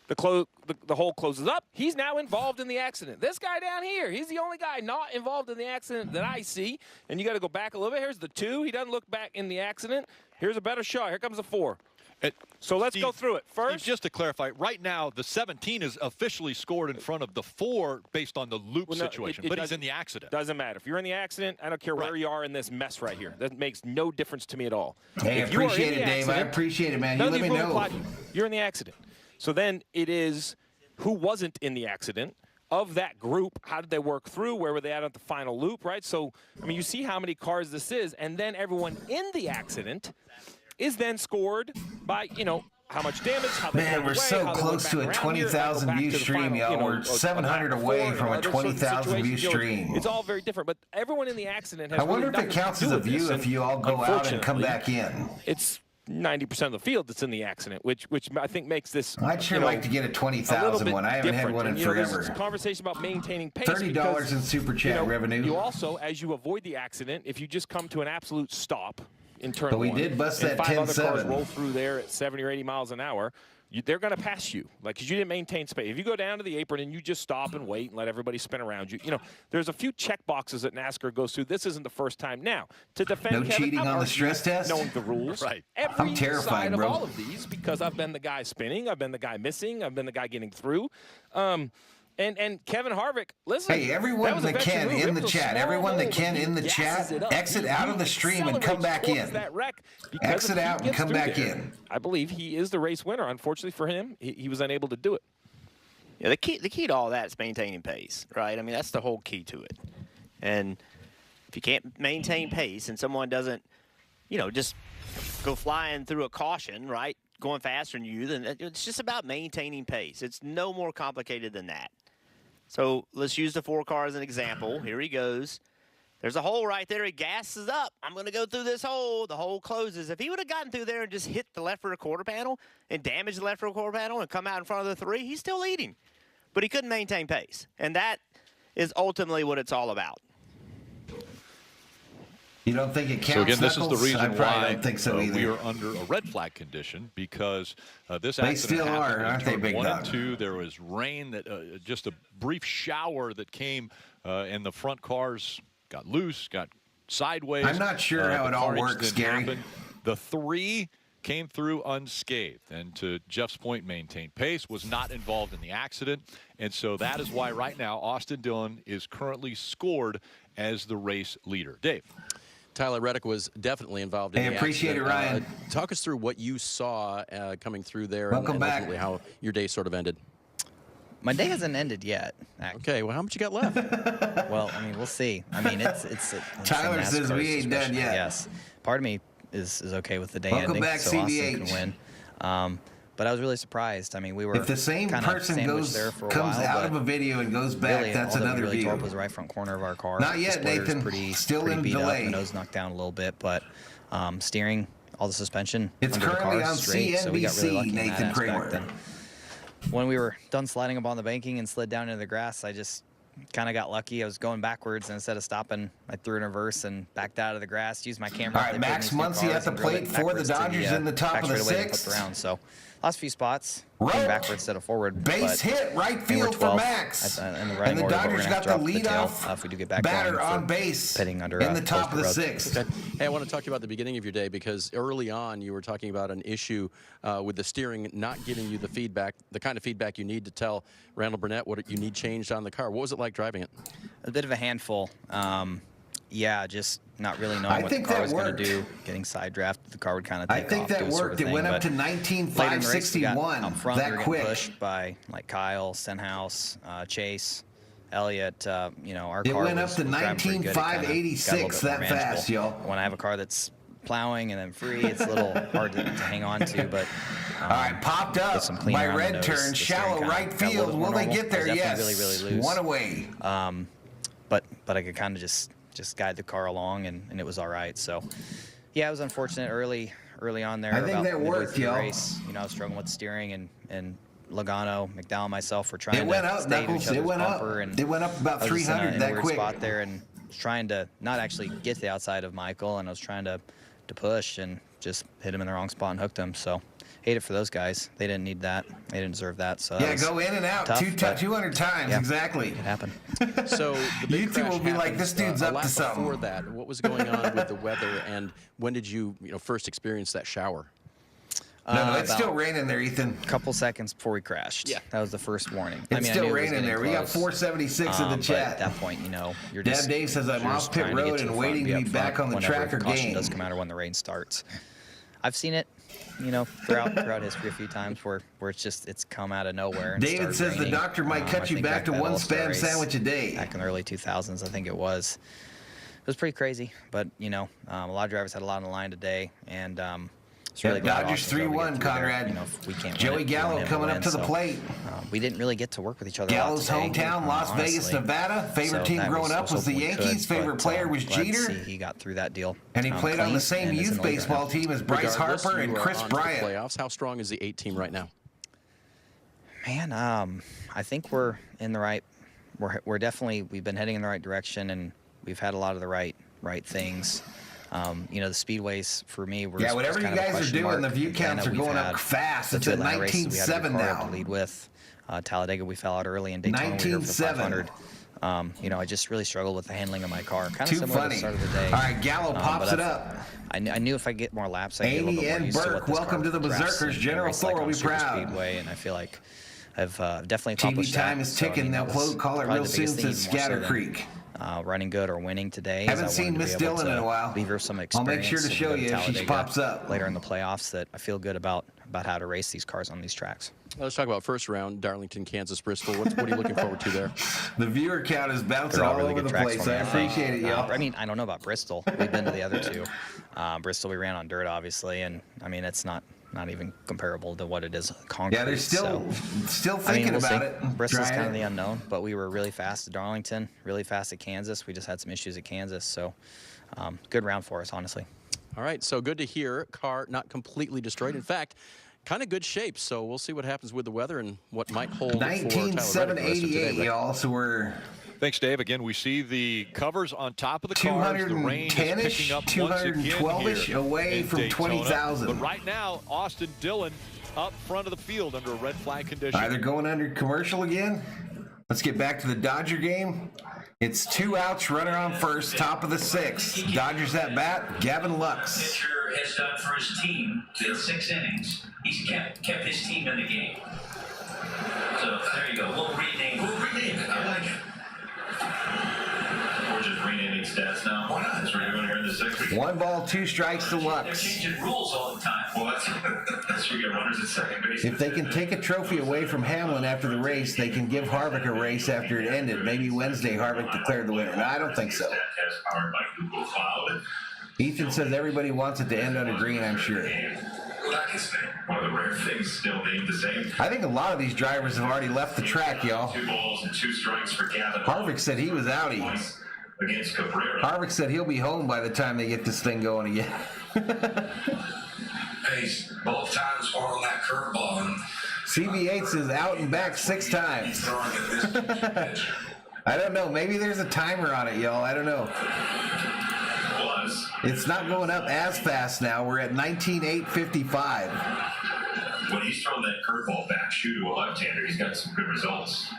The hole closes up. He's now involved in the accident. This guy down here, he's the only guy not involved in the accident that I see. And you got to go back a little bit. Here's the 2. He doesn't look back in the accident. Here's a better shot. Here comes the 4. So let's go through it. First, Steve, just to clarify, right now the 17 is officially scored in front of the 4 based on the loop situation, but he's in the accident. Doesn't matter. If you're in the accident, I don't care where you are in this mess right here. That makes no difference to me at all. Hey, I appreciate it, Dave. I appreciate it, man. You let me know. You're in the accident. So then it is who wasn't in the accident. Of that group, how did they work through? Where were they at the final loop, right? So, I mean, you see how many cars this is, and then everyone in the accident is then scored by, how much damage, how they Man, we're so close to a 20,000 view stream, y'all. We're 700 away from a 20,000 view stream. It's all very different, but everyone in the accident has I wonder if it counts as a view if you all go out and come back in. It's 90% of the field that's in the accident, which I think makes this. I'd sure like to get a 20,000 one. I haven't had one in forever. There's a conversation about maintaining pace. $30 in super chat revenue. You also, as you avoid the accident, if you just come to an absolute stop in turn but we 1, did bust and that 5 other cars 10-7. roll through there at 70 or 80 miles an hour, they're going to pass you, because you didn't maintain space. If you go down to the apron and you just stop and wait and let everybody spin around you, there's a few check boxes that NASCAR goes through. This isn't the first time. Now, to defend no Kevin, cheating on the stress test? Knowing the rules. Right. I'm terrified, side bro. of all of these, because I've been the guy spinning, I've been the guy missing, I've been the guy getting through. And Kevin Harvick, listen. Hey, everyone that can in the chat, everyone that can in the chat, exit out of the stream and come back in. Exit out and come back in. I believe he is the race winner. Unfortunately for him, he was unable to do it. Yeah, the key to all that is maintaining pace, right? I mean, that's the whole key to it. And if you can't maintain pace and someone doesn't, just go flying through a caution, right, going faster than you, then it's just about maintaining pace. It's no more complicated than that. So let's use the 4 car as an example. Here he goes. There's a hole right there. He gasses up. I'm going to go through this hole. The hole closes. If he would have gotten through there and just hit the left rear quarter panel and damaged the left rear quarter panel and come out in front of the 3, he's still leading. But he couldn't maintain pace. And that is ultimately what it's all about. You don't think it counts? So again, this is the reason why don't think so we are under a red flag condition, because this they accident still happened are, aren't in they, Big 1 Dog? and 2. There was rain, that just a brief shower that came, and the front cars got loose, got sideways. I'm not sure how it all works, Gary. The 3 came through unscathed, and to Jeff's point, maintained pace, was not involved in the accident, and so that is why right now Austin Dillon is currently scored as the race leader. Dave. Tyler Reddick was definitely involved in the accident. Appreciate it, Ryan. Talk us through what you saw coming through there. Welcome back. Ultimately how your day sort of ended. My day hasn't ended yet. Okay, well, how much you got left? Well, I mean, we'll see. I mean, it's Tyler says we ain't done yet. Yes. Part of me is okay with the day Welcome ending, back, so CBH. Austin can win. But I was really surprised. I mean, we were if the same kind of person sandwiched there for a comes while, out of a video and goes back, really, that's all that another really view. tore up was the right front corner of our car. Not yet, the spoiler's Nathan. Pretty Still pretty in beat delay. Up, the nose knocked down a little bit, but steering, all the suspension. It's under currently the car on straight, so we got really CNBC, lucky in that Nathan aspect. Kramer. And when we were done sliding up on the banking and slid down into the grass, I just kind of got lucky. I was going backwards, and instead of stopping, I threw in reverse and backed out of the grass, used my camera. All right, Max Muncy at the plate for the Dodgers in the top of the sixth. Around. So last few spots, going backwards instead of forward. Base hit, right field for Max. And the Dodgers got the lead off if we do get back batter on base pitting under, in the top of the sixth. Okay. Hey, I want to talk to you about the beginning of your day, because early on you were talking about an issue with the steering not giving you the feedback, the kind of feedback you need to tell Randall Burnett what you need changed on the car. What was it like driving it? A bit of a handful. Yeah, just not really knowing what the car was going to do. Getting side drafted, the car would kind of take off. I think that worked. It went up to 19,561 out front, that quick. Pushed by like Kyle, Stenhouse, Chase, Elliott. You know, our it car went up to 19,586 that fast, y'all. When I have a car that's plowing and then free, it's a little hard to hang on to. But all right, popped up by red turn, shallow right field. Will they get there? Yes. Really loose. One away. But I could kind of just guide the car along, and it was all right. So, yeah, it was unfortunate early on there. I think that worked, yo. Race, you know, I was struggling with steering, and Logano, McDowell, and myself were trying to stay to each other's bumper. And it went up about 300 that quick. Spot there, and was trying to not actually get to the outside of Michael, and I was trying to push and just hit him in the wrong spot and hooked him. So, hate it for those guys. They didn't need that. They didn't deserve that. So yeah, go in and out tough, 200 times. Yeah, exactly. It happened. So the big YouTube will be like, this dude's up to something. Before that, what was going on with the weather, and when did you first experience that shower? No, it's still raining there, Ethan. A couple seconds before we crashed. Yeah, that was the first warning. It's still raining there. We got 476 in the chat. At that point, you're just. Dad Dave says I'm off pit road and waiting to be back on the track or game. Caution does come out or when the rain starts. I've seen it, throughout history a few times where it's come out of nowhere. And David says the doctor might cut you back to one Spam sandwich a day. Back in the early 2000s, I think it was. It was pretty crazy, but a lot of drivers had a lot on the line today, and it's really Dodgers 3-1, Conrad. We can't Joey Gallo coming up to the plate. We didn't really get to work with each other. Gallo's hometown, Las Vegas, Nevada. Favorite team growing up was the Yankees. Favorite player was Jeter. He got through that deal. And he played on the same youth baseball team as Bryce Harper and Chris Bryant. Playoffs. How strong is the 8 team right now? Man, I think we're in the right. We're definitely, we've been heading in the right direction, and we've had a lot of the right things. The speedways for me were whatever you guys are doing, the view counts are going up fast. It's at 19.7 now. To lead with Talladega, we fell out early, and Daytona 19.7. I just really struggled with the handling of my car. Kind of Too similar funny. to the start of the day. All right, Gallo pops it up. I knew if I get more laps, I'd get a little bit more Amy used and to what Burke, this welcome car to the drafts Berserkers. and General race like Thor on will be super proud. Speedway, and I feel like I've definitely accomplished TV time that. is ticking. They'll call it real soon, says Scatter Creek. Running good or winning today. Haven't seen Miss Dillon in a while. Leave her some I'll experience. make sure to show you if she pops up later in the playoffs. That I feel good about how to race these cars on these tracks. Let's talk about first round, Darlington, Kansas, Bristol. What are you looking forward to there? The viewer count is bouncing all really over the place. I appreciate it, y'all. I don't know about Bristol. We've been to the other two. Bristol, we ran on dirt, obviously, and it's not even comparable to what it is concrete. Yeah, they're still thinking about it. Bristol's kind of the unknown, but we were really fast at Darlington, really fast at Kansas. We just had some issues at Kansas, so good round for us, honestly. All right, so good to hear. Car not completely destroyed. In fact, kind of good shape. So we'll see what happens with the weather and what might hold. 19,788, y'all. So we're. Thanks, Dave. Again, we see the covers on top of the cars. The rain is picking up once again 212-ish away from 20,000. But right now, Austin Dillon up front of the field under a red flag condition. All right, they're going under commercial again. Let's get back to the Dodger game. It's 2 outs, runner on first, top of the 6th. Dodgers at bat, Gavin Lux. Pitcher has done for his team in 6 innings. He's kept his team in the game. So there you go. We'll rename it. I like it. We're just renaming stats now. Why not? That's what we're doing here in the 6th. 1 ball, 2 strikes to Lux. They're changing rules all the time. Well, that's we get runners at second base. If they can take a trophy away from Hamlin after the race, they can give Harvick a race after it ended. Maybe Wednesday Harvick declared the winner. No, I don't think so. Powered by Google Cloud. Ethan says everybody wants it to end under green, I'm sure. One of the rare things still named the same. I think a lot of these drivers have already left the track, y'all. 2 balls and 2 strikes for Gavin. Harvick said he was outie. Against Cabrera. Harvick said he'll be home by the time they get this thing going again. Pace both times on that curveball. CV8 is out and back 6 times. I don't know. Maybe there's a timer on it, y'all. I don't know. It's not going up as fast now. We're at 19.855. When he's thrown that curveball back shoe to a left-hander, he's got some good results.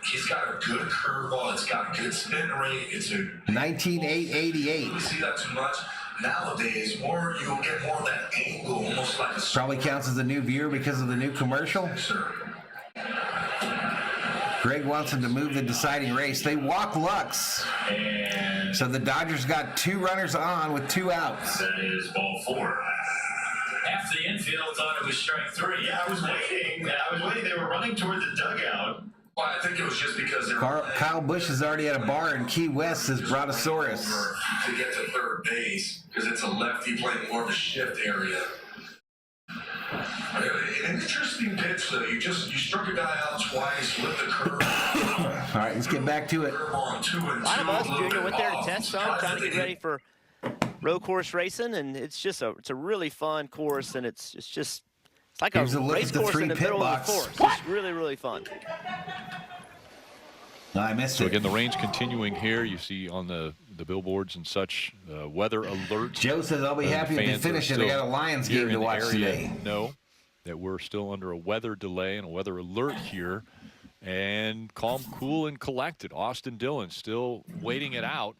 He's got a good curveball. It's got a good spin rate. It's a 19.888. We see that too much nowadays. You'll get more of that angle, almost like a. Probably counts as a new viewer because of the new commercial. Greg wants him to move the deciding race. They walk Lux. And so the Dodgers got 2 runners on with 2 outs. That is ball 4. Half the infield thought it was strike 3. Yeah, I was waiting. They were running toward the dugout. Well, I think it was just because they were Kyle Busch is already at a bar in Key West, says Brontosaurus. To get to third base, because it's a lefty playing more of a shift area. An interesting pitch, though. You struck a guy out twice with the curve. All right, let's get back to it. A lot of us, Junior, went there to test some, trying to get ready for road course racing, and it's a really fun course, and it's like a race course in the middle of the forest. It's really, really fun. I missed it. it. So again, the rain's continuing here. You see on the billboards and such, weather alert. Joe says, I'll be happy if they finish it. They got a Lions game to watch today. No, that we're still under a weather delay and a weather alert here. And calm, cool, and collected. Austin Dillon still waiting it out.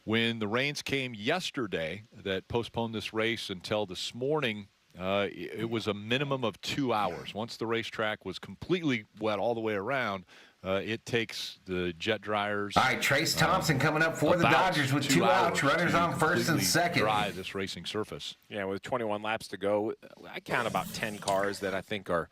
When the rains came yesterday that postponed this race until this morning, it was a minimum of 2 hours. Once the racetrack was completely wet all the way around, it takes the jet dryers. All right, Trace Thompson coming up for the Dodgers with 2 outs, runners on first and second. Dry this racing surface. Yeah, with 21 laps to go, I count about 10 cars that I think are,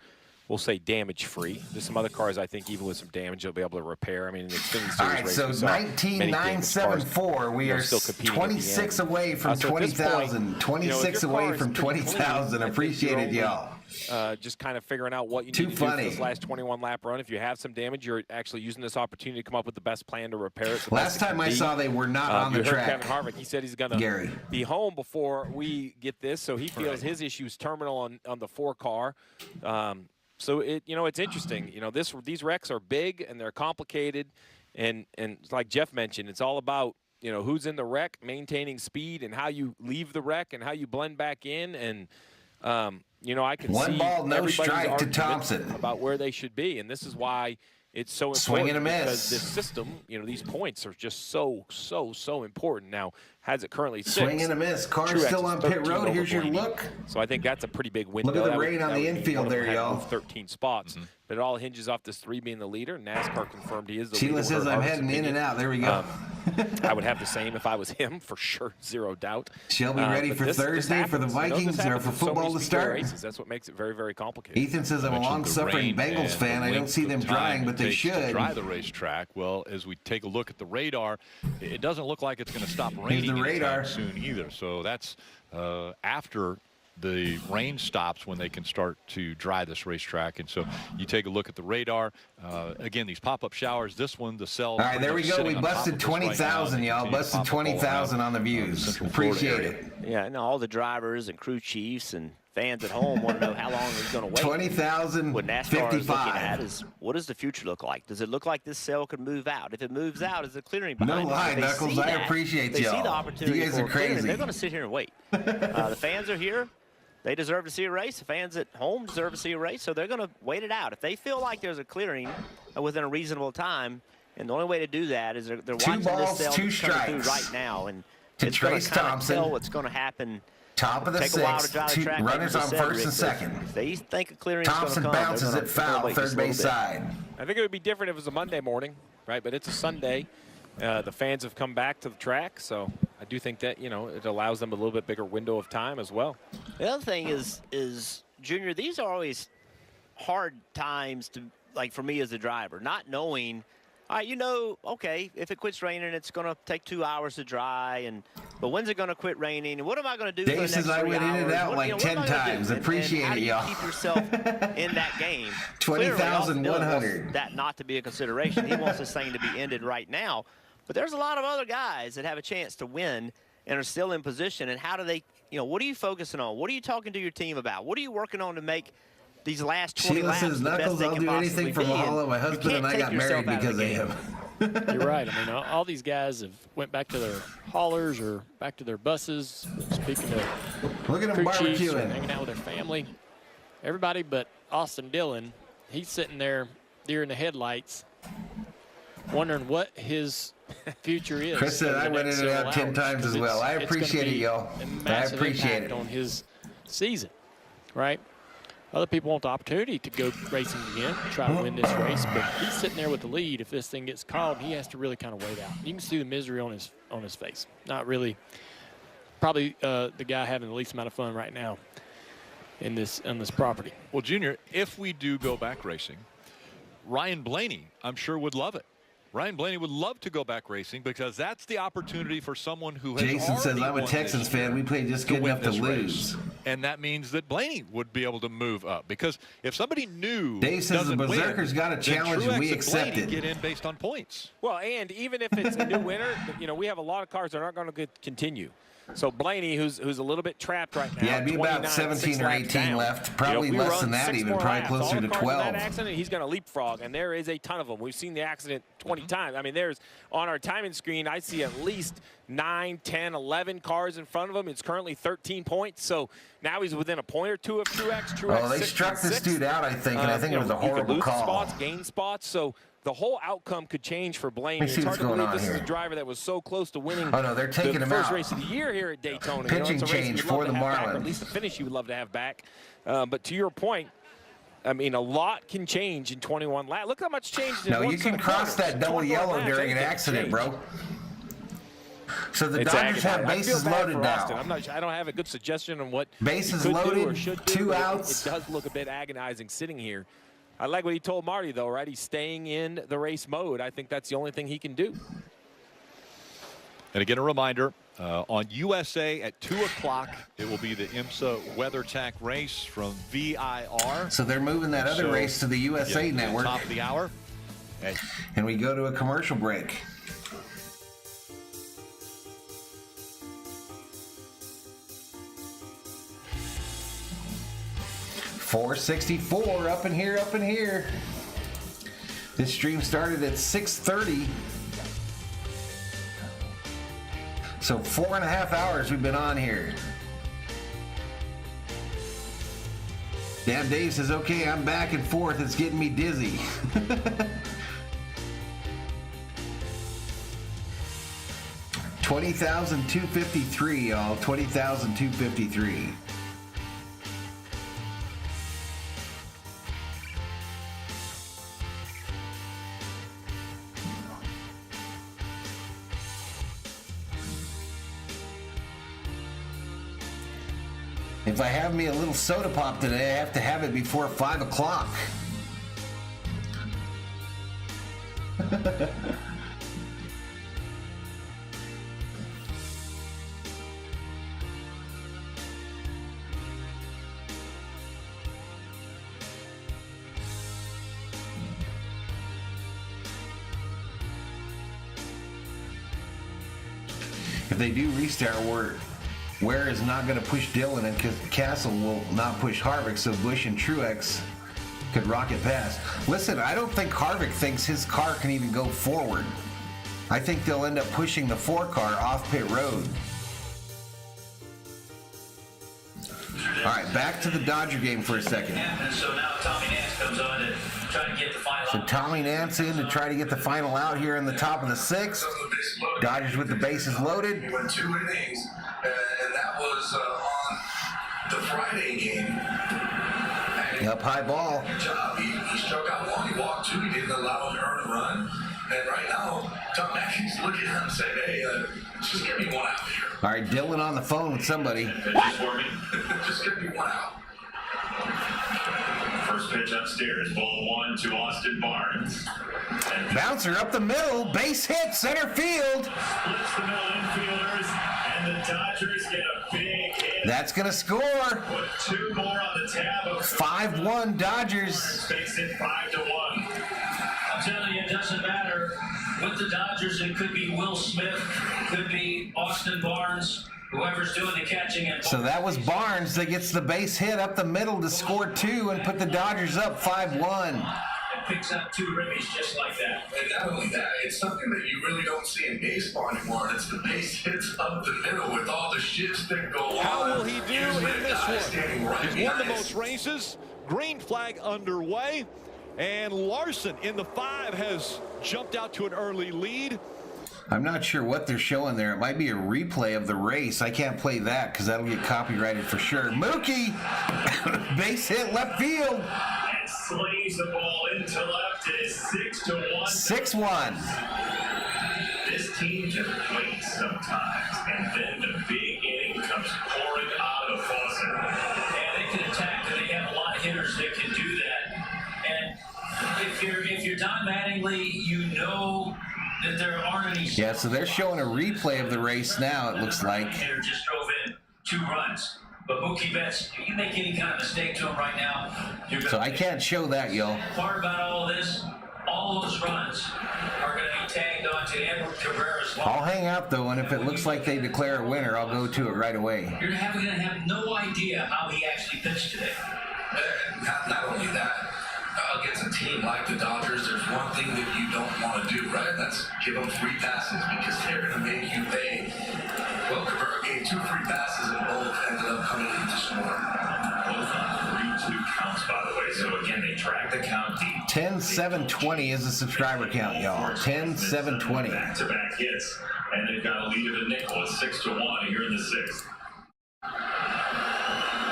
we'll say, damage-free. There's some other cars I think even with some damage they'll be able to repair. I mean, in the Xfinity Series all right, so 19,974. We are 26 away from 20,000. 26 away from 20,000. Appreciate it, y'all. Just kind of figuring out what you need to do for this last 21-lap run. If you have some damage, you're actually using this opportunity to come up with the best plan to repair it. Last time I saw, they were not on the track. Kevin Harvick, he said he's going to be home before we get this, so he feels his issue is terminal on the 4 car. So it's interesting. These wrecks are big and they're complicated, and like Jeff mentioned, it's all about who's in the wreck, maintaining speed, and how you leave the wreck and how you blend back in. And I can see one ball, no strike to Thompson about where they should be, and this is why it's so important. Swing and a miss. Because this system, these points are just so important. Now, has it currently 6? Swing and a miss. Car's still on pit road. Here's your look. So I think that's a pretty big window. Look at the rain on the infield there, y'all. 13 spots. But it all hinges off this 3 being the leader. NASCAR confirmed he is the leader. Sheila says I'm heading in and out. There we go. I would have the same if I was him, for sure, 0 doubt. She'll be ready for Thursday for the Vikings or for football to start. Races. That's what makes it very, very complicated. Ethan says I'm a long-suffering Bengals fan. I don't see them drying, but they should. Dry the racetrack. Well, as we take a look at the radar, it doesn't look like it's going to stop raining anytime soon either. So that's after the rain stops when they can start to dry this racetrack. And so you take a look at the radar. Again, these pop-up showers, this one, the cells. All right, there we go. We busted 20,000, y'all. Busted 20,000 on the views. Appreciate it. Yeah, and all the drivers and crew chiefs and fans at home want to know how long it's going to wait. 20,000. What NASCAR is looking at is, what does the future look like? Does it look like this cell could move out? If it moves out, is the clearing behind No lie, Knuckles. I appreciate y'all. They see the opportunity. You guys are crazy. They're going to sit here and wait. The fans are here. They deserve to see a race. The fans at home deserve to see a race, so they're going to wait it out. If they feel like there's a clearing within a reasonable time, and the only way to do that is they're watching this cell coming through right now, and it's going to kind of tell what's going to happen. Top of the 6th, runners on first and second. If they think a clearing Thompson bounces it foul, third base side. I think it would be different if it was a Monday morning, right? But it's a Sunday. The fans have come back to the track, so I do think that, it allows them a little bit bigger window of time as well. The other thing is Junior, these are always hard times to, like, for me as a driver, not knowing, all right, okay, if it quits raining, it's going to take 2 hours to dry, but when's it going to quit raining, and what am I going to do for the next 3 hours? I went in and out like 10 times. Appreciate it, y'all. How do you keep yourself in that game? 20,100. That not to be a consideration. He wants this thing to be ended right now. But there's a lot of other guys that have a chance to win and are still in position, and how do they, what are you focusing on? What are you talking to your team about? What are you working on to make these last 20 laps says, the best Knuckles, they I'll can do anything possibly for be? Valhalla. My You husband and can't I take got yourself married out of the because of game. him. You're right. I mean, all these guys have went back to their haulers or back to their buses. Speaking of Look at them crew chiefs, or barbecuing. hanging out with their family. Everybody but Austin Dillon, he's sitting there deer in the headlights, wondering what his future is. Chris said I went in and out 10 times as well. I appreciate it, y'all. I appreciate it. On his season, right? Other people want the opportunity to go racing again, try to win this race, but he's sitting there with the lead. If this thing gets called, he has to really kind of wait out. You can see the misery on his face. Not really, probably the guy having the least amount of fun right now on this property. Well, Junior, if we do go back racing, Ryan Blaney, I'm sure, would love it. Ryan Blaney would love to go back racing because that's the opportunity for someone who has Jason says, I'm a won Texans this year fan. We played just good win enough to this lose. race. And that means that Blaney would be able to move up because if somebody new Dave says the doesn't Berserker's win, got a then challenge and Truex we accept Blaney it. get in based on points. Well, and even if it's a new winner, we have a lot of cars that aren't going to continue. So Blaney, who's a little bit trapped right now. Yeah, it'd be about 17 or 18 left. Probably less than that even. Probably closer to 12. That accident, he's going to leapfrog, and there is a ton of them. We've seen the accident 20 times. I mean, there's on our timing screen, I see at least 9, 10, 11 cars in front of him. It's currently 13 points. So now he's within a point or two of Truex. Oh, they struck this dude out, I think, and I think it was a horrible call. Spots, gain spots. So the whole outcome could change for Blaney. It's hard to believe this is a driver that was so close to winning oh, no, they're taking the him first out. race of the year here at Daytona. Pitching it's a race change we'd love for to the have back, or Marlins. at least the finish you would love to have back. But to your point, I mean, a lot can change in 21 laps. Look how much changed in No, you can cross that double yellow during an accident, bro. So the Dodgers have bases loaded now. I don't have a good suggestion on what bases he could loaded, do or should do, 2 outs. It does look a bit agonizing sitting here. I like what he told Marty, though, right? He's staying in the race mode. I think that's the only thing he can do. And again, a reminder, on USA at 2 o'clock, it will be the IMSA WeatherTech race from VIR. So they're moving that other race to the USA Network. Top of the hour. And we go to a commercial break. .464 up in here. This stream started at 6:30. So 4.5 hours we've been on here. Damn, Dave says, okay, I'm back and forth. It's getting me dizzy. $20,253, y'all. $20,253. If I have me a little soda pop today, I have to have it before 5 o'clock. If they do restart, Ware is not going to push Dillon, and Castle will not push Harvick, so Busch and Truex could rocket past. Listen, I don't think Harvick thinks his car can even go forward. I think they'll end up pushing the 4 car off pit road. All right, back to the Dodger game for a second. So now Tommy Nance comes on to try to get the final. So Tommy Nance in to try to get the final out here in the top of the 6th. Dodgers with the bases loaded. He went 2 innings, and that was on the Friday game. Up high ball. Good job. He struck out 1. He walked 2. He didn't allow him to earn a run. And right now, Tom Mackey's looking at him and saying, hey, just give me 1 out here. All right, Dillon on the phone with somebody. Just give me 1 out. First pitch upstairs, ball 1 to Austin Barnes. And Bouncer up the middle, base hit, center field. splits the middle infielders, and the Dodgers get a big hit. That's going to score. Put 2 more on the tab. 5-1 Dodgers. Makes it 5-1. I'm telling you, it doesn't matter with the Dodgers, it could be Will Smith, could be Austin Barnes, whoever's doing the catching. And so that was Barnes that gets the base hit up the middle to score 2 and put the Dodgers up 5-1. And picks up 2 ribbies just like that. And not only that, it's something that you really don't see in baseball anymore. It's the base hits up the middle with all the shifts that go on. How will he do in this one? Right, He's won the most races. Green flag underway. And Larson in the 5 has jumped out to an early lead. I'm not sure what they're showing there. It might be a replay of the race. I can't play that because that'll get copyrighted for sure. Mookie, base hit left field. And slays the ball into left. It is 6-1. 6-1. This team just waits sometimes, and then the big inning comes pouring out of the faucet. And they can attack, and they have a lot of hitters that can do that. And if you're Don Mattingly, you know that there aren't any. Yeah, so they're showing a replay of the race now, it looks like. Hitter just drove in 2 runs. But Mookie Betts, you make any kind of mistake to him right now, you're So I can't show that, y'all. The part about all this, all those runs are going to be tagged onto Edward Cabrera's line. I'll hang out, though, and if it looks like they declare a winner, I'll go to it right away. You're going to have no idea how he actually pitched today. Not only that, against a team like the Dodgers, there's one thing that you don't want to do, right? That's give them free passes because they're going to make you pay. Well, Cabrera gave 2 free passes and both ended up coming in to score. Both on 3-2 counts, by the way. So again, they track the count deep. 10-7-20 is the subscriber count, y'all. 10-7-20. Back-to-back hits, and they've got a lead of a nickel. It's 6-1 here in the 6th.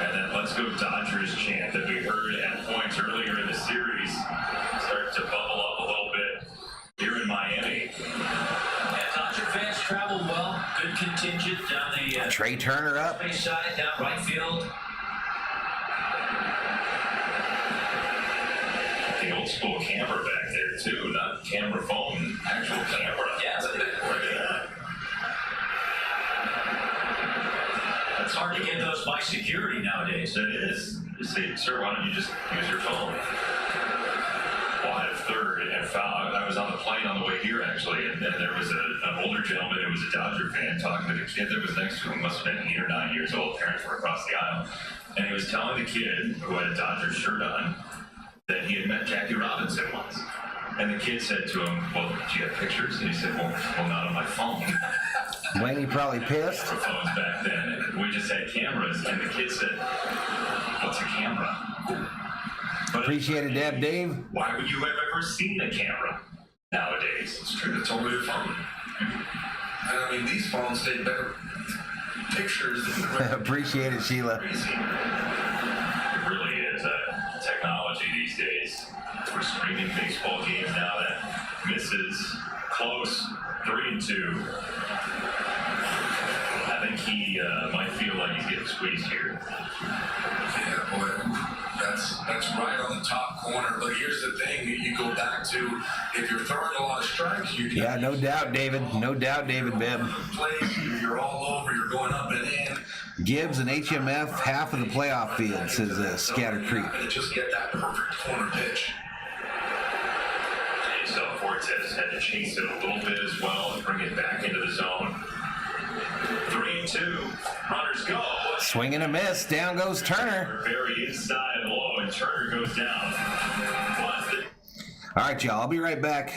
And then let's go Dodgers chant that we heard at points earlier in the series start to bubble up a little bit here in Miami. Yeah, Dodger fans traveled well. Good contingent down the Trey Turner up. base side, down right field. The old school camera back there too, not camera phone, actual camera. Yeah, look at that. It's hard to get those by security nowadays. It is. You say, sir, why don't you just use your phone? Well, I had a third and found I was on the plane on the way here actually, and there was an older gentleman who was a Dodger fan talking to the kid that was next to him, must have been 8 or 9 years old. Parents were across the aisle, and he was telling the kid who had a Dodger shirt on that he had met Jackie Robinson once. And the kid said to him, well, do you have pictures? And he said, well not on my phone. Blaney probably pissed. Phones back then, and we just had cameras, and the kid said, what's a camera? But Appreciate it, Dad Dave. why would you have ever seen a camera nowadays? It's true, it's only a phone. And I mean, these phones take better pictures than the regular. Appreciate it, Sheila. Crazy. It really is technology these days. We're streaming baseball games now that misses close 3-2. I think he might feel like he's getting squeezed here. Yeah, boy, that's right on the top corner. But here's the thing that you go back to: if you're throwing a lot of strikes, you can. Yeah, no doubt, David. No doubt, David Bibb. Plays, you're all over. You're going up and in. Gibbs and HMF half of the playoff field, says Scatter Creek. And just get that perfect corner pitch. So Fortes had to chase it a little bit as well and bring it back into the zone. 3-2. Runners go. Swing and a miss. Down goes Turner. Very inside and low, and Turner goes down. All right, y'all. I'll be right back.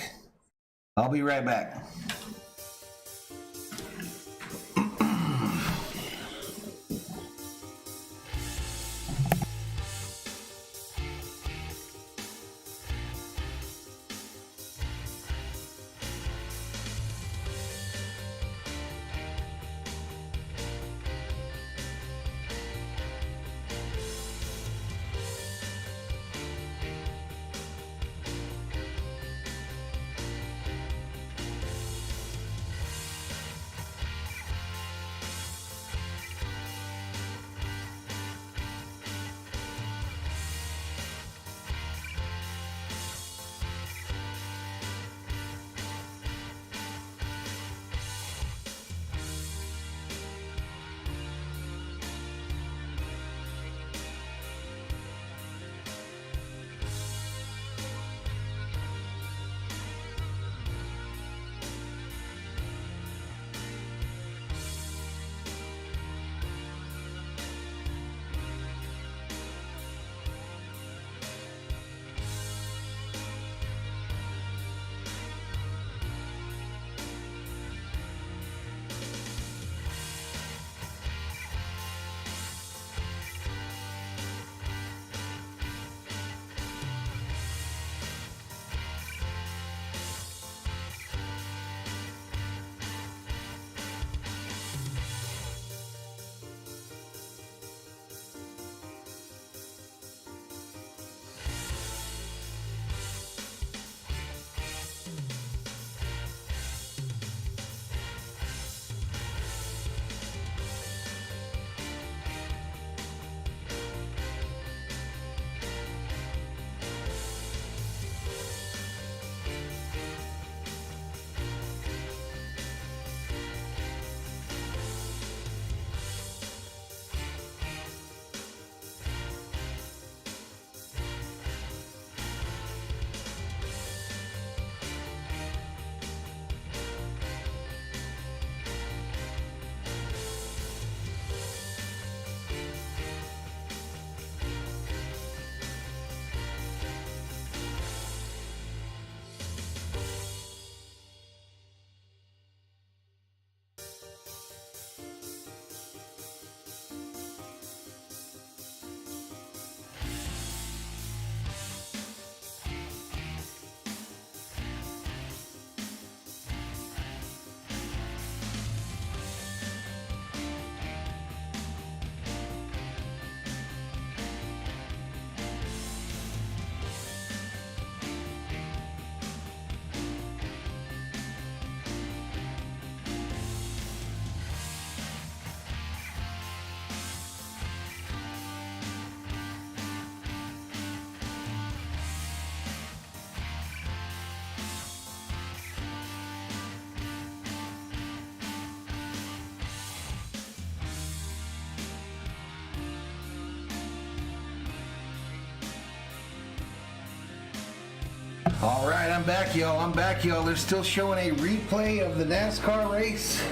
All right, I'm back, y'all. They're still showing a replay of the NASCAR race.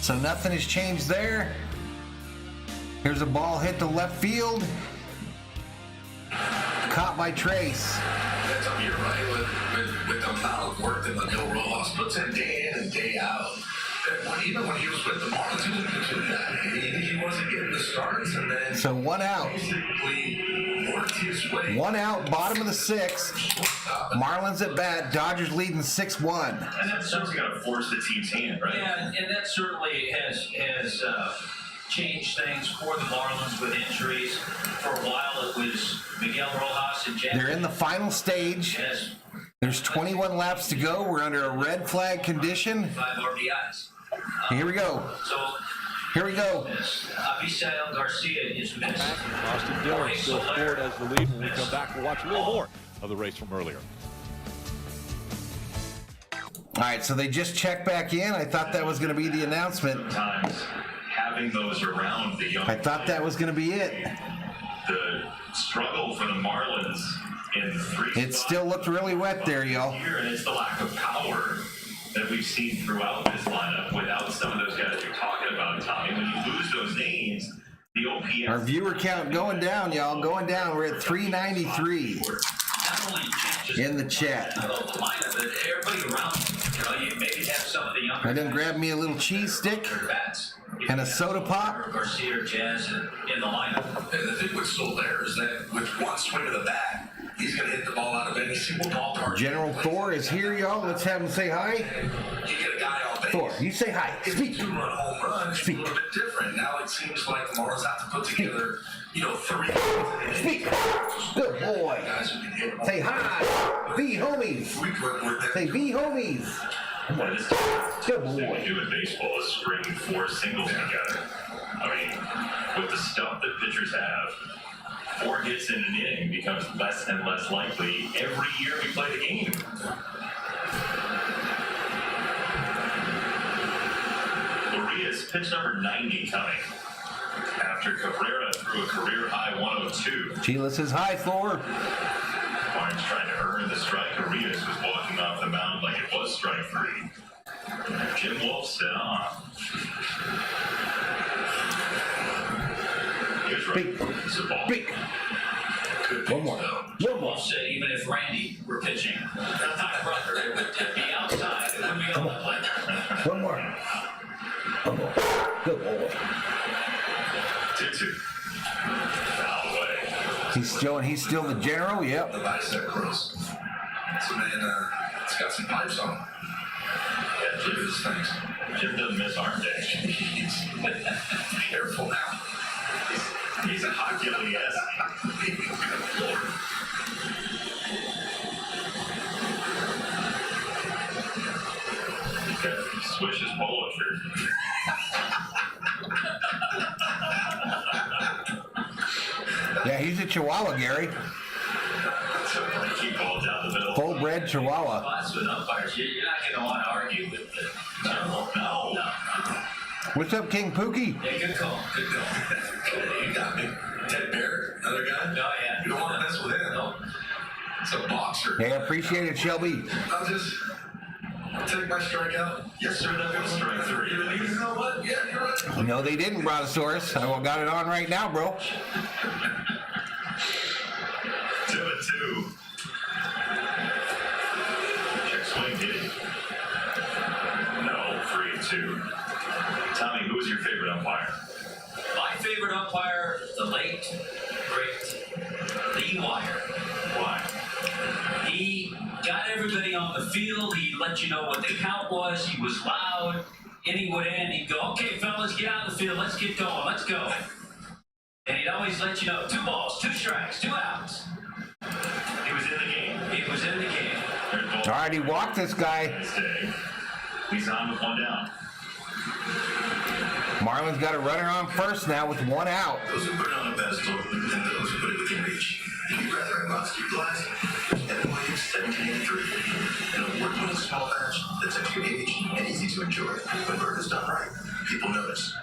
So nothing has changed there. Here's a ball hit to left field. Caught by Trace. You're right. With the amount of work that Miguel Rojas puts in day in and day out. Even when he was with the Marlins, he didn't do that. He wasn't getting the starts, and then So one out. basically worked his way. One out, bottom of the sixth. Marlins at bat. Dodgers leading 6-1. And that's certainly going to force the team's hand, right? Yeah, and that certainly has changed things for the Marlins with injuries. For a while, it was Miguel Rojas and Jack. They're in the final stage. Yes. There's 21 laps to go. We're under a red flag condition. 5 RBIs. Here we go. Here we go. Abisail Garcia is missed. Austin Dillon still scored as the lead. When we come back, we'll watch a little more of the race from earlier. All right, so they just checked back in. I thought that was going to be the announcement. Sometimes having those around the young. I thought that was going to be it. The struggle for the Marlins in 3 It still looked really wet there, y'all. here, and it's the lack of power that we've seen throughout this lineup without some of those guys you're talking about, Tommy. When you lose those names, the OPS. Our viewer count going down, y'all. Going down. We're at 393 in the chat. Everybody around, you maybe have some of the younger. I done grabbed me a little cheese stick and a soda pop. Garcia or Jazz in the lineup. And the thing with Soler is that with one swing of the bat, he's going to hit the ball out of any single ballpark. General Thor is here, y'all. Let's have him say hi. You get a guy on base. Thor, you say hi. Speak. 2-run home run, it's a little bit different. Now it seems like the Marlins have to put together, 3. Speak. Good boy. Say hi. V homies. Say V homies. Good boy. What we do in baseball is string 4 singles together. I mean, with the stuff that pitchers have, 4 hits in an inning becomes less and less likely every year we play the game. Urias, pitch number 90 coming. After Cabrera threw a career-high 102. Sheila says hi, Thor. Barnes trying to earn the strike. Urias was walking off the mound like it was strike 3. Jim Wolf said on. Here's right. It's a ball. One more. Wolf said even if Randy were pitching, it would be outside. It wouldn't be on the plate. One more. One more. Good boy. 2-2. Foul away. He's still the general, yep. The bicep curls. So, man, it's got some pipes on him. Yeah, Jim is thanks. Jim doesn't miss arm day. Careful now. He's a hockey yes. Swish his polo shirt. Yeah, he's a Chihuahua, Gary. Keep ball down the middle. Full-bred Chihuahua. Spots with umpires, you're not going to want to argue with the general. No. What's up, King Pookie? Yeah, good call. Good call. You got me. Ted Barrett, another guy? No, yeah. You don't want to mess with him. No. It's a boxer. Hey, I appreciate it, Shelby. I'll take my strikeout. Yes, sir. That goes strike 3. You know what? Yeah, you're right. No, they didn't, Brontosaurus. I got it on right now, bro. 2-2. Check swing, hit it. No, 3-2. Tommy, who is your favorite umpire? My favorite umpire, the late, great Lee Wire. Why? He got everybody on the field. He let you know what the count was. He was loud. Inning would end. He'd go, okay, fellas, get out of the field. Let's get going. Let's go. And he'd always let you know, 2 balls, 2 strikes, 2 outs. He was in the game. He was in the game. All right, he walked this guy. He's on with 1 down. Marlon's got a runner on first now with 1 out. Those who put it on the pedestal and those who put it within reach. If you'd rather have Monster Glass, Evan Williams, 1783. An award-winning small batch that's at your age and easy to enjoy. When work is done right, people notice.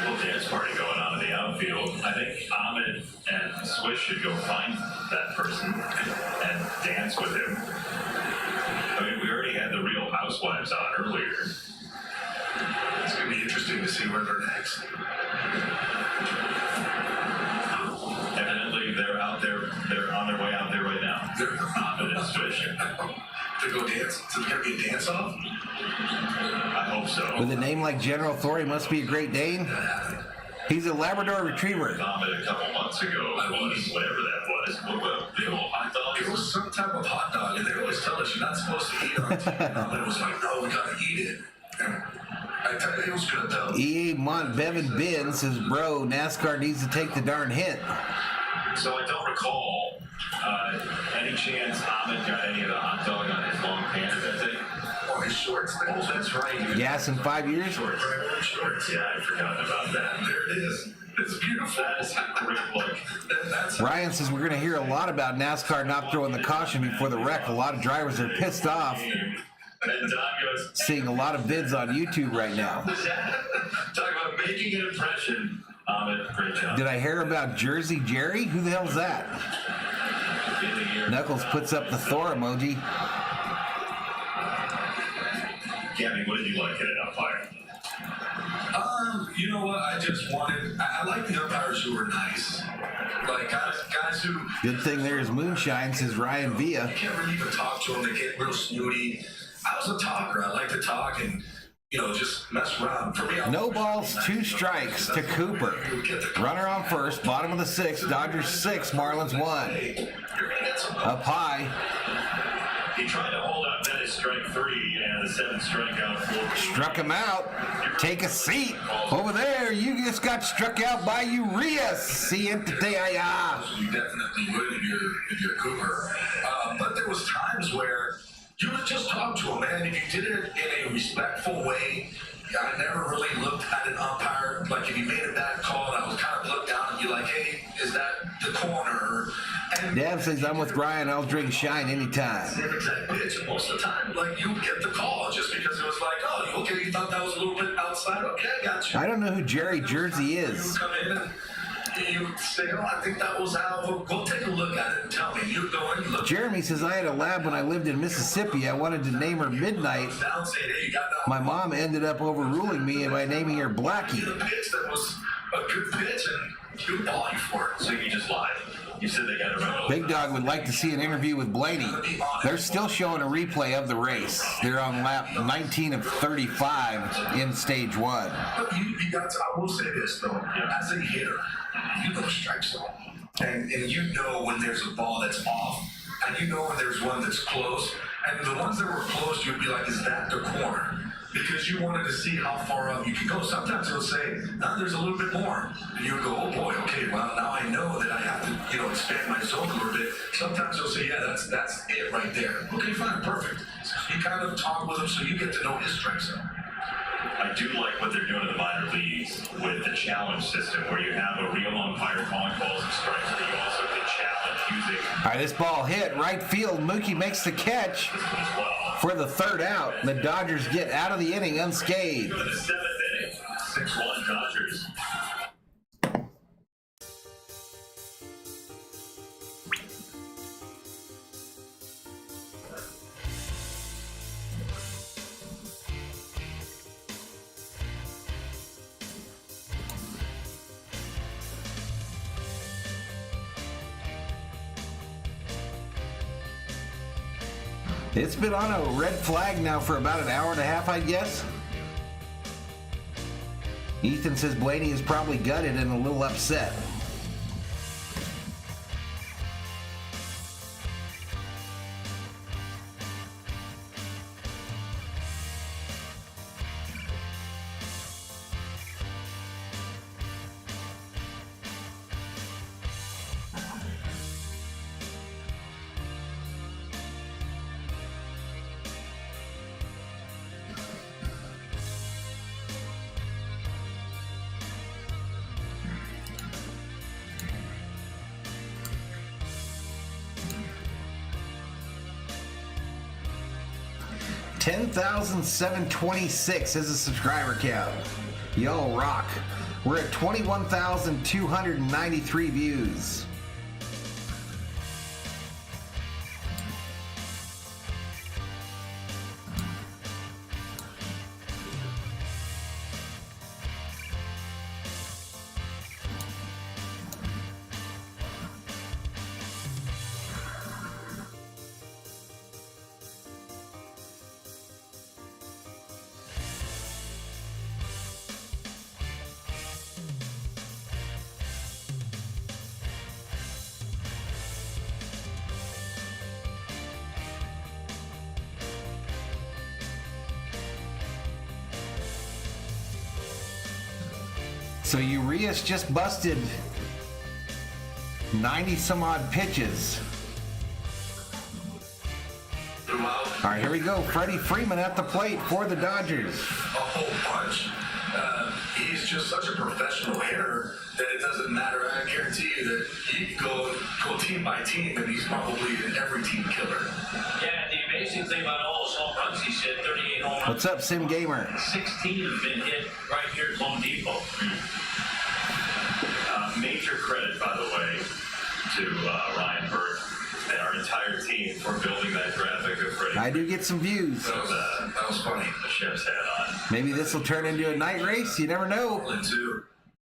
Little dance party going on in the outfield. field. I think Ahmed and Swish should go find that person and dance with him. I mean, we already had the Real Housewives on earlier. It's going to be interesting to see where they're next. Evidently, they're out there. They're on their way out there right now. They're Ahmed and Swish. To go dance? So it's going to be a dance-off? I hope so. With a name like General Thor, he must be a Great Dane. He's a Labrador Retriever. Ahmed a couple months ago was whatever that was. What big old hot dog? It was some type of hot dog, and they always tell us you're not supposed to eat it. But it was like, no, we got to eat it. And I tell you, it was good, though. E.A. Montbevin Ben says, bro, NASCAR needs to take the darn hint. So I don't recall any chance Ahmed got any of the hot dog on his long pants that day. Oh, his shorts? Oh, that's right. Gas in 5 years? Shorts. Yeah, I forgot about that. There it is. It's beautiful. That is a great look. Ryan says we're going to hear a lot about NASCAR not throwing the caution before the wreck. A lot of drivers are pissed off. And Don goes, Seeing a lot of vids on YouTube right now. talk about making an impression. Ahmed, great job. Did I hear about Jersey Jerry? Who the hell's that? Knuckles puts up the Thor emoji. Gabby, what did you like in an umpire? You know what? I just wanted. I like the umpires who were nice. Like guys who. Good thing there's moonshine, says Ryan Villa. You can't really even talk to them. They get real snooty. I was a talker. I like to talk and, just mess around. For me, No balls, 2 strikes to Cooper. Runner on first, bottom of the 6th. Dodgers 6, Marlins 1. Up high. He tried to hold up that is strike 3 and the 7th strikeout. Struck him out. Take a seat. Over there, you just got struck out by Urias. Siente allá. You definitely would if you're Cooper. But there was times where you would just talk to him, man. If you did it in a respectful way, I never really looked at an umpire. Like, if you made a bad call, and I was kind of look down and be like, hey, is that the corner? And Dab says, I'm with Ryan. I'll drink shine anytime. same exact pitch. And most of the time, like, you would get the call just because it was like, oh, okay, you thought that was a little bit outside? Okay, I got you. I don't know who Jerry Jersey You is. come in and you say, oh, I think that was out. Go take a look at it and tell me. You go and look. Jeremy says, I had a lab when I lived in Mississippi. I wanted to name her Midnight. Down, saying, hey, you got that. My mom ended up overruling me by naming her Blackie. The pitch that was a good pitch, and you bought for it. So you just lied. You said they got it right. Big Dog would like to see an interview with Blaney. They're still showing a replay of the race. They're on lap 19 of 35 in stage 1. But you got to, I will say this, though. As a hitter, you know strike zone. And you know when there's a ball that's off, and you know when there's one that's close. And the ones that were close, you'd be like, is that the corner? Because you wanted to see how far up you could go. Sometimes it'll say, no, there's a little bit more. And you would go, oh boy, okay, well, now I know that I have to, expand my zone a little bit. Sometimes they'll say, yeah, that's it right there. Okay, fine, perfect. So you kind of talk with them so you get to know his strike zone. I do like what they're doing in the minor leagues with the challenge system, where you have a real umpire calling balls and strikes, but you also can challenge using. All right, this ball hit right field. Mookie makes the catch for the 3rd out. The Dodgers get out of the inning unscathed. For the 7th inning, 6-1 Dodgers. It's been on a red flag now for about an hour and a half, I guess. Ethan says Blaney is probably gutted and a little upset. $10,726 is a subscriber count. Y'all rock. We're at 21,293 views. So Urias just busted 90 some odd pitches. All right, here we go. Freddie Freeman at the plate for the Dodgers. A whole bunch. He's just such a professional hitter that it doesn't matter. I guarantee you that he can go team by team, and he's probably an every team killer. Yeah, the amazing thing about all his home runs, he said 38 home runs. What's up, Sim Gamer? 16 have been hit right here at Home Depot. Major credit, by the way, to Ryan Burke and our entire team for building that graphic of Freddie. I do get some views. That was funny. The chef's hat on. Maybe this will turn into a night race. You never know.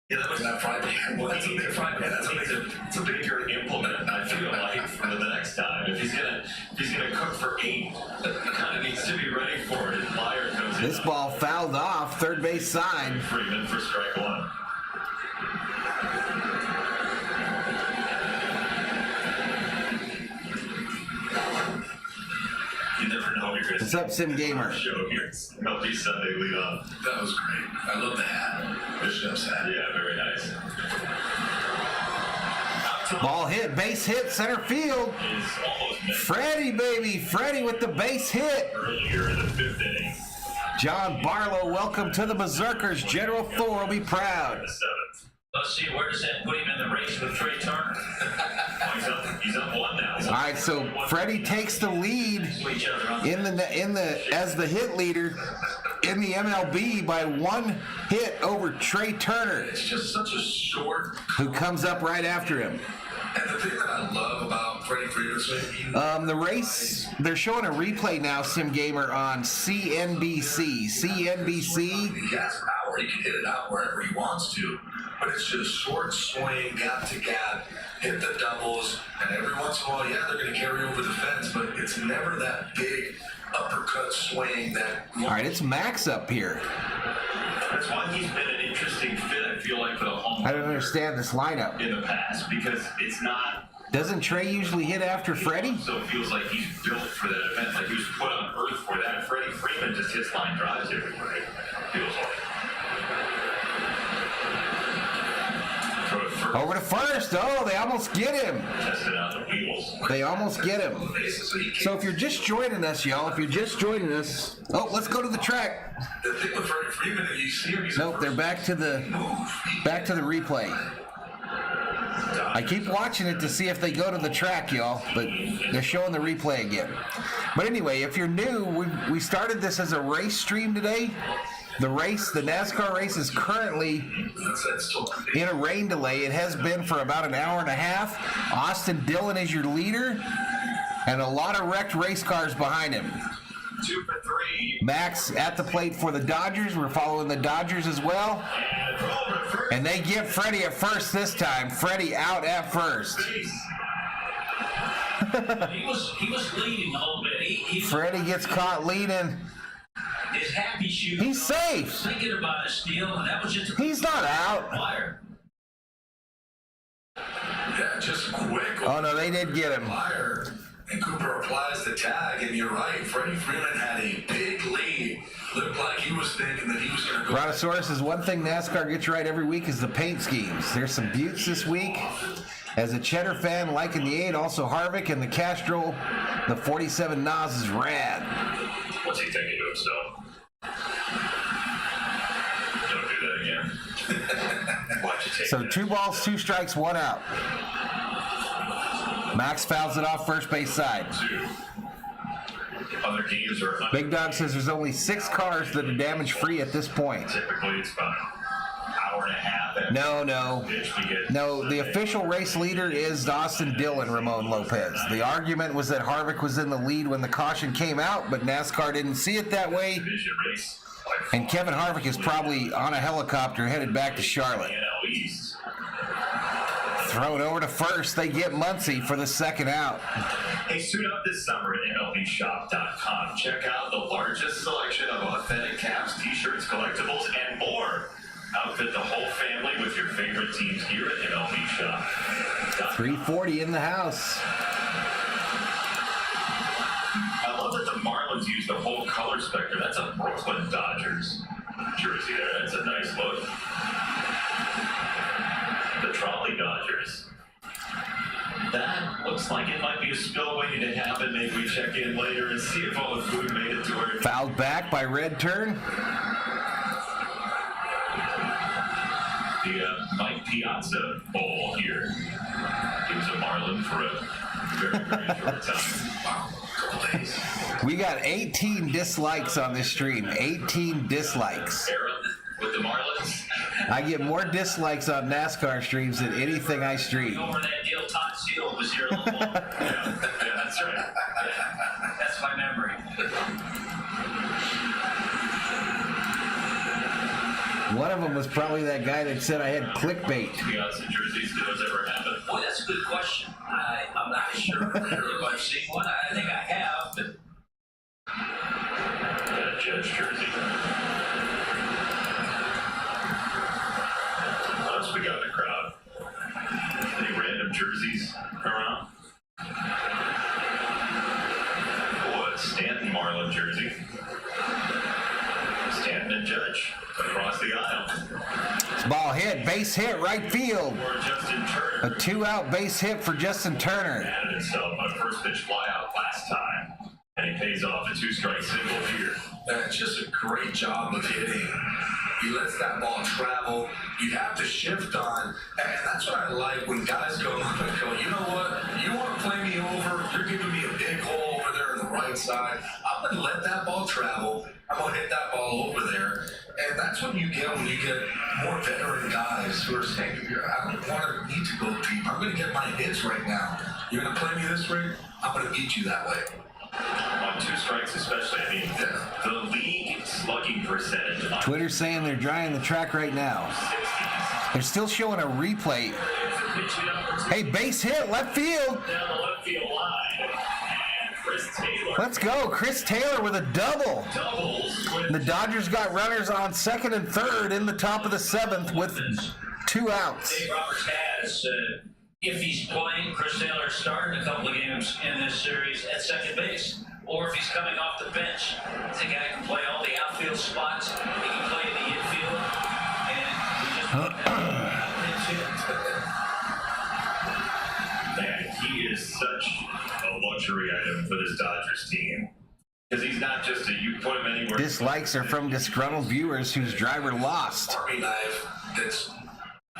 Yeah, that was that Friday. Well, that's a bigger implement, I feel like, for the next time. If he's gonna cook for 8, kind of needs to be ready for it. Meyer comes in. This ball fouled off third base side. Freeman for strike 1. You never know you're going to What's up, Sim Gamer? show here. Healthy Sunday lead off. That was great. I love the hat. The chef's hat. Yeah, very nice. Ball hit, base hit, center field. Freddie, baby. Freddie with the base hit. Earlier in the 5th inning. John Barlow, welcome to the Berserkers. General Thor will be proud. Let's see, where does that put him in the race with Trey Turner? He's up 1 now. All right, so Freddie takes the lead as the hit leader in the MLB by 1 hit over Trey Turner. It's just such a short. Who comes up right after him. And the thing that I love about Freddie Freeman, the race, they're showing a replay now, Sim Gamer, on CNBC. CNBC. He has power. He can hit it out wherever he wants to. But it's just short swing, gap to gap, hit the doubles, and every once in a while, yeah, they're going to carry over the fence, but it's never that big uppercut swing that... All right, it's Max up here. That's why he's been an interesting fit, I feel like, for the home. I don't understand this lineup. In the past, because it's not... Doesn't Trey usually hit after Freddie? So it feels like he's built for that event, like he was put on earth for that. Freddie Freeman just hits line drives everywhere, it feels like. Over to first. Oh, they almost get him. They almost get him. So if you're just joining us, y'all, oh, let's go to the track. The thing with Freddie Freeman, you see him, nope, they're back to the replay. I keep watching it to see if they go to the track, y'all, but they're showing the replay again. But anyway, if you're new, we started this as a race stream today. The NASCAR race is currently in a rain delay. It has been for about an hour and a half. Austin Dillon is your leader, and a lot of wrecked race cars behind him. 2 for 3. Max at the plate for the Dodgers. We're following the Dodgers as well. And they get Freddie at first this time. Freddie out at first. He was leading a little bit. Freddie gets caught leading. His happy shoes. He's safe. Thinking about a steal, and that was just. He's not out. Fire. Yeah, just quick. Oh no, they did get him. Fire. And Cooper applies the tag, and you're right. Freddie Freeman had a big lead. Looked like he was thinking that he was going to go. Brontosaurus says one thing NASCAR gets right every week is the paint schemes. There's some buttes this week. As a Cheddar fan, liking the 8, also Harvick and the Castrol, the 47 Nas is rad. What's he thinking to himself? Don't do that again. So 2 balls, 2 strikes, 1 out. Max fouls it off first base side. Other games are Big Dog says there's only 6 cars that are damage free at this point. Typically it's about an hour and a half. No, the official race leader is Austin Dillon Ramon Lopez. The argument was that Harvick was in the lead when the caution came out, but NASCAR didn't see it that way. And Kevin Harvick is probably on a helicopter headed back to Charlotte. Throw it over to first. They get Muncie for the second out. Hey, suit up this summer at MLBshop.com. Check out the largest selection of authentic caps, t-shirts, collectibles, and more. Outfit the whole family with your favorite teams here at MLB Shop. 340 in the house. I love that the Marlins use the whole color spectrum. That's a Brooklyn Dodgers jersey there. That's a nice look. The Trolley Dodgers. That looks like it might be a spill waiting to happen. Maybe we check in later and see if all the food made it to her. Fouled back by Red Turn. The Mike Piazza Bowl here. He was a Marlin for a very, very short time. Wow, couple days. We got 18 dislikes on this stream. 18 dislikes. With the Marlins. I get more dislikes on NASCAR streams than anything I stream. Over that deal, Todd Seal was here a little while. Yeah, that's right. That's my memory. One of them was probably that guy that said I had clickbait. Piazza jerseys, did those ever happen? Boy, that's a good question. I'm not sure if I've seen one. I think I have, but... Got a Judge jersey. What else we got in the crowd? Any random jerseys around? Oh, a Stanton Marlin jersey. Stanton and Judge across the aisle. Ball hit, base hit, right field. A 2-out base hit for Justin Turner. Added himself on first pitch flyout last time, and he pays off a 2-strike single here. That's just a great job of hitting. He lets that ball travel. You have to shift on, and that's what I like when guys go up and go, you know what? You want to play me over? You're giving me a big hole over there on the right side. I'm going to let that ball travel. I'm going to hit that ball over there. And that's what you get when you get more veteran guys who are saying, I don't want to need to go deep. I'm going to get my hits right now. You're going to play me this way? I'm going to beat you that way. On 2 strikes especially, I mean, the league slugging percentage. Twitter's saying they're drying the track right now. They're still showing a replay. Hey, base hit, left field. Down the left field line. And Chris Taylor. Let's go, Chris Taylor with a double. The Dodgers got runners on second and third in the top of the 7th with 2 outs. Dave Roberts has, if he's playing, Chris Taylor starting a couple of games in this series at second base. Or if he's coming off the bench, the guy can play all the outfield spots. He can play in the infield. And Man, he is such a luxury item for this Dodgers team. Because he's not just you put him anywhere. Dislikes are from disgruntled viewers whose driver lost. Army knife that's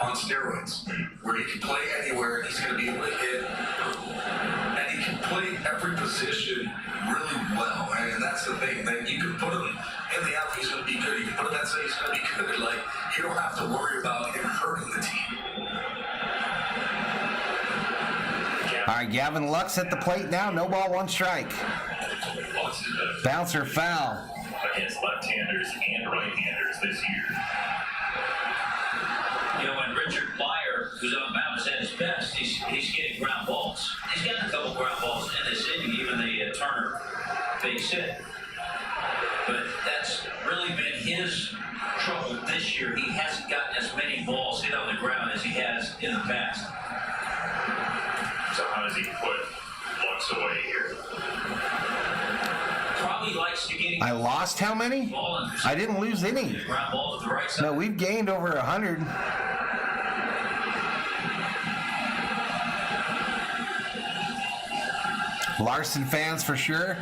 on steroids, where he can play anywhere and he's going to be able to hit. And he can play every position really well. And that's the thing, that you can put him in the outfield, he's going to be good. You can put him that side, he's going to be good. Like, you don't have to worry about him hurting the team. All right, Gavin Lux at the plate now. No ball, 1 strike. Bouncer foul. Against left-handers and right-handers this year. you know, when Richard Meyer, who's on mound, is at his best, he's getting ground balls. He's gotten a couple ground balls in this inning, even the Turner base hit. But that's really been his trouble this year. He hasn't gotten as many balls hit on the ground as he has in the past. So how does he put Lux away here? Probably likes to get. I lost how many? I didn't lose any. Ground ball to the right side. No, we've gained over 100. Larson fans for sure.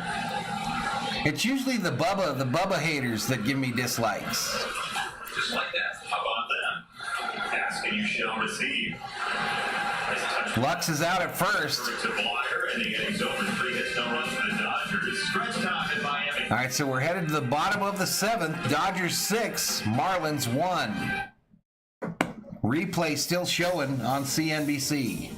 It's usually the Bubba haters that give me dislikes. Just like that. How about that? Ask and you shall receive. Lux is out at first. To Blocker, and the inning's over. 3 hits, no runs for the Dodgers. Stretch time in Miami. All right, so we're headed to the bottom of the 7th. Dodgers 6, Marlins 1. Replay still showing on CNBC.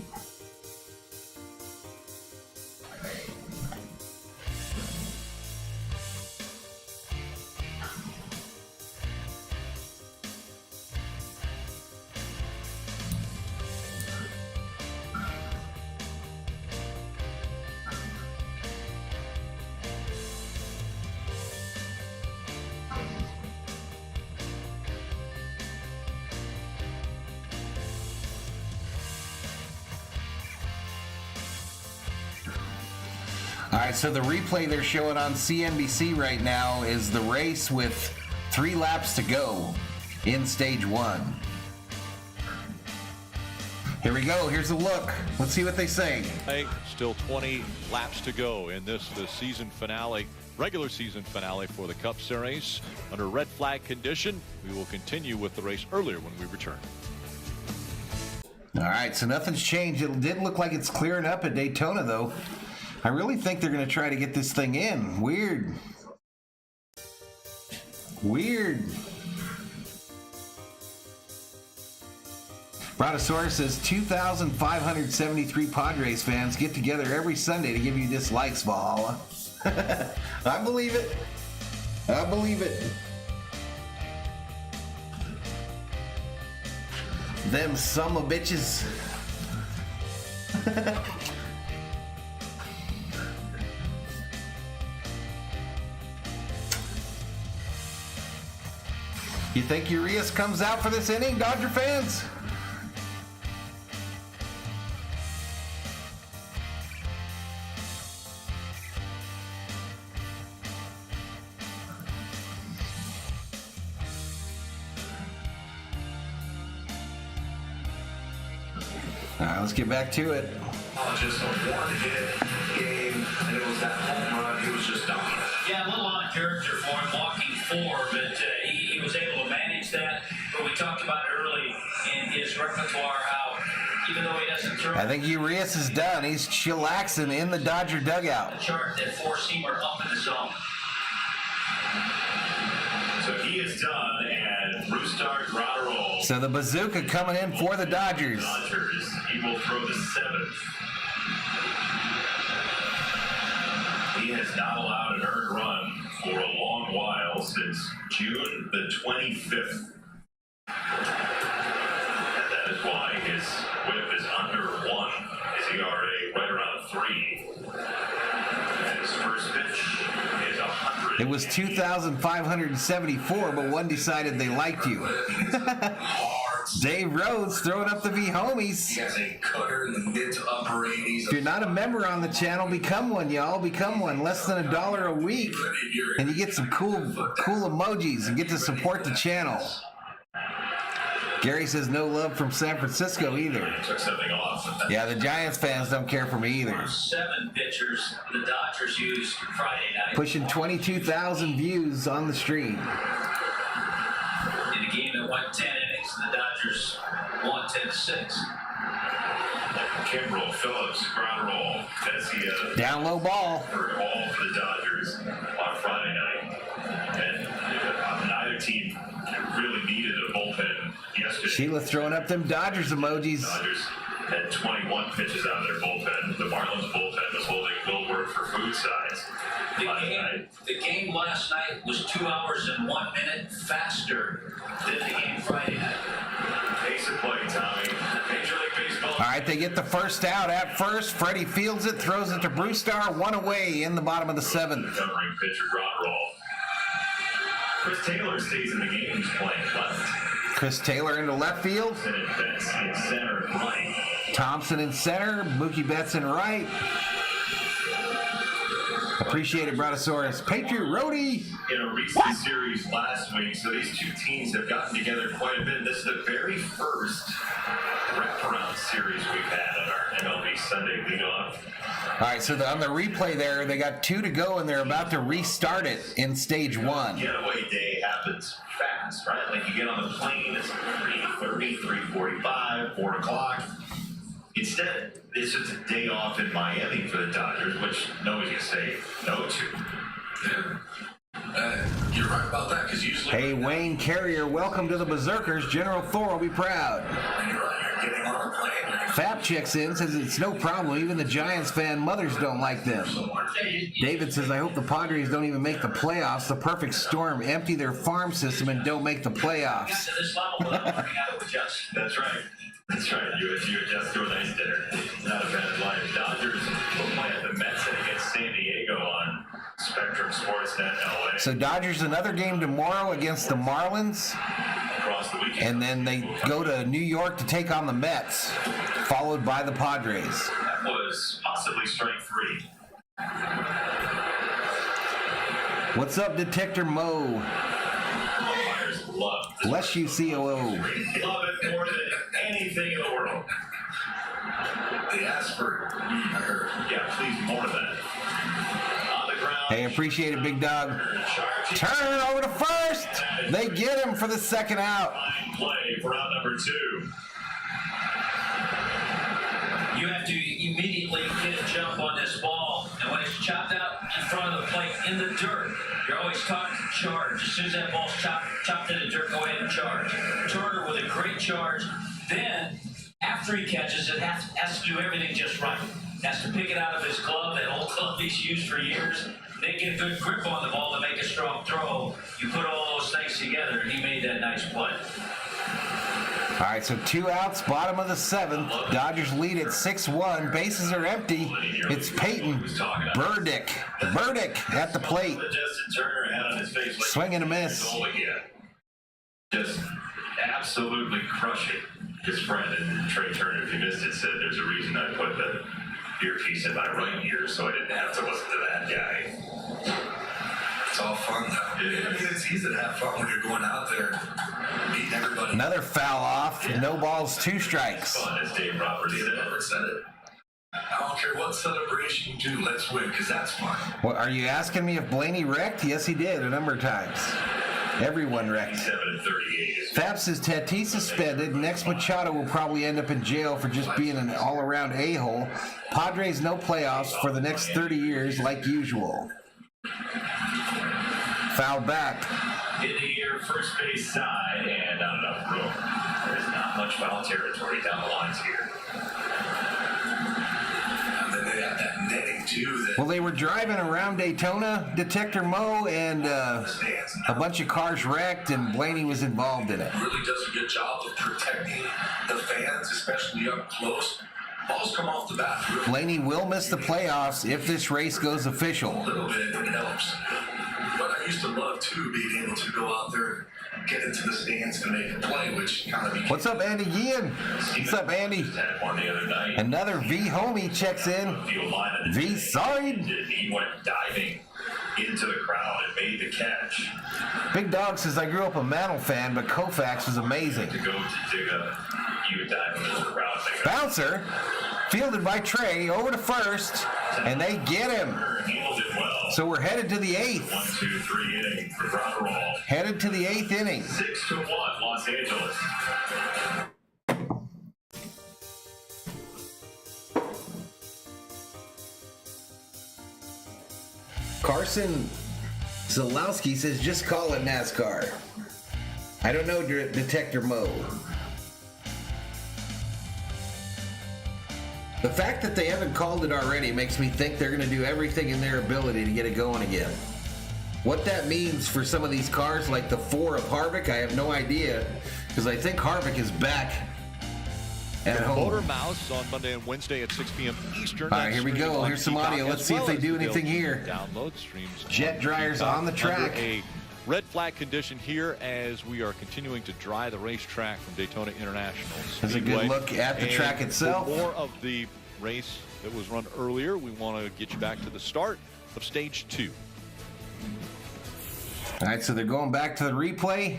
All right, so the replay they're showing on CNBC right now is the race with 3 laps to go in stage 1. Here we go. Here's a look. Let's see what they say. Hey, still 20 laps to go in the season finale, regular season finale for the Cup Series. Under red flag condition, we will continue with the race earlier when we return. All right, so nothing's changed. It did look like it's clearing up at Daytona, though. I really think they're going to try to get this thing in. Weird. Brontosaurus says 2,573 Padres fans get together every Sunday to give you dislikes, Valhalla. I believe it. I believe it. Them summer bitches. You think Urias comes out for this inning, Dodger fans? All right, let's get back to it. Just a one-hit game, and it was that home run. He was just dominant. Yeah, a little out of character for him, walking 4, but he was able to manage that. But we talked about early in his repertoire how even though he doesn't throw. I think Urias is done. He's chillaxing in the Dodger dugout. The chart that 4-seamer up in the zone. So he is done, and Brusdar Graterol. So the bazooka coming in for the Dodgers. He will throw the 7th. He has not allowed an earned run for a long while, since June the 25th. And that is why his whip is under 1, his ERA right around 3. And his first pitch is 100. It was 2,574, but one decided they liked you. Dave Rhodes throwing up the V homies. He has a cutter in the mid to upper 80s. If you're not a member on the channel, become one, y'all. Become one. Less than $1 a week, and you get some cool emojis and get to support the channel. Gary says no love from San Francisco either. Took something off. Yeah, the Giants fans don't care for me either. 7 pitchers the Dodgers used Friday night. Pushing 22,000 views on the stream. In a game that went 10 innings, the Dodgers won 10-6. Kimbrel, Phillips, Graterol, Vesia. Down low ball. For all for the Dodgers on Friday night. And neither team really needed a bullpen yesterday. Sheila throwing up them Dodgers emojis. Dodgers had 21 pitches out of their bullpen. The Marlins bullpen was holding Wilbur for food size. The game last night was 2 hours and 1 minute faster than the game Friday night. Pace of play, Tommy. Major League Baseball. All right, they get the first out at first. Freddie fields it, throws it to Brusdar. 1 away in the bottom of the 7th. Covering pitcher Graterol. Chris Taylor stays in the game. He's playing left. Chris Taylor into left field. Betts in center and right. Thompson in center. Mookie Betts in right. Appreciate it, Brontosaurus. Patriot Roadie. In a recent series last week, so these two teams have gotten together quite a bit. This is the very first wraparound series we've had on our MLB Sunday leadoff. All right, so on the replay there, they got 2 to go, and they're about to restart it in stage 1. Getaway day happens fast, right? Like you get on the plane, it's 3:30, 3:45, 4 o'clock. Instead, it's just a day off in Miami for the Dodgers, which nobody's going to say no to. Yeah. You're right about that, because usually... Hey, Wayne Carrier, welcome to the Berserkers. General Thor will be proud. You're right, you're getting on a plane. Fap checks in, says it's no problem. Even the Giants fan mothers don't like them. David says, I hope the Padres don't even make the playoffs. The perfect storm. Empty their farm system and don't make the playoffs. That's right. That's right. You adjust to a nice dinner. Not a bad line. Dodgers will play at the Mets against San Diego on Spectrum Sportsnet LA. So Dodgers another game tomorrow against the Marlins. Across the weekend. And then they go to New York to take on the Mets, followed by the Padres. That was possibly strike 3. What's up, Detector Mo? Love Bless you, COO. Love it more than anything in the world. The aspirin. I heard. Yeah, please, more of that. On the ground. Hey, appreciate it, big dog. Turn over to first. They get him for the second out. Fine play for out number 2. You have to immediately get a jump on this ball, and when it's chopped out in front of the plate in the dirt, you're always taught to charge. As soon as that ball's chopped in the dirt, go ahead and charge. Turner with a great charge. Then, after he catches it, has to do everything just right. Has to pick it out of his glove, that old glove he's used for years. Then get a good grip on the ball to make a strong throw. You put all those things together, and he made that nice play. All right, so 2 outs, bottom of the 7th. Dodgers lead at 6-1. Bases are empty. It's Peyton Burdick. Burdick at the plate. Swing and a miss. Just absolutely crushing his friend. And Trey Turner, if you missed it, said there's a reason I put the earpiece in my right ear so I didn't have to listen to that guy. It's all fun, though. I mean, it's easy to have fun when you're going out there beating everybody. Another foul off. No balls, 2 strikes. Fun, as Dave Roberts said it. I don't care what celebration you do, let's win, because that's fun. Well, are you asking me if Blaney wrecked? Yes, he did a number of times. Everyone wrecked. Fab says Tatis suspended. Next Machado will probably end up in jail for just being an all-around a-hole. Padres no playoffs for the next 30 years like usual. Foul back. In the air, first base side, and not enough room. There's not much foul territory down the lines here. And then they have that netting, too. Well, they were driving around Daytona, Detector Mo, and a bunch of cars wrecked, and Blaney was involved in it. Really does a good job of protecting the fans, especially up close. Balls come off the bat. Really. Blaney will miss the playoffs if this race goes official. A little bit, it helps. But I used to love, too, being able to go out there, get into the stands and make a play, which kind of became... What's up, Andy Guillen? What's up, Andy? Another V homie checks in. V side. He went diving into the crowd and made the catch. Big Dog says, I grew up a Mantle fan, but Koufax was amazing. To go to dig a, you would dive into the crowd. Bouncer, fielded by Trey, over to first, and they get him. So we're headed to the 8th. 1-2-3 inning for Rotterall. Headed to the 8th inning. 6-1, Los Angeles. Carson Zalowski says, just call it NASCAR. I don't know, Detector Mo. The fact that they haven't called it already makes me think they're going to do everything in their ability to get it going again. What that means for some of these cars, like the 4 of Harvick, I have no idea, because I think Harvick is back at home. Motor Mouse on Monday and Wednesday at 6 p.m. Eastern. All right, here we go. Here's some audio. Let's see if they do anything here. Download streams. Jet dryers on the track. A red flag condition here as we are continuing to dry the racetrack from Daytona International Speedway. There's a good look at the track itself. For more of the race that was run earlier, we want to get you back to the start of stage 2. All right, so they're going back to the replay.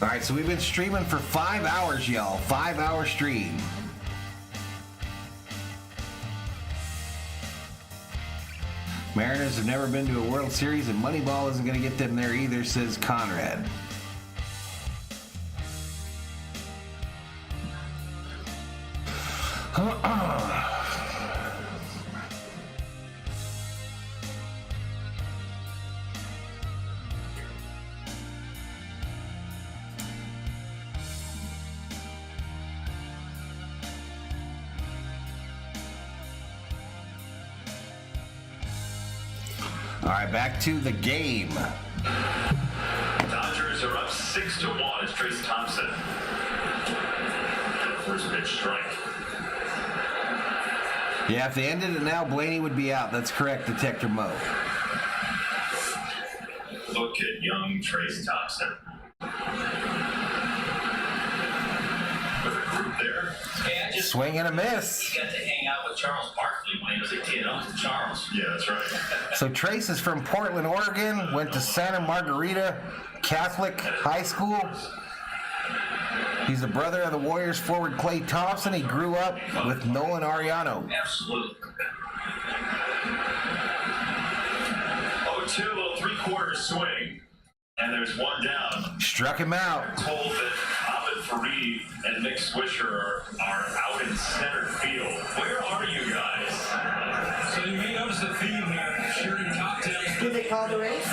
All right, so we've been streaming for 5 hours, y'all. 5-hour stream. Mariners have never been to a World Series, and Moneyball isn't going to get them there either, says Conrad. All right, back to the game. Dodgers are up 6-1 as Trace Thompson. First pitch strike. Yeah, if they ended it now, Blaney would be out. That's correct, Detector Mo. Look at young Trace Thompson. With a group there. Hey, Swing and a miss. He got to hang out with Charles Barkley when he was a kid. Uncle Charles. Yeah, that's right. So Trace is from Portland, Oregon, went to Santa Margarita Catholic High School. He's the brother of the Warriors forward Klay Thompson. He grew up with Nolan Ariano. Absolutely. 0-2, little three-quarter swing. And there's one down. Struck him out. Told that Abed Fareed and Nick Swisher are out in center field. Where are you guys? So you may notice a theme here. Sharing cocktails. Did they call the race?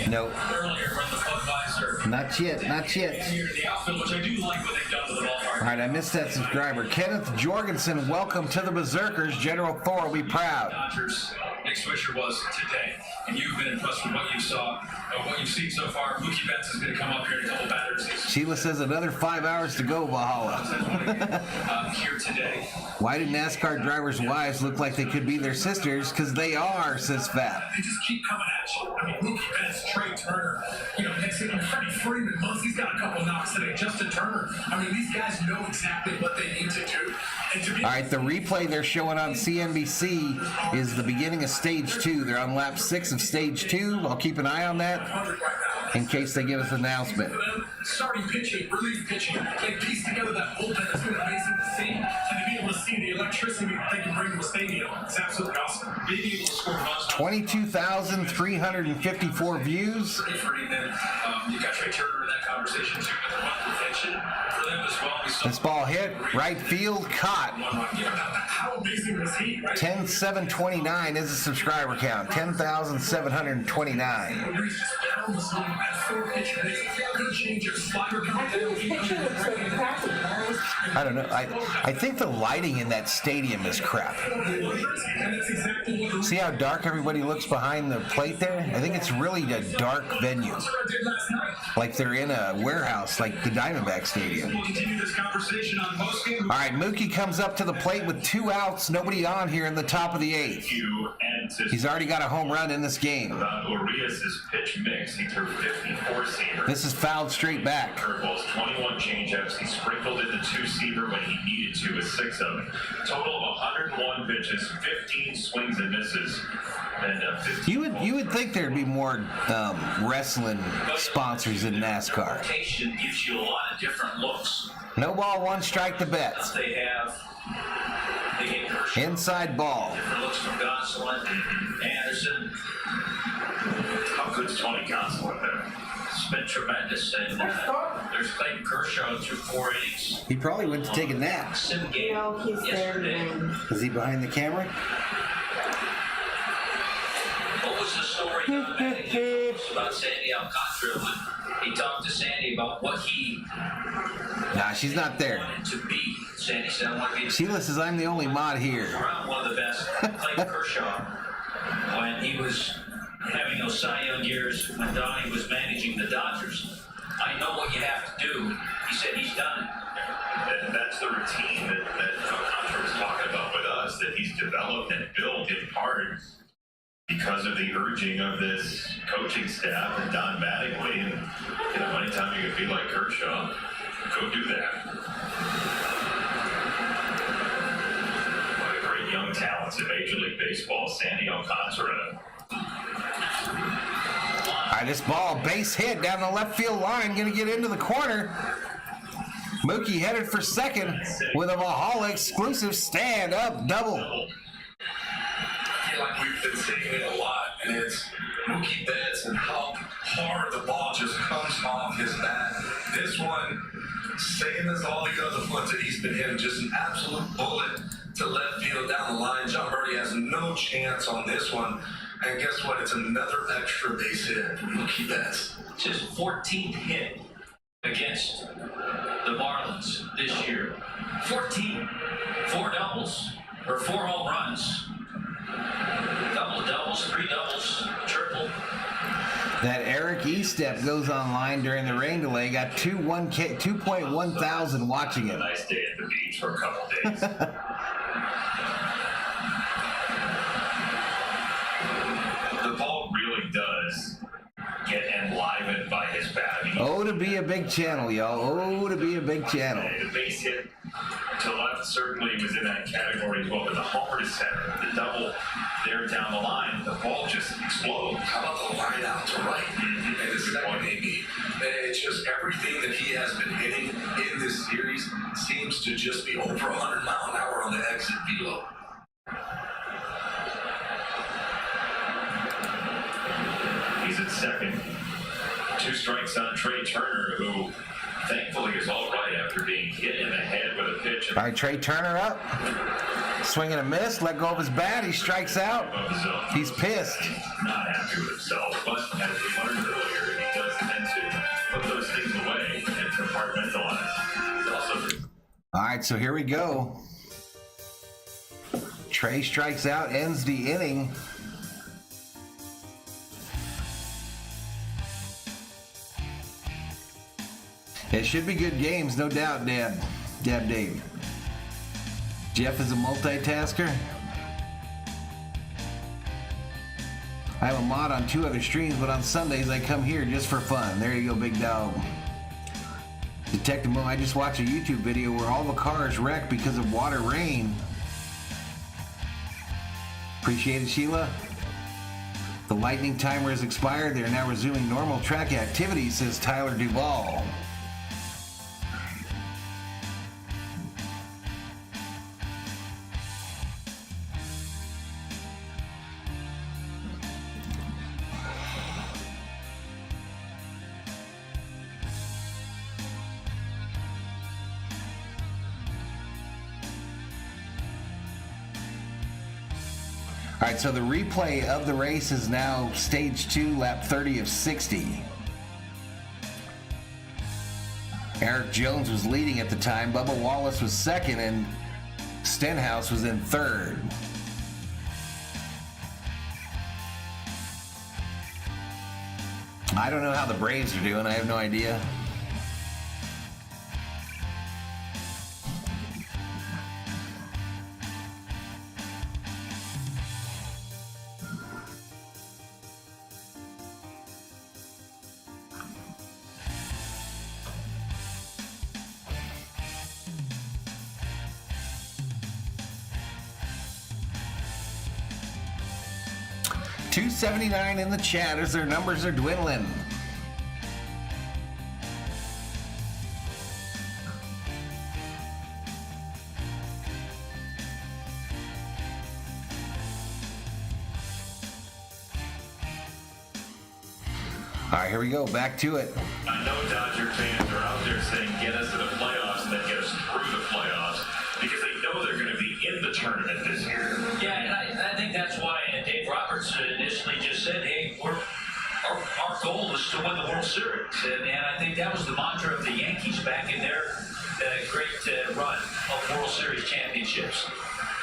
Nope. Earlier from the Budweiser. Not yet, not yet. Here in the outfield, which I do like what they've done to the ballpark. All right, I missed that subscriber. Kenneth Jorgensen, welcome to the Berserkers. General Thor will be proud. Dodgers, Nick Swisher was today, and you've been impressed with what you saw, what you've seen so far. Mookie Betts is going to come up here in a couple batters. Sheila says another 5 hours to go, Valhalla. Here today. Why do NASCAR drivers' wives look like they could be their sisters? Because they are, says Fat. They just keep coming at you. I mean, Mookie Betts, Trey Turner, next thing, Freddie Freeman, Muncie's got a couple knocks today. Justin Turner. I mean, these guys know exactly what they need to do. And to be All right, the replay they're showing on CNBC is the beginning of Stage 2. They're on lap 6 of Stage 2. I'll keep an eye on that in case they give us an announcement. Starting pitching, relief pitching, they piece together that bullpen. It's been amazing to see. And to be able to see the electricity they can bring to a stadium, it's absolutely awesome. Being able to score runs. 22,354 views. You got Trey Turner in that conversation too, but the one protection for them as well. This ball hit, right field, caught. How amazing was he, right? 10,729 is the subscriber count. 10,729. I don't know. I think the lighting in that stadium is crap. See how dark everybody looks behind the plate there? I think it's really a dark venue. Like they're in a warehouse, like the Diamondback Stadium. All right, Mookie comes up to the plate with 2 outs, nobody on here in the top of the 8th. He's already got a home run in this game. About Urias's pitch mix, he threw 54-seamer. This is fouled straight back. Curveballs, 21 changeups. He sprinkled in the 2-seamer when he needed to, with 6 of them. Total of 101 pitches, 15 swings and misses. And 15 you would think there'd be more wrestling sponsors in NASCAR. Rotation gives you a lot of different looks. No ball, 1 strike to Betts. They have Inside ball. different looks from Gosselin, Anderson. How good's Tony Gonsolin there? It's been tremendous. And there's Clayton Kershaw through 4 innings. He probably went to take a nap. Sim game yesterday. Is he behind the camera? What was the story about Sandy Alcantara when he talked to Sandy about what he Nah, she's not there. wanted to be? Sandy said, I want to be Sheila says I'm the only mod here. around one of the best. Clayton Kershaw, when he was having those Cy Young years when Donnie was managing the Dodgers. I know what you have to do. He said he's done it. And that's the routine that Alcantara was talking about with us, that he's developed and built in part because of the urging of this coaching staff and Don Mattingly. And anytime you can be like Kershaw, go do that. One of the great young talents in Major League Baseball, Sandy Alcantara. right, this ball, base hit down the left field line, going to get into the corner. Mookie headed for second with a Valhalla exclusive stand-up double. I feel like we've been seeing it a lot, and it's Mookie Betts and how hard the ball just comes off his bat. This one, same as all the other ones that he's been hitting, just an absolute bullet to left field down the line. John Birdie has no chance on this one. And guess what? It's another extra base hit for Mookie Betts. Just 14th hit against the Marlins this year. 14. 4 doubles, or 4 home runs. Doubles, 3 doubles, triple. That Eric E-step goes online during the rain delay. Got 2.1 thousand watching it. Nice day at the beach for a couple days. The ball really does get enlivened by his bat. Oh, to be a big channel, y'all. Oh, to be a big channel. The base hit to left certainly was in that category as well, but the homer to center, the double there down the line, the ball just explodes. How about the line out to right? And the second maybe. It's just everything that he has been hitting in this series seems to just be over 100 mile an hour on the exit velo. He's at second. 2 strikes on Trey Turner, who thankfully is all right after being hit in the head with a pitch. All right, Trey Turner up. Swing and a miss. Let go of his bat. He strikes out. He's pissed. Not happy with himself, but as we learned earlier, he does tend to put those things away and compartmentalize. He's also... All right, so here we go. Trey strikes out, ends the inning. It should be good games, no doubt, Dab Dave. Jeff is a multitasker. I have a mod on 2 other streams, but on Sundays I come here just for fun. There you go, big dog. Detective Mo, I just watched a YouTube video where all the cars wrecked because of water rain. Appreciate it, Sheila. The lightning timer has expired. They are now resuming normal track activity, says Tyler Duvall. All right, so the replay of the race is now stage 2, lap 30 of 60. Eric Jones was leading at the time. Bubba Wallace was second, and Stenhouse was in third. I don't know how the Braves are doing. I have no idea. $279 in the chat as their numbers are dwindling. All right, here we go. Back to it. I know Dodger fans are out there saying, get us to the playoffs and then get us through the playoffs because they know they're going to be in the tournament this year. Yeah, and I think that's why Dave Roberts initially just said, hey, our goal was to win the World Series. And I think that was the mantra of the Yankees back in their great run of World Series championships.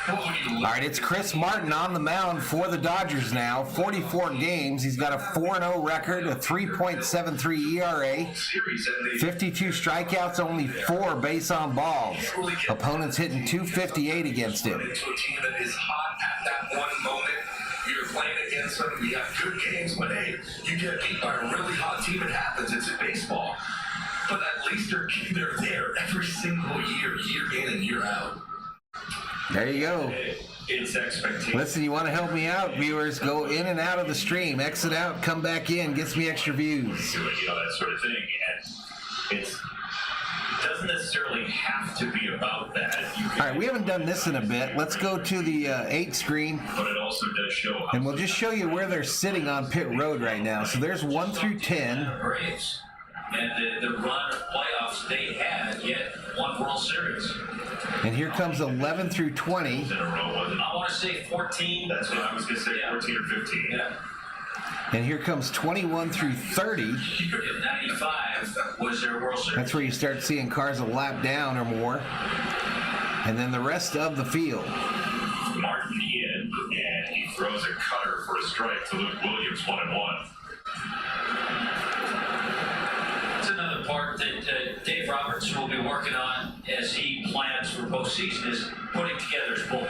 All right, it's Chris Martin on the mound for the Dodgers now. 44 games. He's got a 4-0 record, a 3.73 ERA, 52 strikeouts, only 4 base on balls. Opponents hitting .258 against him. To a team that is hot at that one moment. You're playing against them. You have good games, but hey, you get beat by a really hot team. It happens. It's in baseball. But at least they're there every single year, year in and year out. There you go. It's expectation. Listen, you want to help me out, viewers? Go in and out of the stream. Exit out, come back in. Gets me extra views. You know, that sort of thing. And it doesn't necessarily have to be about that. All right, we haven't done this in a bit. Let's go to the 8 screen. But it also does show. And we'll just show you where they're sitting on pit road right now. So there's 1 through 10. Braves. And the run of playoffs they had, yet won World Series. And here comes 11 through 20. I want to say 14. That's what I was going to say, 14 or 15. Yeah. And here comes 21 through 30. 95 was their World Series. That's where you start seeing cars a lap down or more. And then the rest of the field. Martin in, and he throws a cutter for a strike to Luke Williams, 1-1. That's another part that Dave Roberts will be working on as he plans for postseason is putting together his bullpen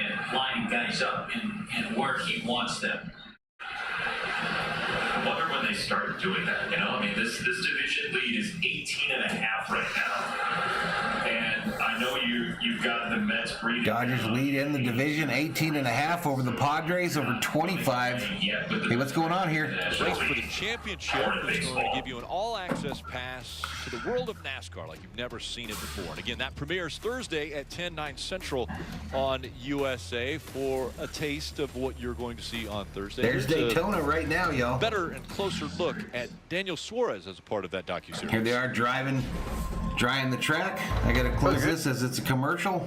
and lining guys up in where he wants them. I wonder when they start doing that. You know, I mean, this division lead is 18.5 right now. And I know you've got the Mets breeding. Dodgers lead in the division, 18.5 over the Padres, over 25. Hey, what's going on here? Race for the championship is going to give you an all-access pass to the world of NASCAR like you've never seen it before. And again, that premieres Thursday at 10/9 Central on USA for a taste of what you're going to see on Thursday. There's Daytona right now, y'all. Better and closer look at Daniel Suarez as a part of that docuseries. Here they are drying the track. I gotta close this as it's a commercial.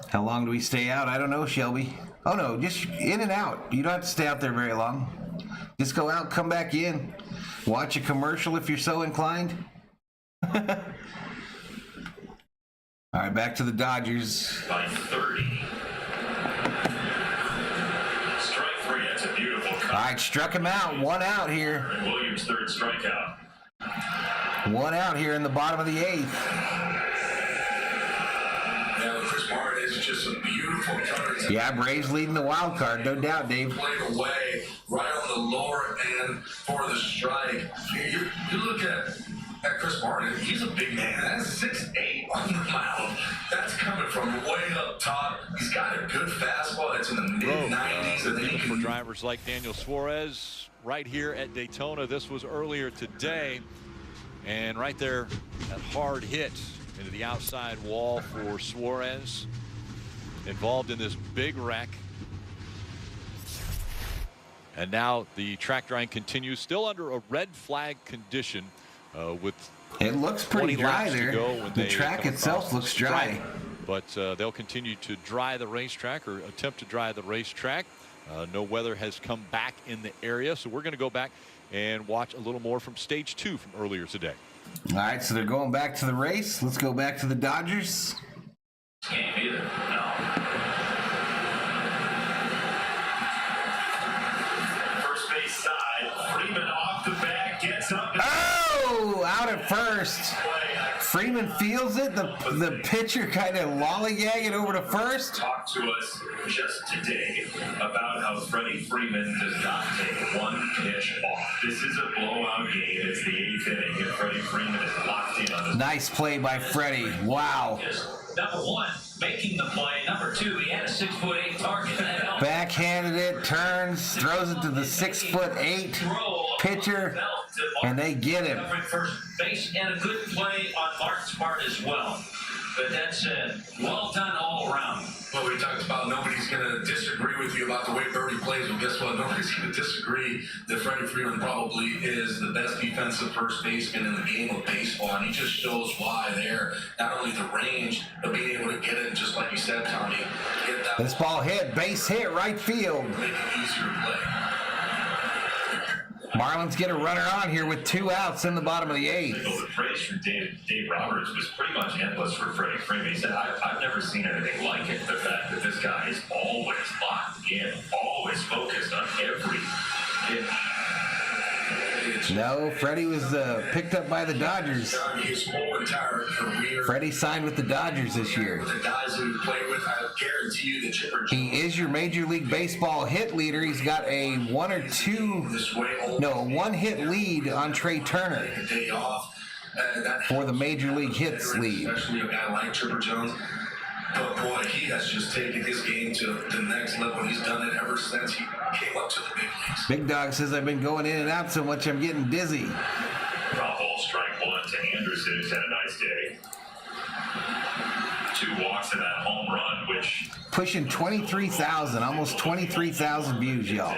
How long do we stay out? I don't know, Shelby. Oh no, just in and out. You don't have to stay out there very long. Just go out, come back in. Watch a commercial if you're so inclined. All right, back to the Dodgers. By 30. Strike 3, that's a beautiful cut. All right, struck him out. 1 out here. And Williams' third strikeout. 1 out here in the bottom of the 8th. Now, Chris Martin is just a beautiful cutter. Yeah, Braves leading the wild card, no doubt, Dave. Played away right on the lower end for the strike. You look at Chris Martin, he's a big man. That's 6'8" on the mound. That's coming from way up top. He's got a good fastball. It's in the mid-90s. And then for drivers like Daniel Suarez right here at Daytona. This was earlier today. And right there, that hard hit into the outside wall for Suarez. Involved in this big wreck. And now the track drying continues, still under a red flag condition. With it looks pretty dry there. The track itself looks dry. But they'll continue to dry the racetrack or attempt to dry the racetrack. No weather has come back in the area, so we're going to go back and watch a little more from stage 2 from earlier today. All right, so they're going back to the race. Let's go back to the Dodgers. Can't either. No. First base side, Freeman off the bat, gets up. Oh, out at first. Freeman feels it. The pitcher kind of lollygagging over to first. Talk to us just today about how Freddie Freeman does not take one pitch off. This is a blowout game. It's the 8th inning, and Freddie Freeman is locked in on this. Nice play by Freddie. Wow. Number 1, making the play. Number 2, he had a 6'8" target. Backhanded it, turns, throws it to the 6'8" pitcher, and they get him. First base and a good play on Martin's part as well. But that's well done all around. Well, we talked about nobody's going to disagree with you about the way Birdie plays. Well, guess what? Nobody's going to disagree that Freddie Freeman probably is the best defensive first baseman in the game of baseball. And he just shows why there. Not only the range, but being able to get it, just like you said, Tommy. Get that this ball hit, base hit, right field. Make it easier to play. Marlins get a runner on here with 2 outs in the bottom of the 8th. The praise from Dave Roberts was pretty much endless for Freddie Freeman. He said, I've never seen anything like it. The fact that this guy is always locked in, always focused on every pitch. No, Freddie was picked up by the Dodgers. His whole entire career. Freddie signed with the Dodgers this year. The guys who he played with, I guarantee you that Chipper. He is your Major League Baseball hit leader. He's got a 1 hit lead on Trey Turner. A day off. for the Major League Hits lead. Especially a guy like Chipper Jones. But boy, he has just taken his game to the next level. He's done it ever since he came up to the big leagues. Big Dog says, I've been going in and out so much I'm getting dizzy. Drop ball, strike one to Anderson, who's had a nice day. 2 walks and that home run, which... Pushing 23,000, almost 23,000 views, y'all.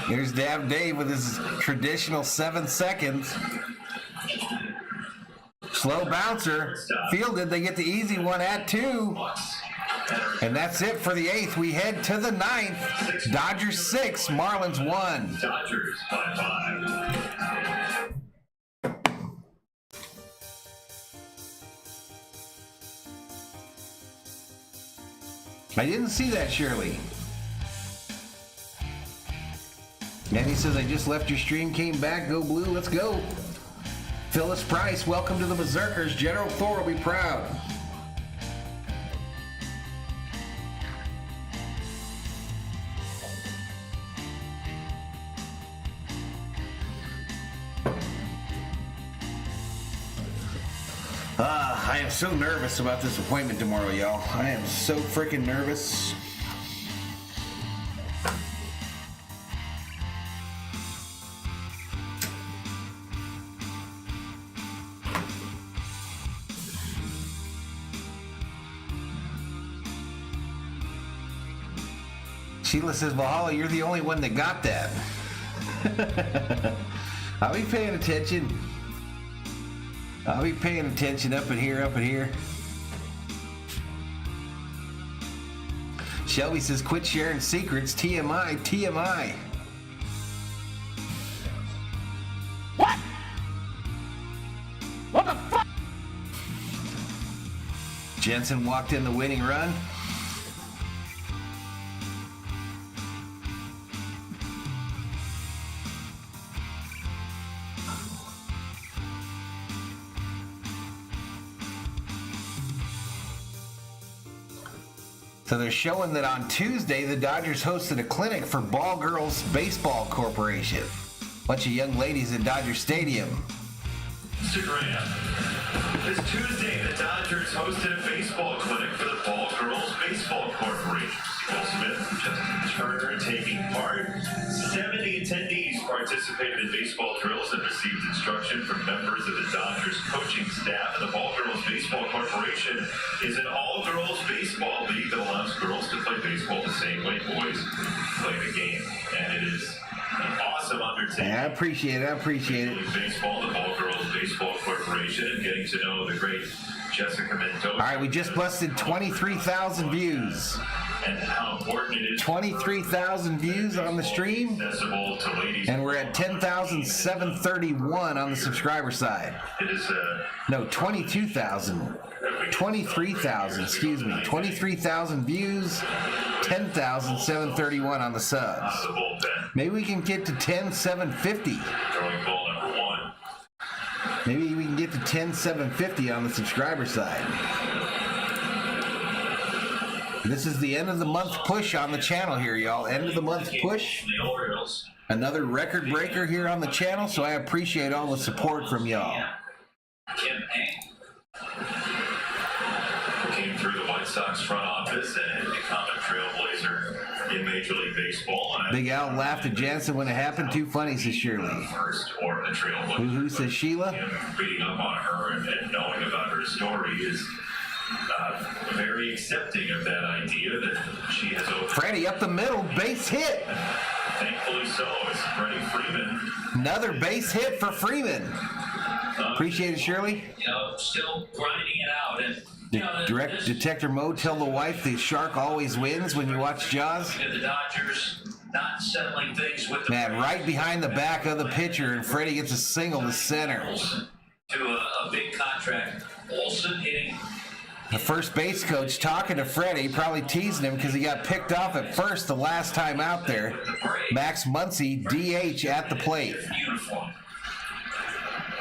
Here's Dab Dave with his traditional 7 seconds. Slow bouncer. Fielded. They get the easy one at 2. And that's it for the 8th. We head to the 9th. Dodgers 6, Marlins 1. Dodgers by 5. I didn't see that, Shirley. Nanny says, I just left your stream, came back, go blue, let's go. Phyllis Price, welcome to the Berserkers. General Thor will be proud. I am so nervous about this appointment tomorrow, y'all. I am so freaking nervous. Sheila says, Valhalla, you're the only one that got that. I'll be paying attention. I'll be paying attention up in here, up in here. Shelby says, quit sharing secrets. TMI, TMI. What? What the fuck? Jensen walked in the winning run. So they're showing that on Tuesday, the Dodgers hosted a clinic for Ball Girls Baseball Corporation. Bunch of young ladies at Dodger Stadium. Instagram. This Tuesday, the Dodgers hosted a baseball clinic for the Ball Girls Baseball Corporation. Will Smith and Justin Turner taking part. 70 attendees participated in baseball drills and received instruction from members of the Dodgers coaching staff. And the Ball Girls Baseball Corporation is an all-girls baseball league that allows girls to play baseball the same way boys play the game. And it is an awesome undertaking. Yeah, I appreciate it. I appreciate it. Baseball, the Ball Girls Baseball Corporation, and getting to know the great Jessica Mendoza. All right, we just busted 23,000 views. And how important it is. 23,000 views on the stream. And we're at 10,731 on the subscriber side. It is no, 22,000. 23,000, excuse me. 23,000 views, 10,731 on the subs. Maybe we can get to 10,750. Throwing ball number 1. Maybe we can get to 10,750 on the subscriber side. This is the end of the month push on the channel here, y'all. End of the month push. Another record breaker here on the channel, so I appreciate all the support from y'all. Came through the White Sox front office and become a trailblazer in Major League Baseball. And Big Al laughed at Jansen when it happened. Too funny, says Shirley. First or a trailblazer. Who says Sheila? Reading up on her and knowing about her story is very accepting of that idea that she has opened. Freddie up the middle, base hit. Thankfully so, it's Freddie Freeman. Another base hit for Freeman. Appreciate it, Shirley. You know, still grinding it out. And Direct detector mode, tell the wife the shark always wins when you watch Jaws. The Dodgers not settling things with the Man, right behind the back of the pitcher, and Freddie gets a single to center. To a big contract. Olsen hitting. The first base coach talking to Freddie, probably teasing him because he got picked off at first the last time out there. Max Muncy, DH at the plate.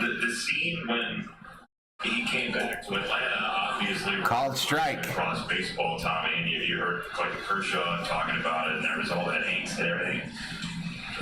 The scene when He came back to Atlanta, obviously. Called strike. Across baseball, Tommy, and you heard like Kershaw talking about it, and there was all that angst and everything.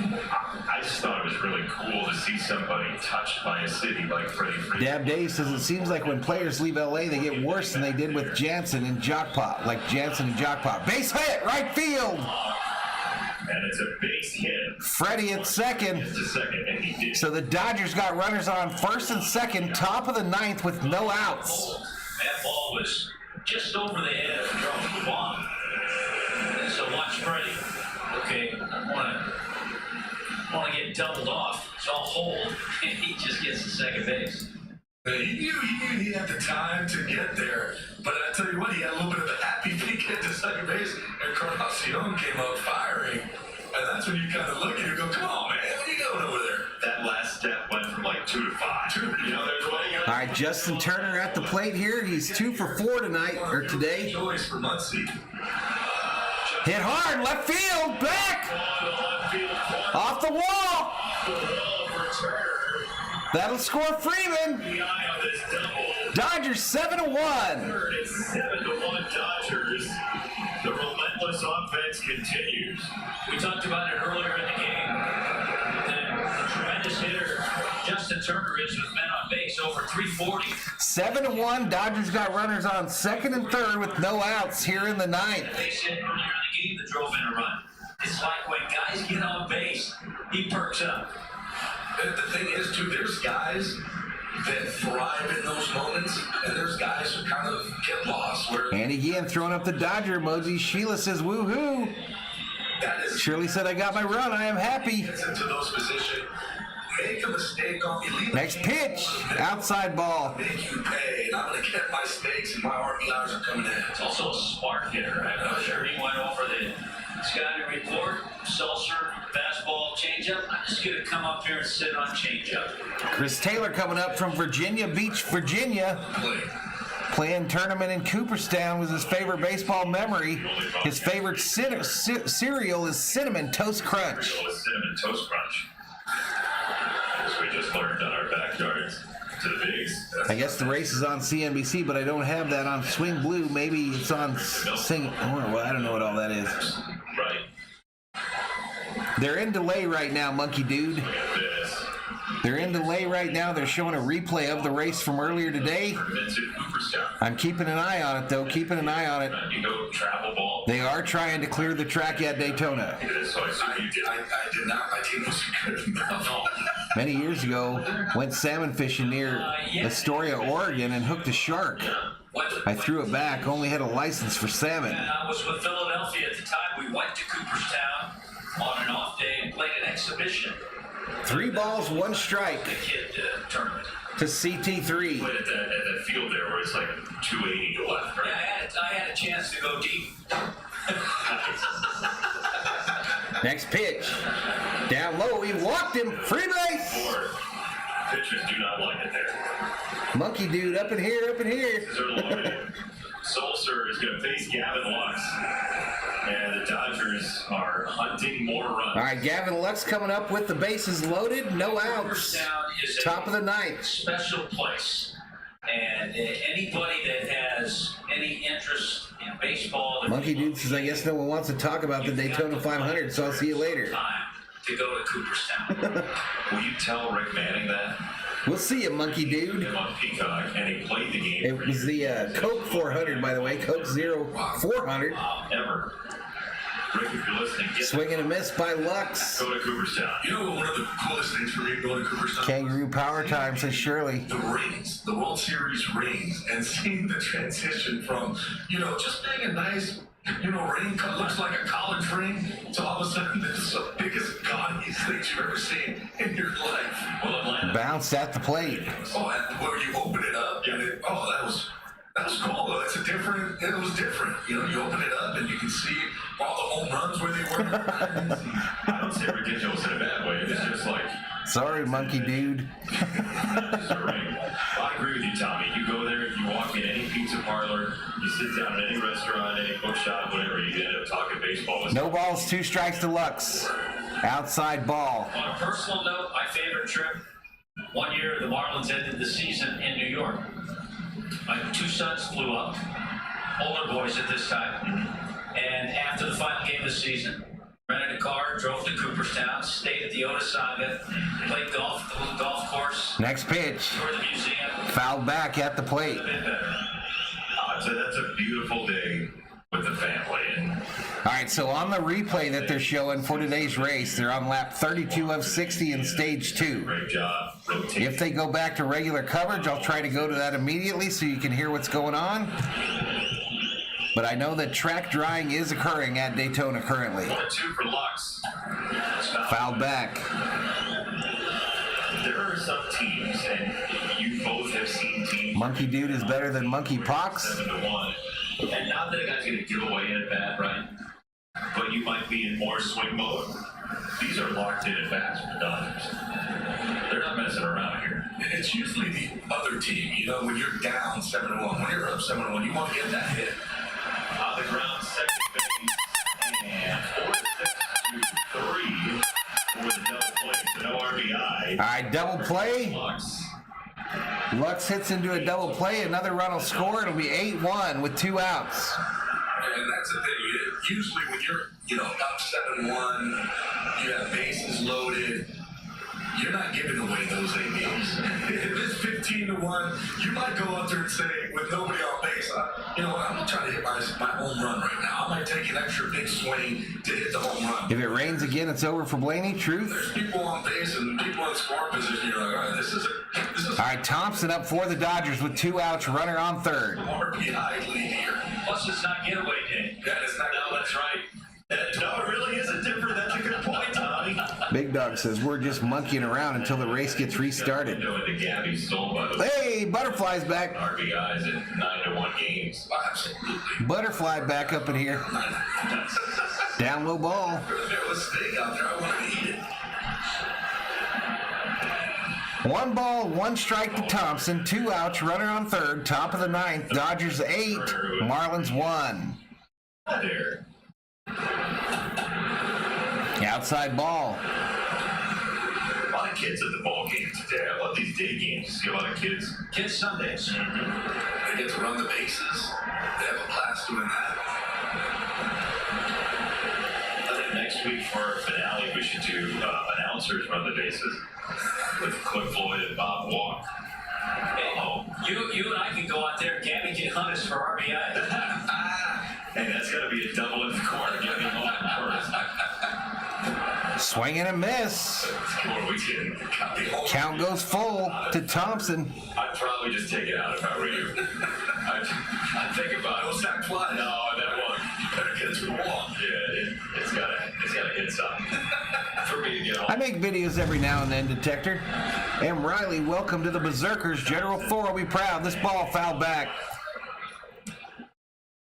I just thought it was really cool to see somebody touched by a city like Freddie Freeman. Dab Dave says it seems like when players leave LA, they get worse than they did with Jansen and Jockpot. Like Jansen and Jockpot. Base hit, right field. And it's a base hit. Freddie at second. It's a second, and he did. So the Dodgers got runners on first and second, top of the ninth with no outs. That ball was just over the head of Charles Dwan. And so watch Freddie. Okay, I want to get doubled off, so I'll hold, and he just gets to second base. He knew he had the time to get there, but I tell you what, he had a little bit of a happy feet get to second base, and Encarnacion came up firing, and that's when you kind of look and you go, come on, man, what are you doing over there? That last step went from like 2 to 5. You know, there's what All right, Justin Turner at the plate here. He's 2 for 4 tonight, or today. Choice for Muncie. Hit hard, left field, back! Off the wall! That'll score Freeman. Dodgers 7-1. 7-1 Dodgers. The relentless offense continues. We talked about it earlier in the game. The tremendous hitter Justin Turner is with men on base over 340. 7-1. Dodgers got runners on second and third with no outs here in the ninth. Base hit earlier in the game that drove in a run. It's like when guys get on base, he perks up. The thing is, too, there's guys that thrive in those moments, and there's guys who kind of get lost. And again, throwing up the Dodger emoji. Sheila says, woohoo. Shirley said, I got my run. I am happy. Gets into those positions. Make a mistake on me. Next pitch. Outside ball. Make you pay. And I'm going to get my stakes, and my RBIs are coming in. It's also a smart hitter. I'm not sure he went over the scouting report. Seltzer, fastball, changeup. I'm just going to come up here and sit on changeup. Chris Taylor coming up from Virginia Beach, Virginia. Playing tournament in Cooperstown was his favorite baseball memory. His favorite cereal is Cinnamon Toast Crunch. Cinnamon Toast Crunch. As we just learned on our backyards to the bigs. I guess the race is on CNBC, but I don't have that on Swing Blue. Maybe it's on Sing. Well, I don't know what all that is. Right. They're in delay right now, Monkey Dude. They're in delay right now. They're showing a replay of the race from earlier today. I'm keeping an eye on it, though. Keeping an eye on it. They are trying to clear the track at Daytona. I did not. My team was good enough. Many years ago, went salmon fishing near Astoria, Oregon, and hooked a shark. I threw it back. Only had a license for salmon. I was with Philadelphia at the time. We went to Cooperstown on an off day and played an exhibition. 3 balls, 1 strike Tournament. to CT3. But at that field there where it's like 280 to left, right? Yeah, I had a chance to go deep. Next pitch. Down low, he walked him. Free base. Pitchers do not like it there. Monkey Dude up in here, up in here. Sulcer is going to face Gavin Lux. And the Dodgers are hunting more runs. All right, Gavin Lux coming up with the bases loaded, no outs. Top of the ninth. Special place. And anybody that has any interest in baseball. Monkey Dude says, I guess no one wants to talk about the Daytona 500, so I'll see you later. To go to Cooperstown. Will you tell Rick Manning that? We'll see you, Monkey Dude. On Peacock, and he played the game. It was the Coke 400, by the way. Coke Zero 400. Ever. Rick, if you're listening, swing and a miss by Lux. Go to Cooperstown. You know, one of the coolest things for me going to Cooperstown? Kangaroo Power Time, says Shirley. The rings, the World Series rings, and seeing the transition from, just being a nice, ring looks like a college ring, to all of a sudden this is the biggest gaudiest things you've ever seen in your life. Well, Atlanta. Bounced at the plate. Oh, and where you open it up, and that was cool. It was different. You open it up and you can see all the home runs where they were. I don't say ridiculous in a bad way. It's just like. Sorry, Monkey Dude. I agree with you, Tommy. You go there, you walk in any pizza parlor, you sit down at any restaurant, any bookshop, whatever, you end up talking baseball. No balls, 2 strikes to Lux. Outside ball. On a personal note, my favorite trip One year, the Marlins ended the season in New York. My two sons flew up, older boys at this time, and after the final game of the season, rented a car, drove to Cooperstown, stayed at the Otisanga, played golf at the little golf course. Next pitch. Toured the museum. Fouled back at the plate. A bit better. So that's a beautiful day with the family. And All right, so on the replay that they're showing for today's race, they're on lap 32 of 60 in stage 2. great job. Rotation. If they go back to regular coverage, I'll try to go to that immediately so you can hear what's going on. But I know that track drying is occurring at Daytona currently. 1-2 for Lux. Fouled back. There are some teams, and you both have seen teams. Monkey Dude is better than Monkey Pox. 7-1. And not that a guy's going to give away in at bat, right? But you might be in more swing mode. These are locked in at bats for the Dodgers. They're not messing around here. It's usually the other team. You know, when you're down 7-1, when you're up 7-1, you want to get that hit. On the ground, second base, and 4-6-3 with a double play, so no RBI. All right, double play. Lux hits into a double play. Another run will score. It'll be 8-1 with 2 outs. And that's the thing. Usually when you're, up 7-1, you have bases loaded, you're not giving away those 8 games. If it's 15-1, you might go up there and say, with nobody on base, I'm not trying to hit my home run right now. I might take an extra big swing to hit the home run. If it rains again, it's over for Blaney. Truth. There's people on base and people in scoring position. You're like, all right, this is All right, Thompson up for the Dodgers with 2 outs. Runner on third. RBI lead here. Plus, it's not getaway day. Yeah, it's not. No, that's right. No, it really isn't different. That's a good point, Tommy. Big Dog says we're just monkeying around until the race gets restarted. Gabby Stole, by the way. Hey, Butterfly's back. RBIs in 9-1 games. Absolutely. Butterfly back up in here. Down low ball. There was a steak out there. I want to eat it. 1 ball, 1 strike to Thompson. 2 outs. Runner on third. Top of the 9th. Dodgers 8. Marlins 1. There. Outside ball. A lot of kids at the ball game today. I love these day games. You see a lot of kids. Kids Sundays. They get to run the bases. They have a blast doing that. I think next week for our finale, we should do announcers run the bases with Cliff Floyd and Bob Walk. Hey, you and I can go out there. Gabby can hunt us for RBI. Hey, that's got to be a double in the corner. Get me home first. Swing and a miss. Count goes full to Thompson. I'd probably just take it out if I were you. I'd think about it. No sack fly. No, that won't. You better get it to the wall. Yeah, it's gotta hit something for me to get home. I make videos every now and then, Detector. And Riley, welcome to the Berserkers. General Thor will be proud. This ball fouled back.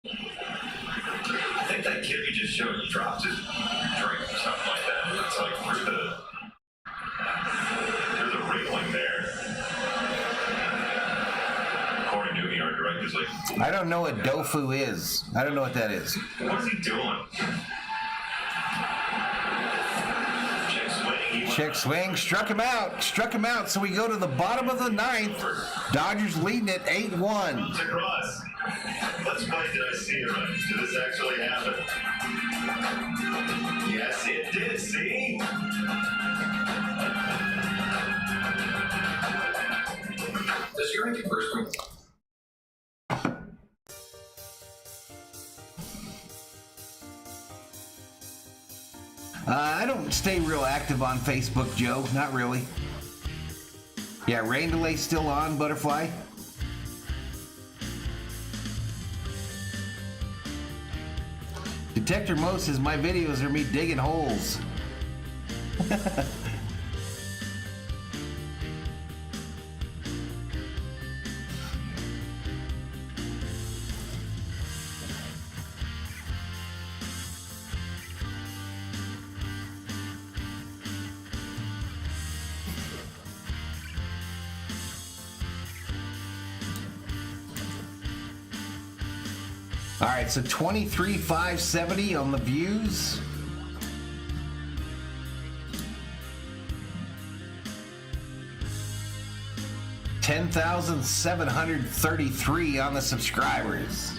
I think that kid you just showed dropped his drink or something like that. It's like there's a railing there. According to me, our director's like, I don't know what Dofu is. I don't know what that is. what is he doing? Check swing, struck him out. So we go to the bottom of the 9th. Dodgers leading it 8-1. Comes across. Let's play. Did I see it right? Did this actually happen? Yes, it did. See? Does your ranking first ring? I don't stay real active on Facebook, Joe. Not really. Yeah, rain delay still on, Butterfly. Detector Mo says my videos are me digging holes. All right, so 23,570 on the views. 10,733 on the subscribers.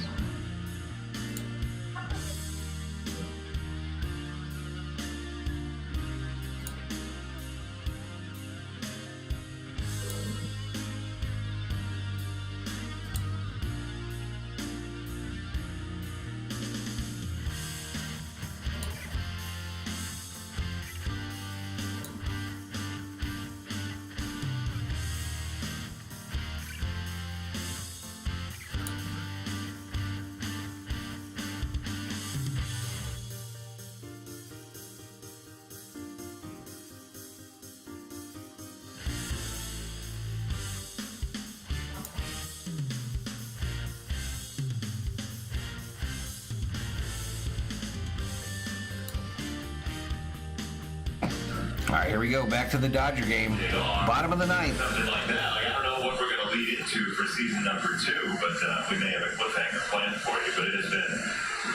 All right, here we go. Back to the Dodger game. Bottom of the ninth. Something like that. Like, I don't know what we're going to lead into for season number 2, but we may have a cliffhanger planned for you. But it has been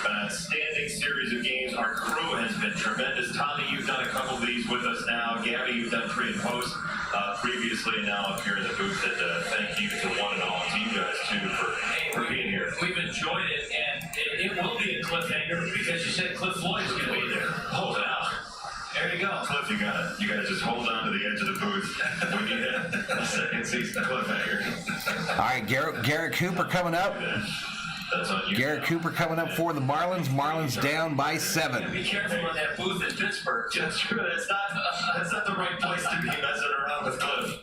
an outstanding series of games. Our crew has been tremendous. Tommy, you've done a couple of these with us now. Gabby, you've done pre and post previously, and now up here in the booth. And thank you to one and all to you guys too for being here. We've enjoyed it, and it will be a cliffhanger because you said Cliff Floyd's going to be there. Hold it out. There you go. Cliff, you gotta just hold on to the edge of the booth when you hit a second season cliffhanger. All right, Garrett Cooper coming up. That's on you. Garrett Cooper coming up for the Marlins. Marlins down by 7. Be careful in that booth in Pittsburgh. That's true. That's not the right place to be messing around with Cliff.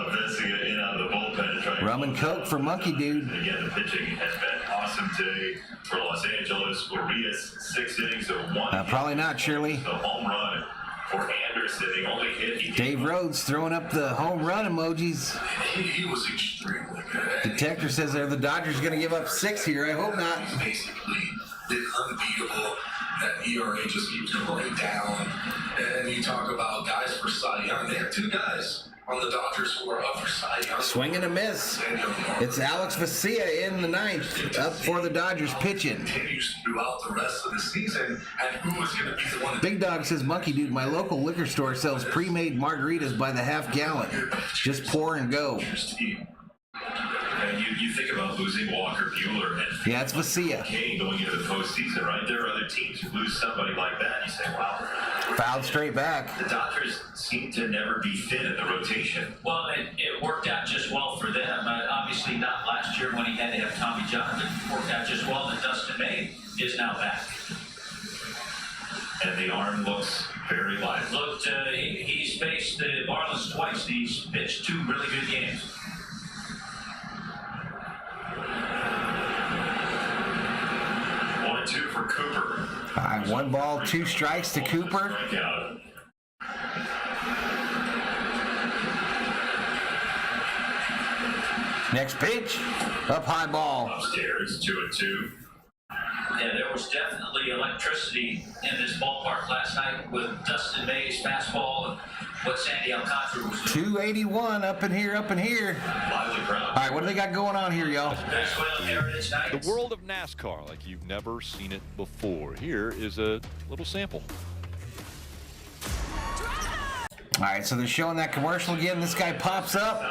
Vesia in out of the bullpen. Rum and Coke for Monkey Dude. Again, the pitching has been awesome today for Los Angeles. Urias, 6 innings of 1. Probably not, Shirley. The home run for Anderson. The only hit he Dave Rhodes throwing up the home run emojis. He was extremely good. Detector says the Dodgers going to give up 6 here. I hope not. He's basically been unbeatable. That ERA just keeps going down. And you talk about guys for Cy Young. They have 2 guys on the Dodgers who are up for Cy Young. Swing and a miss. It's Alex Vesia in the 9th, up for the Dodgers pitching. Continues throughout the rest of the season, and who is going to be the one? Big Dog says, Monkey Dude, my local liquor store sells pre-made margaritas by the half gallon. Just pour and go. And you think about losing Walker Buehler and yeah, it's Vesia. Kane going into the postseason, right? There are other teams who lose somebody like that. You say, wow. Fouled straight back. The Dodgers seem to never be thin in the rotation. Well, it worked out just well for them. Obviously not last year when he had to have Tommy John. It worked out just well that Dustin May is now back. And the arm looks very light. He's faced the Marlins twice. He's pitched 2 really good games. 1-2 for Cooper. All right, 1 ball, 2 strikes to Cooper. Strikeout. Next pitch, up high ball. Upstairs, 2-2. Yeah, there was definitely electricity in this ballpark last night with Dustin May's fastball and what Sandy Alcantara was doing. 281 up in here, up in here. Lively crowd. All right, what do they got going on here, y'all? The world of NASCAR like you've never seen it before. Here is a little sample. All right, so they're showing that commercial again. This guy pops up.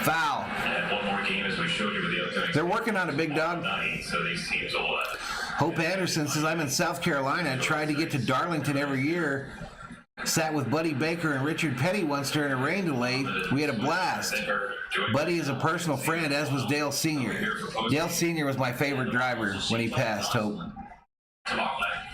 Foul. And one more game as we showed you with the upcoming. They're working on it, Big Dog. So these teams will. Hope Anderson says, I'm in South Carolina. Tried to get to Darlington every year. Sat with Buddy Baker and Richard Petty once during a rain delay. We had a blast. Buddy is a personal friend, as was Dale Sr. Dale Sr. was my favorite driver when he passed, Hope. Tomorrow night,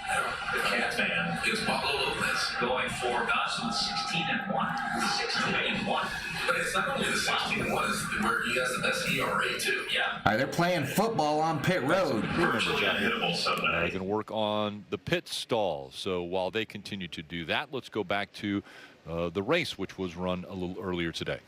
the Catman is Pablo Lopez going for Dawson 16-1. 16-1. But it's not only the 16-1, it's where he has the best ERA too. Yeah. All right, they're playing football on pit road. They're going to work on the pit stall. So while they continue to do that, let's go back to the race, which was run a little earlier today.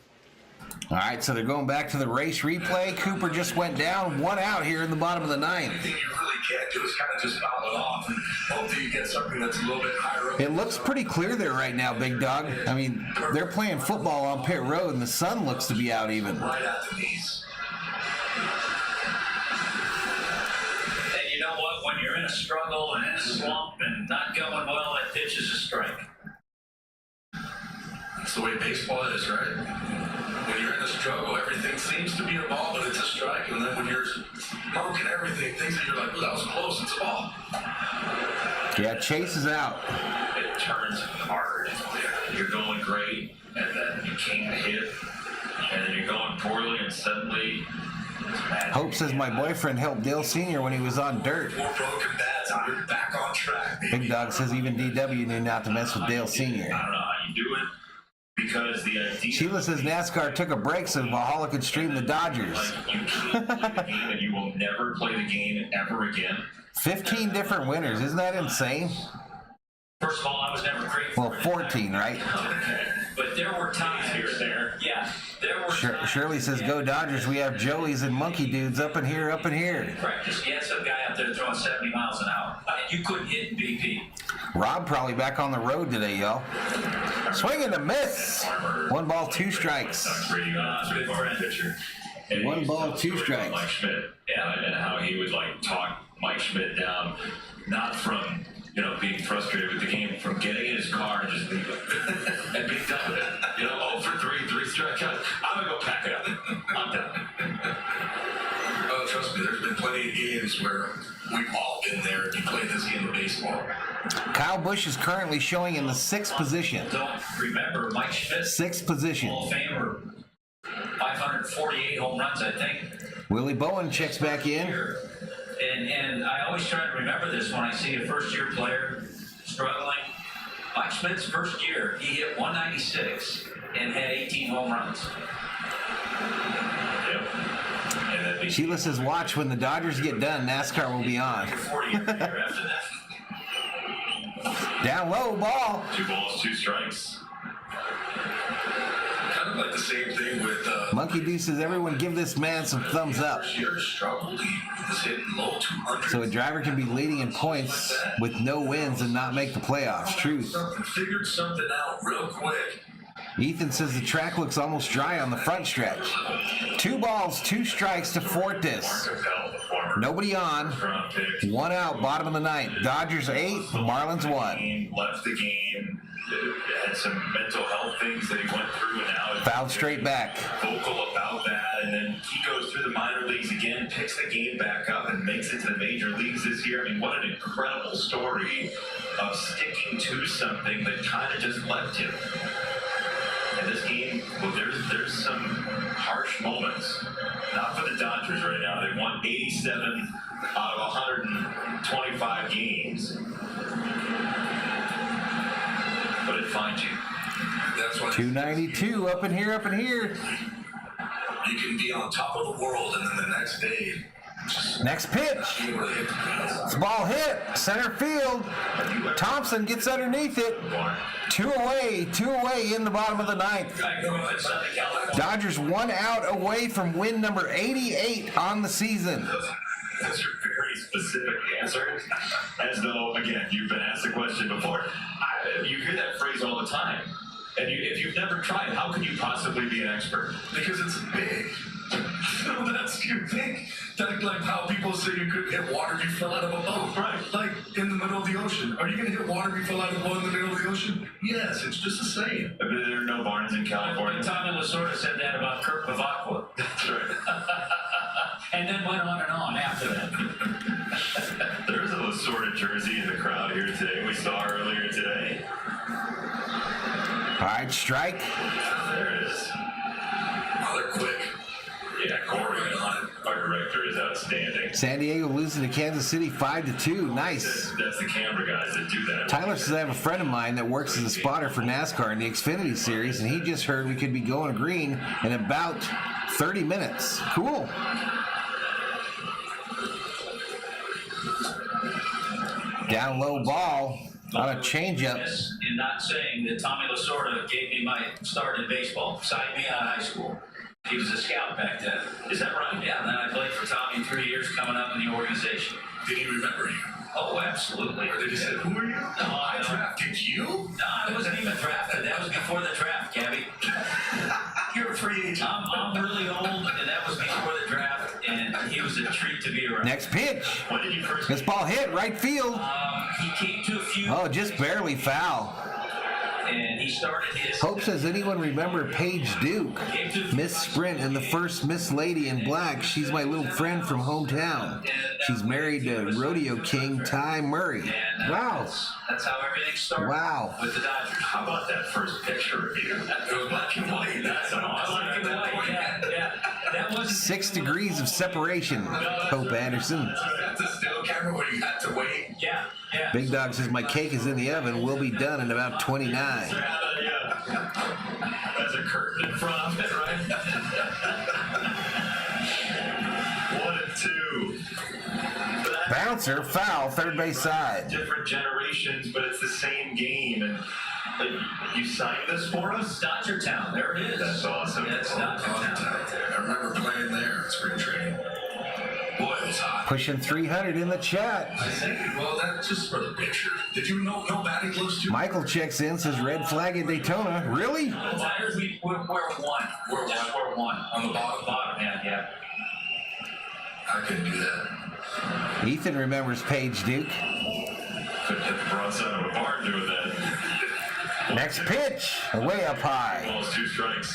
All right, so they're going back to the race replay. Cooper just went down, 1 out here in the bottom of the 9th. Anything you really can't do is kind of just foul it off and hope that you get something that's a little bit higher up. It looks pretty clear there right now, Big Dog. I mean, they're playing football on pit road, and the sun looks to be out even. Right at the knees. And you know what? When you're in a struggle and in a slump and not going well, that pitch is a strike. It's the way baseball is, right? When you're in a struggle, everything seems to be a ball, but it's a strike. And then when you're smoking everything, things that you're like, well, that was close, it's a ball. Yeah, Chase is out. It turns hard. You're going great, and then you can't hit, and then you're going poorly, and suddenly Hope says my boyfriend helped Dale Sr. when he was on dirt. Four broken bats, and you're back on track, baby. Big Dog says even DW knew not to mess with Dale Sr. I don't know how you do it, because the idea... Sheila says NASCAR took a break so Valhalla could stream the Dodgers. Like, you can't play the game, and you will never play the game ever again. 15 different winners. Isn't that insane? First of all, I was never great for Well, 14, right? Okay. But there were times here and there. Yeah, there were times. Shirley says, go Dodgers. We have Joey's and Monkey Dudes up in here, up in here. Practice. You had some guy out there throwing 70 miles an hour. I mean, you couldn't hit BP. Rob probably back on the road today, y'all. Swing and a miss. 1 ball, 2 strikes. Good pitcher. 1 ball, 2 strikes. Mike Schmidt, and how he would like talk Mike Schmidt down, not from being frustrated with the game, from getting in his car and just leaving and being done with it. 0 for 3 strikeouts. I'm gonna go pack it up. I'm done. Oh, trust me, there's been plenty of games where we've all been there if you play this game of baseball. Kyle Busch is currently showing in the 6th position. Don't remember Mike Schmidt. 6th position. Hall of Famer, 548 home runs, I think. Willie Bowen checks back in. And I always try to remember this when I see a first-year player struggling. Mike Schmidt's first year, he hit 196 and had 18 home runs. Yep. Sheila says, watch, when the Dodgers get done, NASCAR will be on. 40 year after that. Down low, ball. 2 balls, 2 strikes. Kind of like the same thing with Monkey D says, everyone give this man some thumbs up. Struggled. He was hitting low 200. So a driver can be leading in points with no wins and not make the playoffs. Truth. Figured something out real quick. Ethan says the track looks almost dry on the front stretch. 2 balls, 2 strikes to Fortis. Nobody on. 1 out, bottom of the 9th. Dodgers 8, Marlins 1. Left the game. Had some mental health things that he went through, and now fouled straight back. Vocal about that, and then he goes through the minor leagues again, picks the game back up, and makes it to the major leagues this year. I mean, what an incredible story of sticking to something that kind of just left him. And this game, well, there's some harsh moments. Not for the Dodgers right now. They won 87 out of 125 games. But it finds you. That's why 292 up in here, up in here. You can be on top of the world, and then the next day. Next pitch. It's ball hit. Center field. Thompson gets underneath it. 2 away in the bottom of the 9th. Dodgers 1 out away from win number 88 on the season. That's your very specific answer. As though, again, you've been asked the question before. You hear that phrase all the time. And if you've never tried, how can you possibly be an expert? Because it's big. So that's you think. That's like how people say you could hit water if you fell out of a boat. Right. Like in the middle of the ocean. Are you going to hit water if you fell out of a boat in the middle of the ocean? Yes, it's just a saying. But there are no barns in California. Tommy Lasorda said that about Kirk Bavacqua. That's right. And then went on and on after that. There's a Lasorda jersey in the crowd here today. We saw earlier today. All right, strike. There it is. Oh, they're quick. Yeah, Corey, our director, is outstanding. San Diego losing to Kansas City 5-2. Nice. That's the camera guys that do that. Tyler says, I have a friend of mine that works as a spotter for NASCAR in the Xfinity Series, and he just heard we could be going green in about 30 minutes. Cool. Down low ball on a changeup. In not saying that Tommy Lasorda gave me my start in baseball, signed me out of high school. He was a scout back then. Is that right? Yeah, and then I played for Tommy 3 years coming up in the organization. Did he remember you? Oh, absolutely. Or did he say, who are you? No, I drafted you? No, I wasn't even drafted. That was before the draft, Gabby. You're a free agent. I'm really old, and that was before the draft, and he was a treat to be around. Next pitch. When did you first This ball hit right field. He came to a few. Oh, just barely foul. And he he started his... Hope says, anyone remember Paige Duke? Miss Sprint and the first Miss Lady in Black. She's my little friend from hometown. She's married to rodeo king Ty Murray. Wow. That's how everything started. Wow. With the Dodgers. How about that first picture of you? It was black and white. That's awesome. Black and white, yeah. That wasn't 6 degrees of separation, Hope Anderson. That's a still camera where you had to wait. Yeah. Big Dog says, my cake is in the oven. Will be done in about 29. That's a curtain in front of it, right? 1 and 2. Bouncer, foul, third base side. Different generations, but it's the same game. And you signed this for us? Dodger Town. There it is. That's awesome. That's Dodger Town. I remember playing there in spring training. Boy, it was hot. Pushing 300 in the chat. I think, well, that's just for the picture. Did you know batting gloves too? Michael checks in, says red flag at Daytona. Really? The tires, we're one. We're one. On the bottom? Bottom, yeah. I couldn't do that. Ethan remembers Paige Duke. Couldn't hit the broad side of a barn doing that. Next pitch, way up high. Balls, 2 strikes.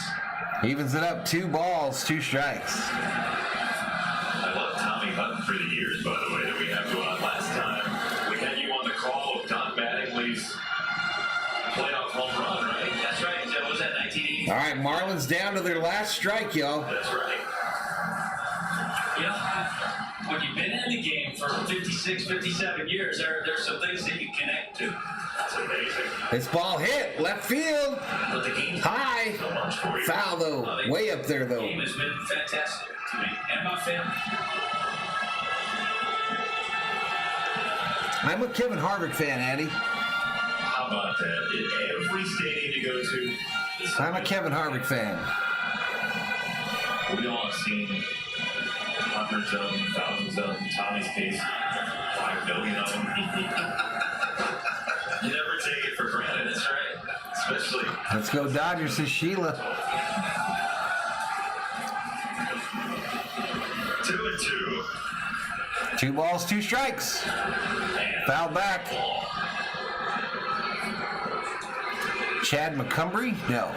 Evens it up, 2 balls, 2 strikes. I love Tommy Hutton for the years, by the way, that we have going on. Last time, we had you on the call of Don Mattingly's playoff home run, right? That's right. That was that 1980. All right, Marlins down to their last strike, y'all. That's right. You know, when you've been in the game for 56, 57 years, there's some things that you connect to. That's amazing. This ball hit, left field. But the game High. So much for you. Foul, though. Way up there, The though. game has been fantastic to me and my family. I'm a Kevin Harvick fan, Andy. How about that? In every stadium you go to, I'm a Kevin Harvick fan. we all have seen hundreds of them, thousands of them. In Tommy's case, 5 million of them. You never take it for granted. That's right. Especially. Let's go Dodgers, says Sheila. 2 and 2. 2 balls, 2 strikes. Foul back. Chad McCumbry? No.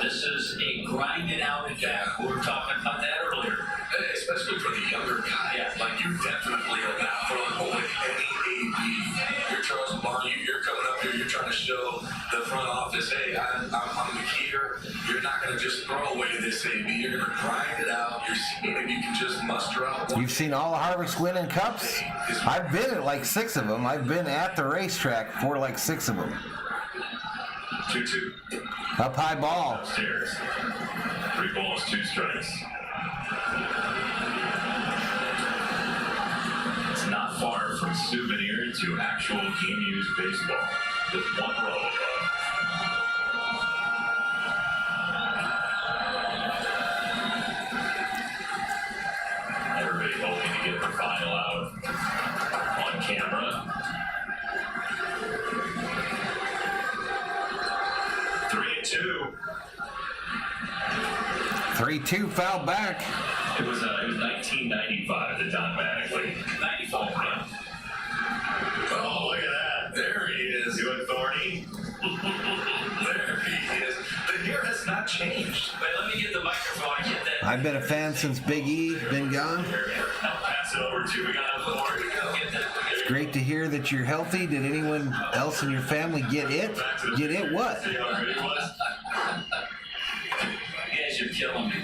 This is a grinded out attack. We were talking about that earlier. Hey, especially for the younger guy. Yeah. Like, you definitely are not throwing away any AB. You're Charles Barnes, you're coming up here, you're trying to show the front office, hey, I'm the keyer. You're not going to just throw away this AB. You're going to grind it out. You're seeing if you can just muster out one. You've seen all the Harvick's winning cups? I've been at like 6 of them. I've been at the racetrack for like 6 of them. 2-2. Up high ball. Upstairs. 3 balls, 2 strikes. It's not far from souvenir to actual game-used baseball. Just 1 row above. Everybody hoping to get the final out on camera. 3-2. 3-2, foul back. It was 1995, the Don Mattingly 94 run. Oh, look at that. There he is. You and Thorny. There he is. The hair has not changed. Wait, let me get the microphone. I get that. I've been a fan since Big E been gone. Now pass it over to, we got Thorny. It's great to hear that you're healthy. Did anyone else in your family get it? Get it what? See how great it was? You guys are killing me.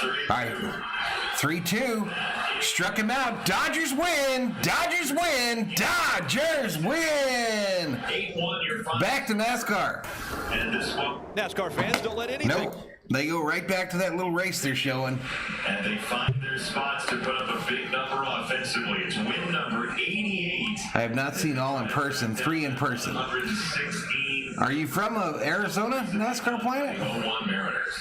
All right, 3-2. Struck him out. Dodgers win. Dodgers win. Dodgers win. 8-1, your final. Back to NASCAR. And this one. NASCAR fans don't let anything. Nope. They go right back to that little race they're showing. And they find their spots to put up a big number offensively. It's win number 88. I have not seen all in person. 3 in person. 116. Are you from Arizona, NASCAR Planet? 01 Mariners.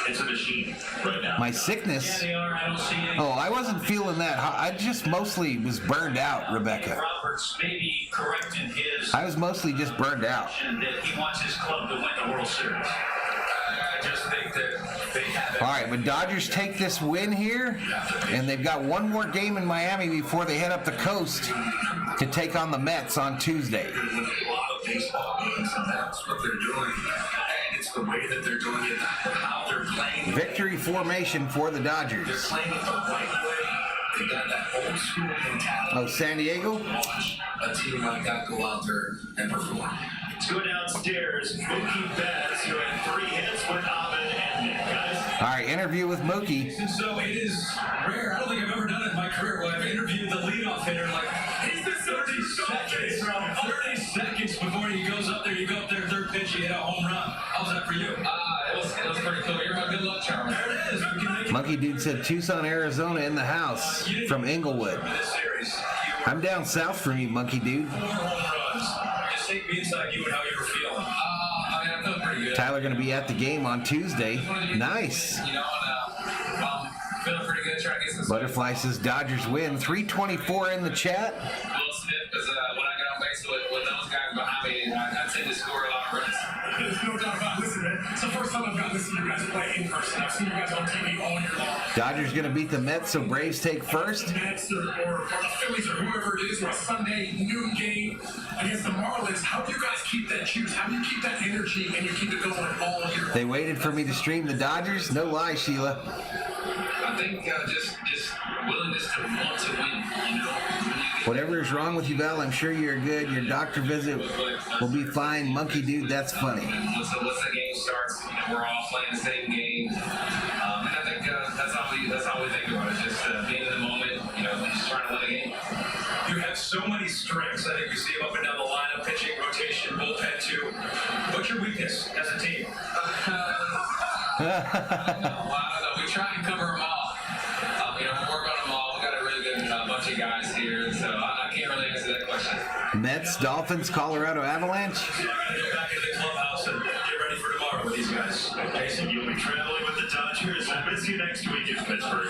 It's a machine right now. My sickness. Yeah, they are. I don't see any. Oh, I wasn't feeling that. I just mostly was burned out, Rebecca. Roberts maybe corrected his. I was mostly just burned out. That he wants his club to win the World Series. I just think that they have it. All right, when Dodgers take this win here, and they've got one more game in Miami before they head up the coast to take on the Mets on Tuesday. baseball games, and that's what they're doing. And it's the way that they're doing it, how they're playing. Victory formation for the Dodgers. They're playing it the right way. They got that old school mentality. Oh, San Diego? Watch a team like that go out there and perform. Let's go downstairs. Mookie Betts, who had 3 hits with Ovid and Nick, guys. All right, interview with Mookie. So it is rare. I don't think I've ever done it in my career where I've interviewed the leadoff hitter like he's the 30 seconds before he goes up there. You go up there, third pitch, you hit a home run. How was that for you? It was pretty cool. You're my good luck charm. There it is. We can make Monkey Dude said Tucson, Arizona in the house from Inglewood. I'm down south from you, Monkey Dude. 4 home runs. Just take me inside you and how you were feeling. I mean, I feel pretty good. Tyler going to be at the game on Tuesday. Nice. You know, and feeling pretty good. Trying to get some. Butterfly says Dodgers win. 324 in the chat. Will Smith, because when I get on base with those guys behind me, I tend to score a lot of runs. There's no doubt about it. Listen, man, it's the first time I've gotten to see you guys play in person. I've seen you guys on TV all year long. Dodgers going to beat the Mets, so Braves take first. The Mets or the Phillies or whoever it is, or a Sunday noon game against the Marlins. How do you guys keep that juice? How do you keep that energy and you keep it going all year long? They waited for me to stream the Dodgers. No lie, Sheila. I think just willingness to want to win, you know. Whatever is wrong with you, Val, I'm sure you're good. Your doctor visit will be fine. Monkey Dude, that's funny. Once the game starts, you know, we're all playing the same game. And I think that's all we think about. It's just being in the moment, you know, just trying to win a game. You have so many strengths. I think we see them up and down the lineup, pitching, rotation, bullpen too. What's your weakness as a team? I don't know. We try and cover them all. You know, we work on them all. We got a really good bunch of guys here, so I can't really answer that question. Mets, Dolphins, Colorado Avalanche. So I got to go back into the clubhouse and get ready for tomorrow with these guys. Jason, you'll be traveling with the Dodgers. We'll miss you next week in Pittsburgh.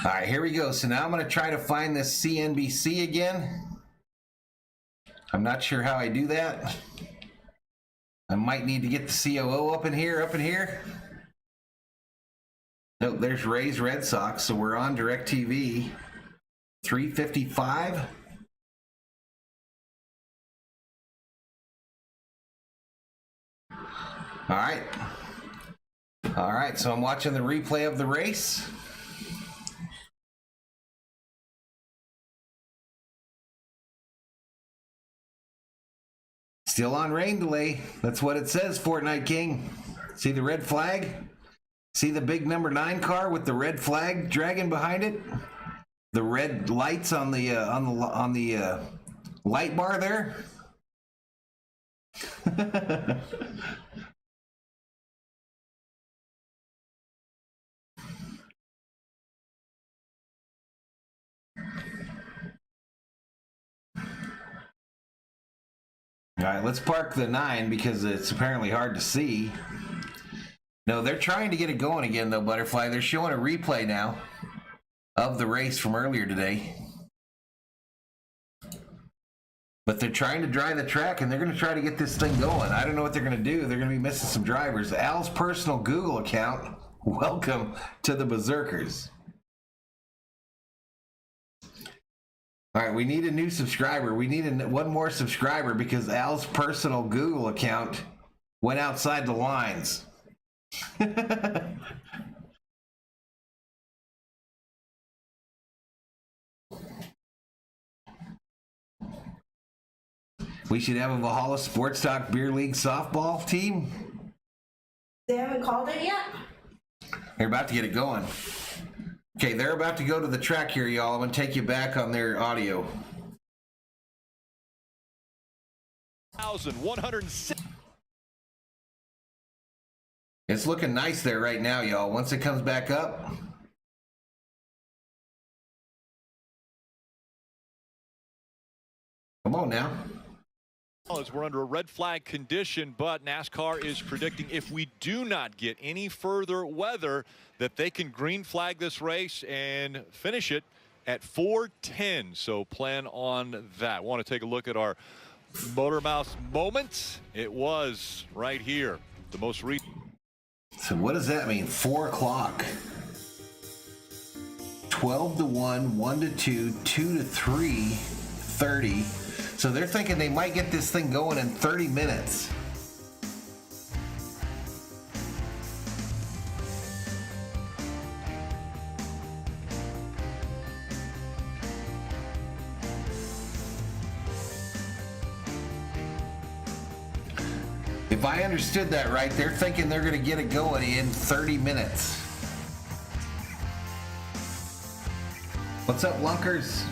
All right, here we go. So now I'm going to try to find this CNBC again. I'm not sure how I do that. I might need to get the COO up in here. Nope, there's Rays Red Sox, so we're on DirecTV. 3:55. All right, so I'm watching the replay of the race. Still on rain delay. That's what it says, Fortnite King. See the red flag? See the big number 9 car with the red flag dragging behind it? The red lights on the light bar there? All right, let's park the 9 because it's apparently hard to see. No, they're trying to get it going again, though, Butterfly. They're showing a replay now of the race from earlier today. But they're trying to dry the track, and they're going to try to get this thing going. I don't know what they're going to do. They're going to be missing some drivers. Al's personal Google account, welcome to the Berserkers. All right, we need a new subscriber. We need one more subscriber because Al's personal Google account went outside the lines. We should have a Valhalla Sports Talk Beer League softball team. They haven't called it yet? They're about to get it going. Okay, they're about to go to the track here, y'all. I'm going to take you back on their audio. 1,106. It's looking nice there right now, y'all. Once it comes back up. Come on now. As we're under a red flag condition, but NASCAR is predicting if we do not get any further weather that they can green flag this race and finish it at 4:10. So plan on that. Want to take a look at our Motor Mouse moment? It was right here. The most recent. So what does that mean? 4 o'clock. 12 to 1, 1 to 2, 2 to 3, 30. So they're thinking they might get this thing going in 30 minutes. If I understood that right, they're thinking they're going to get it going in 30 minutes. What's up, Lunkers?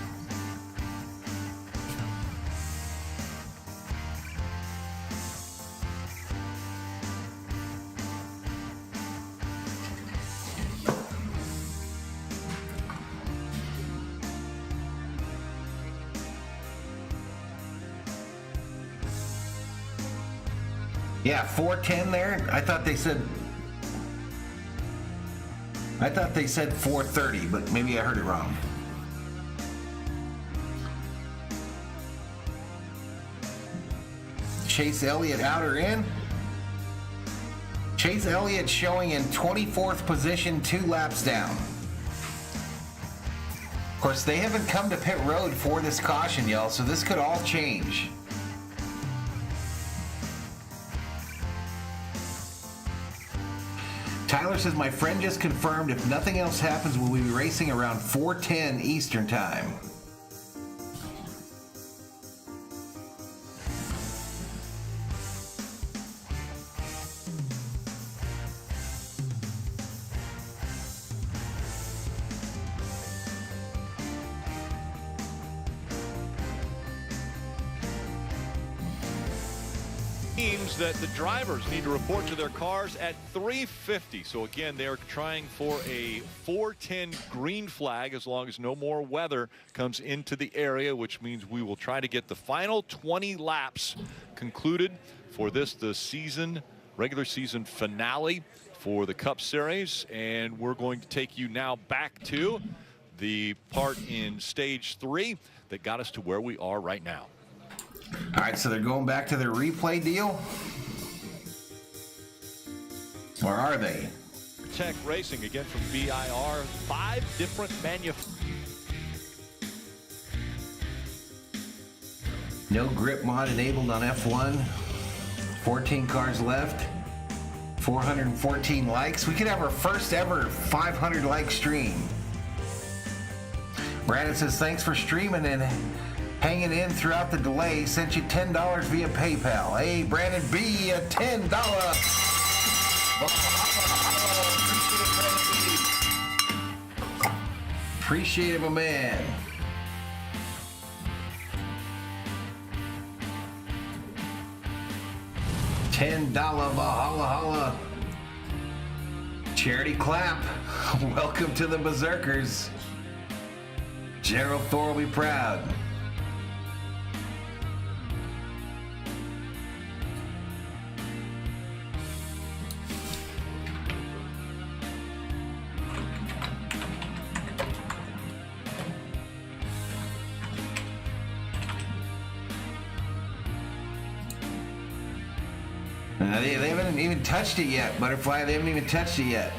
Yeah, 4:10 there. I thought they said 4:30, but maybe I heard it wrong. Chase Elliott out or in? Chase Elliott showing in 24th position, 2 laps down. Of course, they haven't come to pit road for this caution, y'all, so this could all change. Tyler says, my friend just confirmed if nothing else happens, we'll be racing around 4:10 Eastern time. Means that the drivers need to report to their cars at 3:50. So again, they're trying for a 4:10 green flag as long as no more weather comes into the area, which means we will try to get the final 20 laps concluded for the regular season finale for the Cup Series. And we're going to take you now back to the part in stage 3 that got us to where we are right now. All right, so they're going back to their replay deal? Or are they? Tech Racing, again from BIR, 5 different No grip mod enabled on F1. 14 cars left. 414 likes. We could have our first ever 500 like stream. Brandon says, thanks for streaming and hanging in throughout the delay. Sent you $10 via PayPal. Hey, Brandon B, a $10. Appreciate it, my man. $10 Valhalla. Charity clap. Welcome to the Berserkers. Gerald Thor will be proud. They haven't even touched it yet, Butterfly. They haven't even touched it yet.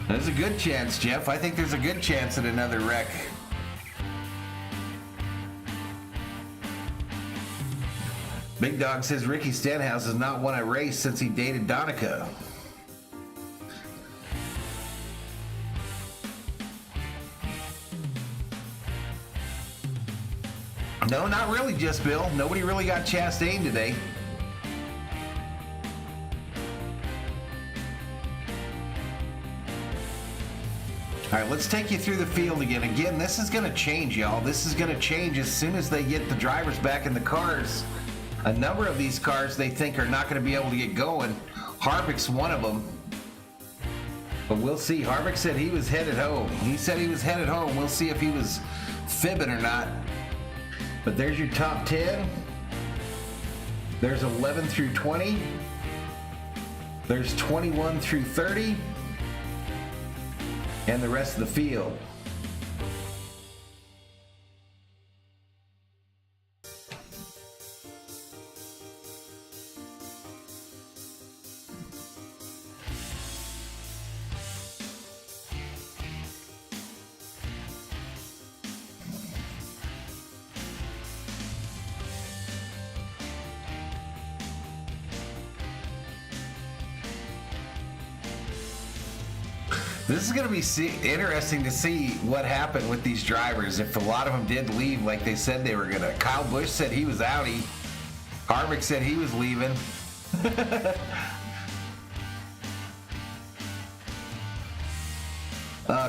There's a good chance, Jeff. I think there's a good chance at another wreck. Big Dog says Ricky Stenhouse has not won a race since he dated Donica. No, not really, just Bill. Nobody really got Chastain today. All right, let's take you through the field again. Again, this is going to change, y'all. This is going to change as soon as they get the drivers back in the cars. A number of these cars they think are not going to be able to get going. Harvick's one of them. But we'll see. Harvick said he was headed home. He said he was headed home. We'll see if he was fibbing or not. But there's your top 10. There's 11 through 20. There's 21 through 30. And the rest of the field. This is going to be interesting to see what happened with these drivers. If a lot of them did leave like they said they were going to. Kyle Busch said he was outie. Harvick said he was leaving.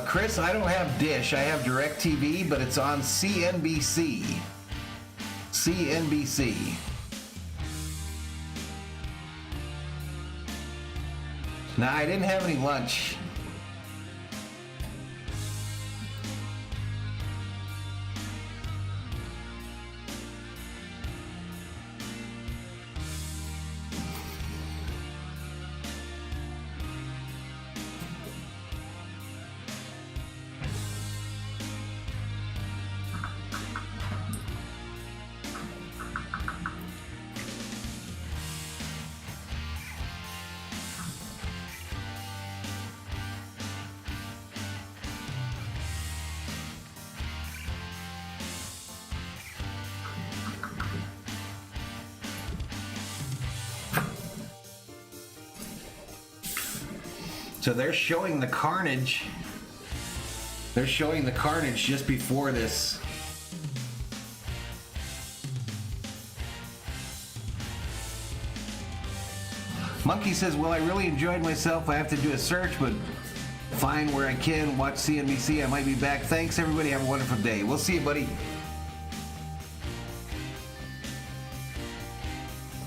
Chris, I don't have Dish. I have DirecTV, but it's on CNBC. CNBC. Nah, I didn't have any lunch. So they're showing the carnage. They're showing the carnage just before this. Monkey says, well, I really enjoyed myself. I have to do a search, but find where I can. Watch CNBC. I might be back. Thanks, everybody. Have a wonderful day. We'll see you, buddy.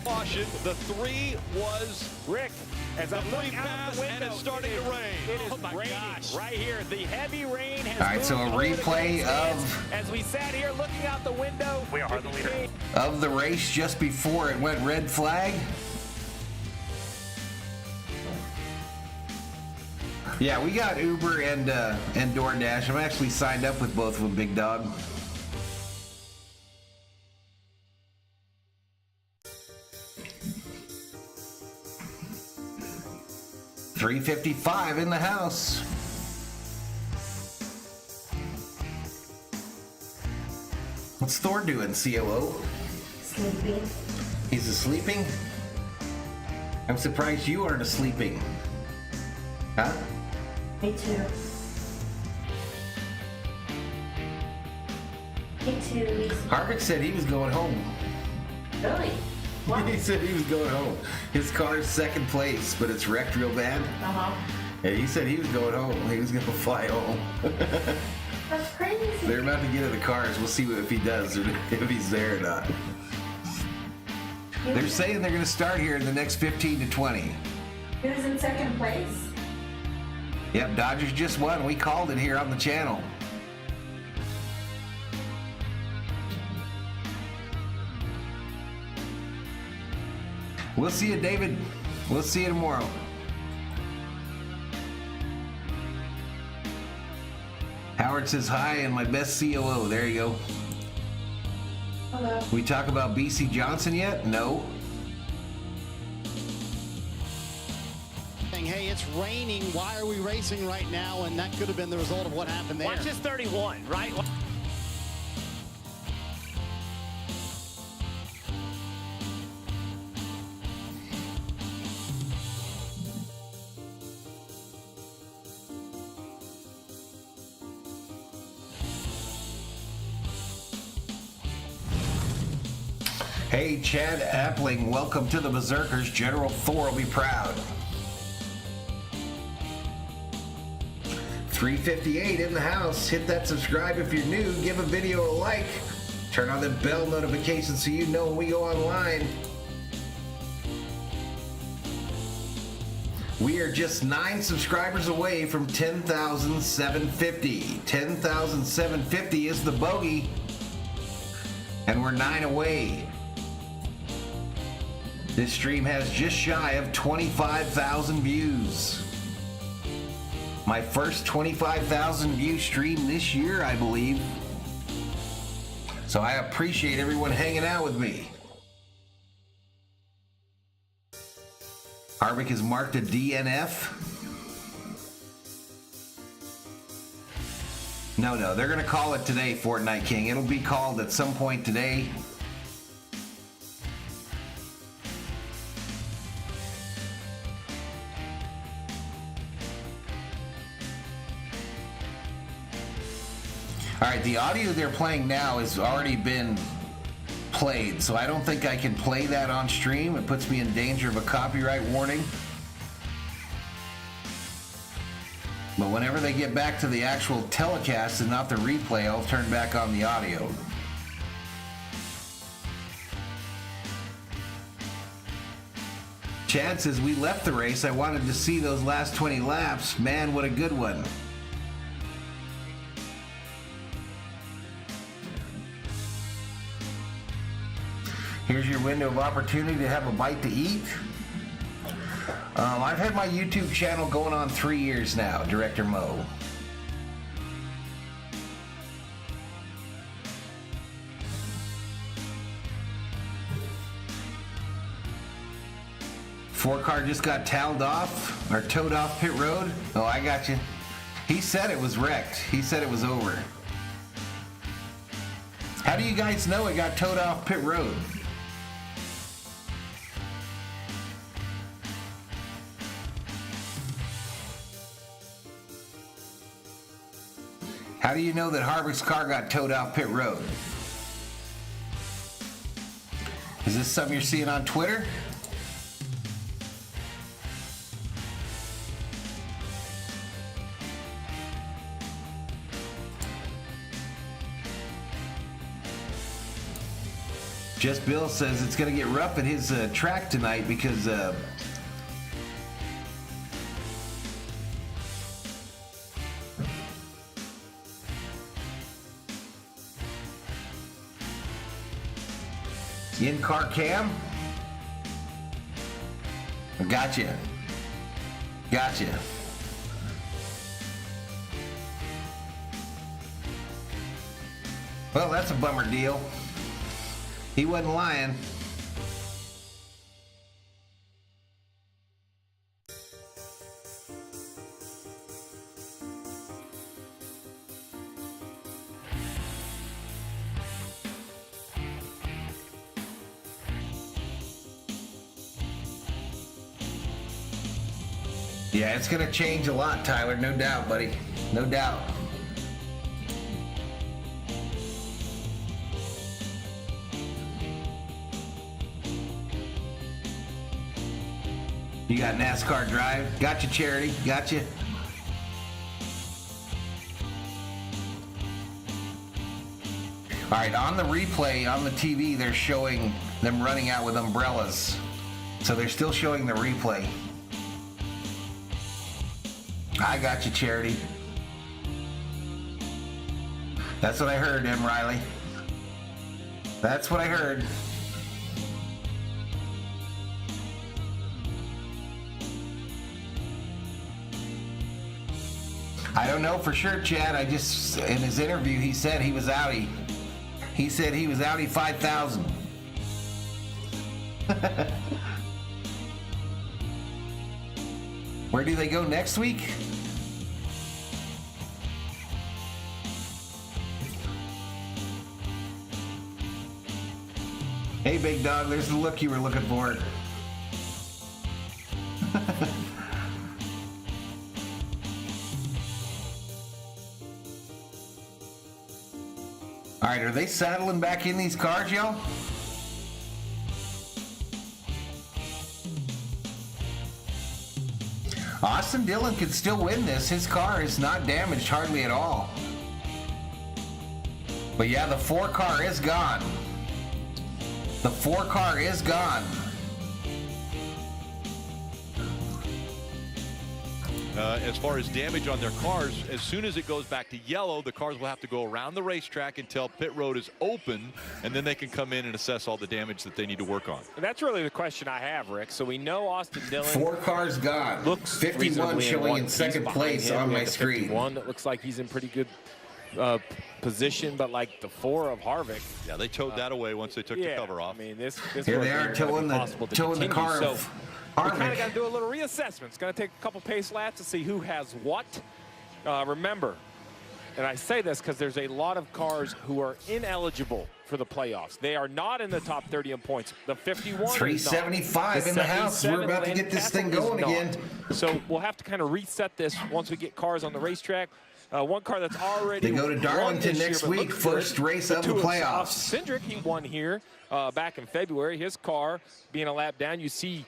Caution. The 3 was Rick. As I'm looking out pass, the window, and it's starting to rain. It is raining right here. The heavy rain has All right, so a replay of as we sat here looking out the window. We are the leader. Of the race just before it went red flag. Yeah, we got Uber and DoorDash. I'm actually signed up with both of them, big dog. $355 in the house. What's Thor doing, COO? Sleeping. He's sleeping? I'm surprised you aren't sleeping. Huh? Me too. Me too. Harvick said he was going home. Really? What? He said he was going home. His car's second place, but it's wrecked real bad. Uh-huh. And he said he was going home. He was going to fly home. That's crazy. They're about to get in the cars. We'll see if he does or if he's there or not. They're saying they're going to start here in the next 15 to 20. He was in second place. Yep, Dodgers just won. We called it here on the channel. We'll see you, David. We'll see you tomorrow. Howard says hi and my best COO. There you go. Hello. We talk about BC Johnson yet? No. Hey, it's raining. Why are we racing right now? And that could have been the result of what happened there. Watch this 31, right? Hey, Chad Appling, welcome to the Berserkers. General Thor will be proud. 358 in the house. Hit that subscribe if you're new. Give a video a like. Turn on the bell notification so you know when we go online. We are just 9 subscribers away from 10,750. 10,750 is the bogey. And we're 9 away. This stream has just shy of 25,000 views. My first 25,000 view stream this year, I believe. So I appreciate everyone hanging out with me. Harvick is marked a DNF. No, they're going to call it today, Fortnite King. It'll be called at some point today. All right, the audio they're playing now has already been played, so I don't think I can play that on stream. It puts me in danger of a copyright warning. But whenever they get back to the actual telecast and not the replay, I'll turn back on the audio. Chad says, we left the race. I wanted to see those last 20 laps. Man, what a good one. Here's your window of opportunity to have a bite to eat. I've had my YouTube channel going on 3 years now, Director Mo. Four-car just got towed off, or towed off pit road. Oh, I got you. He said it was wrecked. He said it was over. How do you guys know it got towed off pit road? How do you know that Harvick's car got towed off pit road? Is this something you're seeing on Twitter? Just Bill says it's going to get rough at his track tonight because in-car cam? Gotcha. Gotcha. Well, that's a bummer deal. He wasn't lying. Yeah, it's going to change a lot, Tyler. No doubt, buddy. No doubt. You got NASCAR Drive. Gotcha, Charity. Gotcha. All right, on the replay, on the TV, they're showing them running out with umbrellas. So they're still showing the replay. I got you, Charity. That's what I heard, M. Riley. That's what I heard. I don't know for sure, Chad. I just, in his interview, he said he was outie. He said he was outie 5,000. Where do they go next week? Hey, big dog, there's the look you were looking for. All right, are they saddling back in these cars, y'all? Austin Dillon could still win this. His car is not damaged hardly at all. But yeah, the 4-car is gone. The 4-car is gone. As far as damage on their cars, as soon as it goes back to yellow, the cars will have to go around the racetrack until pit road is open, and then they can come in and assess all the damage that they need to work on. That's really the question I have, Rick. So we know Austin Dillon. 4 cars gone. Looks 51 showing in second place on my screen. 51 that looks like he's in pretty good position, but like the 4 of Harvick. Yeah, they towed that away once they took the cover off. I mean, this here they are towing the car. So we kind of got to do a little reassessment. It's going to take a couple pace laps to see who has what. Remember, and I say this because there's a lot of cars who are ineligible for the playoffs. They are not in the top 30 in points. The 51 375 in the house. We're about to get this thing going again. So we'll have to kind of reset this once we get cars on the racetrack. One car that's already They go to Darlington next week, first race of the playoffs. Cindric, he won here back in February. His car being a lap down. You see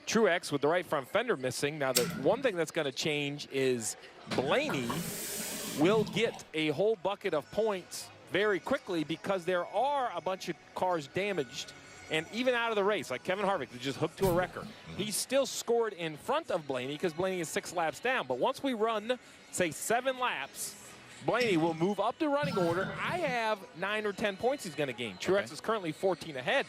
Truex with the right front fender missing. Now, the one thing that's going to change is Blaney will get a whole bucket of points very quickly because there are a bunch of cars damaged. And even out of the race, like Kevin Harvick, who just hooked to a wrecker, he's still scored in front of Blaney because Blaney is 6 laps down. But once we run, say, 7 laps, Blaney will move up the running order. I have 9 or 10 points he's going to gain. Truex is currently 14 ahead,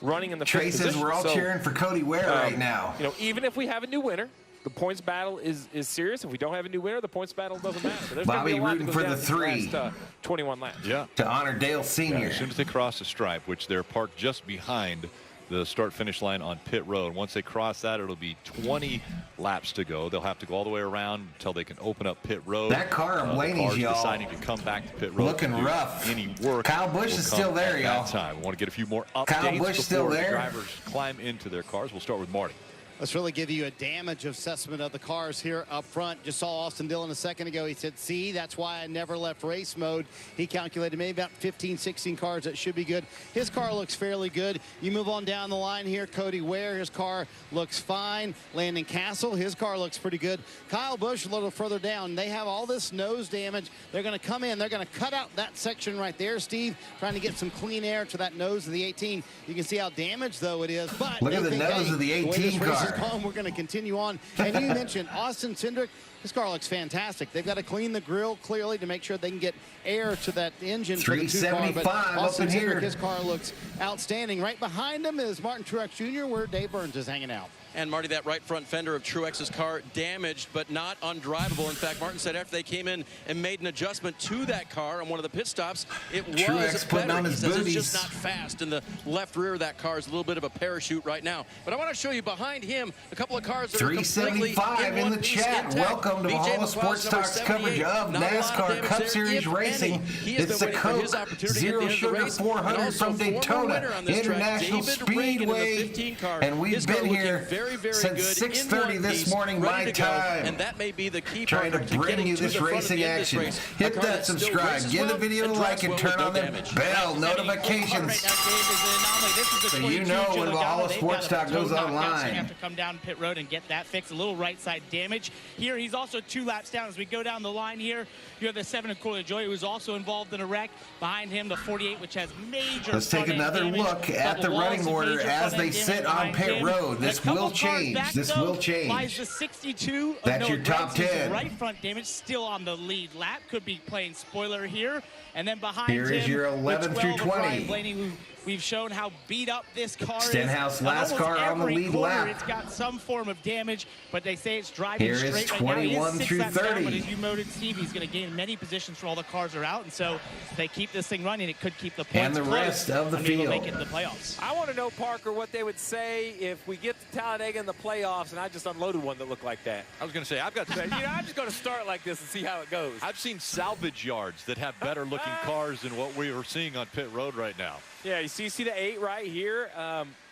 running in the Trey fifth says position. we're all cheering for Cody Ware right now. You know, even if we have a new winner, the points battle is serious. If we don't have a new winner, the points battle doesn't matter. There's Bobby rooting for the 3. Last, 21 laps. Yeah. To honor Dale Sr. Yeah, as soon as they cross the stripe, which they're parked just behind the start-finish line on pit road. Once they cross that, it'll be 20 laps to go. They'll have to go all the way around until they can open up pit road. That car of Blaney's, y'all, deciding to come back to pit road. looking rough. Any work. Kyle Busch is still there, y'all. We want to get a few more updates Kyle Busch before still the there. drivers climb into their cars. We'll start with Marty. Let's really give you a damage assessment of the cars here up front. Just saw Austin Dillon a second ago. He said, see, that's why I never left race mode. He calculated maybe about 15, 16 cars that should be good. His car looks fairly good. You move on down the line here. Cody Ware, his car looks fine. Landon Castle, his car looks pretty good. Kyle Busch a little further down. They have all this nose damage. They're going to come in. They're going to cut out that section right there, Steve, trying to get some clean air to that nose of the 18. You can see how damaged, though, it is. But look at the nose of the 18 car. We're going to continue on. And you mentioned Austin Cindric. His car looks fantastic. They've got to clean the grill clearly to make sure they can get air to that engine for the 2 car. But Austin Cindric, his car looks outstanding. Right behind him is Martin Truex Jr., where Dave Burns is hanging out. And Marty, that right front fender of Truex's car damaged, but not undrivable. In fact, Martin said after they came in and made an adjustment to that car on one of the pit stops, it was better. He says it's just not fast, and the left rear of that car is a little bit of a parachute right now. But I want to show you behind him a couple of cars that are completely 375 in the chat. Welcome to Valhalla Sports Talk's coverage of NASCAR Cup Series racing. It's the Coke Zero Sugar 400 from Daytona International Speedway, and we've been here since 6:30 this morning my time, and that may be the key trying to bring you this racing action. Hit that subscribe, give the video a like, and turn on the bell notifications so you know when Valhalla Sports Talk goes online. You have to come down pit road and get that fixed. A little right side damage here. He's also 2 laps down. As we go down the line here, you have the 7 of Corey LaJoie, who was also involved in a wreck. Behind him, the 48, which has major. Let's take another look at the running order as they sit on pit road. This will change. This will change. Lies the 62. That's your top 10. Right front damage, still on the lead lap. Could be playing spoiler here. And then behind here him, is your 11 through 20. Blaney, who we've shown how beat up this car Stenhouse is. last car on the lead lap. It's got some form of damage, but they say it's driving here straight is right now. 21 through 30. Down, but as you noted, Steve, he's going to gain many positions for all the cars are out, and so if they keep this thing running, it could keep the points and the rest of the field. Make it in the playoffs. I want to know, Parker, what they would say if we get to Talladega in the playoffs, and I just unloaded one that looked like that. I was going to say, I've got. I'm just going to start like this and see how it goes. I've seen salvage yards that have better looking cars than what we are seeing on pit road right now. Yeah, you see the 8 right here.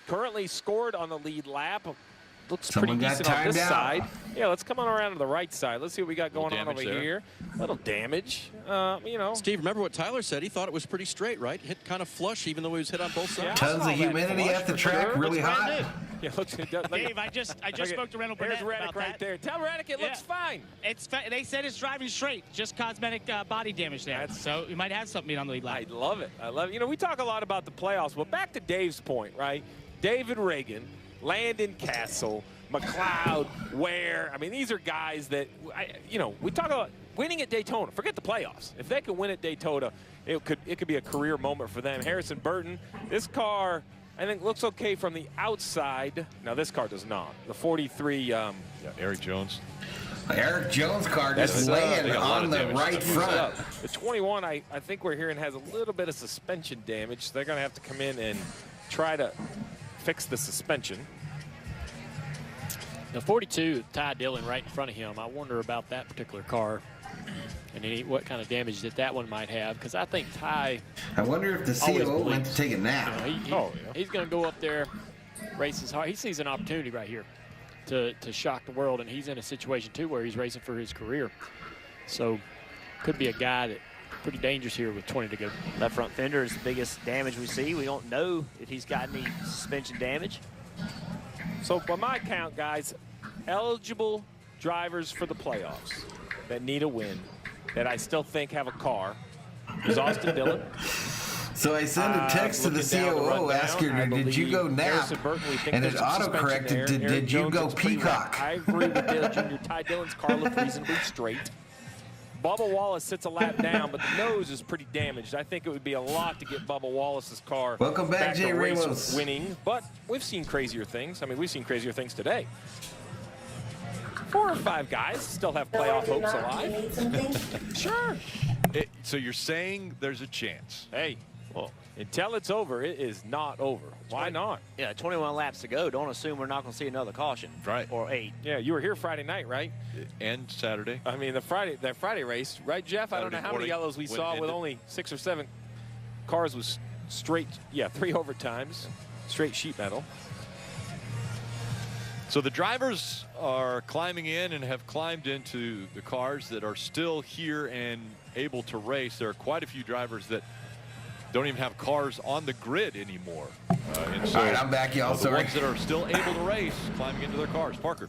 Currently scored on the lead lap. Looks Someone pretty decent on this out. side. Yeah, let's come on around to the right side. Let's see what we got going on over here. Little damage, you know. Steve, remember what Tyler said? He thought it was pretty straight, right? Hit kind of flush, even though he was hit on both sides. Yeah, tons of humidity at the track, really hot. Yeah, looks, Dave, I just spoke to Randall Burnett about right there. Tell Reddick it looks fine. They said it's driving straight, just cosmetic body damage there. So you might have something on the lead lap. I love it. I love it. You know, we talk a lot about the playoffs, but back to Dave's point, right? David Reagan, Landon Castle, McLeod, Ware. I mean, these are guys that, you know, we talk about winning at Daytona. Forget the playoffs. If they could win at Daytona, it could be a career moment for them. Harrison Burton, this car, I think, looks okay from the outside. Now, this car does not. The 43. Yeah, Eric Jones. Eric Jones' car just laying on the right front. The 21, I think we're hearing, has a little bit of suspension damage. So they're going to have to come in and try to fix the suspension. The 42, Ty Dillon right in front of him. I wonder about that particular car and what kind of damage that one might have, because I think Ty. I wonder if the COO went to take a nap. You know, he's going to go up there, race his hard. He sees an opportunity right here to shock the world, and he's in a situation too where he's racing for his career. So could be a guy that pretty dangerous here with 20 to go. Left front fender is the biggest damage we see. We don't know if he's got any suspension damage. So by my count, guys, eligible drivers for the playoffs that need a win, that I still think have a car, is Austin Dillon. So I sent a text to the COO, ask her, did you go nap? And it auto-corrected to, did you go peacock? I agree with Dale Jr. Ty Dillon's car looked reasonably straight. Bubba Wallace sits a lap down, but the nose is pretty damaged. I think it would be a lot to get Bubba Wallace's car Welcome back, Jay to race Ramos. winning, but we've seen crazier things. I mean, we've seen crazier things today. 4 or 5 guys still have playoff hopes alive. Sure. So you're saying there's a chance? Hey, well, until it's over, it is not over. Why not? Yeah, 21 laps to go. Don't assume we're not going to see another caution. Right. Or 8. Yeah, you were here Friday night, right? And Saturday. I mean, that Friday race, right, Jeff? I don't know how many yellows we saw with only 6 or 7 cars with straight, 3 overtimes, straight sheet metal. So the drivers are climbing in and have climbed into the cars that are still here and able to race. There are quite a few drivers that don't even have cars on the grid anymore. And so, all right, I'm back, y'all. The ones that are still able to race, climbing into their cars. Parker.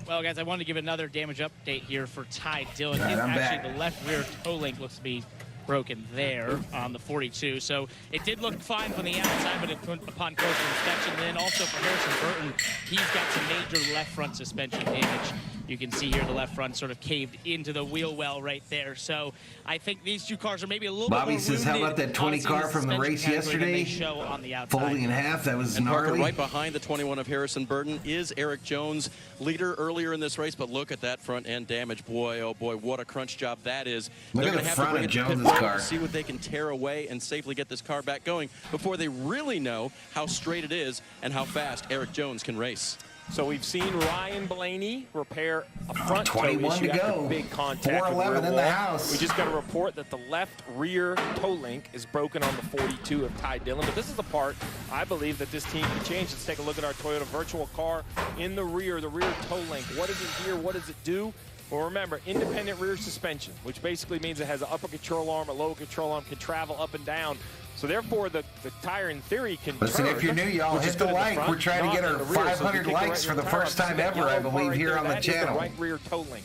Well, guys, I wanted to give another damage update here for Ty Dillon. Right, Actually, the left rear toe link looks to be broken there on the 42. So it did look fine from the outside, but upon closer inspection, then also for Harrison Burton, he's got some major left front suspension damage. You can see here the left front sort of caved into the wheel well right there. So I think these 2 cars are maybe a little Bobby bit more says, how about that 20 car from the race yesterday? On the Folding in half, that was and gnarly. Parker, right behind the 21 of Harrison Burton is Eric Jones, leader earlier in this race, but look at that front end damage. Boy, oh boy, what a crunch job that is. Look They're at the have front to bring of it to Jones's pit road car. to see what they can tear away and safely get this car back going before they really know how straight it is and how fast Eric Jones can race. So we've seen Ryan Blaney repair a front toe 21 issue to after go. big contact with 411 rear in the wall. house. We just got a report that the left rear toe link is broken on the 42 of Ty Dillon. But this is the part I believe that this team can change. Let's take a look at our Toyota virtual car in the rear toe link. What is it here? What does it do? Well, remember, independent rear suspension, which basically means it has an upper control arm, a lower control arm, can travel up and down. So therefore, the tire in theory can Listen, turn, if you're new, y'all, hit the like. We're trying to get our 500 likes for the first time ever, I believe, here on the channel. Right rear toe link.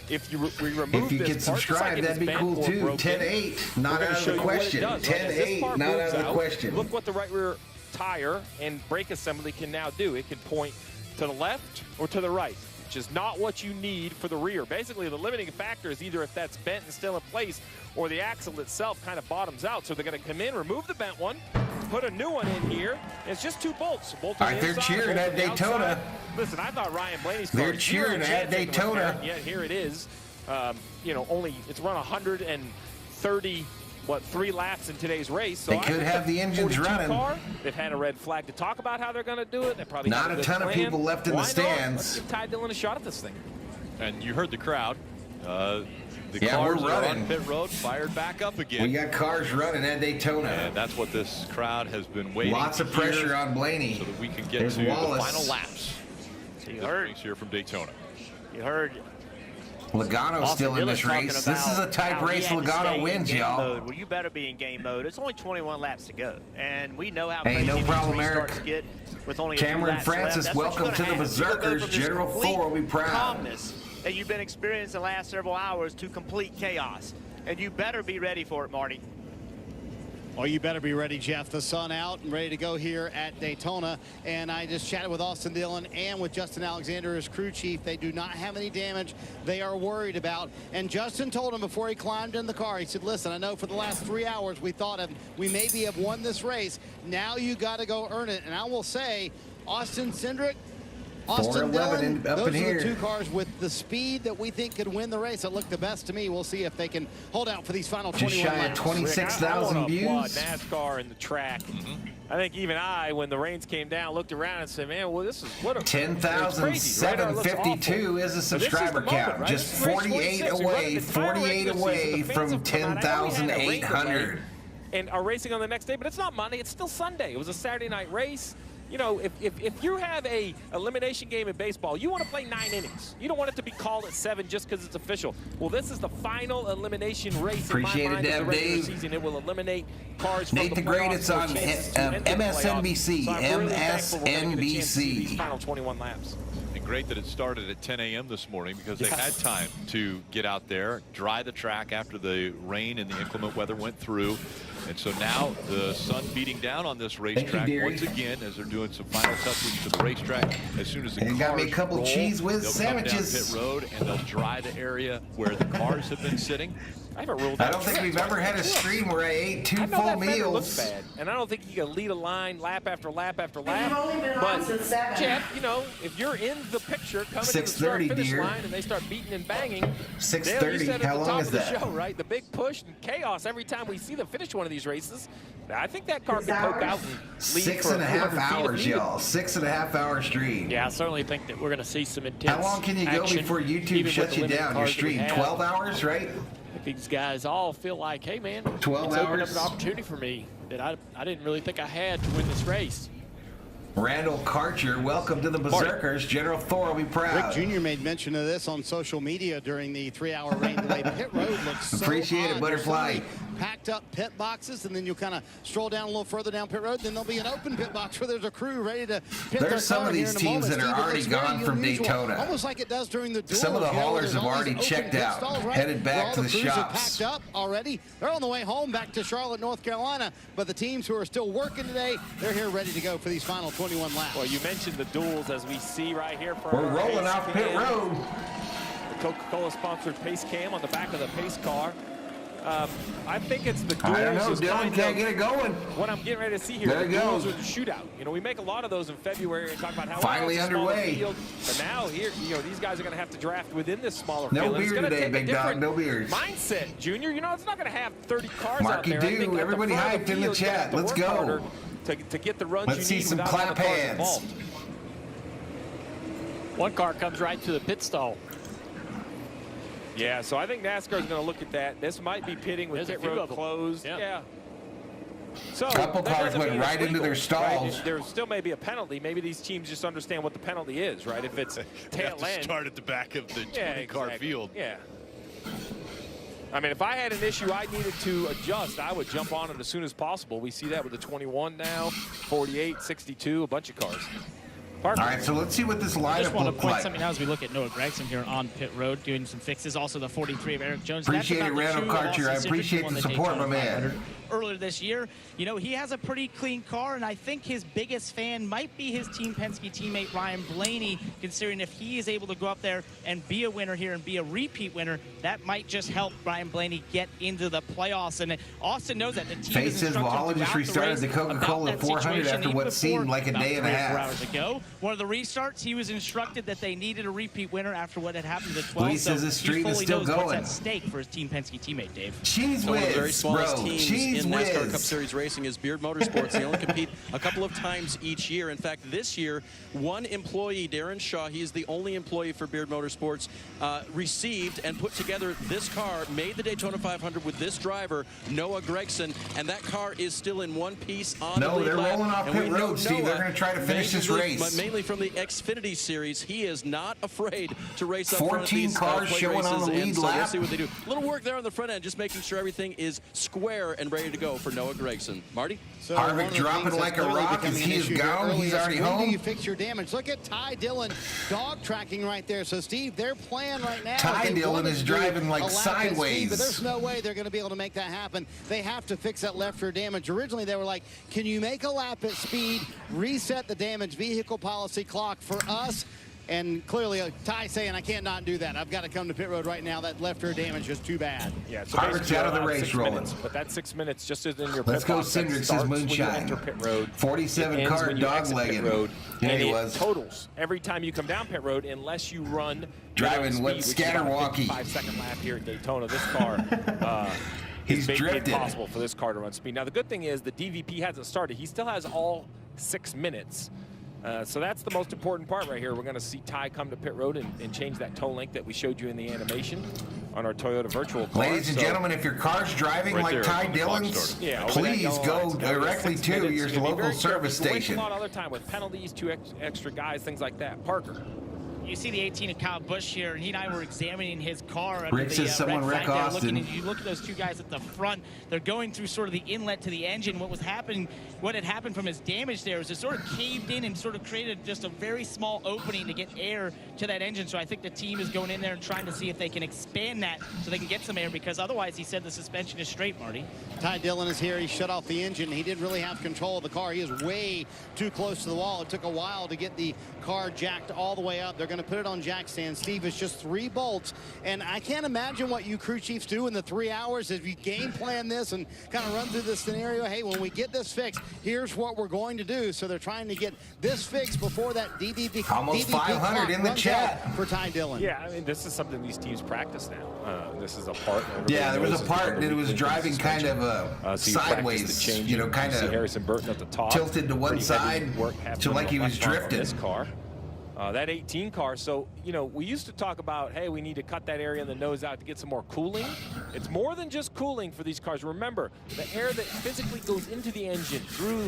If you remove if you could subscribe, that'd be cool too. 10-8, not out of the question. 10-8, not out of the question. Look what the right rear tire and brake assembly can now do. It can point to the left or to the right, which is not what you need for the rear. Basically, the limiting factor is either if that's bent and still in place or the axle itself kind of bottoms out. So they're going to come in, remove the bent one, put a new one in here. It's just 2 bolts. Bolt All right, they're cheering at Daytona. Listen, I thought Ryan Blaney's car They're cheering at Daytona. Yet here it is. Only it's run 130. 3 laps in today's race. So they could have the engines running. Car, they've had a red flag to talk about how they're going to do it. They probably not a ton of people left in the stands. Let's give Ty Dillon a shot at this thing. And you heard the crowd. The yeah, cars we're running. on pit road fired back up again. We got cars running at Daytona. And that's what this crowd has been waiting Lots of pressure on Blaney. So that we can get There's to Wallace. the final laps. So you heard here from Daytona. You heard Logano's still in this race. This is a type race Logano wins, y'all. Well, you better be in game mode. It's only 21 laps to go, and we know how hey, crazy no problem, these Eric. restarts get with only Cameron Francis, welcome to the Berserkers. General Thor will be proud. Calmness that you've been experiencing the last several hours to complete chaos, and you better be ready for it, Marty. Oh, you better be ready, Jeff. The sun out and ready to go here at Daytona. And I just chatted with Austin Dillon and with Justin Alexander, his crew chief. They do not have any damage they are worried about. And Justin told him before he climbed in the car, he said, listen, I know for the last 3 hours we thought we maybe have won this race. Now you got to go earn it. And I will say, Austin Cindric, Austin Dillon, those are the 2 cars with the speed that we think could win the race. That look the best to me. We'll see if they can hold out for these final 21 laps. Just shy of 26,000 views. I want to applaud NASCAR and the track. I think even when the rains came down, looked around and said, man, well, this is what a 10,752 is a subscriber count. Right? Just 48 away, 48 away from 10,800. And are racing on the next day, but it's not Monday. It's still Sunday. It was a Saturday night race. you know, if you have a elimination game in baseball, you want to play 9 innings. You don't want it to be called at 7 just because it's official. Well, this is the final elimination race in my mind of the regular season. It will eliminate cars from Nate the Great, it's on MSNBC. So I'm really thankful we're gonna get a chance to see MSNBC. these final 21 laps. And great that it started at 10 a.m. this morning because they had time to get out there, dry the track after the rain and the inclement weather went through. And so now the sun beating down on this racetrack once again as they're doing some final touches to the racetrack. As soon as the cars got me a couple roll, cheese whiz they'll sandwiches. come down pit road and they'll dry the area where the cars have been sitting. I haven't ruled I don't think we've ever had a stream where I ate 2 full meals. Looks bad, and I don't think you can lead a line lap after lap after lap. You've only been but on since 7. Jeff, you know, if you're in the picture coming to the 6:30, start-finish dear. line and they start beating and banging, 6:30. Dale, you said at How the long top is of the that? show, right? The big push and chaos every time we see them finish one of these races. I think that car could poke out and lead 6.5 hours, feet if y'all. 6.5 hour stream. Yeah, I certainly think that we're going to see some intense How long can you go action, before YouTube even shuts with the you limited down? Your cars that we stream, have. 12 hours, right? These guys all feel like, hey, man, 12 it's opened up hours? an opportunity for me that I didn't really think I had to win this race. Randall Karcher, welcome to the Berserkers. General Thor will be proud. Rick Jr. made mention of this on social media during the 3-hour rain delay. Pit road looks so Appreciate it, odd. Butterfly. There's so many packed up pit boxes, and then you'll kind of stroll down a little further down pit road. Then there'll be an open pit box where there's a crew ready to pit their There's some car of here these in a teams moment. that are Steve, it already looks very gone from unusual, Daytona. almost like it does during the duels. Some of the you know, haulers there's have all these already open checked pit out, stalls, right, headed back where all to the crews are shops. packed up already. They're on the way home back to Charlotte, North Carolina. But the teams who are still working today, they're here ready to go for these final 21 laps. Well, you mentioned the duels as we see right here. For We're rolling off pit road. The Coca-Cola sponsored pace cam on the back of the pace car. I think it's the duels. I don't know, is Dylan kind can't of get it going. What I'm getting ready to see here. There it the duels goes. or the shootout. You know, we make a lot of those in February and talk about how Finally it's a smaller underway. field. But now here, you know, these guys are going to have to draft within this smaller No field. And beer it's gonna today, take a big dog, different no beers. Mindset, Junior. You know, it's not going to have 30 cars out Marky there. I think do. at the Everybody front of hyped in the field, you're gonna have chat. to Let's work go. harder to get the runs Let's you see need some without clap other cars hands. involved. One car comes right to the pit stall. Yeah, so I think NASCAR is going to look at that. This might be pitting with There's a pit few road of them. closed. Yeah. So Couple that cars doesn't went mean it's right into legal, their right? stalls. There still may be a penalty. Maybe these teams just understand what the penalty is, right? If it's You tail have to end. start at the back of the 20-car field. Yeah. I mean, if I had an issue I needed to adjust, I would jump on it as soon as possible. We see that with the 21 now, 48, 62, a bunch of cars. Parker. All right, so let's see what this I just lineup want to looks point like. something out as we look at Noah Gregson here on pit road doing some fixes. Also the 43 of Eric Jones. Appreciate That's it, about the Randall two of Karcher. I Austin Cindric, appreciate who won the support, Daytona my man. 500 earlier this year. You know, he has a pretty clean car, and I think his biggest fan might be his Team Penske teammate Ryan Blaney, considering if he is able to go up there and be a winner here and be a repeat winner, that might just help Ryan Blaney get into the playoffs. And Austin knows that the team Faith is says Valhalla just restarted the Coca-Cola 400 after what seemed like a day and a half. Hours ago. One of the restarts, he was instructed that they needed a repeat winner after what had happened to the 12. Lee says so the stream he is fully still knows what's going. at stake for his Team Penske teammate, Dave. Cheese One of the very whiz, smallest bro. teams Cheese in NASCAR Cup whiz. Series racing is Beard Motorsports. They only compete a couple of times each year. In fact, this year, one employee, Darren Shaw, he is the only employee for Beard Motorsports, received and put together this car, made the Daytona 500 with this driver, Noah Gregson, and that car is still in one piece on the No, lead they're lap. rolling off And we pit know road, Steve. They're Noah, going to try to finish this race. mainly from the Xfinity Series, he is not afraid to race up 14 front of these cars plate showing on races, the lead and so we'll lap. see what they do. A little work there on the front end, just making sure everything is square and ready to go for Noah Gregson. Marty? So Harvick one of the dropping things like that's a clearly rock becoming as an he is issue here gone. early He's is already when home. do you fix your damage? Look at Ty Dillon dog tracking right there. So, Steve, their plan right now. Ty they Dillon wanted is to do driving like a lap at sideways. speed, but there's no way they're going to be able to make that happen. They have to fix that left rear damage. Originally, they were like, can you make a lap at speed, reset the damage vehicle policy clock for us? And clearly, Ty saying, I can't not do that. I've got to come to pit road right now. That left rear damage is too bad. Yeah, so Harvick's basically out of the around race 6 rolling. minutes, but that 6 minutes just isn't in your Let's pit go, box. That Cindric says starts when you moonshine. enter pit road. 47 It ends car when you exit dog-legging. pit road. Yeah, and he it was. totals every time you come down pit road unless you run Driving speed, what, which is about a scatterwalkie. 55-second lap here at Daytona. This car He's is basically drifted. impossible for this car to run speed. Now, the good thing is the DVP hasn't started. He still has all 6 minutes. So that's the most important part right here. We're going to see Ty come to pit road and change that toe length that we showed you in the animation. on our Toyota virtual car. Ladies and gentlemen, if your car's driving Right like there, Ty when the clock Dillon's, started. Yeah, please go directly to your local service You waste station. a lot of other time with penalties, two extra guys, things like that. Parker. You see the 18 of Kyle Busch here, and he and I were examining his car under Rick the says someone red wreck flag there, Austin. and you look at those two guys at the front, they're going through sort of the inlet to the engine. What had happened from his damage there was it sort of caved in and sort of created just a very small opening to get air to that engine. So I think the team is going in there and trying to see if they can expand that so they can get some air, because otherwise he said the suspension is straight, Marty. Ty Dillon is here. He shut off the engine. He didn't really have control of the car. He is way too close to the wall. It took a while to get the car jacked all the way up. They're going to put it on jack stand. Steve, it's just 3 bolts. And I can't imagine what you crew chiefs do in the 3 hours if you game plan this and kind of run through this scenario. Hey, when we get this fixed, here's what we're going to do. So they're trying to get this fixed before that DVP. Almost 500 in the chat for Ty Dillon. Yeah, I mean, this is something these teams practice now. This is a part. Yeah, there was a part that it was driving kind of sideways, you know, kind of Harrison Burton at the top, tilted to one side, to like he was drifting. This car. That 18 car, so, you know, we used to talk about, hey, we need to cut that area in the nose out to get some more cooling. It's more than just cooling for these cars. Remember, the air that physically goes into the engine through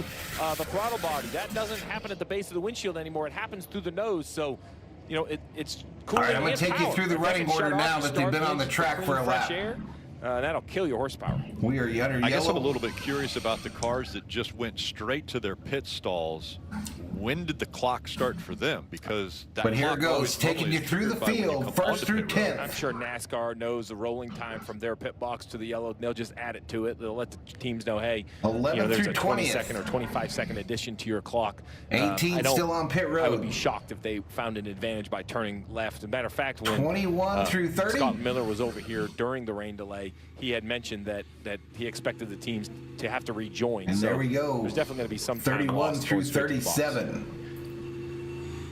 the throttle body, that doesn't happen at the base of the windshield anymore. It happens through the nose, so, you know, it's cooling. All right, I'm going to take you through the running order now that they've been on the track for a lap. That'll kill your horsepower. We are under yellow. I guess I'm a little bit curious about the cars that just went straight to their pit stalls. When did the clock start for them? Because that but here clock it goes, always taking you through the field, first through 10th. I'm sure NASCAR knows the rolling time from their pit box to the yellow. They'll just add it to it. They'll let the teams know, hey, 11 you know, there's through a 20th. 20-second or 25-second addition to your clock. 18 still on pit road. I would be shocked if they found an advantage by turning left. As a matter of fact, when 21 through 30. Scott Miller was over here during the rain delay, he had mentioned that he expected the teams to have to rejoin. And so there we go. There's definitely going to be some 31 time through lost towards 50 bucks. 37.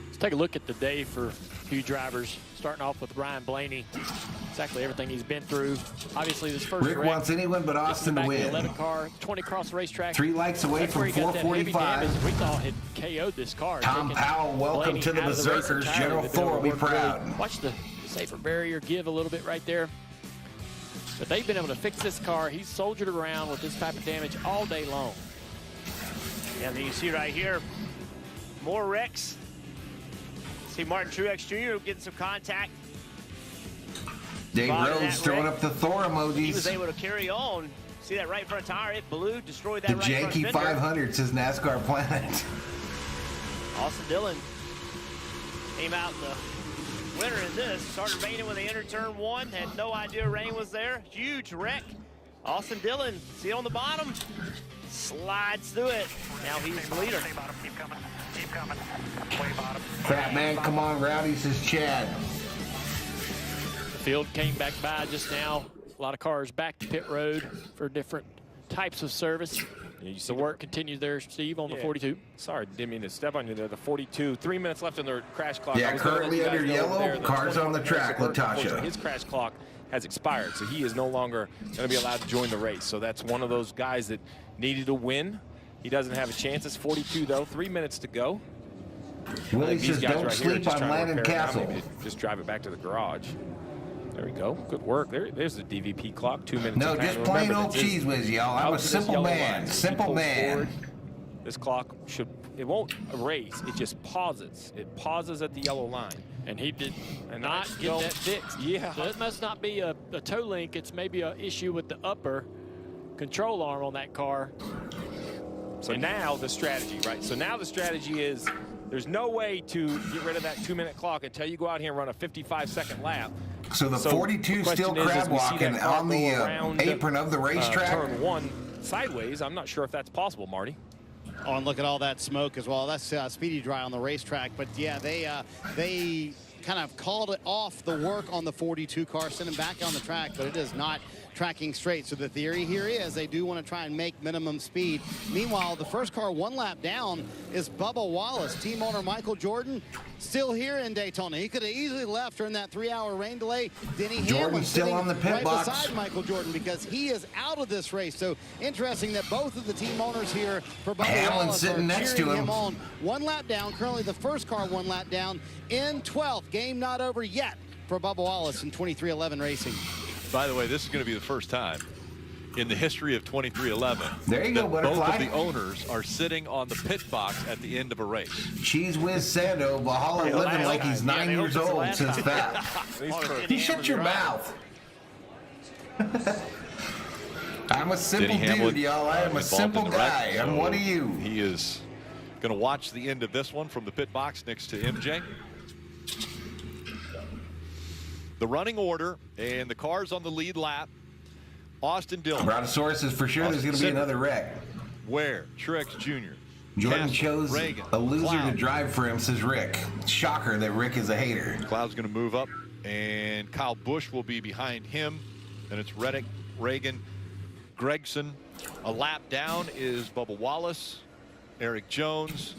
Let's take a look at the day for a few drivers, starting off with Ryan Blaney. Exactly everything he's been through. Obviously, this first Rick wreck, wants anyone but Austin to the win. 11 car, 20 across the racetrack. 3 lights away That's where from he got that heavy 445. damage we thought had KO'd this car. Tom taking Powell, welcome Blaney to the out of race Berserkers. entirely. General They've been able Thor to will be work really- proud. Watch the safer barrier give a little bit right there. But they've been able to fix this car. He's soldiered around with this type of damage all day long. Yeah, then you see right here, more wrecks. See Martin Truex Jr. getting some contact. Dave Bottom of Rhodes that throwing wreck. up the Thor He was emojis. able to carry on. See that right front tire? It blew, destroyed that The right front Janky fender. 500 says NASCAR Planet. Austin Dillon came out the winner in this. Started raining when they entered turn 1. Had no idea rain was there. Huge wreck. Austin Dillon, see on the bottom, slides through it. Now he's the leader. Keep coming. Keep coming. Way bottom. Fat man, come on, Rowdy, says Chad. The field came back by just now. A lot of cars back to pit road for different types of service. The work continues there, Steve, on the 42. Sorry, didn't mean to step on you there. The 42, 3 minutes left on their crash clock. Yeah, I was gonna currently let you under guys know over yellow, there, the cars on the 21 track, Hereford, Latasha. unfortunately, his crash clock has expired, so he is no longer going to be allowed to join the race. So that's one of those guys that needed to win. He doesn't have a chance. It's 42, though. 3 minutes to go. Willie These says guys don't right here are sleep just on trying to Landon repair it now. Castle. Maybe just drive it back to the garage. There we go. Good work. There's the DVP clock. 2 minutes. No, to count. just plain Remember, old this is cheese whiz, y'all. I'm out a to this simple yellow man. line. So Simple he pulls man. forward. This clock it won't erase. It just pauses. It pauses at the yellow line. And he did And not I get don't- that fixed. Yeah. So it must not be a toe link. It's maybe an issue with the upper control arm on that car. So now the strategy, right? So now the strategy is there's no way to get rid of that 2 minute clock until you go out here and run a 55-second lap. So the 42 still question is, crab as we see walking that car on go the around, apron of the racetrack. Turn 1 sideways. I'm not sure if that's possible, Marty. Oh, and look at all that smoke as well. That's Speedy Dry on the racetrack. But yeah, they kind of called it off the work on the 42 car, sent him back on the track, but it is not tracking straight. So the theory here is they do want to try and make minimum speed. Meanwhile, the first car 1 lap down is Bubba Wallace. Team owner Michael Jordan still here in Daytona. He could have easily left during that 3-hour rain delay. Denny Hamlin still sitting on the pit right box. beside Michael Jordan because he is out of this race. So interesting that both of the team owners here for Bubba Hamlin Wallace sitting are next to cheering him. on. 1 lap down. Currently the first car 1 lap down in 12th. Game not over yet for Bubba Wallace in 23-11 Racing. By the way, this is going to be the first time in the history of 2311 there you go, both Butterfly. of the owners are sitting on the pit box at the end of a race. Cheese Whiz Sando, Valhalla living like he's 9 years old since that. You shut your mouth. I'm a simple dude, y'all. I am a simple guy. I'm one of you. He is going to watch the end of this one from the pit box next to MJ. The running order and the cars on the lead lap. Austin Dillon. Brontosaurus is for sure there's going to be another wreck. Ware, Truex Jr. Jordan Castle, chose Reagan, a loser Cloud. to drive for him, says Rick. Shocker that Rick is a hater. Cloud's going to move up, and Kyle Busch will be behind him. And it's Reddick, Reagan, Gregson. A lap down is Bubba Wallace, Eric Jones,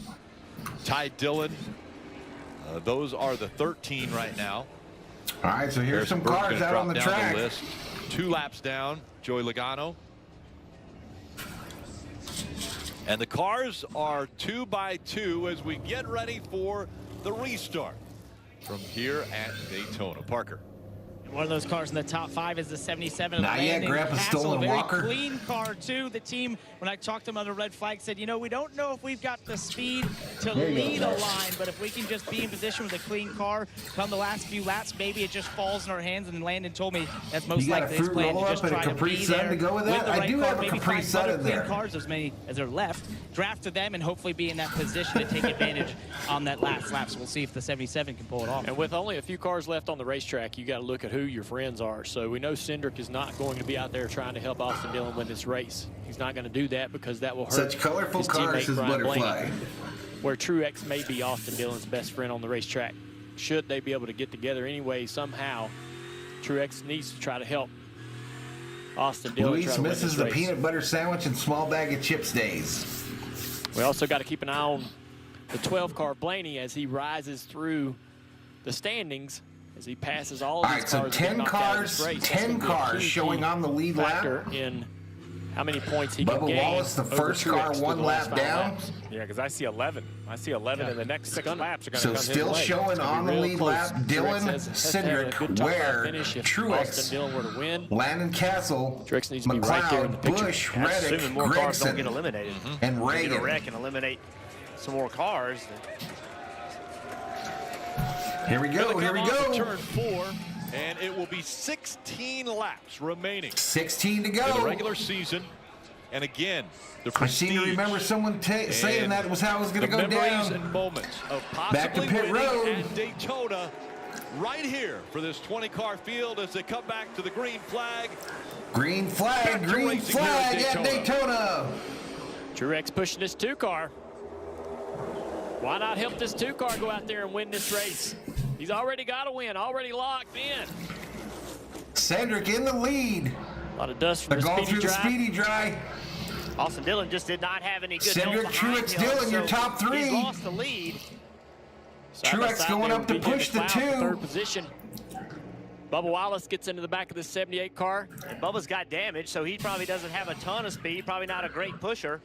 Ty Dillon. Those are the 13 right now. All right, so here's some cars out on the track. List. 2 laps down, Joey Logano. And the cars are 2 by 2 as we get ready for the restart from here at Daytona. Parker. One of those cars in the top 5 is the 77. Not yet, Grandpa's stolen Walker. Very clean car, too. The team, when I talked to them on the red flag, said, you know, we don't know if we've got the speed to lead a line, but if we can just be in position with a clean car, come the last few laps, maybe it just falls in our hands. And Landon told me that's most likely his plan, to just try to be there to go with that. the right I do car, have a maybe Capri find Sun other in clean there. cars, as many as are left, draft to them, and hopefully be in that position to take advantage on that last lap. So we'll see if the 77 can pull it off. And with only a few cars left on the racetrack, you got to look at who your friends are. So we know Cindric is not going to be out there trying to help Austin Dillon win this race. He's not going to do that because that will hurt Such colorful his cars, teammate, says Brian Butterfly. Blaney, where Truex may be Austin Dillon's best friend on the racetrack. Should they be able to get together anyway, somehow, Truex needs to try to help Austin Dillon. Luis misses the peanut butter sandwich and small bag of chips days. We also got to keep an eye on the 12 car Blaney as he rises through the standings, as he passes all of these cars. All right, so 10 cars, 10 cars showing on the lead lap. In how many points he can Bubba gain. Wallace, the first car, 1 lap down. Yeah, because I see 11. I see 11 in the next 6 laps are going to So come his still way. showing on the lead lap, Dylan, Cindric, Ware, Austin Dillon were to win. Landon Castle, Truex needs to be right there in the McLeod, picture. Busch, That's Reddick, assuming more cars don't get Gregson, eliminated. and Get a Reagan. wreck and eliminate some more cars. Here we go, here we go. Turn 4, and it will be 16 laps remaining. 16 to In the go. regular season. And again, the I seem to remember someone saying that was how it was going to go memories down. and moments of Back to possibly pit winning road. at Daytona right here for this 20-car field as they come back to the green flag. Green flag, green flag at Daytona. Truex pushing this 2 car. Why not help this 2 car go out there and win this race? He's already got a win, already locked in. Cindric in the lead. A lot of dust from They're the going speedy through the dry. speedy dry. Austin Dillon just did not have any good Cindric, help behind Truex, him, Dillon, your so top 3. He's lost the lead. Side by Truex side going there up to with BJ push the McLeod 2. in third position. Bubba Wallace gets into the back of the 78 car. And Bubba's got damage, so he probably doesn't have a ton of speed, probably not a great pusher.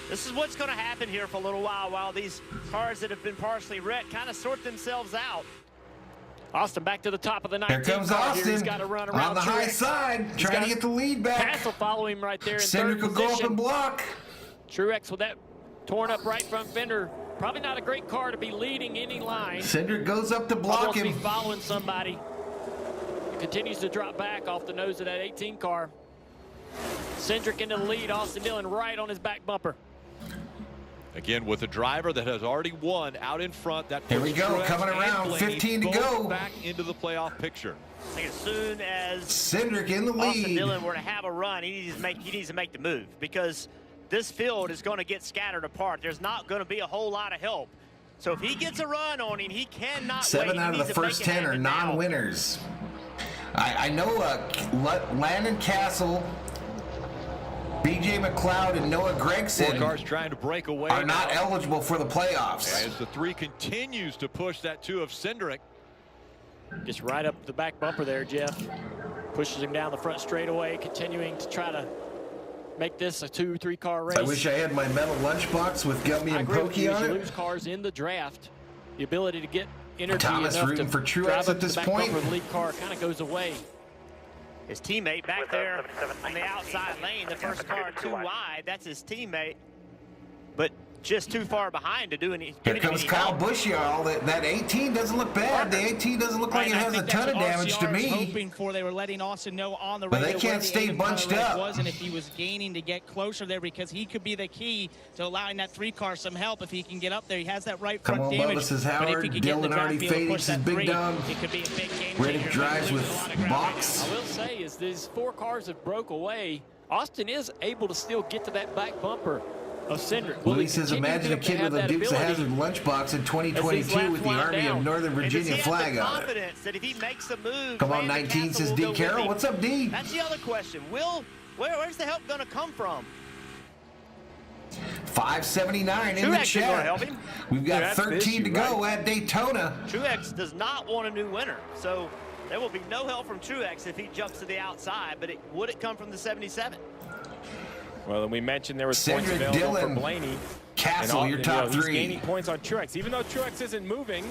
This is what's going to happen here for a little while these cars that have been partially wrecked kind of sort themselves out. Austin back to the top of the 19 Here comes car. Austin He's got to run around on the high Truex. side, He's trying got to get the lead back. Castle following him right there in Cindric third will go up position. and block. Truex with that torn up right front fender. Probably not a great car to be leading any line. Cindric goes up to block Almost him. be following somebody. Continues to drop back off the nose of that 18 car. Cindric into the lead. Austin Dillon right on his back bumper. Again, with a driver that has already won out in front. That Here we puts go, Truex coming and around, Blaney 15 to both go. back into the playoff picture. I think as soon as Cindric in the Austin lead. Dillon were to have a run, he needs to make the move because this field is going to get scattered apart. There's not going to be a whole lot of help. So if he gets a run on him, he cannot 7 wait. out of the first 10 are non-winners. I know Landon Castle, BJ McLeod, and Noah 4 Gregson cars trying to break away are not now. eligible for the playoffs. As the 3 continues to push that 2 of Cindric. Gets right up the back bumper there, Jeff. Pushes him down the front straightaway, continuing to try to make this a 2-3 car race. I wish I had my metal lunchbox with Gummy and Pokey on You it. lose cars in the draft. The ability to get energy Thomas enough rooting to for Truex drive at up to this the back point. bumper of the lead car kind of goes away. His teammate back there on the outside lane, the first car too wide. That's his teammate, but just too far behind to do any. Here comes Kyle Busch, y'all. That 18 doesn't look bad. The 18 doesn't look like it has a ton of damage to me. Hoping for, they were letting Austin know on the But radio they can't stay bunched up. Was, and if he was gaining to get closer there, because he could be the key to allowing that 3 car some help if he can get up there. He has that right front damage. damage. This is Howard. Dylan already fading his big dog. It could be a big game. Reddick drives with box. I will say, as these 4 cars have broke away, Austin is able to still get to that back bumper of Cindric. Lee says, imagine a kid with a Dukes of Hazzard lunchbox in 2022 with the Army of Northern Virginia flag on it. That if he makes a move, come on, 19 says D. Carroll. What's up, D? That's the other question. Where's the help going to come from? 579 in the chat. We've got 13 to go at Daytona. Truex does not want a new winner, so there will be no help from Truex if he jumps to the outside, but would it come from the 77? Well, and we mentioned there was points available for Blaney. Castle, your top 3. He's gaining points on Truex. Even though Truex isn't moving,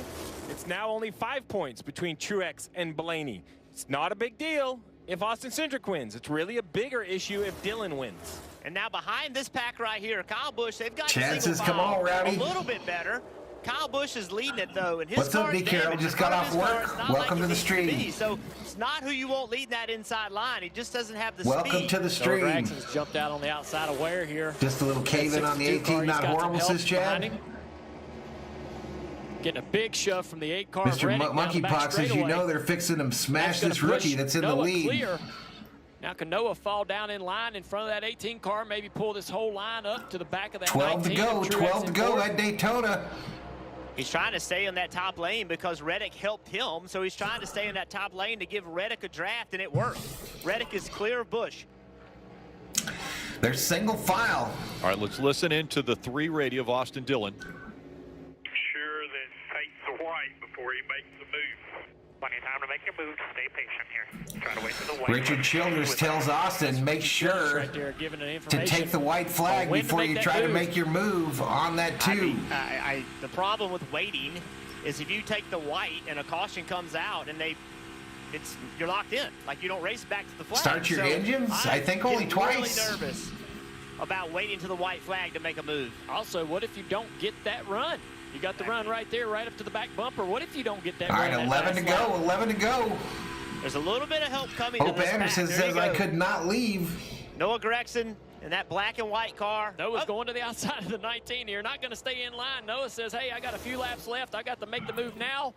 it's now only 5 points between Truex and Blaney. It's not a big deal if Austin Cindric wins. It's really a bigger issue if Dylan wins. And now behind this pack right here, Kyle Busch, they've got chances. Come on, Rowdy. A little bit better. Kyle Busch is leading it, though. And his What's up, D. Carroll? Just got off work. Welcome to the stream. So it's not who you want leading that inside line. He just doesn't have the speed. Welcome to the stream. Jackson's jumped out on the outside of Ware here. Just a little cave in on the 18. Not horrible, says Chad. Getting a big shove from the 8 car. Mr. Monkeypox says, you know they're fixing to smash this rookie that's in the lead. Clear. Now can Noah fall down in line in front of that 18 car, maybe pull this whole line up to the back of that 12 to go, 12 to go at Daytona. He's trying to stay in that top lane because Reddick helped him, so he's trying to stay in that top lane to give Reddick a draft, and it worked. Reddick is clear of Busch. They're single file. All right, let's listen into the 3 radio of Austin Dillon. Sure that Tate's the white before he makes the move. Plenty of time to make your move. Stay patient here. Try to wait for the white. Richard Childress tells Austin, make sure to take the white flag before you try to make your move on that 2. The problem with waiting is if you take the white and a caution comes out and you're locked in. Like you don't race back to the flag. Start your engines? I think only twice. I'm really nervous about waiting to the white flag to make a move. Also, what if you don't get that run? You got the run right there, right up to the back bumper. What if you don't get that? All right, 11 to go, 11 to go. There's a little bit of help coming Hope to this Anderson says I could not leave. Noah Gregson in that black and white car. Noah's going to the outside of the 19 here. Not going to stay in line. Noah says, hey, I got a few laps left. I got to make the move now.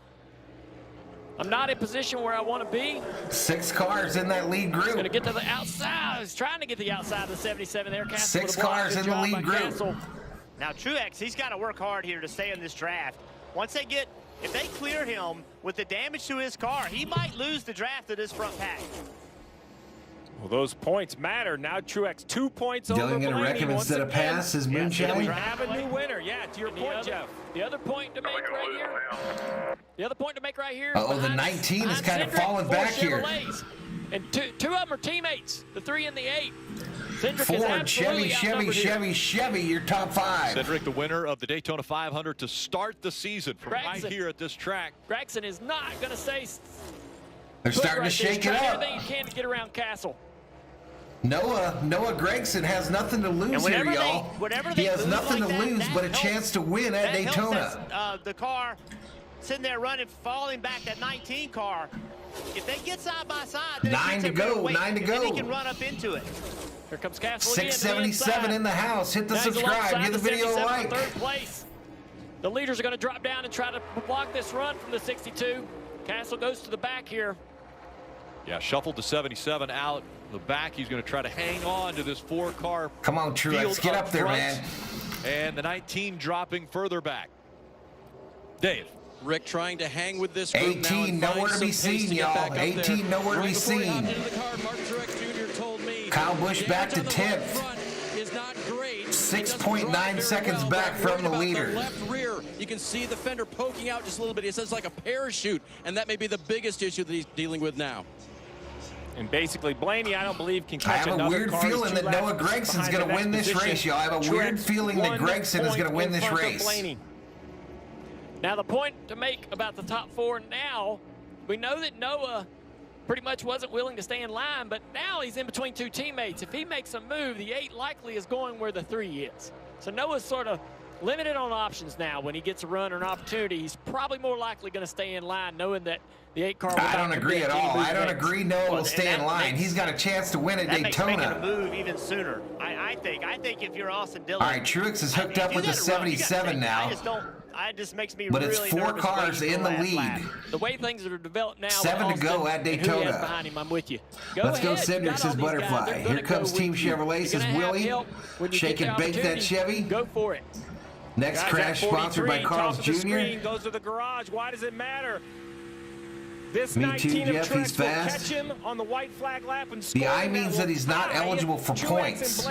I'm not in position where I want to be. 6 cars in that lead group. He's going to get to the outside. He's trying to get to the outside of the 77 there. Castle 6 cars in the lead group. Castle. Now, Truex, he's got to work hard here to stay in this draft. If they clear him with the damage to his car, he might lose the draft of this front pack. Well, those points matter. Now Truex 2 points over Blaney. Dylan going to wreck him instead of pass his moonshine. We have a new winner. Yeah, to your point, Jeff. The other point to make right here. The other point to make right here. Oh, the 19 is kind of falling back here. And two of them are teammates. The 3 and the 8. Ford, Chevy, your top 5. Cindric, the winner of the Daytona 500 to start the season from right here at this track. Gregson is not going to stay. They're starting to shake it up. Everything you can to get around Castle. Noah Gregson has nothing to lose here, y'all. He has nothing to lose but a chance to win at Daytona. The car sitting there running, falling back, that 19 car. If they get side by side, 9 to go, 9 to go. He can run up into it. Here comes Castle 677 in the house. Hit the subscribe. Give the video a like. Third place. The leaders are going to drop down and try to block this run from the 62. Castle goes to the back here. Yeah, shuffled to 77 out the back. He's going to try to hang on to this 4-car. Come on, Truex, get up there, man. And the 19 dropping further back. Dave. Rick trying to hang with this group 18 now nowhere to be seen, y'all. 18 nowhere to be seen. Kyle Busch back to 10th. 6.9 seconds back from the leader. Left rear, you can see the fender poking out just a little bit. It says like a parachute, and that may be the biggest issue that he's dealing with now. And basically, Blaney, I don't believe, can catch another car. I have a weird feeling that Noah Gregson's going to win this race, y'all. I have a weird feeling that Gregson is going to win this race. Now, the point to make about the top 4 now, we know that Noah pretty much wasn't willing to stay in line, but now he's in between two teammates. If he makes a move, the 8 likely is going where the 3 is. So Noah's sort of limited on options now. When he gets a run or an opportunity, he's probably more likely going to stay in line, knowing that the 8 car will I don't agree at all. I don't agree Noah will stay in line. He's got a chance to win at Daytona. That makes making a move even sooner. I think if you're Austin Dillon. All right, Truex is hooked up with the 77 now. It just makes me but really it's 4 cars in the lead. Lap. The way things are developed now. 7 to go at Daytona. Behind him, I'm with you. Let's go Cindric, says Butterfly. Here comes Team Chevrolet, says Willie. Shake and bake that Chevy. Go for it. Next crash sponsored by Carl's Jr. Goes to the garage. Why does it matter? This Me too, 19 Jeff. He's fast. Catch him on the white flag lap and the I means that he's not eligible for points.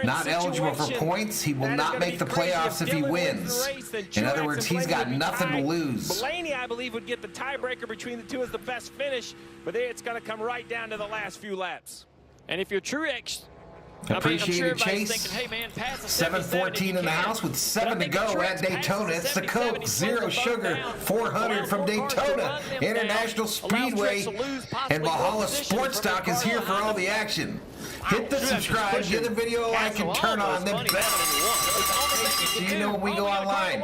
Not eligible for points. He will not make the playoffs if he wins. In other words, he's got nothing to lose. Blaney, I believe, would get the tiebreaker between the two as the best finish, but it's going to come right down to the last few laps. And if you're Truex, Appreciated Chase. Thinking, hey man, 7:14 in the house with 7 to go at Daytona. It's the Coke Zero Sugar 400 from Daytona International Speedway, and Valhalla Sports Talk is here for all the action. Hit the subscribe, give the video a like, and turn on the bell so you know when we go online.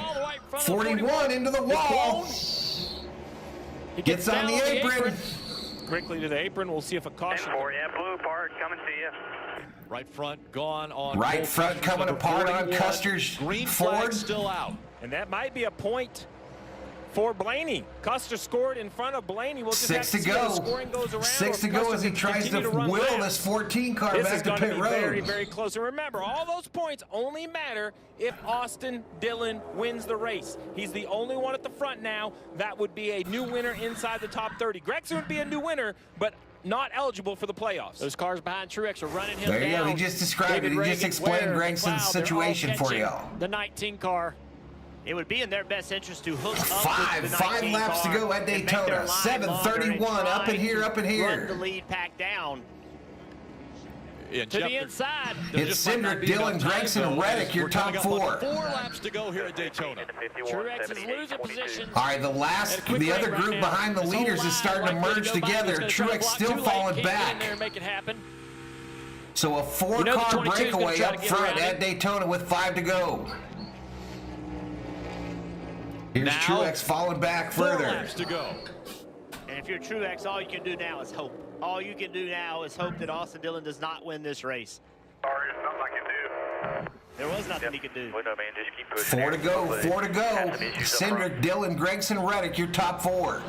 41 into the wall. Gets on the apron. Quickly to the apron. We'll see if a caution. Blue part coming to you. Right front gone on. Right front coming apart on Custer's Ford. Still out. And that might be a point for Blaney. Custer scored in front of Blaney. We'll just 6 have to to see how the go. scoring goes around. 6 to go as he tries to will this 14 car this back to pit road. Very, very close. And remember, all those points only matter if Austin Dillon wins the race. He's the only one at the front now. That would be a new winner inside the top 30. Gregson would be a new winner, but not eligible for the playoffs. Those cars behind Truex are running him down. There you go. He just described it. He just explained Gregson's situation for y'all. The 19 car. It would be in their best interest to hook up Five laps to go at Daytona. 7:31 up in here, up in here. Run the lead pack down. Yeah, to the inside. It's Cindric, Dillon, Gregson, and Reddick, your top 4. 4 laps to go here at Daytona. Truex is losing position. All right, the other group behind the leaders is starting to merge together. Truex still falling back. Make it happen. So a 4-car breakaway up front at Daytona with 5 to go. Here's Truex falling back further. 4 laps to go. And if you're Truex, all you can do now is hope. All you can do now is hope that Austin Dillon does not win this race. Sorry, there's nothing I can do. There was nothing he could do. Well, no, man, just keep pushing. 4 to go, 4 to go. Cindric, Dillon, Gregson, Reddick, your top 4.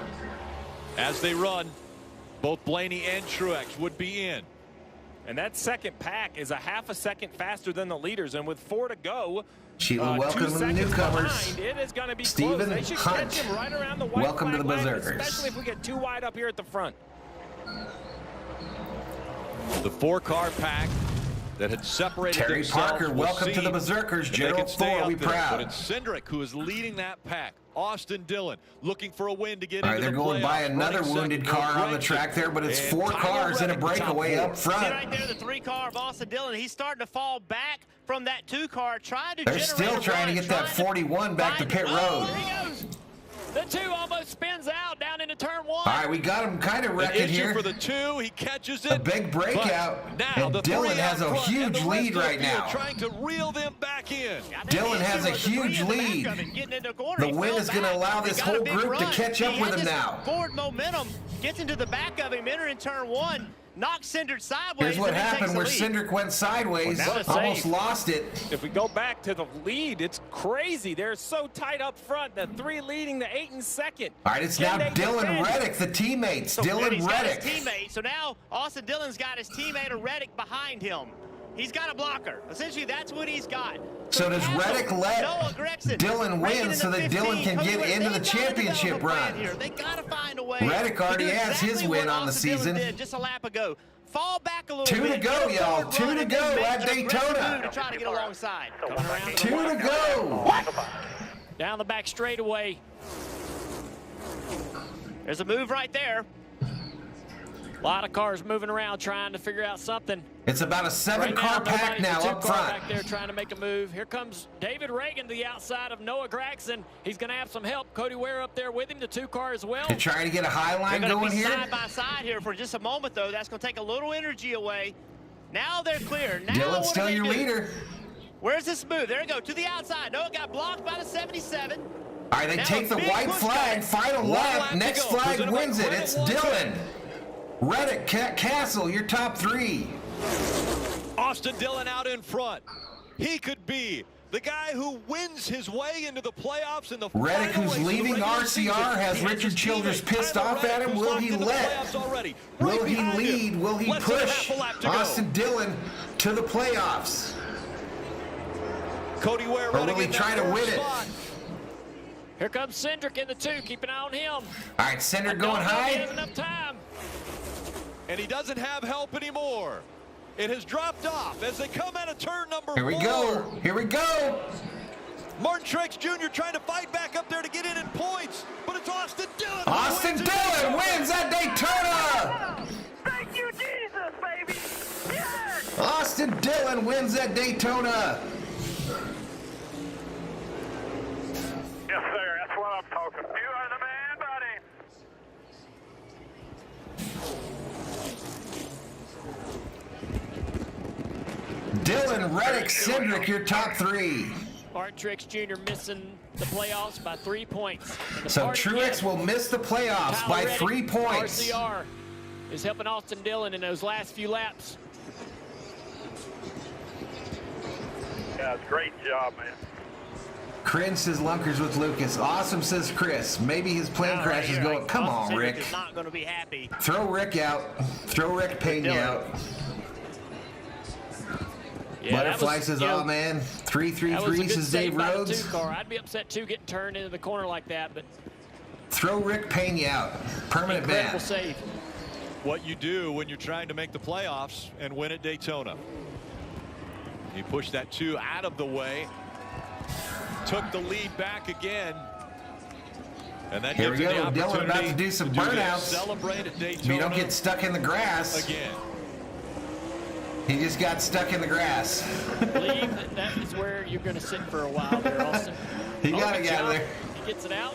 As they run, both Blaney and Truex would be in. And that second pack is a half a second faster than the leaders. And with 4 to go, Sheila, welcome to the newcomers. Behind, it is going to be Stephen close. They should Hunt. catch him right around the white Welcome to the flag line, Berserkers. especially if we get too wide up here at the front. The 4-car pack that had separated Terry themselves. Parker, welcome to the Berserkers. General Thor, we proud. But it's Cindric who is leading that pack. Austin Dillon looking for a win to get All right, into they're the going by another wounded car on the track there, but it's 4 cars in a breakaway up front. See right there, the 3-car of Austin Dillon. He's starting to fall back from that 2-car, trying to They're still trying to get that 41 back to pit road. There he goes. The 2 almost spins out down into turn 1. All right, we got him kind of wrecking here. For the 2, he catches it. A big breakout, and Dillon has a huge lead right now. Trying to reel them back in. Dillon has a huge lead. The win is going to allow this whole group to catch up with him now. Forward momentum gets into the back of him, entering turn 1. Knocks Cindric sideways. Here's what happened where Cindric went sideways, almost lost it. If we go back to the lead, it's crazy. They're so tight up front. The 3 leading, the 8 in second. All right, it's now Dillon Reddick, the teammates. So Dillon Reddick. So now Austin Dillon's got his teammate Reddick behind him. He's got a blocker. Essentially, that's what he's got. So does Reddick let Dillon win so that Dillon can get into the championship run? They got to find a way. Reddick already has his win on the season. Just a lap ago. Fall back a little 2 bit. to go, y'all. 2 to go at Daytona. To try to get alongside. 2 to go. Down the back straightaway. There's a move right there. A lot of cars moving around trying to figure out something. It's about a 7-car pack now up front. Back there trying to make a move. Here comes David Reagan to the outside of Noah Gragson. He's going to have some help. Cody Ware up there with him, the 2-car as well. They're trying to get a high line going here. Side by side here for just a moment, though. That's going to take a little energy away. Now they're clear. Now Dylan's still your leader. Where's this move? There we go, to the outside. Noah got blocked by the 77. All right, they take the white flag. Final lap. Next flag wins it. It's Dylan. Reddick, Castle, your top 3. Austin Dillon out in front. He could be the guy who wins his way into the playoffs in the Reddick, who's leaving RCR, has Richard Childress pissed off at him. Will he let? Will he lead? Will he push Austin Dillon to the playoffs? Cody Ware or will he try to win it? Here comes Cindric in the 2. Keep an eye on him. All right, Cindric going high. He has enough time. And he doesn't have help anymore. It has dropped off as they come out of turn number 4. Here we go. Here we go. Martin Truex Jr. trying to fight back up there to get in points, but it's Austin Dillon. Austin Dillon wins at Daytona. Thank you, Jesus, baby. Yes. Austin Dillon wins at Daytona. Yes, sir. That's what I'm talking about. You are the man, buddy. Dylan, Reddick, Cindric, your top 3. Martin Truex Jr. missing the playoffs by 3 points. So Truex will miss the playoffs by 3 points. RCR is helping Austin Dillon in those last few laps. Yeah, great job, man. Cringe says Lunkers with Lucas. Awesome, says Chris. Maybe his plane crash is going. Come on, Rick. Is not going to be happy. Throw Rick out. Throw Rick Pena out. Yeah, Butterfly says, oh man, 3-3-3 says Dave Rhodes. I'd be upset too getting turned into the corner like that, but throw Rick Pena out. Permanent ban. Save. What you do when you're trying to make the playoffs and win at Daytona. He pushed that 2 out of the way. Took the lead back again. And that Here we gives go. him the Dylan about to do some burnouts. Celebrate at Daytona. So you don't get stuck in the grass. Again. He just got stuck in the grass. I believe that is where you're going to sit for a while there, Austin. He got to get out of there. He gets it out.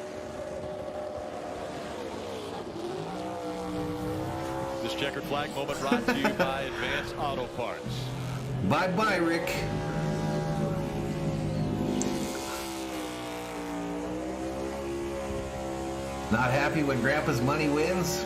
This checkered flag moment brought to you by Advanced Auto Parts. Bye-bye, Rick. Not happy when Grandpa's money wins?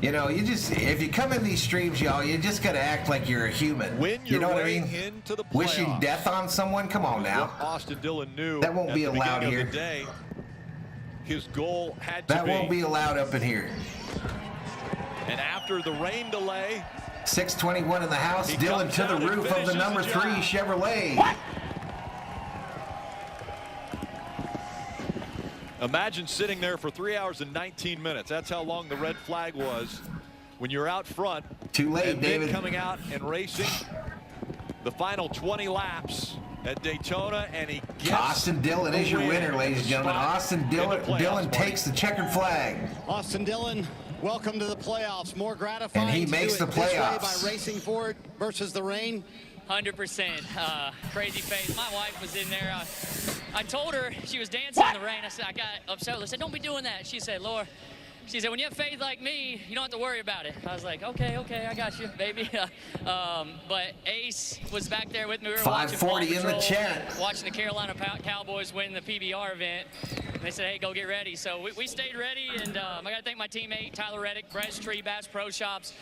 You know, you just, if you come in these streams, y'all, you just got to act like you're a human. You know what I mean? Into the wishing death on someone? Come on now. What Austin Dillon knew that won't be allowed here. Day, his goal had to that won't be allowed up in here. And after the rain delay, 621 in the house. Dillon to the roof of the number 3 Chevrolet. What? Imagine sitting there for 3 hours and 19 minutes. That's how long the red flag was when you're out front. Too late, and David. Then coming out and racing the final 20 laps at Daytona, and he gets Austin Dillon is your winner, ladies and gentlemen. Austin Dillon takes the checkered flag. Austin Dillon, welcome to the playoffs. More gratifying and he makes the playoffs by racing forward versus the rain. 100%. Crazy face. My wife was in there. I told her, she was dancing in the rain. I said, I got upset. I said, don't be doing that. She said, Laura, she said, when you have faith like me, you don't have to worry about it. I was like, okay, I got you, baby. But Ace was back there with me. We were 540 in the chat. Watching the Carolina Cowboys win the PBR event. And they said, hey, go get ready. So we stayed ready, and I got to thank my teammate, Tyler Reddick, Bryce Tree, Bass Pro Shops,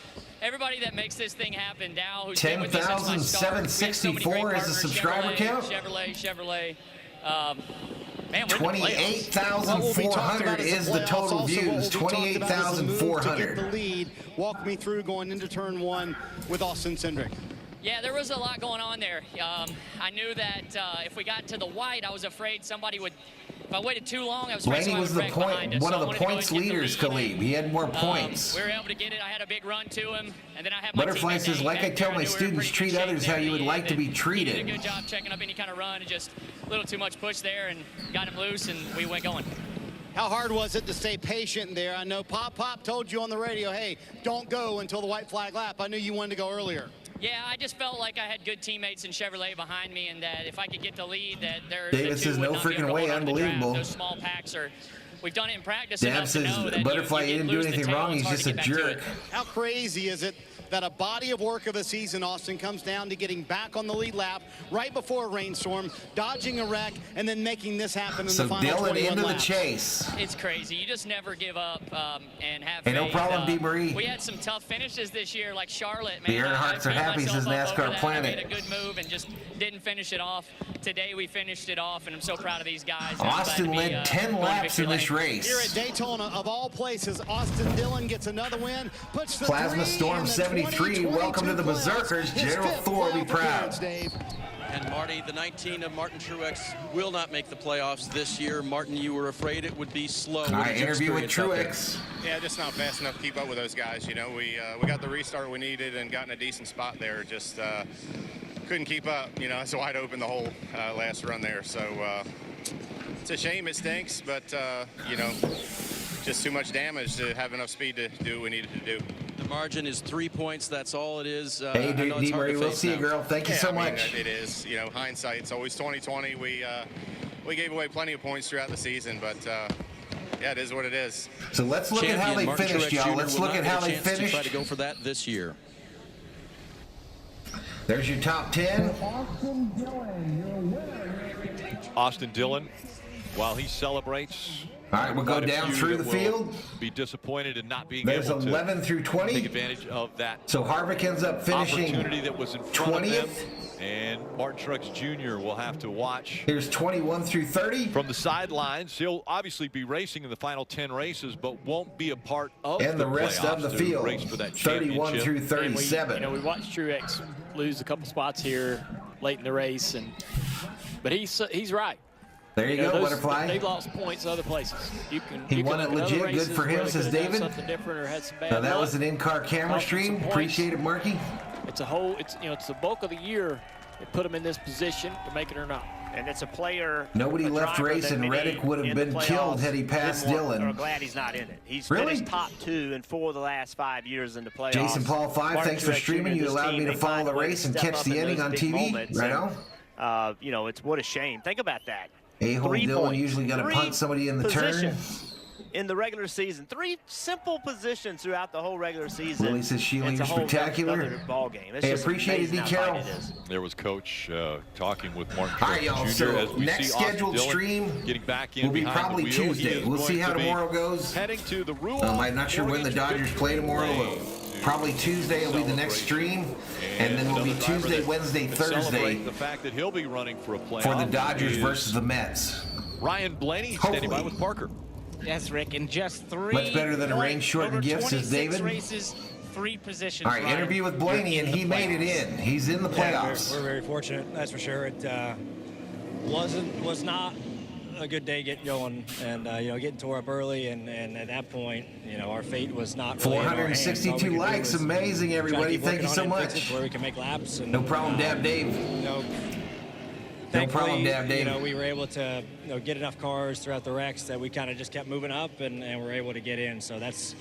everybody that makes this thing happen. Dow, who's been with us since my start. 10,764 is the subscriber count. Chevrolet. Man, 28,400 is the total views. 28,400. The lead. Walk me through going into turn 1 with Austin Cindric. Yeah, there was a lot going on there. I knew that if we got to the white, I was afraid somebody would if I waited too long, I was afraid Blaney was the one of the points leaders, Khalib. He had more points. We were able to get it. I had a big run to him, and then I had my Butterfly teammate says, like I tell my students, treat others how you would like to be He treated. did a good job checking up any kind of run, and just a little too much push there, and got him loose, and we went going. How hard was it to stay patient there? I know Pop told you on the radio, hey, don't go until the white flag lap. I knew you wanted to go earlier. Yeah, I just felt like I had good teammates in Chevrolet behind me, and that if I could get the lead, that Davis says, no freaking way, unbelievable. Those small packs are. We've done it in practice. Dab says, Butterfly, you didn't do anything wrong. He's just a jerk. How crazy is it that a body of work of a season, Austin, comes down to getting back on the lead lap right before a rainstorm, dodging a wreck, and then making this happen in the final 21 Dylan into laps. the chase. It's crazy. You just never give up and have Hey, no faith. problem, D. Marie. We had some tough finishes this year, like Charlotte. Man, The Earnhardts are happy, says NASCAR Planet. I made a good move and just didn't finish it off. Today we finished it off, and I'm so proud of these guys. Austin led 10 laps in this race. Here at Daytona, of all places, Austin Dillon gets another win. Puts the Plasma Storm 73. Welcome to the Berserkers. General Thor, be proud. And Marty, the 19 of Martin Truex will not make the playoffs this year. Martin, you were afraid it would be slow. All right, interview with Truex. Yeah, just not fast enough to keep up with those guys. You know, we got the restart we needed and got in a decent spot there. Just couldn't keep up. You know, it's wide open the whole last run there. So it's a shame. It stinks, but you know, just too much damage to have enough speed to do what we needed to do. The margin is 3 points. That's all it is. Hey, D. Marie, we'll see you, girl. Thank you so much. It is. You know, hindsight's always 20/20. We gave away plenty of points throughout the season, but yeah, it is what it is. So let's look at how they finished, y'all. Let's look at how they finished. Try to go for that this year. There's your top 10. Austin Dillon, while he celebrates. All right, we'll go down through the field. Be disappointed in not being There's able 11 through 20. take advantage of that. So Harvick ends up finishing opportunity that was in front 20th. of them, and Martin Truex Jr. will have to watch. Here's 21 through 30. From the sidelines, he'll obviously be racing in the final 10 races, but won't be a part of And the rest of the field, race for that 31 through 37. We watched Truex lose a couple spots here late in the race, but he's right. There you go, Butterfly. They've lost points other places. He won it legit. Good for him, says David. Something different or had some bad Now that luck. was an in-car camera stream. Appreciate it, Marky. It's the bulk of the year that put him in this position to make it or not. And it's a player. Nobody left racing. Reddick would have been killed had he passed Dillon. We're glad he's not in it. He's Really? finished top 2 in 4 of the last 5 years in the playoffs. Jason Paul 5, Martin thanks for Truex streaming. Jr., You this allowed team, me to they follow find the a way race to and step catch up the in ending those on big TV. moments. Right And, on. you know, it's what a shame. Think about that. A-hole 3 Dillon points. usually got to 3 punt somebody in the turn. positions in the regular season. 3 simple positions throughout the whole regular season. Willie says Sheila, It's you're a whole spectacular. other ball game. It's Hey, just appreciate it, amazing D. how Carroll. tight it is. There was Coach talking with Martin All right, Truex y'all. Jr. So as we next see Austin scheduled Dillon stream getting back in will be behind the probably wheel. Tuesday. He is We'll see going how to be tomorrow goes. Heading to the rule. I'm not sure when the Dodgers play tomorrow. Probably Tuesday will be the next stream, and then will be Tuesday, Wednesday, Thursday The fact that he'll be running for a playoff for the Dodgers is versus the Mets. Ryan Blaney standing by with Parker. Yes, Rick, in just 3 Much better than a rain-shortened gift, says David. Races, 3 positions. All right, Ryan. interview with Blaney, and he made it in. He's in the playoffs. Yeah, we're very fortunate, that's for sure. It was not a good day getting going, and you know, getting tore up early, and at that point, you know, our fate was not really in our hands. All we 462 could do likes, was amazing, everybody. try to keep Thank you working so on it and fix much. it where we can make laps. And, No problem, Dab Dave. You know, No problem, thankfully, Dab Dave. you know, we were able to get enough cars throughout the wrecks that we kind of just kept moving up, and we're able to get in. So that's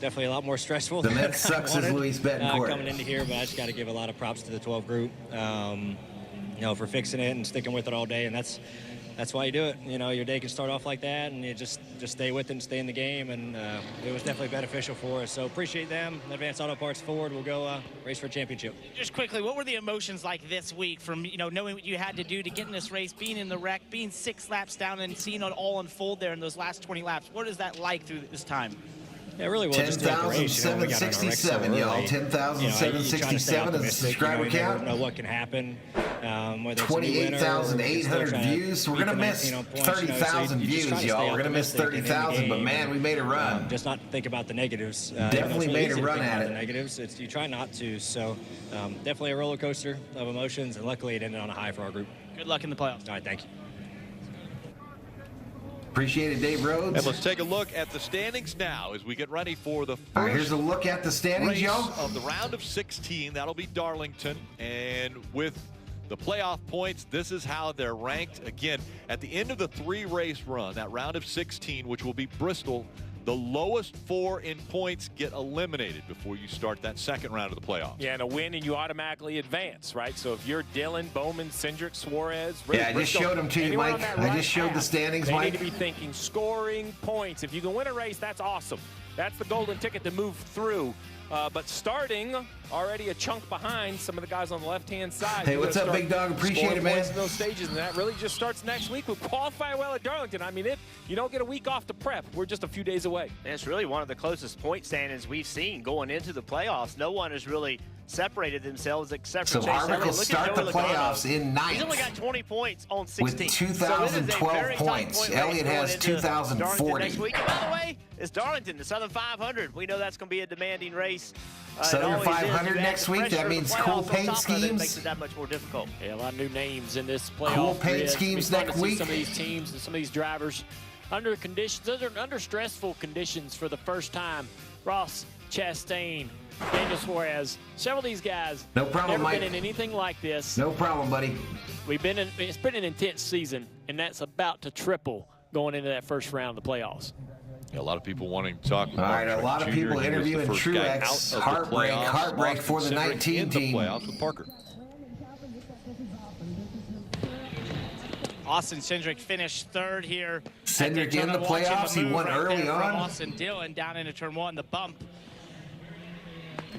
definitely a lot more stressful. The than Mets I sucks, says wanted, Luis Betancourt. coming into here, but I just got to give a lot of props to the 12 group. You know, for fixing it and sticking with it all day, and that's why you do it. You know, your day can start off like that, and you just stay with it and stay in the game, and it was definitely beneficial for us. So appreciate them. Advanced Auto Parts Ford will go race for a championship. Just quickly, what were the emotions like this week from, you know, knowing what you had to do to get in this race, being in the wreck, being 6 laps down, and seeing it all unfold there in those last 20 laps? What is that like through this time? Yeah, really well. 10,767, y'all. 10,767 is the subscriber count. Know what can happen. Whether 28,800 views. So we're gonna miss 30,000 views, y'all. We're gonna miss 30,000, but man, we made a run. Just not think about the negatives. Definitely made a run at it. The negatives. You try not to. So definitely a roller coaster of emotions, and luckily it ended on a high for our group. Good luck in the playoffs. All right, thank you. Appreciate it, Dave Rhodes. And let's take a look at the standings now as we get ready for the first All right, here's a look at the standings, race y'all. of the round of 16. That'll be Darlington. And with the playoff points, this is how they're ranked. Again, at the end of the 3-race run, that round of 16, which will be Bristol, the lowest 4 in points get eliminated before you start that second round of the playoffs. Yeah, and a win and you automatically advance, right? So if you're Dillon, Bowman, Cindric, Suarez, really Yeah, I just showed them to you, Mike. I just showed the standings, Mike. They need to be thinking scoring points. If you can win a race, that's awesome. That's the golden ticket to move through. But starting already a chunk behind some of the guys on the left-hand side. Hey, what's up, big dog? Appreciate it, man. In those stages, and that really just starts next week with qualifying well at Darlington. I mean, if you don't get a week off to prep, we're just a few days away. And it's really one of the closest point standings we've seen going into the playoffs. No one has really separated themselves except for So Chase Harvick Elliott. will Look start at the Joey playoffs Logano. in 9th. He's only got 20 points on 16. with 2,012 points. Elliott has 2,040. Next week. And by the way, it's Darlington, the Southern 500. We know that's going to be a demanding race. Southern 500 next week. That means cool paint schemes. Makes it that much more difficult. Yeah, a lot of new names in this playoff. Cool paint grid. schemes It's fun next to see week. Some of these teams and some of these drivers under conditions, under stressful conditions for the first time. Ross Chastain, Daniel Suarez, several of these guys. No problem, never Mike. been in anything like this. No problem, buddy. It's been an intense season, and that's about to triple going into that first round of the playoffs. Yeah, a lot of people wanting to talk with All right, Mark a lot of Truex people Jr. He was the interviewing first guy Truex. out of the Heartbreak, playoffs. heartbreak for the Austin Cindric 19 in team. the playoffs with Parker. Austin Cindric finished third here. Cindric in the playoffs. He won early From on. Austin Dillon down into turn 1, the bump.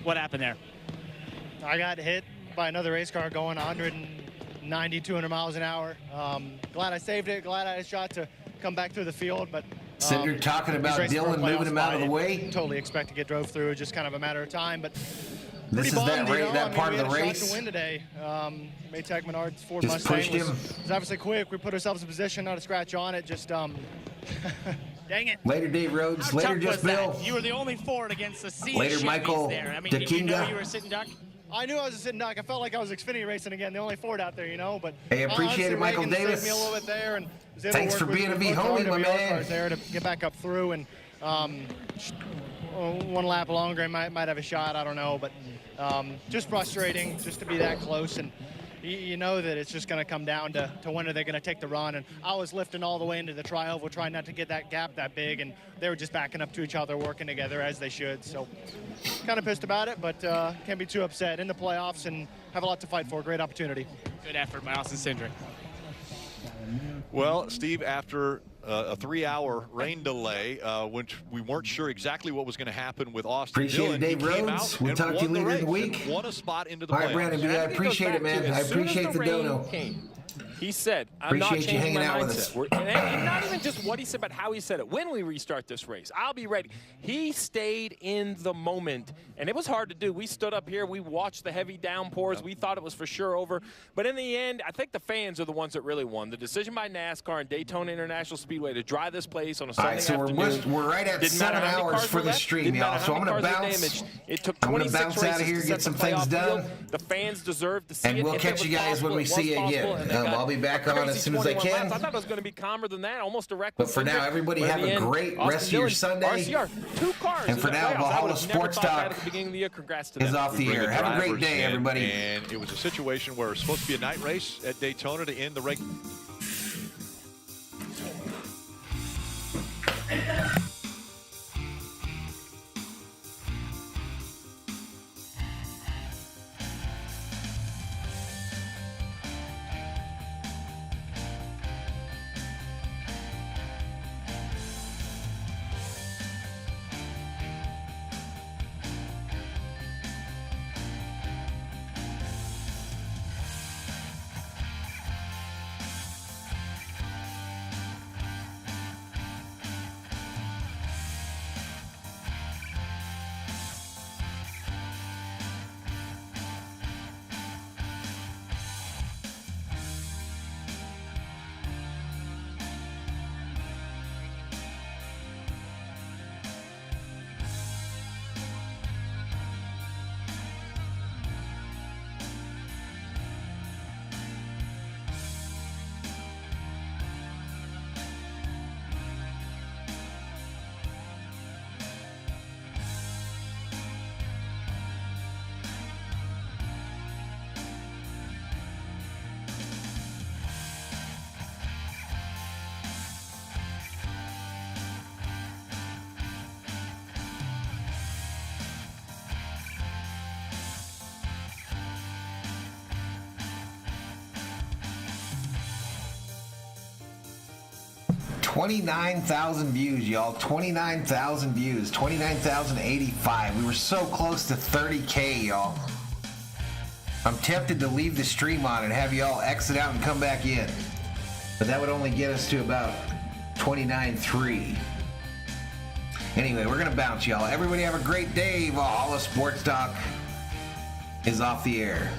What happened there? I got hit by another race car going 190, 200 miles an hour. Glad I saved it. Glad I had a shot to come back through the field. But Cindric talking these about races for a Dillon moving playoff him out of the spot, way. Totally expect to get drove through. Just kind of a matter of time. But This is that part of the we had a race. shot to win today. Maytag Menard's Ford Just Mustang pushed him. was obviously quick. We put ourselves in position, not a scratch on it. Just Dang it. Later, Dave Rhodes. How Later, tough just was Bill. that? You were the only Ford against the sea Later, Chevys Michael there. I mean, did you know DeKinga. you were a sitting duck? I knew I was a sitting duck. I felt like I was Xfinity racing again, the only Ford out there, you know. But Hey, appreciate honestly, it, Michael Reagan saved Davis. me a little bit there, and was able Thanks to for work with being a both homie, my RWR man. cars there to get back up through, and one lap longer, might have a shot. I don't know, but just frustrating just to be that close, and you know that it's just going to come down to when are they going to take the run. And I was lifting all the way into the tri-oval, trying not to get that gap that big, and they were just backing up to each other, working together as they should. So kind of pissed about it, but can't be too upset. In the playoffs and have a lot to fight for. Great opportunity. Good effort by Austin Cindric. Well, Steve, after a 3-hour rain delay, which we weren't sure exactly what was going to happen with Austin Appreciate Dillon, it, Dave he came Rhodes. out We'll and talk to you won the later in the race week. and won a spot into the All right, playoffs. Brandon, dude, I appreciate it, man. I appreciate the dono. He said, I'm not Appreciate you changing my hanging out with us. mindset. And not even just what he said, but how he said it. When we restart this race, I'll be ready. He stayed in the moment, and it was hard to do. We stood up here. We watched the heavy downpours. We thought it was for sure over. But in the end, I think the fans are the ones that really won. The decision by NASCAR and Daytona International Speedway to dry this place on a Sunday afternoon. We're right at 7 hours for the stream, y'all. So I'm going to bounce. It took I'm going to 26 bounce out of here, races get to some set the things playoff done. field. The fans deserve to see it. And we'll If catch it you was guys when we possible, see you it was again. possible, and they got I'll be back a on crazy as soon as I 21 can. laps. I thought it was going to be calmer than that, almost a record. But for now, everybody have a great rest of your Sunday. RCR, 2 cars. And for now, Valhalla Sports Talk at the beginning of the year. Congrats to is them. off the air. Have a great day, everybody. And it was a situation where it was supposed to be a night race at Daytona to end the regular. 29,000 views, y'all. 29,000 views. 29,085. We were so close to 30K, y'all. I'm tempted to leave the stream on and have y'all exit out and come back in. But that would only get us to about 29.3. Anyway, we're going to bounce, y'all. Everybody have a great day. Valhalla Sports Talk is off the air.